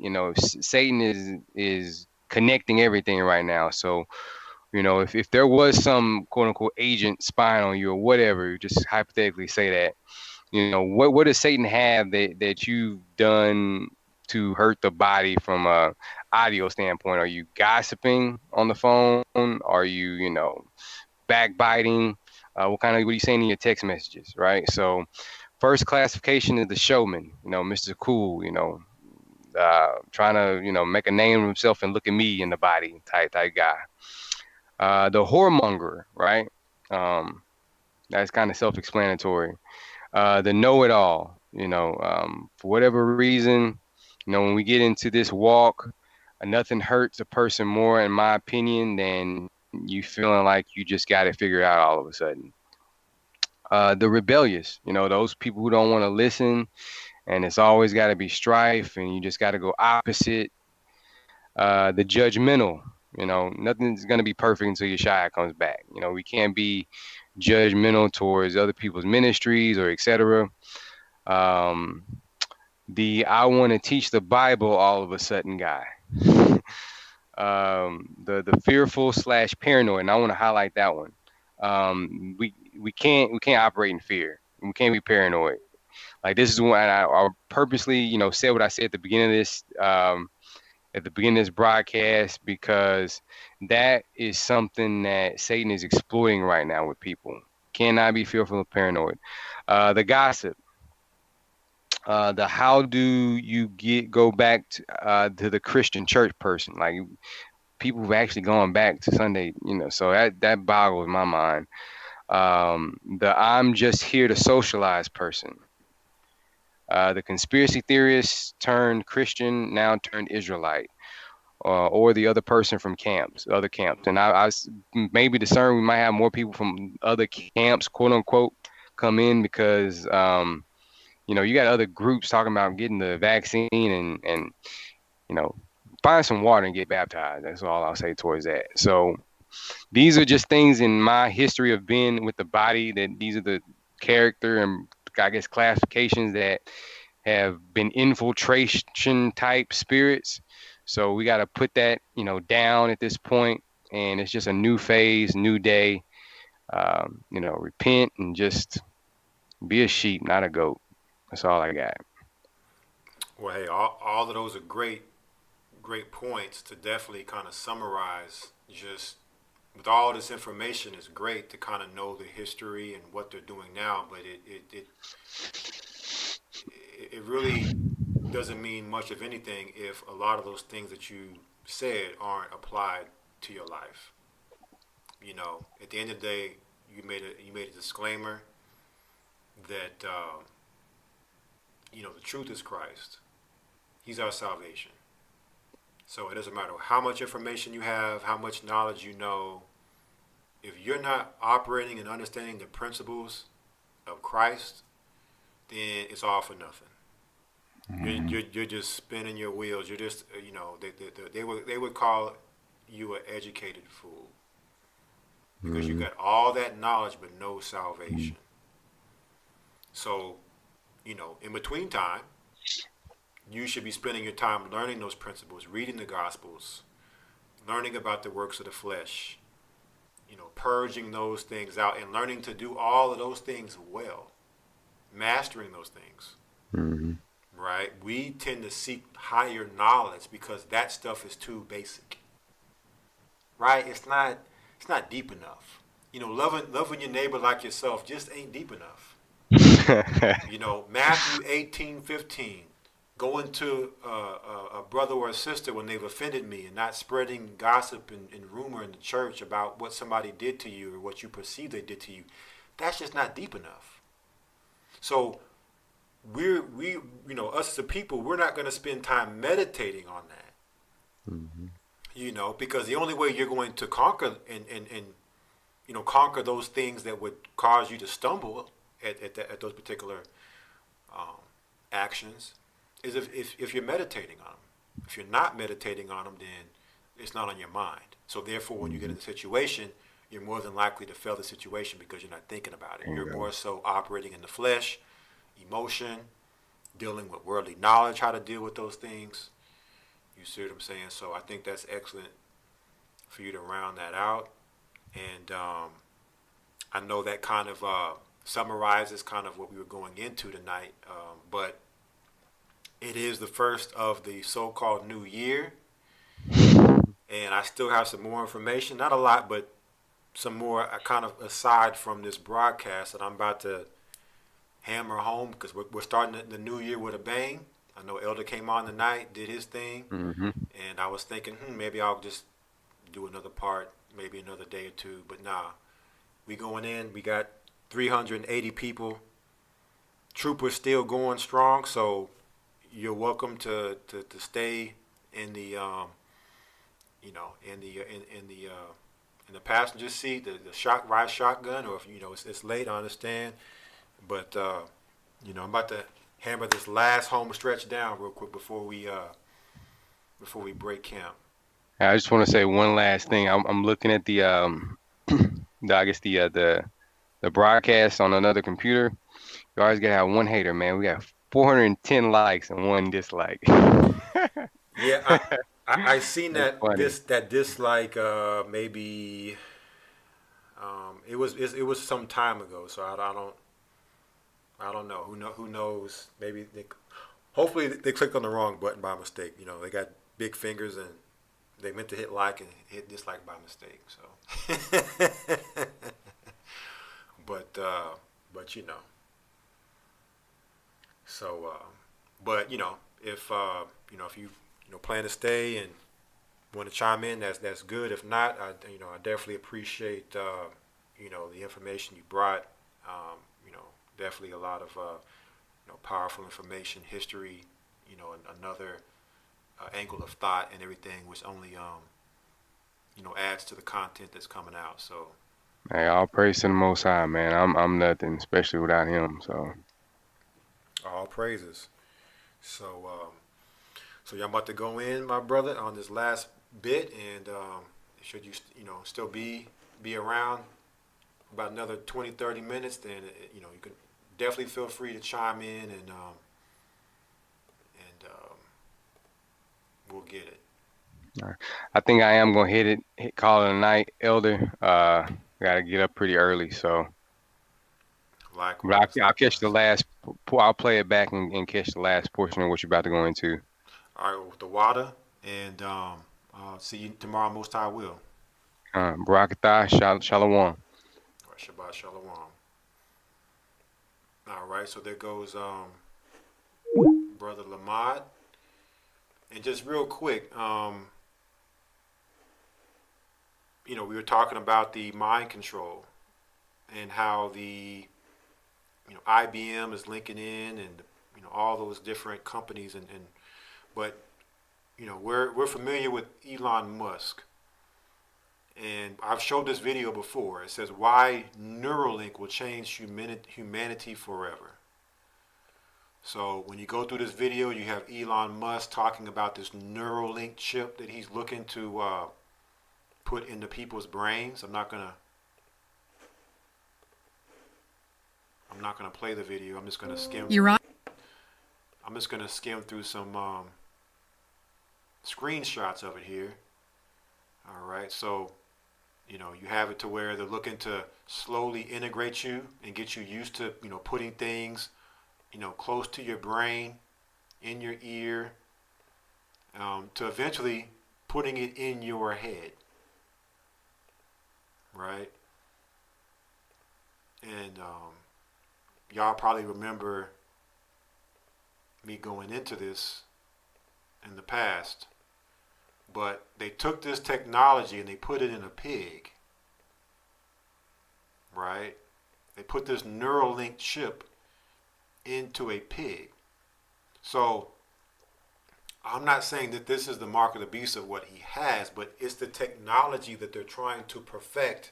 Satan is connecting everything right now. So if there was some quote unquote agent spying on you or whatever, just hypothetically say that, what does Satan have that you've done to hurt the body from a audio standpoint? Are you gossiping on the phone? Are you, backbiting? What are you saying in your text messages, right? So first classification is the showman, Mr. Cool, trying to, make a name of himself and look at me in the body type guy. The whoremonger, right? That's kind of self-explanatory. The know-it-all, for whatever reason, when we get into this walk, nothing hurts a person more, in my opinion, than you feeling like you just got it figured out all of a sudden. The rebellious, those people who don't want to listen, and it's always got to be strife, and you just got to go opposite. The judgmental, nothing's going to be perfect until Yeshua comes back. We can't be judgmental towards other people's ministries or etc. The I want to teach the Bible all of a sudden guy. The fearful / paranoid, and I want to highlight that one. We can't operate in fear. We can't be paranoid. Like, this is when I purposely, said what I said at the beginning of this broadcast, because that is something that Satan is exploiting right now with people. Cannot be fearful or paranoid. The gossip. The how do you go back to the Christian church person? Like, people have actually gone back to Sunday, so that boggles my mind. The I'm just here to socialize person. The conspiracy theorist turned Christian, now turned Israelite, or the other person from other camps. And I maybe discern we might have more people from other camps, quote unquote, come in, because you got other groups talking about getting the vaccine and find some water and get baptized. That's all I'll say towards that. So these are just things in my history of being with the body, that these are the character and, I guess, classifications that have been infiltration type spirits. So we got to put that, down at this point, and it's just a new phase, new day. Repent and just be a sheep, not a goat. That's all I got. Well, hey, all of those are great points to definitely kind of summarize. Just with all this information, it's great to kind of know the history and what they're doing now, but it really doesn't mean much of anything if a lot of those things that you said aren't applied to your life. At the end of the day, you made a disclaimer that the truth is Christ. He's our salvation. So it doesn't matter how much information you have, how much knowledge you know. If you're not operating and understanding the principles of Christ, then it's all for nothing. You're just spinning your wheels. You're just, they would call you an educated fool, because you got all that knowledge but no salvation. So, in between time, you should be spending your time learning those principles, reading the Gospels, learning about the works of the flesh, purging those things out, and learning to do all of those things well, mastering those things. Right? We tend to seek higher knowledge because that stuff is too basic. Right? It's not deep enough. Loving your neighbor like yourself just ain't deep enough. Matthew 18:15, going to a brother or a sister when they've offended me, and not spreading gossip and rumor in the church about what somebody did to you or what you perceive they did to you. That's just not deep enough. So we us as a people, we're not going to spend time meditating on that. Because the only way you're going to conquer and conquer those things that would cause you to stumble at those particular actions is if you're meditating on them. If you're not meditating on them, then it's not on your mind. So therefore, when you get in a situation, you're more than likely to fail the situation because you're not thinking about it. You're more so operating in the flesh, emotion, dealing with worldly knowledge, how to deal with those things. You see what I'm saying? So I think that's excellent for you to round that out. And I know that kind of summarizes kind of what we were going into tonight. But it is the first of the so-called new year. And I still have some more information. Not a lot, but some more kind of aside from this broadcast that I'm about to hammer home, because we're starting the new year with a bang. I know Elder came on tonight, did his thing, and I was thinking, maybe I'll just do another part, maybe another day or two. But nah, we going in. We got 380 people. Troopers still going strong, so you're welcome to stay in the in the passenger seat, the ride shotgun, or if it's late, I understand. But I'm about to hammer this last home stretch down real quick before we break camp. I just want to say one last thing. I'm looking at the I guess the broadcast on another computer. You always gotta have one hater, man. We got 410 likes and one dislike. Yeah, I seen that funny. that dislike maybe it was some time ago, so I don't know. Who knows? Maybe hopefully they clicked on the wrong button by mistake. They got big fingers and they meant to hit like and hit dislike by mistake. So, but if you plan to stay and want to chime in, that's good. If not, I definitely appreciate the information you brought. Definitely a lot of powerful information, history, another angle of thought and everything, which only adds to the content that's coming out. So, hey, all praise to the Most High, man. I'm nothing, especially without him. So, all praises. So, y'all about to go in, my brother, on this last bit, and should you still be around about another 20-30 minutes, then you can definitely feel free to chime in and we'll get it. all right. I think I am gonna call it a night, Elder. Gotta get up pretty early, so. Likewise. But I'll catch the last. I'll play it back and catch the last portion of what you're about to go into. All right, with the water, and I'll see you tomorrow. Most I will. Barakatah, Shalom. All right, Shabbat Shalom. All right, so there goes Brother Lamad. And just real quick, we were talking about the mind control and how the IBM is linking in, and all those different companies, but we're familiar with Elon Musk, and I've showed this video before. It says why Neuralink will change humanity forever. So when you go through this video, you have Elon Musk talking about this Neuralink chip that he's looking to put into people's brains. I'm not gonna play the video. I'm just gonna skim. You're right. I'm just gonna skim through some screenshots of it here. All right, so you have it to where they're looking to slowly integrate you and get you used to putting things close to your brain, in your ear, to eventually putting it in your head, right? And y'all probably remember me going into this in the past, but they took this technology and they put it in a pig, right? They put this Neuralink chip into a pig. So I'm not saying that this is the mark of the beast of what he has, but it's the technology that they're trying to perfect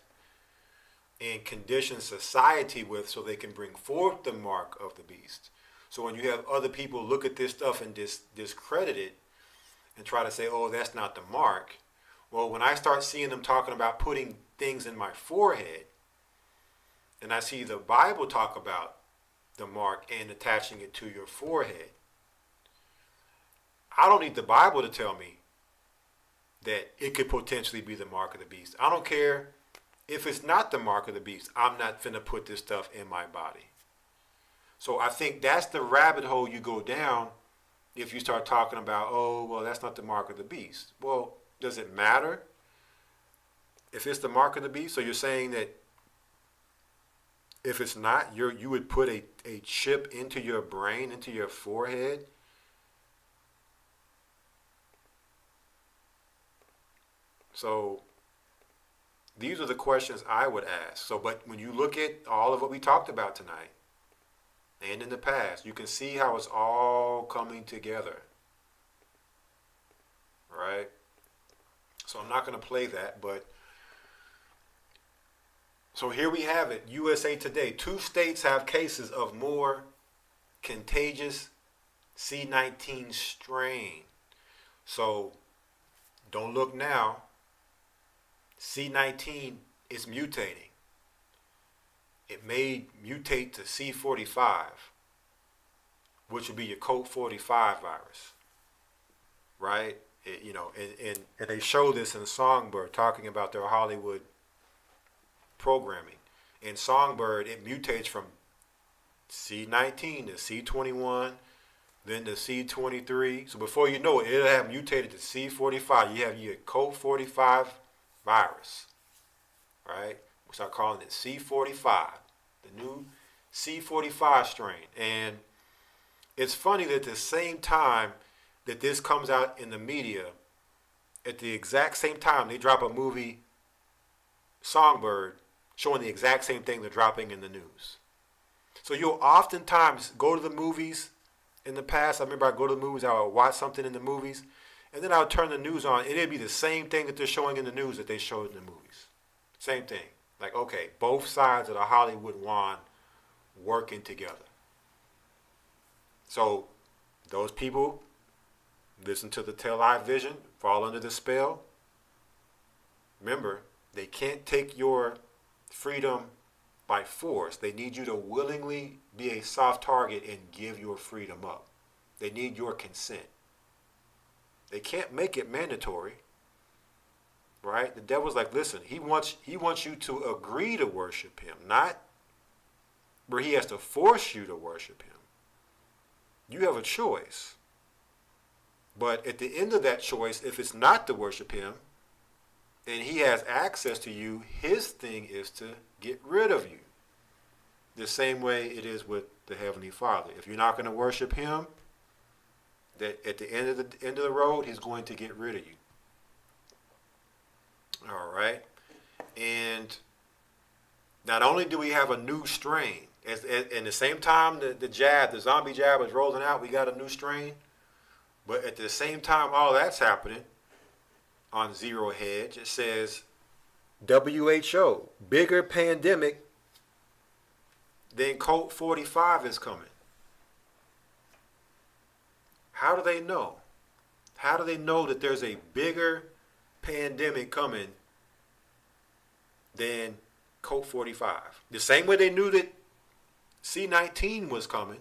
and condition society with so they can bring forth the mark of the beast. So when you have other people look at this stuff and discredit it and try to say, oh, that's not the mark. Well, when I start seeing them talking about putting things in my forehead, and I see the Bible talk about the mark and attaching it to your forehead, I don't need the Bible to tell me that it could potentially be the mark of the beast. I don't care if it's not the mark of the beast. I'm not finna put this stuff in my body. So I think that's the rabbit hole you go down if you start talking about, oh, well, that's not the mark of the beast. Well, does it matter if it's the mark of the beast? So you're saying that if it's not, you would put a chip into your brain, into your forehead? So These are the questions I would ask. So, but when you look at all of what we talked about tonight and in the past, you can see how it's all coming together. Right? So I'm not going to play that, but so here we have it. USA Today. 2 states have cases of more contagious C19 strain. So don't look now. C19 is mutating. It may mutate to C45, which would be your COB 45 virus, right? And they show this in Songbird, talking about their Hollywood programming. In Songbird, it mutates from C19 to C21, then to C23. So before you know it, it'll have mutated to C45. You have your COB 45 virus, right? We start calling it C45, the new C45 strain. And it's funny that at the same time that this comes out in the media, at the exact same time they drop a movie, Songbird, showing the exact same thing they're dropping in the news. So you'll oftentimes go to the movies. In the past, I remember I'd go to the movies, I would watch something in the movies, and then I would turn the news on, and it'd be the same thing that they're showing in the news that they showed in the movies. Same thing. Like, okay, both sides of the Hollywood wand working together. So those people listen to the Tell Eye Vision, fall under the spell. Remember, they can't take your freedom by force. They need you to willingly be a soft target and give your freedom up. They need your consent. They can't make it mandatory, right? The devil's like, listen, he wants you to agree to worship him, not where he has to force you to worship him. You have a choice. But at the end of that choice, if it's not to worship him, and he has access to you, his thing is to get rid of you. The same way it is with the Heavenly Father. If you're not going to worship him, that at the end of the road, he's going to get rid of you. All right. And not only do we have a new strain, in the same time the zombie jab is rolling out, we got a new strain. But at the same time all that's happening, on Zero Hedge, it says WHO, bigger pandemic than COB 45 is coming. How do they know? How do they know that there's a bigger pandemic coming than COB 45? The same way they knew that C19 was coming,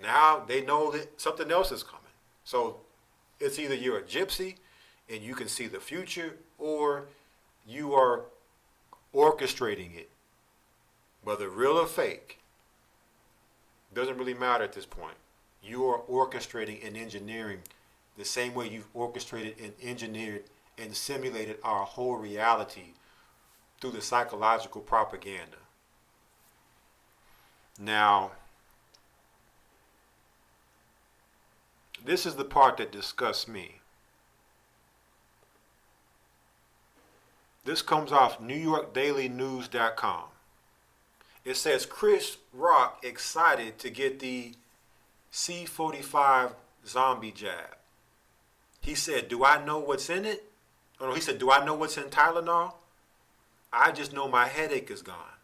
now they know that something else is coming. So it's either you're a gypsy and you can see the future, or you are orchestrating it. Whether real or fake, doesn't really matter at this point. You are orchestrating and engineering the same way you've orchestrated and engineered and simulated our whole reality through the psychological propaganda. Now, this is the part that disgusts me. This comes off NewYorkDailyNews.com. It says Chris Rock excited to get the C45 zombie jab. He said, do I know what's in it? Oh no, he said, do I know what's in Tylenol? I just know my headache is gone.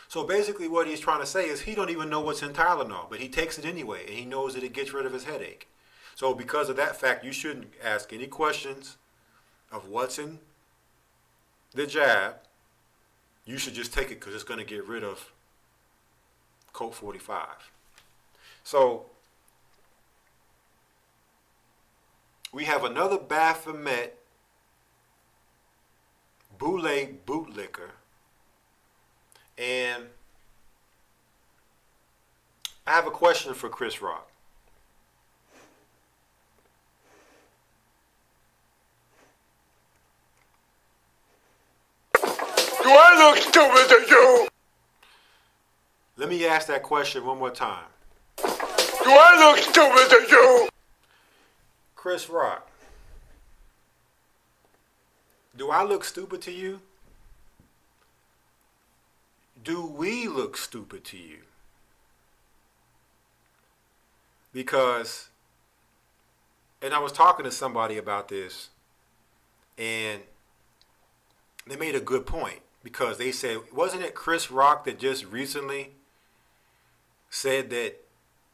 So basically what he's trying to say is he don't even know what's in Tylenol, but he takes it anyway, and he knows that it gets rid of his headache. So because of that fact, you shouldn't ask any questions of what's in the jab. You should just take it because it's going to get rid of COB 45. So we have another Baphomet Boule bootlicker, and I have a question for Chris Rock. Do I look stupid to you? Let me ask that question one more time. Do I look stupid to you? Chris Rock, Do I look stupid to you? Do we look stupid to you? Because, and I was talking to somebody about this, and they made a good point, because they said, wasn't it Chris Rock that just recently said that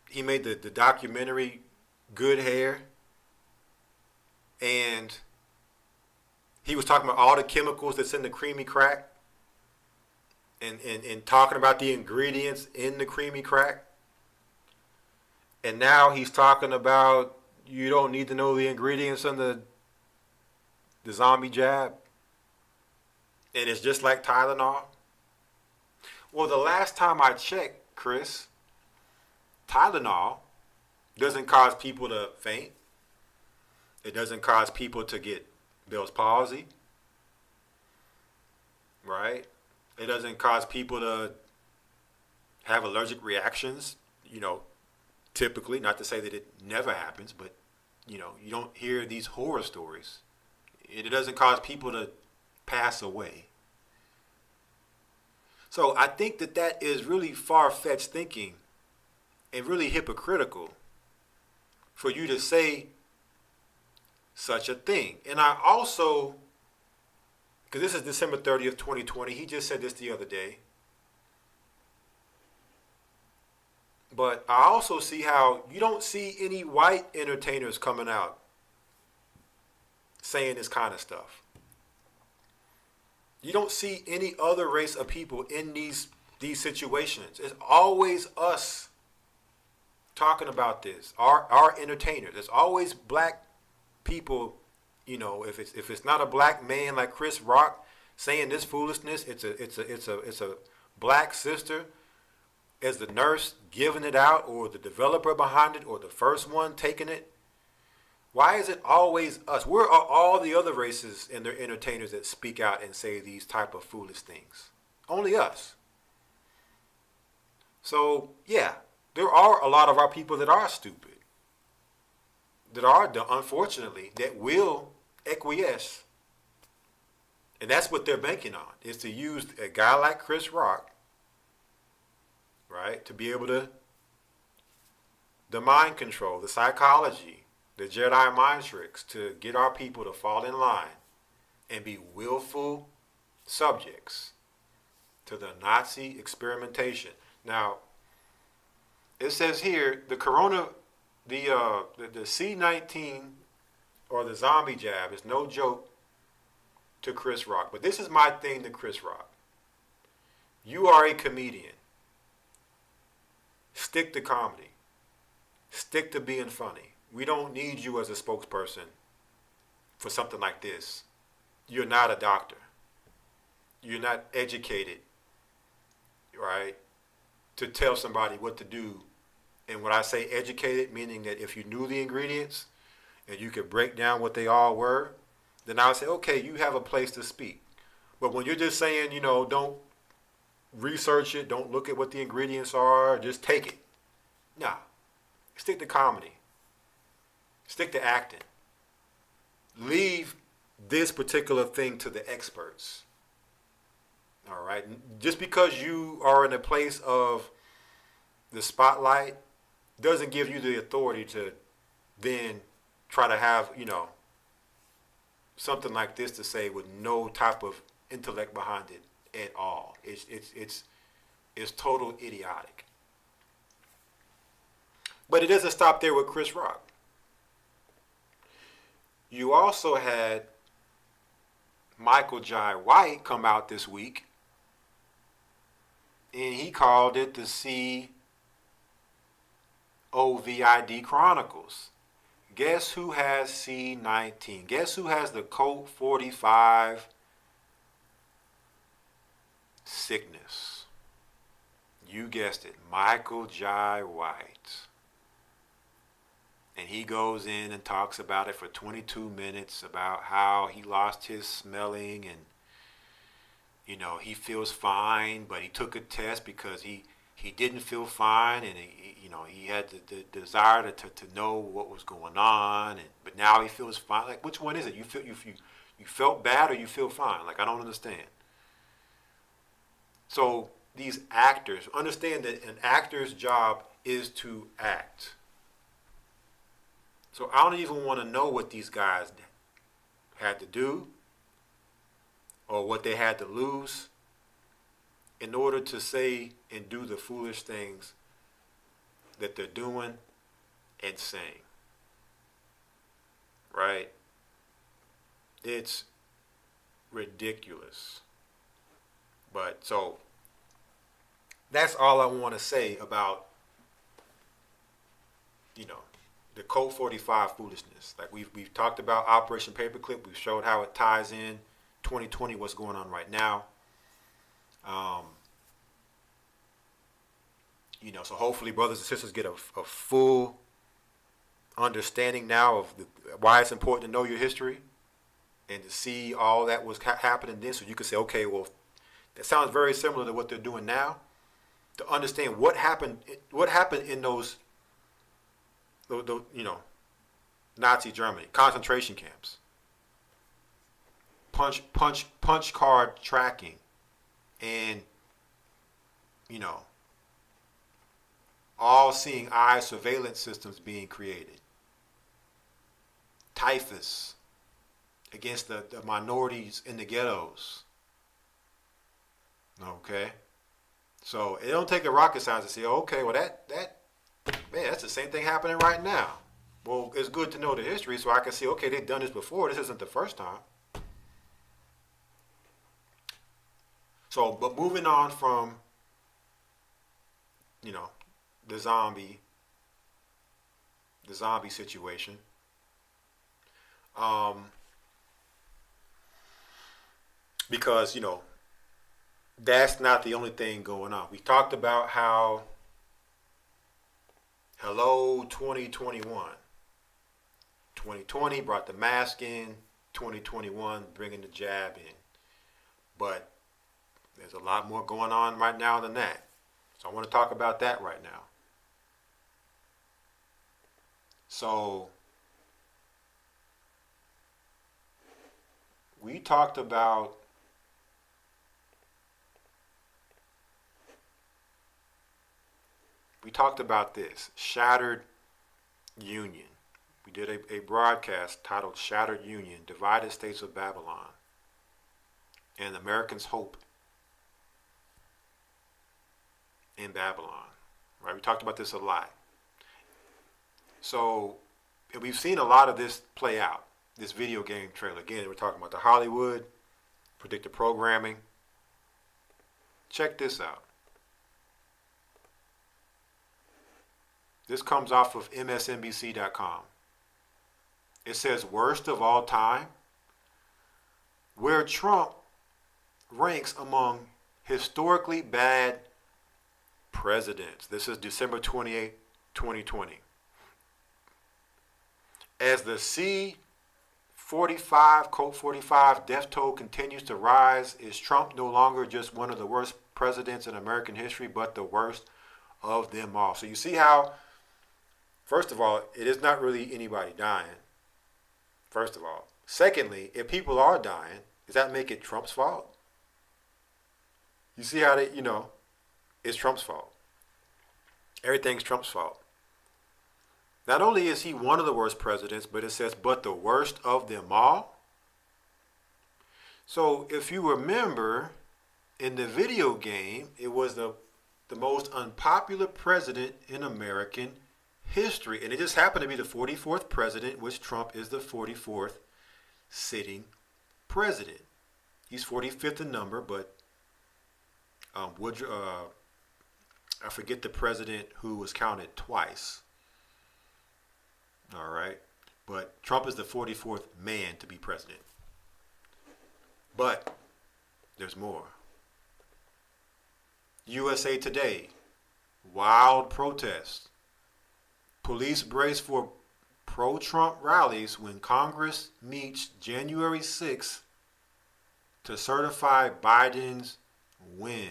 he made the documentary Good Hair, and he was talking about all the chemicals that's in the creamy crack, and talking about the ingredients in the creamy crack. And now he's talking about you don't need to know the ingredients in the zombie jab. And it's just like Tylenol. Well, the last time I checked, Chris, Tylenol doesn't cause people to faint. It doesn't cause people to get Bell's palsy. Right? It doesn't cause people to have allergic reactions, typically. Not to say that it never happens, but, you don't hear these horror stories. It doesn't cause people to pass away. So I think that is really far-fetched thinking and really hypocritical for you to say such a thing. And I also, because this is December 30th, 2020, he just said this the other day. But I also see how you don't see any white entertainers coming out saying this kind of stuff. You don't see any other race of people in these situations. It's always us talking about this. Our entertainers. It's always black people. If it's not a black man like Chris Rock saying this foolishness, it's a black sister as the nurse giving it out, or the developer behind it, or the first one taking it. Why is it always us? Where are all the other races and their entertainers that speak out and say these type of foolish things? Only us. So, yeah, there are a lot of our people that are stupid. That are, unfortunately, that will acquiesce. And that's what they're banking on, is to use a guy like Chris Rock, right, to be able to, the mind control, the psychology, the Jedi mind tricks, to get our people to fall in line and be willful subjects to the Nazi experimentation. Now, it says here, the C-19 or the zombie jab is no joke to Chris Rock. But this is my thing to Chris Rock. You are a comedian. Stick to comedy. Stick to being funny. We don't need you as a spokesperson for something like this. You're not a doctor. You're not educated, right, to tell somebody what to do. And when I say educated, meaning that if you knew the ingredients and you could break down what they all were, then I would say, okay, you have a place to speak. But when you're just saying, don't research it, don't look at what the ingredients are, just take it. Nah, stick to comedy. Stick to acting. Leave this particular thing to the experts. All right? Just because you are in a place of the spotlight doesn't give you the authority to then try to have, something like this to say with no type of intellect behind it at all. It's total idiotic. But it doesn't stop there with Chris Rock. You also had Michael Jai White come out this week, and he called it the COVID Chronicles. Guess who has C-19? Guess who has the Colt 45 sickness? You guessed it, Michael Jai White. And he goes in and talks about it for 22 minutes, about how he lost his smelling and, he feels fine, but he took a test because he didn't feel fine, and he had the desire to know what was going on, but now he feels fine. Like, which one is it? You You felt bad or you feel fine? Like, I don't understand. So these actors, understand that an actor's job is to act. So I don't even want to know what these guys had to do or what they had to lose in order to say and do the foolish things that they're doing and saying. Right? It's ridiculous. But so that's all I want to say about, you know, the Code 45 foolishness. Like we've talked about Operation Paperclip. We've showed how it ties in 2020, what's going on right now. You know, so hopefully brothers and sisters get a full understanding now of why it's important to know your history and to see all that was happening then, so you can say, okay, well, that sounds very similar to what they're doing now. To understand what happened in those you know, Nazi Germany, concentration camps, punch card tracking, and, you know, all seeing eye surveillance systems being created. Typhus against the minorities in the ghettos. Okay? So it don't take a rocket scientist to say, okay, well that man, that's the same thing happening right now. Well, it's good to know the history so I can see, okay, they've done this before. This isn't the first time. So, but moving on from, you know, the zombie situation. Because, you know, that's not the only thing going on. We talked about how, hello, 2021. 2020 brought the mask in, 2021 bringing the jab in. But there's a lot more going on right now than that. So I want to talk about that right now. So we talked about this shattered union. We did a broadcast titled Shattered Union, Divided States of Babylon and Americans' Hope in Babylon. Right? We talked about this a lot. So, and we've seen a lot of this play out, this video game trailer. Again, we're talking about the Hollywood, predictive programming. Check this out. This comes off of MSNBC.com. It says, worst of all time, where Trump ranks among historically bad presidents. This is December 28, 2020. As the C-45, Code 45 death toll continues to rise, is Trump no longer just one of the worst presidents in American history, but the worst of them all? So you see how, first of all, it is not really anybody dying, first of all. Secondly, if people are dying, does that make it Trump's fault? You see how they, you know, it's Trump's fault. Everything's Trump's fault. Not only is he one of the worst presidents, but it says, but the worst of them all. So if you remember, in the video game, it was the most unpopular president in American history. And it just happened to be the 44th president, which Trump is the 44th sitting president. He's 45th in number, but I forget the president who was counted twice. All right. But Trump is the 44th man to be president. But there's more. USA Today. Wild protests. Police brace for pro-Trump rallies when Congress meets January 6th to certify Biden's win.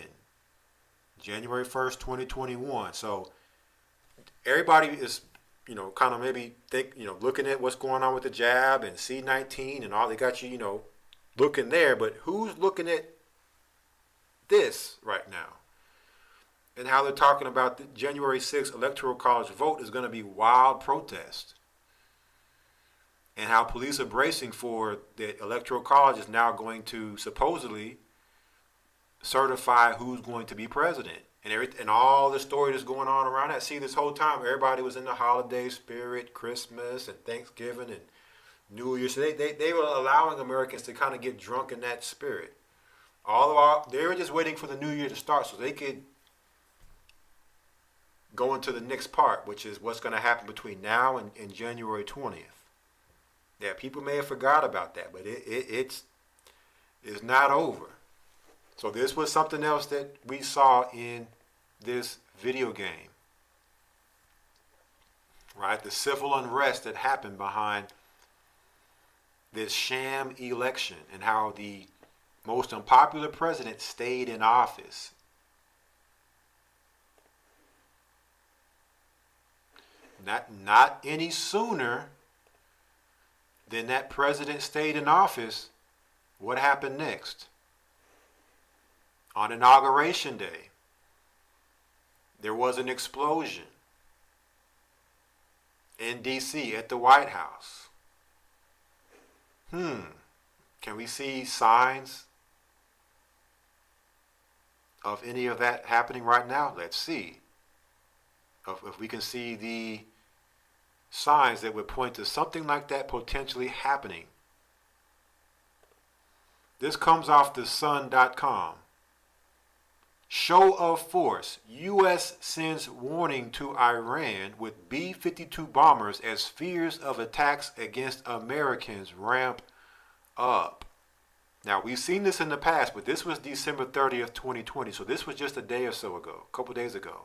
January 1st, 2021. So everybody is, you know, kind of maybe think, you know, looking at what's going on with the jab and C-19 and all. They got you, you know, looking there, but who's looking at this right now? And how they're talking about the January 6th Electoral College vote is going to be wild protest. And how police are bracing for the Electoral College is now going to supposedly certify who's going to be president. And all the story that's going on around that. See, this whole time, everybody was in the holiday spirit, Christmas and Thanksgiving and New Year. So they were allowing Americans to kind of get drunk in that spirit. All the while, they were just waiting for the new year to start so they could go into the next part, which is what's going to happen between now and January 20th. Yeah, people may have forgot about that, but it's not over. So this was something else that we saw in this video game, right? The civil unrest that happened behind this sham election and how the most unpopular president stayed in office. Not any sooner than that president stayed in office. What happened next? On Inauguration Day, there was an explosion in D.C. at the White House. Can we see signs of any of that happening right now? Let's see. If we can see the signs that would point to something like that potentially happening. This comes off the sun.com. Show of force. U.S. sends warning to Iran with B-52 bombers as fears of attacks against Americans ramp up. Now, we've seen this in the past, but this was December 30th, 2020. So this was just a day or so ago, a couple days ago.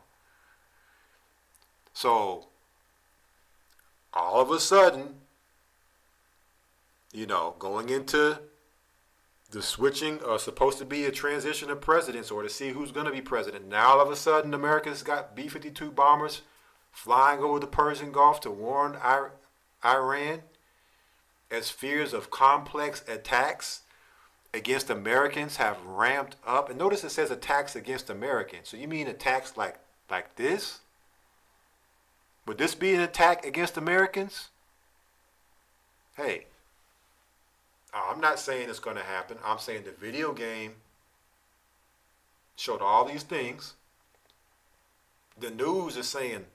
So, all of a sudden, going into the switching, supposed to be a transition of presidents or to see who's going to be president. Now, all of a sudden, America's got B-52 bombers flying over the Persian Gulf to warn Iran as fears of complex attacks against Americans have ramped up. And notice it says attacks against Americans. So you mean attacks like this? Would this be an attack against Americans? Hey, I'm not saying it's going to happen. I'm saying the video game showed all these things. The news is saying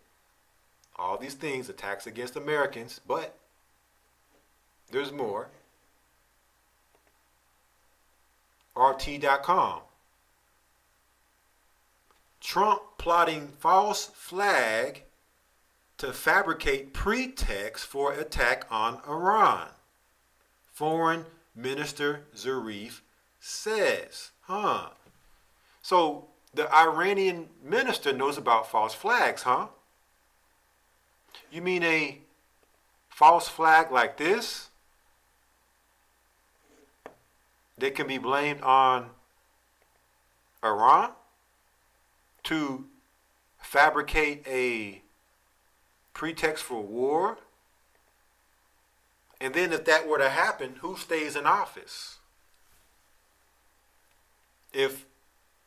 all these things, attacks against Americans, but there's more. RT.com. Trump plotting false flag to fabricate pretext for attack on Iran. Foreign Minister Zarif says. So the Iranian minister knows about false flags, You mean a false flag like this that can be blamed on Iran to fabricate a pretext for war? And then if that were to happen, who stays in office? If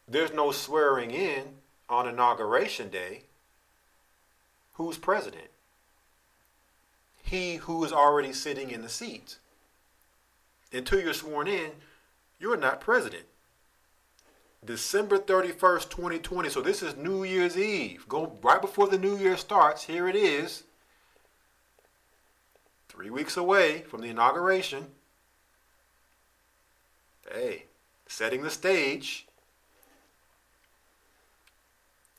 there's no swearing in on Inauguration Day, who's president? He who is already sitting in the seat. Until you're sworn in, you're not president. December 31st, 2020. So this is New Year's Eve. Go right before the New Year starts. Here it is. 3 weeks away from the inauguration. Hey, setting the stage.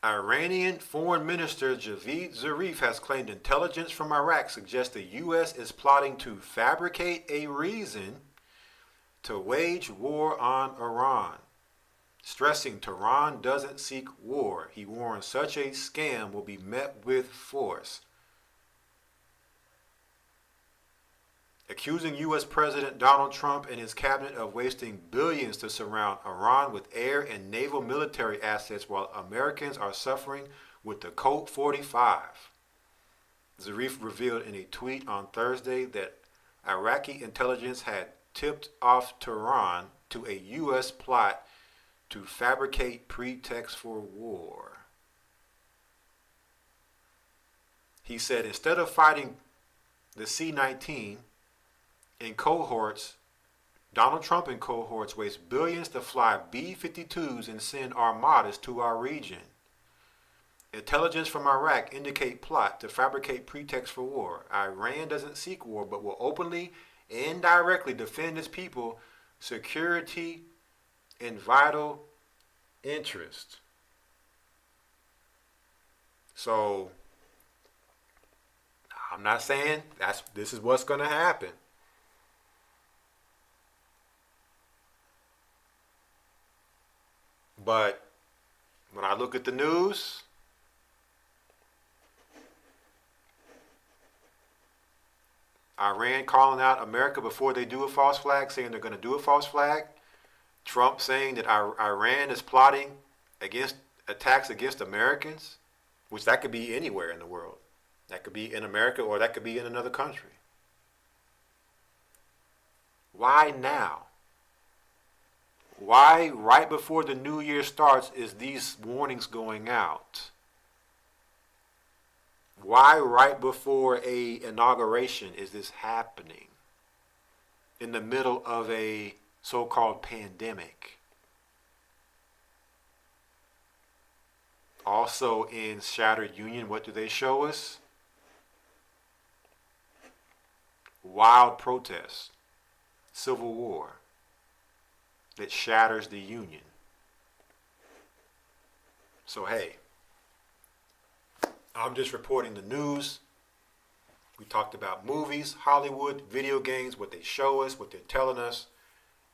Iranian Foreign Minister Javad Zarif has claimed intelligence from Iraq suggests the U.S. is plotting to fabricate a reason to wage war on Iran. Stressing Tehran doesn't seek war, he warns such a scam will be met with force. Accusing U.S. President Donald Trump and his cabinet of wasting billions to surround Iran with air and naval military assets while Americans are suffering with the Colt 45. Zarif revealed in a tweet on Thursday that Iraqi intelligence had tipped off Tehran to a U.S. plot to fabricate pretext for war. He said instead of fighting the C-19 in cohorts, Donald Trump and cohorts waste billions to fly B-52s and send armadas to our region. Intelligence from Iraq indicate plot to fabricate pretext for war. Iran doesn't seek war, but will openly and directly defend its people, security, and vital interest. So, I'm not saying this is what's going to happen. But when I look at the news, Iran calling out America before they do a false flag, saying they're going to do a false flag. Trump saying that Iran is plotting against attacks against Americans, which that could be anywhere in the world. That could be in America or that could be in another country. Why now? Why right before the new year starts is these warnings going out? Why right before a inauguration is this happening? In the middle of a so-called pandemic. Also in Shattered Union, what do they show us? Wild protests, civil war that shatters the Union. So hey, I'm just reporting the news. We talked about movies, Hollywood, video games, what they show us, what they're telling us,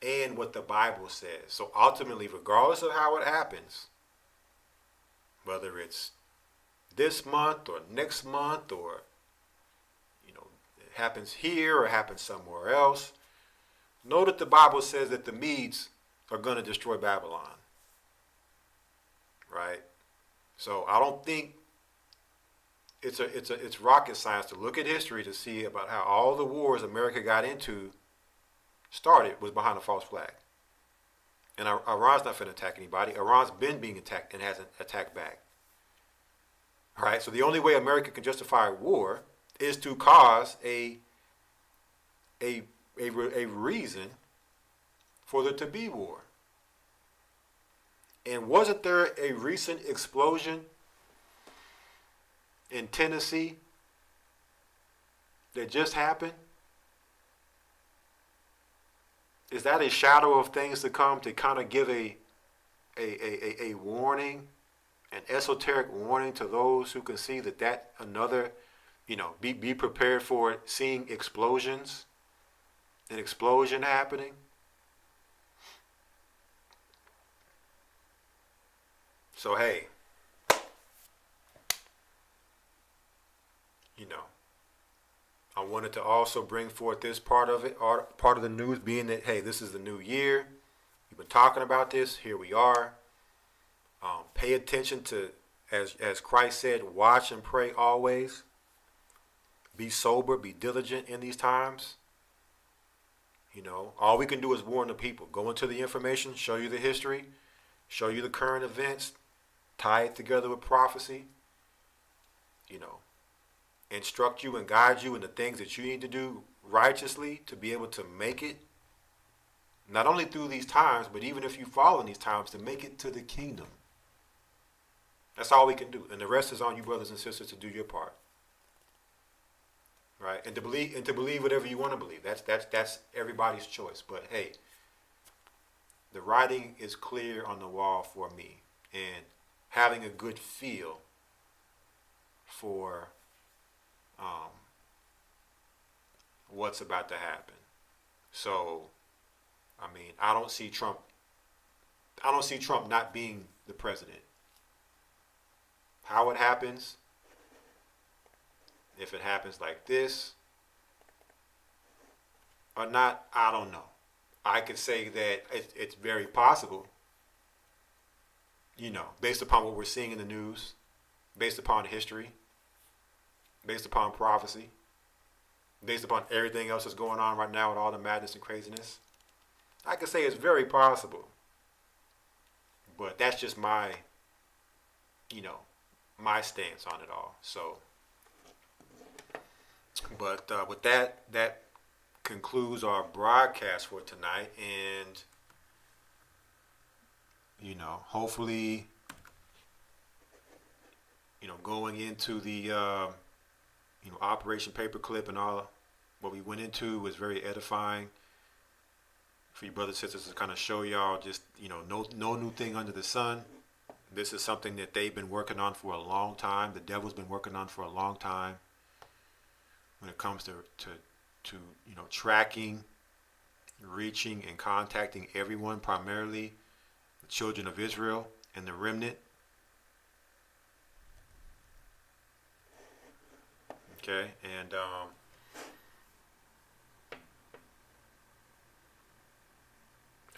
and what the Bible says. So ultimately, regardless of how it happens, whether it's this month or next month or, it happens here or happens somewhere else, know that the Bible says that the Medes are going to destroy Babylon. Right? So I don't think it's rocket science to look at history to see about how all the wars America got into started was behind a false flag. And Iran's not finna attack anybody. Iran's been being attacked and hasn't attacked back. All right, so the only way America can justify war is to cause a reason for there to be war. And wasn't there a recent explosion in Tennessee that just happened? Is that a shadow of things to come to kind of give a warning, an esoteric warning to those who can see that another, be prepared for it, seeing explosions, an explosion happening? So hey, I wanted to also bring forth this part of it, part of the news, being that, hey, this is the new year. We've been talking about this. Here we are. Pay attention to, as Christ said, watch and pray always. Be sober, be diligent in these times. All we can do is warn the people. Go into the information, show you the history, show you the current events, tie it together with prophecy, instruct you and guide you in the things that you need to do righteously to be able to make it, not only through these times, but even if you fall in these times, to make it to the kingdom. That's all we can do. And the rest is on you, brothers and sisters, to do your part. Right? And to believe whatever you want to believe. That's everybody's choice. But hey, the writing is clear on the wall for me. And having a good feel for what's about to happen. So, I don't see Trump not being the president. How it happens, if it happens like this or not, I don't know. I could say that it's very possible, based upon what we're seeing in the news, based upon history, based upon prophecy. based upon everything else that's going on right now with all the madness and craziness, I could say it's very possible. But that's just my, my stance on it all. So, but with that concludes our broadcast for tonight. And, hopefully, going into the, Operation Paperclip and all what we went into was very edifying for you brothers and sisters to kind of show y'all just, no new thing under the sun. This is something that they've been working on for a long time. The devil's been working on for a long time when it comes to tracking, reaching, and contacting everyone, primarily the children of Israel and the remnant. Okay, and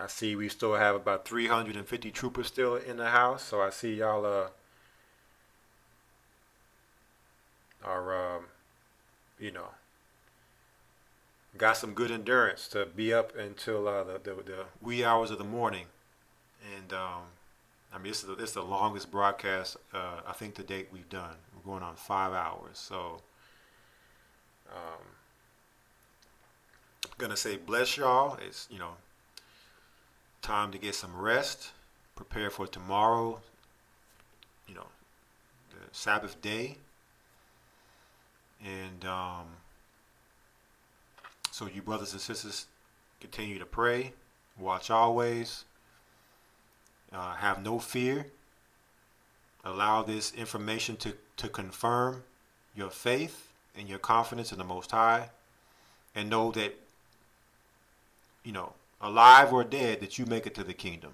I see we still have about 350 troopers still in the house, so I see y'all are got some good endurance to be up until the wee hours of the morning. And this is the longest broadcast I think to date we've done. We're going on 5 hours, so I'm gonna say bless y'all. It's time to get some rest, prepare for tomorrow, the Sabbath day. And so you brothers and sisters continue to pray, watch always, have no fear, allow this information to confirm your faith and your confidence in the Most High, and know that, alive or dead, that you make it to the kingdom.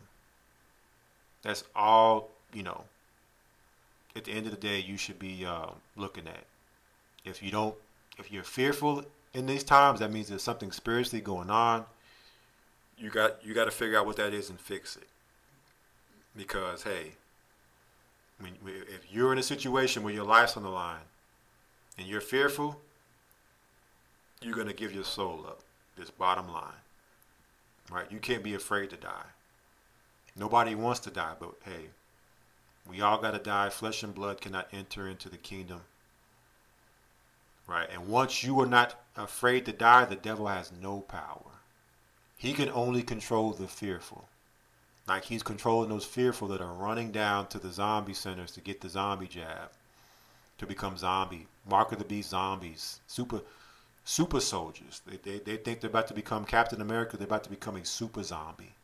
That's all, at the end of the day, you should be looking at. If you're fearful in these times, that means there's something spiritually going on. You got to figure out what that is and fix it. Because, hey, if you're in a situation where your life's on the line and you're fearful, you're going to give your soul up. This bottom line. Right? You can't be afraid to die. Nobody wants to die, but hey, we all got to die. Flesh and blood cannot enter into the kingdom. Right? And once you are not afraid to die, the devil has no power. He can only control the fearful. Like he's controlling those fearful that are running down to the zombie centers to get the zombie jab, to become zombie, mark of the beast zombies, super soldiers. They think they're about to become Captain America. They're about to become a super zombie.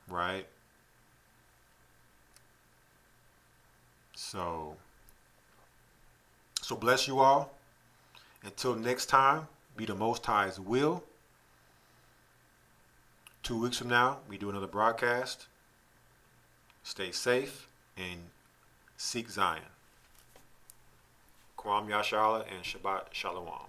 Right? So bless you all. Until next time, be the Most High's will. 2 weeks from now, we do another broadcast. Stay safe and seek Zion. Kwam Yashala and Shabbat Shalom.